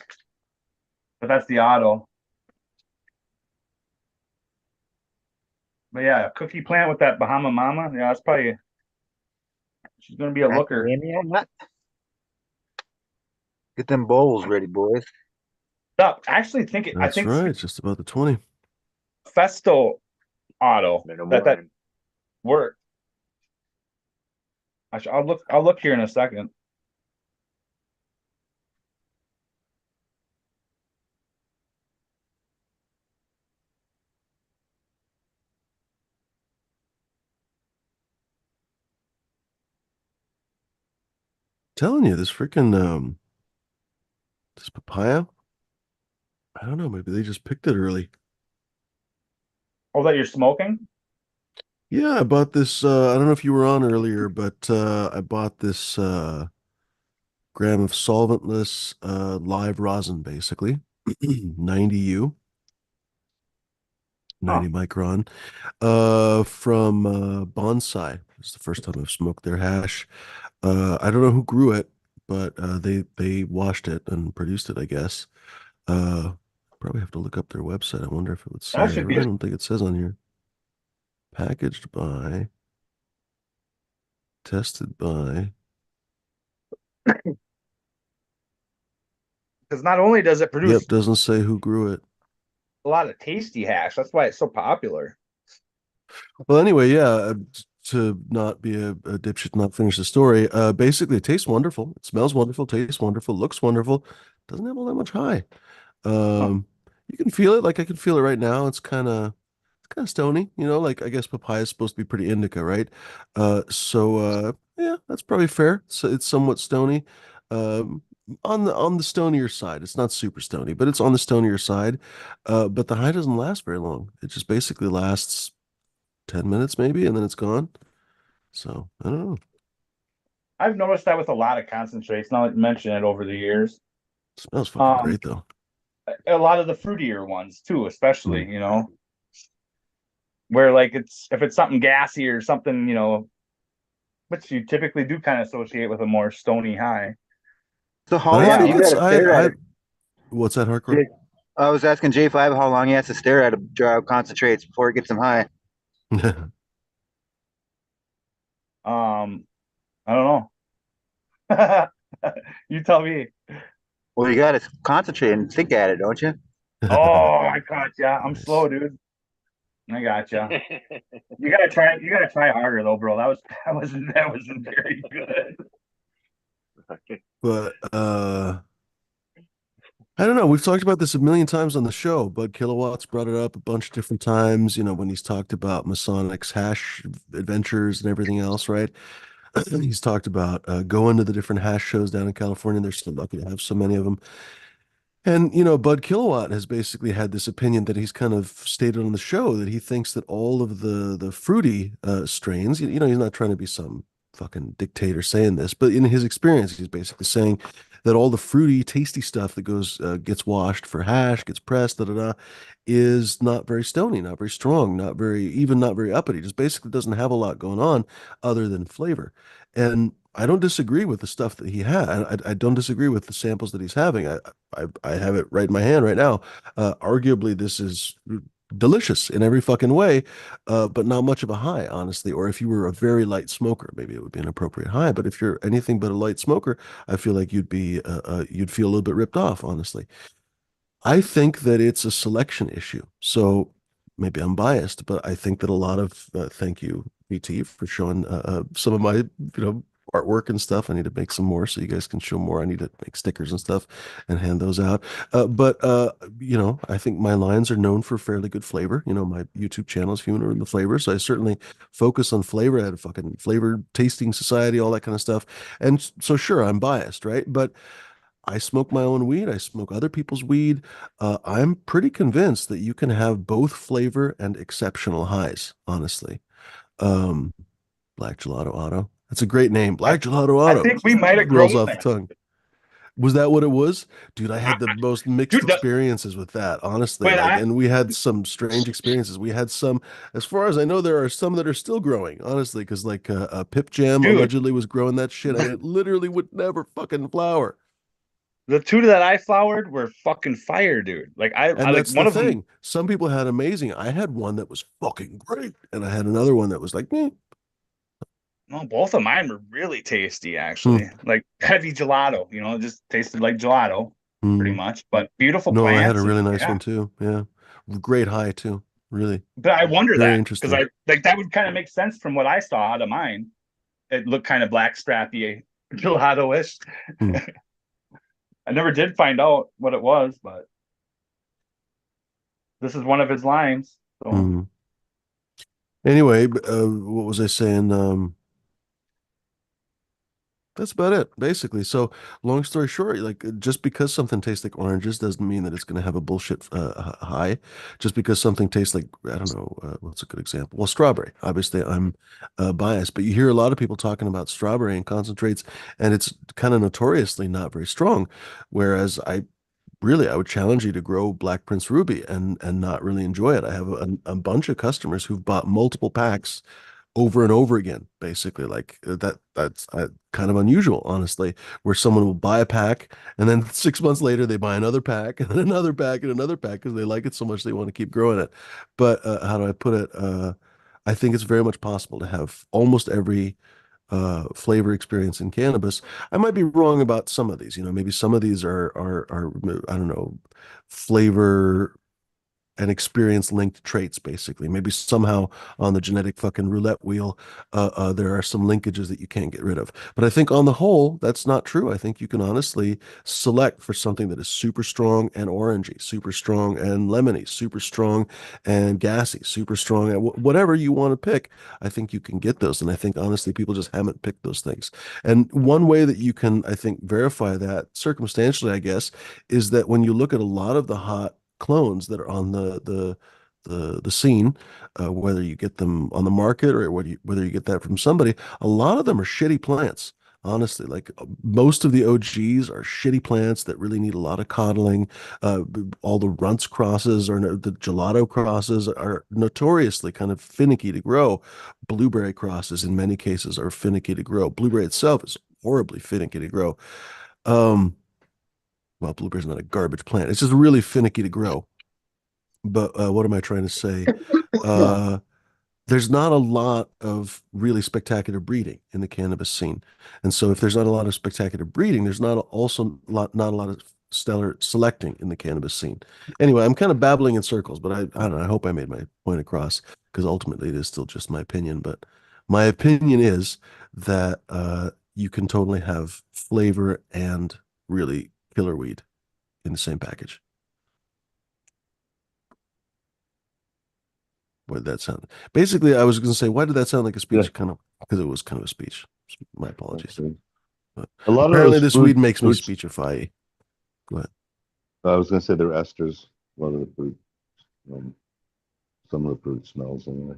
but that's the auto. But yeah, cookie plant with that Bahama Mama. Yeah, that's probably she's gonna be a looker. Macadamia nut. Get them bowls ready, boys. I actually think I That's think right. Just about the 20. Festo auto that worked. I'll look here in a second. Telling you, this freaking this papaya. I don't know. Maybe they just picked it early. Oh, that you're smoking? Yeah, I bought this. I don't know if you were on earlier, but I bought this gram of solventless live rosin, basically 90U, 90 micron, from Bonsai. It's the first time I've smoked their hash. I don't know who grew it, but they washed it and produced it, I guess. Probably have to look up their website. I wonder if it would say. I really don't think it says on here. Packaged by, tested by. Because not only does it produce Yep, doesn't say who grew it. a lot of tasty hash, that's why it's so popular. Well, anyway, yeah, to not be a dipshit, not finish the story. Basically, it tastes wonderful. It smells wonderful, tastes wonderful, looks wonderful. Doesn't have all that much high. You can feel it. Like I can feel it right now. It's kind of stony, like I guess papaya is supposed to be pretty indica, right? Yeah, that's probably fair. So it's somewhat stony. Um, on the stonier side. It's not super stony, but it's on the stonier side. But the high doesn't last very long. It just basically lasts 10 minutes maybe, and then it's gone. So I don't know. I've noticed that with a lot of concentrates, now that you mention it over the years. It smells fucking great though. A lot of the fruitier ones too, especially, Mm. where like if it's something gassy or something, which you typically do kind of associate with a more stony high. So how But I long do think you it's gotta stare at I it? what's that, hardcore? I was asking J5 how long he has to stare at a jar of concentrates before it gets him high. I don't know. You tell me. Well, you gotta concentrate and think at it, don't you? Oh, I got you. I'm Nice. slow, dude. I got you. You gotta try. You gotta try harder though, bro. That wasn't very good. But I don't know. We've talked about this a million times on the show. Bud Kilowatts brought it up a bunch of different times, when he's talked about Masonic's hash adventures and everything else, right? He's talked about going to the different hash shows down in California. They're so lucky to have so many of them. And, Bud Kilowatt has basically had this opinion that he's kind of stated on the show that he thinks that all of the fruity strains, he's not trying to be some fucking dictator saying this, but in his experience, he's basically saying that all the fruity, tasty stuff that goes gets washed for hash, gets pressed, da da da, is not very stony, not very strong, not very uppity. Just basically doesn't have a lot going on other than flavor. And I don't disagree with the stuff that he had. I don't disagree with the samples that he's having. I have it right in my hand right now. Arguably, this is delicious in every fucking way, but not much of a high, honestly. Or if you were a very light smoker, maybe it would be an appropriate high. But if you're anything but a light smoker, I feel like you'd feel a little bit ripped off, honestly. I think that it's a selection issue. So maybe I'm biased, but I think that a lot of thank you, BT, for showing some of my artwork and stuff. I need to make some more so you guys can show more. I need to make stickers and stuff and hand those out. But I think my lines are known for fairly good flavor. My YouTube channel is Human in the Flavor, so I certainly focus on flavor. I had a fucking flavor tasting society, all that kind of stuff. And so sure, I'm biased, right? But I smoke my own weed. I smoke other people's weed. I'm pretty convinced that you can have both flavor and exceptional highs, honestly. Um, Black Gelato Auto. That's a great name. Black Gelato I Auto. think we might have Rolls grown off the there. tongue. Was that what it was? Dude, I had the most mixed Dude, experiences with that, honestly. And we had some strange experiences. We had some, as far as I know, there are some that are still growing, honestly, because Pip Jam dude, allegedly was growing that shit, and it literally would never fucking flower. the two that I flowered were fucking fire, dude. Like I And like that's the one of them. thing. Some people had amazing. I had one that was fucking great, and I had another one that was like, eh. No, both of mine were really tasty, Hmm, actually. Like heavy gelato, it just tasted like gelato, pretty hmm. much. But beautiful No, I had a plants, and really nice yeah. one too. Yeah, great high too. Really, But I wonder very that because interesting. I like that would kind of make sense from what I saw out of mine. It looked kind of black strappy, gelato-ish. Hmm, I never did find out what it was, but this is one of his lines. So hmm. Anyway, what was I saying? That's about it, basically. So, long story short, like just because something tastes like oranges doesn't mean that it's going to have a bullshit high. Just because something tastes like, I don't know, what's a good example? Well, strawberry. Obviously, I'm biased, but you hear a lot of people talking about strawberry and concentrates, and it's kind of notoriously not very strong. Whereas I would challenge you to grow Black Prince Ruby and not really enjoy it. I have a bunch of customers who've bought multiple packs over and over again, basically. Like that's kind of unusual, honestly, where someone will buy a pack and then 6 months later they buy another pack and then another pack and another pack because they like it so much they want to keep growing it. But how do I put it? I think it's very much possible to have almost every flavor experience in cannabis. I might be wrong about some of these. Maybe some of these are I don't know, flavor and experience linked traits, basically. Maybe somehow on the genetic fucking roulette wheel, there are some linkages that you can't get rid of. But I think on the whole, that's not true. I think you can honestly select for something that is super strong and orangey, super strong and lemony, super strong and gassy, super strong and whatever you want to pick. I think you can get those. And I think honestly, people just haven't picked those things. And one way that you can, I think, verify that circumstantially, I guess, is that when you look at a lot of the hot clones that are on the scene, whether you get them on the market or whether you get that from somebody, a lot of them are shitty plants. Honestly, like most of the OGs are shitty plants that really need a lot of coddling. All the runts crosses or the gelato crosses are notoriously kind of finicky to grow. Blueberry crosses in many cases are finicky to grow. Blueberry itself is horribly finicky to grow. Um, well, blueberry's not a garbage plant. It's just really finicky to grow. But what am I trying to say? Uh, there's not a lot of really spectacular breeding in the cannabis scene. And so if there's not a lot of spectacular breeding, there's not a lot of stellar selecting in the cannabis scene. Anyway, I'm kind of babbling in circles, but I don't know. I hope I made my point across because ultimately it is still just my opinion. But my opinion is that you can totally have flavor and really killer weed in the same package. What did that sound? Basically, I was going to say, why did that sound like a Yeah. speech? Kind of because it was kind of a speech. My apologies. Okay. But A lot of apparently, those this weed makes me fruits. speechify. Go ahead. I was gonna say they're esters. A lot of the fruit. Um, some of the fruit smells anyway.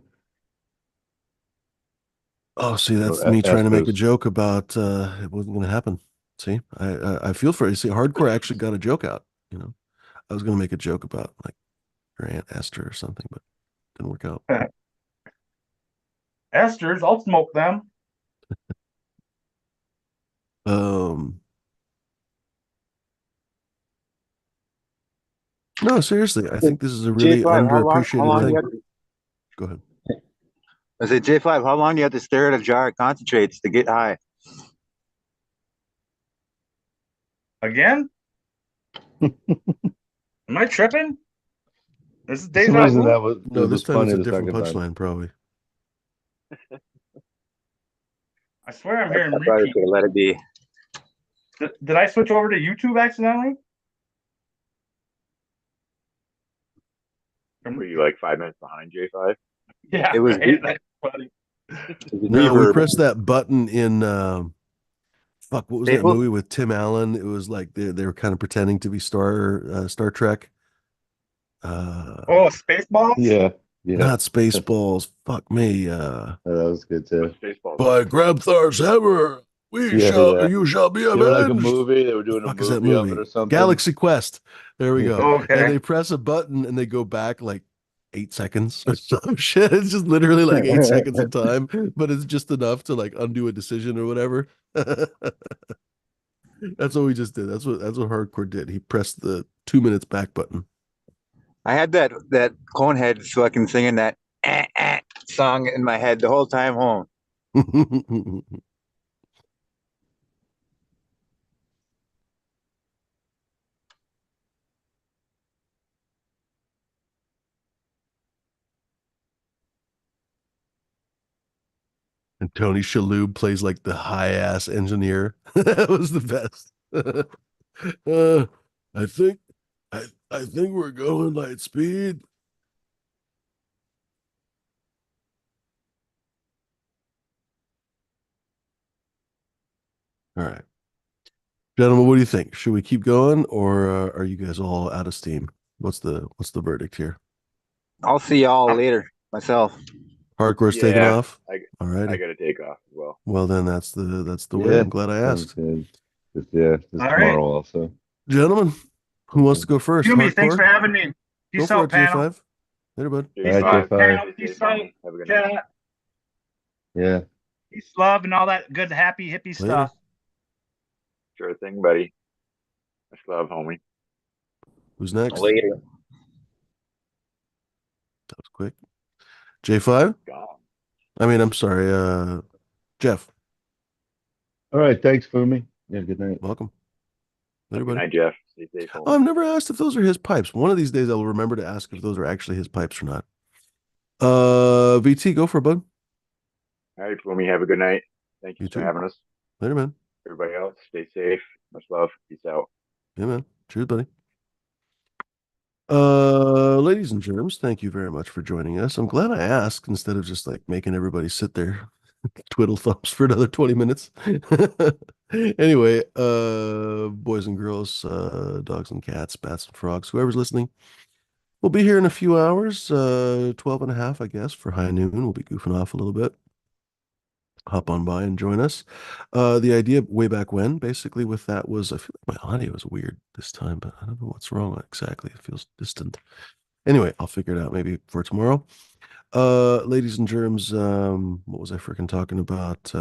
Oh, see, that's So me trying to make a Esther's. joke about it wasn't going to happen. See, I feel for it. See, hardcore actually got a joke out. You know, I was going to make a joke about like your Aunt Esther or something, but didn't work out. Esters, I'll smoke them. Um, no, seriously, I think this is a really J5, how underappreciated long do you thing. have to, Go ahead. I said, J5, how long do you have to stare at a jar of concentrates to get high? Again? Am I tripping? This is For some deja reason vu. No, it this was time it's funny a the different second time. punchline, probably. I swear I'm I hearing probably repeat. could have let it be. Did I switch over to YouTube accidentally? Were you like 5 minutes behind J5? Yeah, It was right. That's funny. No, we reverb. pressed that button in fuck, what was that Staples? movie with Tim Allen? It was like they were kind of pretending to be Star Trek. Oh, Spaceballs? Yeah, yeah. Not Spaceballs. Fuck me. That was good What's too. Spaceballs? By Grabthar's hammer, Yeah, yeah. you shall be They were like a avenged. movie. They were The doing a fuck is that movie of it movie? or something. Galaxy Quest. There we go. And Okay. they press a button and they go back like 8 seconds or some shit. It's just literally like 8 seconds of time, but it's just enough to like undo a decision or whatever. That's what we just did. That's what hardcore did. He pressed the 2 minutes back button. I had that Conehead fucking singing that song in my head the whole time home. And Tony Shalhoub plays like the high ass engineer. That was the best. I think I think we're going light speed. All right, gentlemen, what do you think? Should we keep going, or are you guys all out of steam? What's the verdict here? I'll see y'all later myself. Hardcore's taking Yeah, off. All I righty. got to take off as well. Well, then that's the way. Yeah, I'm glad I sounds asked, good. Just All right. tomorrow also. gentlemen. Who wants to go first? Yumi, thanks for Hardcore. having me. Go Peace for out, it, panel. J5. Later, bud. All right, J5, J5. Panel, stay peace safe, out. homie. Have a good night. Chat. Yeah. Peace, love, and all that good, happy, hippie Later. stuff. Sure thing, buddy. Much love, homie. Who's next? Later. That was quick. J5. Gone. I mean, I'm sorry, Jeff. All right. Thanks, Fumi. Yeah. Good night. Welcome. Have Later, a good buddy. night, Jeff. Stay safe, Oh, homie. I've never asked if those are his pipes. One of these days I'll remember to ask if those are actually his pipes or not. VT, go for it, bud. All right, Fumi, have a good night. Thank you You for too. having us. Later, man. Everybody else, stay safe. Much love. Peace out. Yeah, man. Cheers, buddy. Ladies and germs, thank you very much for joining us. I'm glad I asked instead of just like making everybody sit there twiddle thumbs for another 20 minutes. Anyway, boys and girls, dogs and cats, bats and frogs, whoever's listening, we'll be here in a few hours, 12 and a half, I guess, for high noon. We'll be goofing off a little bit. Hop on by and join us. The idea way back when, basically, with that was I feel like my audio is weird this time, but I don't know what's wrong exactly. It feels distant. Anyway, I'll figure it out maybe for tomorrow. Ladies and germs, what was I freaking talking about?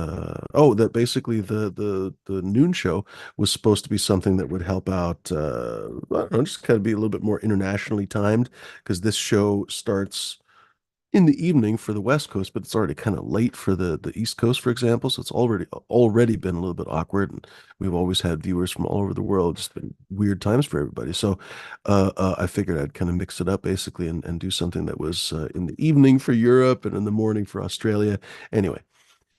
Oh, that basically the noon show was supposed to be something that would help out, I don't know, just kind of be a little bit more internationally timed because this show starts in the evening for the West Coast, but it's already kind of late for the East Coast, for example. So it's already been a little bit awkward, and we've always had viewers from all over the world. Just been weird times for everybody. So I figured I'd kind of mix it up basically and do something that was in the evening for Europe and in the morning for Australia. Anyway,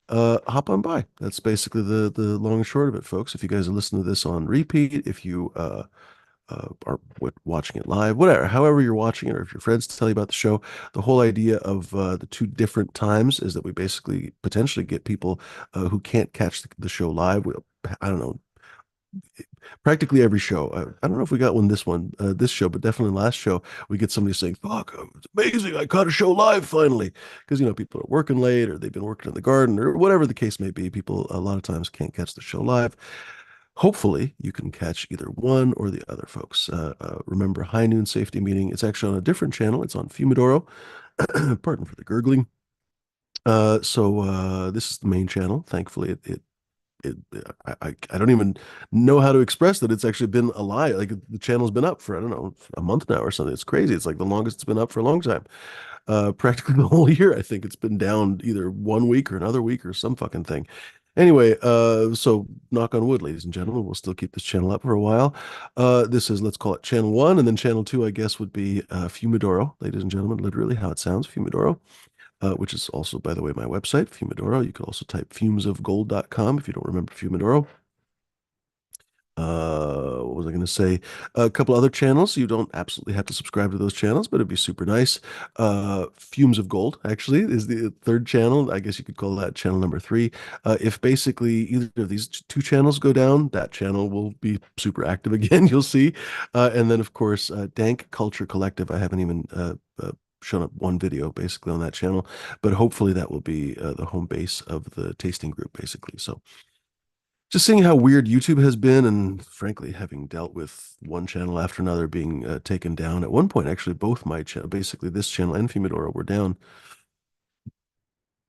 hop on by. That's basically the long and short of it, folks. If you guys are listening to this on repeat, if you are watching it live, whatever, however you're watching it, or if your friends tell you about the show, the whole idea of the two different times is that we basically potentially get people who can't catch the show live. I don't know, practically every show. I don't know if we got this show, but definitely last show, we get somebody saying, fuck, it's amazing. I caught a show live finally. Because, people are working late or they've been working in the garden or whatever the case may be. People a lot of times can't catch the show live. Hopefully, you can catch either one or the other, folks. Remember, High Noon Safety Meeting. It's actually on a different channel. It's on Fumidoro. Pardon for the gurgling. This is the main channel. Thankfully, it I don't even know how to express that it's actually been alive. Like the channel's been up for, I don't know, a month now or something. It's crazy. It's like the longest it's been up for a long time. Practically the whole year. I think it's been down either 1 week or another week or some fucking thing. Anyway, so knock on wood, ladies and gentlemen, we'll still keep this channel up for a while. This is, let's call it channel one, and then channel two, I guess, would be Fumidoro, ladies and gentlemen, literally how it sounds, Fumidoro. Which is also, by the way, my website, Fumidoro. You could also type fumesofgold.com if you don't remember Fumidoro. What was I going to say? A couple other channels. You don't absolutely have to subscribe to those channels, but it'd be super nice. Fumes of Gold, actually, is the third channel. I guess you could call that channel number 3. If basically either of these two channels go down, that channel will be super active again, you'll see. And then, of course, Dank Culture Collective. I haven't even shown up one video basically on that channel, but hopefully that will be the home base of the tasting group, basically. So just seeing how weird YouTube has been, and frankly, having dealt with one channel after another being taken down. At one point, actually, both my channel, basically this channel and Fumidoro, were down.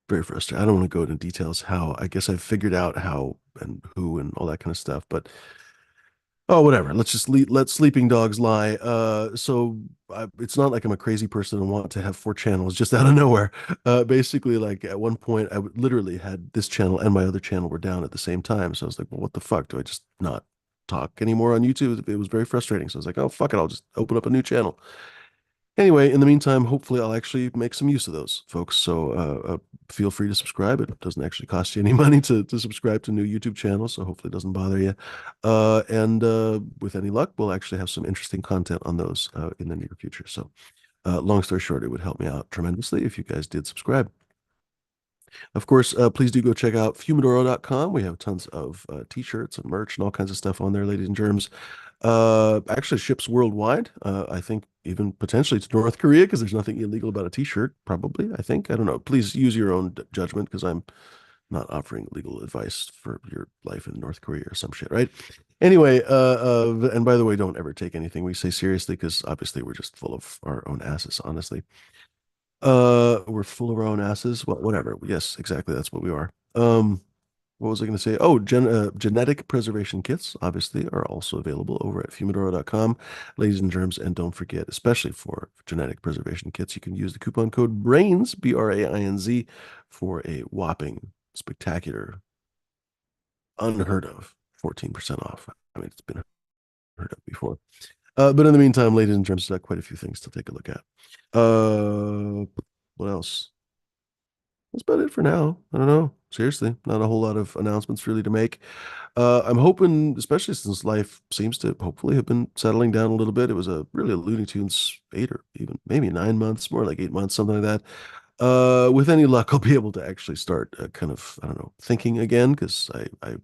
Very frustrating. I don't want to go into details how. I guess I've figured out how and who and all that kind of stuff, but oh, whatever. Let's just let sleeping dogs lie. It's not like I'm a crazy person and want to have 4 channels just out of nowhere. Basically, like at one point, literally had this channel and my other channel were down at the same time. So I was like, well, what the fuck? Do I just not talk anymore on YouTube? It was very frustrating. So I was like, oh, fuck it. I'll just open up a new channel. Anyway, in the meantime, hopefully I'll actually make some use of those, folks. So feel free to subscribe. It doesn't actually cost you any money to subscribe to new YouTube channels, so hopefully it doesn't bother you. With any luck, we'll actually have some interesting content on those in the near future. So long story short, it would help me out tremendously if you guys did subscribe. Of course, please do go check out fumidoro.com. We have tons of t-shirts and merch and all kinds of stuff on there, ladies and germs. Actually ships worldwide. I think even potentially to North Korea because there's nothing illegal about a t-shirt, probably, I think. I don't know. Please use your own judgment because I'm not offering legal advice for your life in North Korea or some shit, right? Anyway, and by the way, don't ever take anything we say seriously because obviously we're just full of our own asses, honestly. We're full of our own asses. Well, whatever. Yes, exactly. That's what we are. What was I going to say? Oh, genetic preservation kits, obviously, are also available over at fumidoro.com, ladies and germs. And don't forget, especially for genetic preservation kits, you can use the coupon code BRAINS, BRAINZ, for a whopping, spectacular, unheard of 14% off. I mean, it's been heard of before. But in the meantime, ladies and germs, quite a few things to take a look at. What else? That's about it for now. I don't know. Seriously, not a whole lot of announcements really to make. I'm hoping, especially since life seems to hopefully have been settling down a little bit. It was a Looney Tunes 8 or even maybe 9 months, more like 8 months, something like that. With any luck, I'll be able to actually start kind of, I don't know, thinking again because I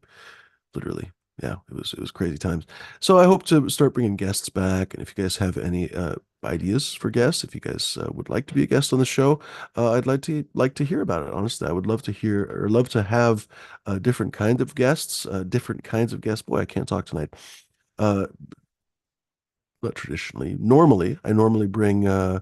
literally, yeah, it was crazy times. So I hope to start bringing guests back, and if you guys have any ideas for guests, if you guys would like to be a guest on the show, I'd like to hear about it. Honestly, I would love to hear or love to have different kinds of guests, different kinds of guests. Boy, I can't talk tonight. Uh, not traditionally. I normally bring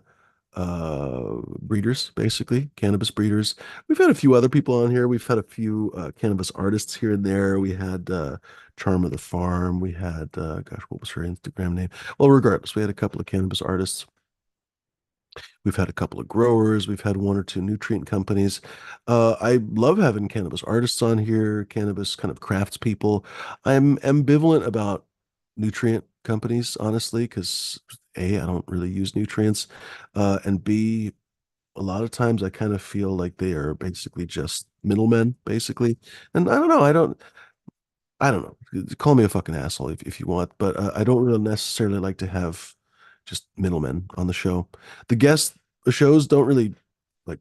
breeders, basically cannabis breeders. We've had a few other people on here. We've had a few cannabis artists here and there. We had Charm of the Farm. We had gosh, what was her Instagram name? Well, regardless, we had a couple of cannabis artists. We've had a couple of growers. We've had 1 or 2 nutrient companies. I love having cannabis artists on here, cannabis kind of crafts people. I'm ambivalent about nutrient companies, honestly, because A, I don't really use nutrients, and B, a lot of times I kind of feel like they are basically just middlemen, basically. And I don't know. Call me a fucking asshole if you want, but I don't really necessarily like to have just middlemen on the show. The shows don't really like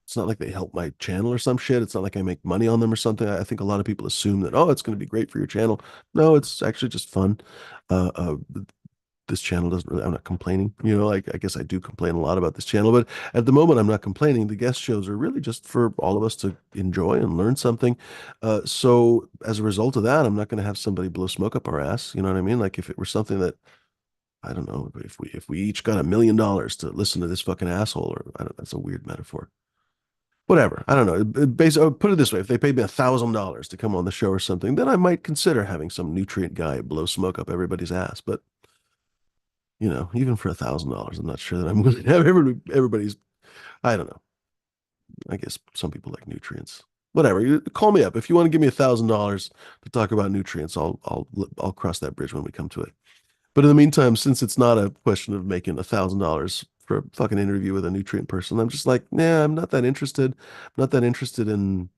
It's not like they help my channel or some shit. It's not like I make money on them or something. I think a lot of people assume that, oh, it's going to be great for your channel. No, it's actually just fun. Uh, uh, this channel doesn't really, I'm not complaining, like I guess I do complain a lot about this channel, but at the moment I'm not complaining. The guest shows are really just for all of us to enjoy and learn something. So as a result of that, I'm not going to have somebody blow smoke up our ass. You know what I mean? Like if it were something that, I don't know, if we each got $1 million to listen to this fucking asshole, or I don't, that's a weird metaphor. Whatever. I don't know. Put it this way: if they paid me $1,000 to come on the show or something, then I might consider having some nutrient guy blow smoke up everybody's ass. But even for $1,000, I'm not sure that I'm willing to have everybody's. I don't know. I guess some people like nutrients. Whatever. Call me up if you want to give me $1,000 to talk about nutrients. I'll cross that bridge when we come to it. But in the meantime, since it's not a question of making $1,000 for a fucking interview with a nutrient person, I'm just like, nah, I'm not that interested. I'm not that interested in,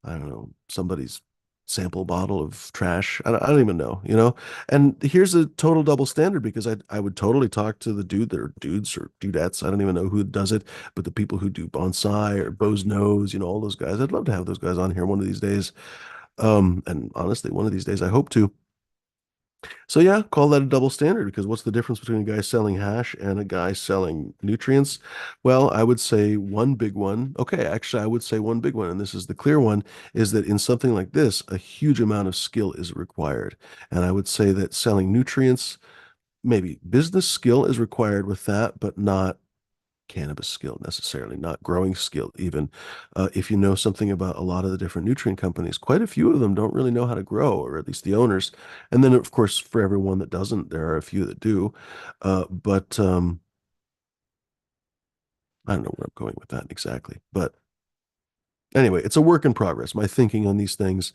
I don't know, somebody's sample bottle of trash. I don't even know. And here's a total double standard because I would totally talk to the dude that are dudes or dudettes. I don't even know who does it, but the people who do bonsai or Bo's Nose, all those guys. I'd love to have those guys on here one of these days. And honestly, one of these days I hope to. So yeah, call that a double standard because what's the difference between a guy selling hash and a guy selling nutrients? Well, I would say one big one. Okay, actually, I would say one big one, and this is the clear one, is that in something like this, a huge amount of skill is required. And I would say that selling nutrients, maybe business skill is required with that, but not cannabis skill necessarily, not growing skill even. If you know something about a lot of the different nutrient companies, quite a few of them don't really know how to grow, or at least the owners. And then, of course, for everyone that doesn't, there are a few that do. But I don't know where I'm going with that exactly. But anyway, it's a work in progress. My thinking on these things.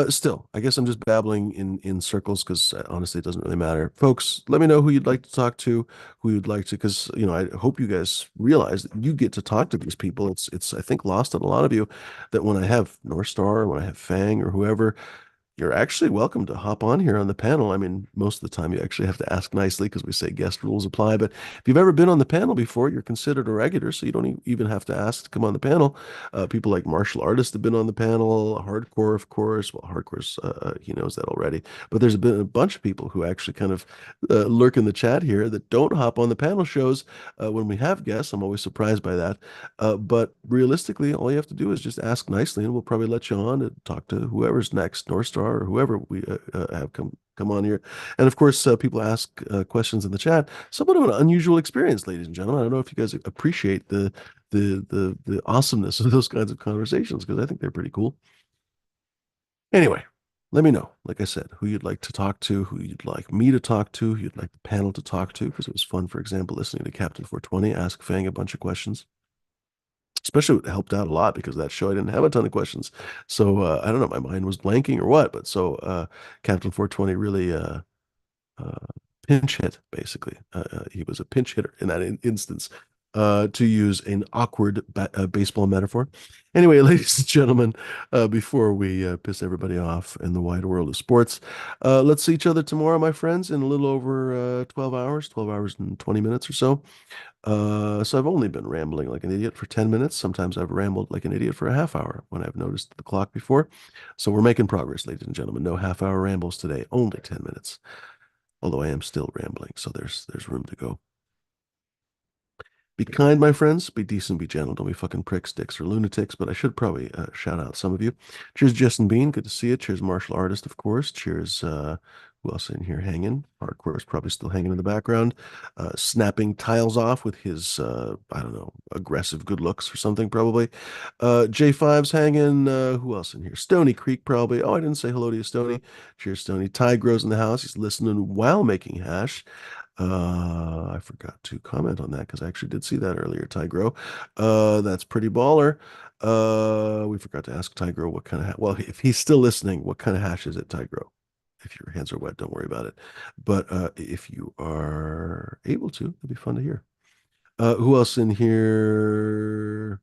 Still, I guess I'm just babbling in circles because honestly, it doesn't really matter. Folks, let me know who you'd like to talk to, who you'd like to, because I hope you guys realize that you get to talk to these people. It's I think lost on a lot of you that when I have North Star, or when I have Fang or whoever, you're actually welcome to hop on here on the panel. I mean, most of the time you actually have to ask nicely because we say guest rules apply. But if you've ever been on the panel before, you're considered a regular, so you don't even have to ask to come on the panel. People like martial artists have been on the panel, hardcore, of course. Well, hardcore's he knows that already. But there's been a bunch of people who actually kind of lurk in the chat here that don't hop on the panel shows when we have guests. I'm always surprised by that. But realistically, all you have to do is just ask nicely, and we'll probably let you on and talk to whoever's next, North Star or whoever we have come on here. And of course, people ask questions in the chat. Somewhat of an unusual experience, ladies and gentlemen. I don't know if you guys appreciate the awesomeness of those kinds of conversations because I think they're pretty cool. Anyway, let me know, like I said, who you'd like to talk to, who you'd like me to talk to, who you'd like the panel to talk to, because it was fun, for example, listening to Captain 420 ask Fang a bunch of questions. Especially it helped out a lot because that show I didn't have a ton of questions. So I don't know, my mind was blanking or what, but so Captain 420 really uh, pinch hit, basically. He was a pinch hitter in that instance, to use an awkward baseball metaphor. Anyway, ladies and gentlemen, before we piss everybody off in the wide world of sports, let's see each other tomorrow, my friends, in a little over 12 hours, 12 hours and 20 minutes or so. So I've only been rambling like an idiot for 10 minutes. Sometimes I've rambled like an idiot for a half hour when I've noticed the clock before. So we're making progress, ladies and gentlemen. No half-hour rambles today, only 10 minutes. Although I am still rambling, so there's room to go. Be kind, my friends. Be decent, be gentle. Don't be fucking pricks, dicks, or lunatics. But I should probably shout out some of you. Cheers, Justin Bean. Good to see you. Cheers, Martial Artist, of course. Cheers, who else in here hanging? Hardcore is probably still hanging in the background. Snapping tiles off with his, I don't know, aggressive good looks or something, probably. J5's hanging. Who else in here? Stony Creek, probably. Oh, I didn't say hello to you, Stony. Cheers, Stony. Ty grows in the house. He's listening while making hash. I forgot to comment on that because I actually did see that earlier, Tigro. That's pretty baller. We forgot to ask Tigro what kind of well, if he's still listening, what kind of hash is it, Tigro? If your hands are wet, don't worry about it. But if you are able to, it'd be fun to hear. Who else in here?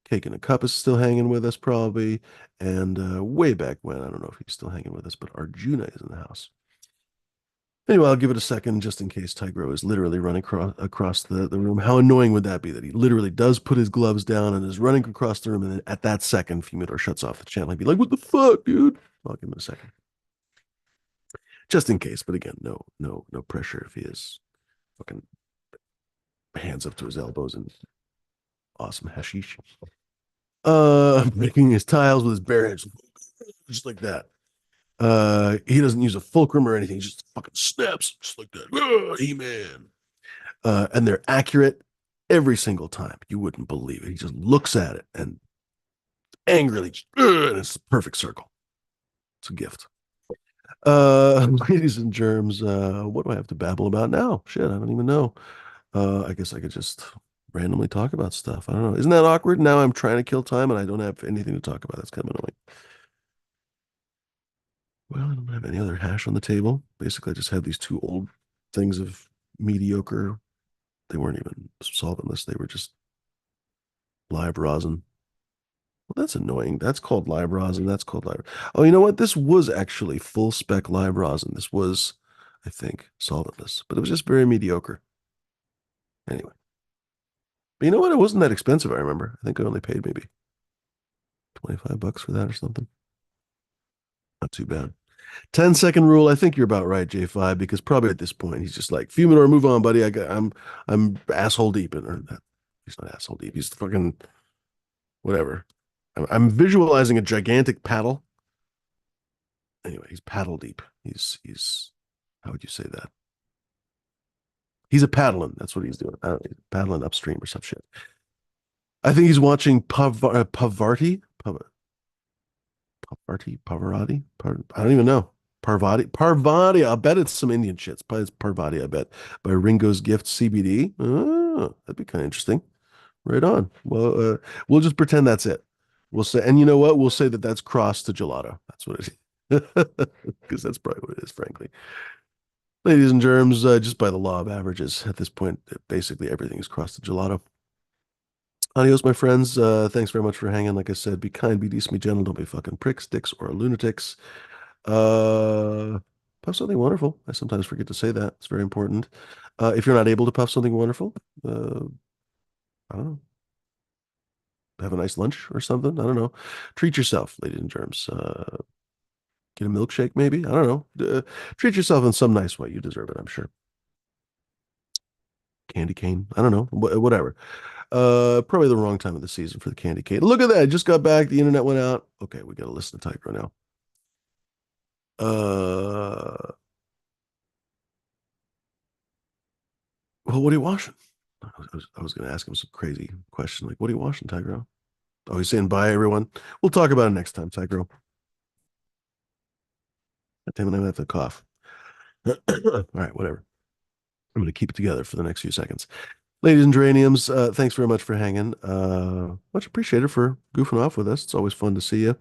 Cake in a Cup is still hanging with us, probably. And way back when, I don't know if he's still hanging with us, but Arjuna is in the house. Anyway, I'll give it a second just in case Tigro is literally running across the room. How annoying would that be that he literally does put his gloves down and is running across the room, and then at that second, Fumidor shuts off the channel. He'd be like, "What the fuck, dude?" I'll give him a second, just in case. But again, no pressure if he is fucking hands up to his elbows and awesome hashish. Making his tiles with his bare hands, just like that. He doesn't use a fulcrum or anything. He just fucking snaps just like that. He-Man. And they're accurate every single time. You wouldn't believe it. He just looks at it and angrily, and it's a perfect circle. It's a gift. Ladies and germs, what do I have to babble about now? Shit, I don't even know. I guess I could just randomly talk about stuff. I don't know. Isn't that awkward? Now I'm trying to kill time and I don't have anything to talk about. That's kind of annoying. Well, I don't have any other hash on the table. Basically, I just have these two old things of mediocre. They weren't even solventless. They were just live rosin. Well, that's annoying. That's called live rosin. That's called live. Oh, you know what? This was actually full spec live rosin. This was, I think, solventless, but it was just very mediocre. Anyway, but you know what? It wasn't that expensive. I remember. I think I only paid maybe $25 for that or something. Not too bad. 10-second rule. I think you're about right, J5, because probably at this point he's just like, Fumidor, move on, buddy. I'm asshole deep in or that. He's not asshole deep. He's fucking whatever. I'm visualizing a gigantic paddle. Anyway, he's paddle deep. He's how would you say that? He's a paddling. That's what he's doing. I don't know, paddling upstream or some shit. I think he's watching Pavarti. Pavarotti. I don't even know. Parvati. I bet it's some Indian shit. It's Parvati, I bet. By Ringo's Gift CBD. Oh, that'd be kind of interesting. Right on. Well, we'll just pretend that's it. We'll say, and you know what? We'll say that that's cross to gelato. That's what it is. Because that's probably what it is, frankly. Ladies and germs, just by the law of averages, at this point, basically everything is cross to gelato. Adios, my friends. Thanks very much for hanging. Like I said, be kind, be decent, be gentle. Don't be fucking pricks, dicks, or lunatics. Puff something wonderful. I sometimes forget to say that. It's very important. If you're not able to puff something wonderful, I don't know. Have a nice lunch or something. I don't know. Treat yourself, ladies and germs. Get a milkshake, maybe. I don't know. Treat yourself in some nice way. You deserve it, I'm sure. Candy cane. I don't know. Whatever. Probably the wrong time of the season for the candy cane. Look at that. I just got back. The internet went out. Okay, we got to listen to Typro now. Well, what are you washing? I was going to ask him some crazy question like, what are you washing, Tigro? Oh, he's saying bye, everyone. We'll talk about it next time, Tigro. Damn it, I'm going to have to cough. All right, whatever. I'm going to keep it together for the next few seconds. Ladies and geraniums, thanks very much for hanging. Much appreciated for goofing off with us. It's always fun to see you.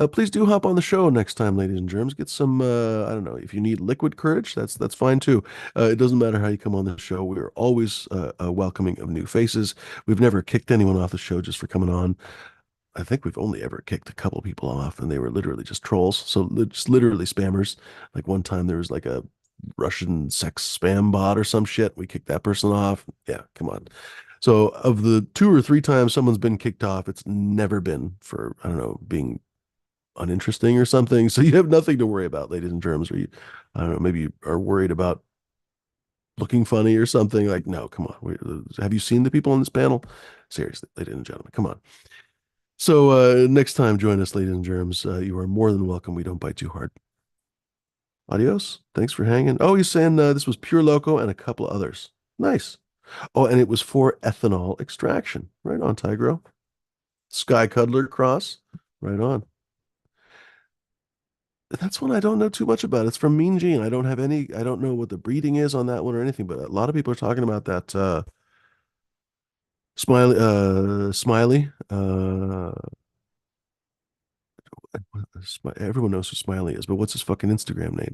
Please do hop on the show next time, ladies and germs. Get some, I don't know, if you need liquid courage, that's fine too. It doesn't matter how you come on the show. We're always welcoming of new faces. We've never kicked anyone off the show just for coming on. I think we've only ever kicked a couple people off, and they were literally just trolls. So just literally spammers. Like one time there was like a Russian sex spam bot or some shit. We kicked that person off. Yeah, come on. So of the 2 or 3 times someone's been kicked off, it's never been for, I don't know, being uninteresting or something. So you have nothing to worry about, ladies and germs. Or you, I don't know, maybe you are worried about looking funny or something. Like, no, come on. Have you seen the people on this panel? Seriously, ladies and gentlemen, come on. So next time, join us, ladies and germs. You are more than welcome. We don't bite too hard. Adios. Thanks for hanging. Oh, he's saying this was Pure Loco and a couple others. Nice. Oh, and it was for ethanol extraction. Right on, Tigro. Sky Cuddler Cross. Right on. That's one I don't know too much about. It's from Mean Gene. I don't know what the breeding is on that one or anything, but a lot of people are talking about that Smiley. Everyone knows who Smiley is, but what's his fucking Instagram name?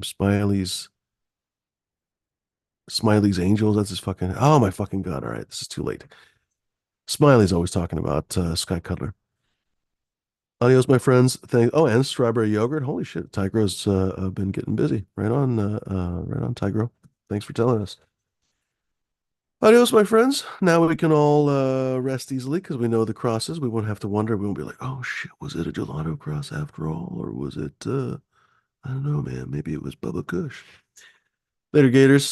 Smiley's Angels. That's his fucking. Oh my fucking god! All right, this is too late. Smiley's always talking about Sky Cuddler. Adios, my friends. Oh, and strawberry yogurt. Holy shit, Tigro's been getting busy. Right on, Tigro. Thanks for telling us. Adios, my friends. Now we can all rest easily because we know the crosses. We won't have to wonder. We won't be like, oh shit, was it a gelato cross after all, or was it? I don't know, man. Maybe it was Bubba Kush. Later, Gators.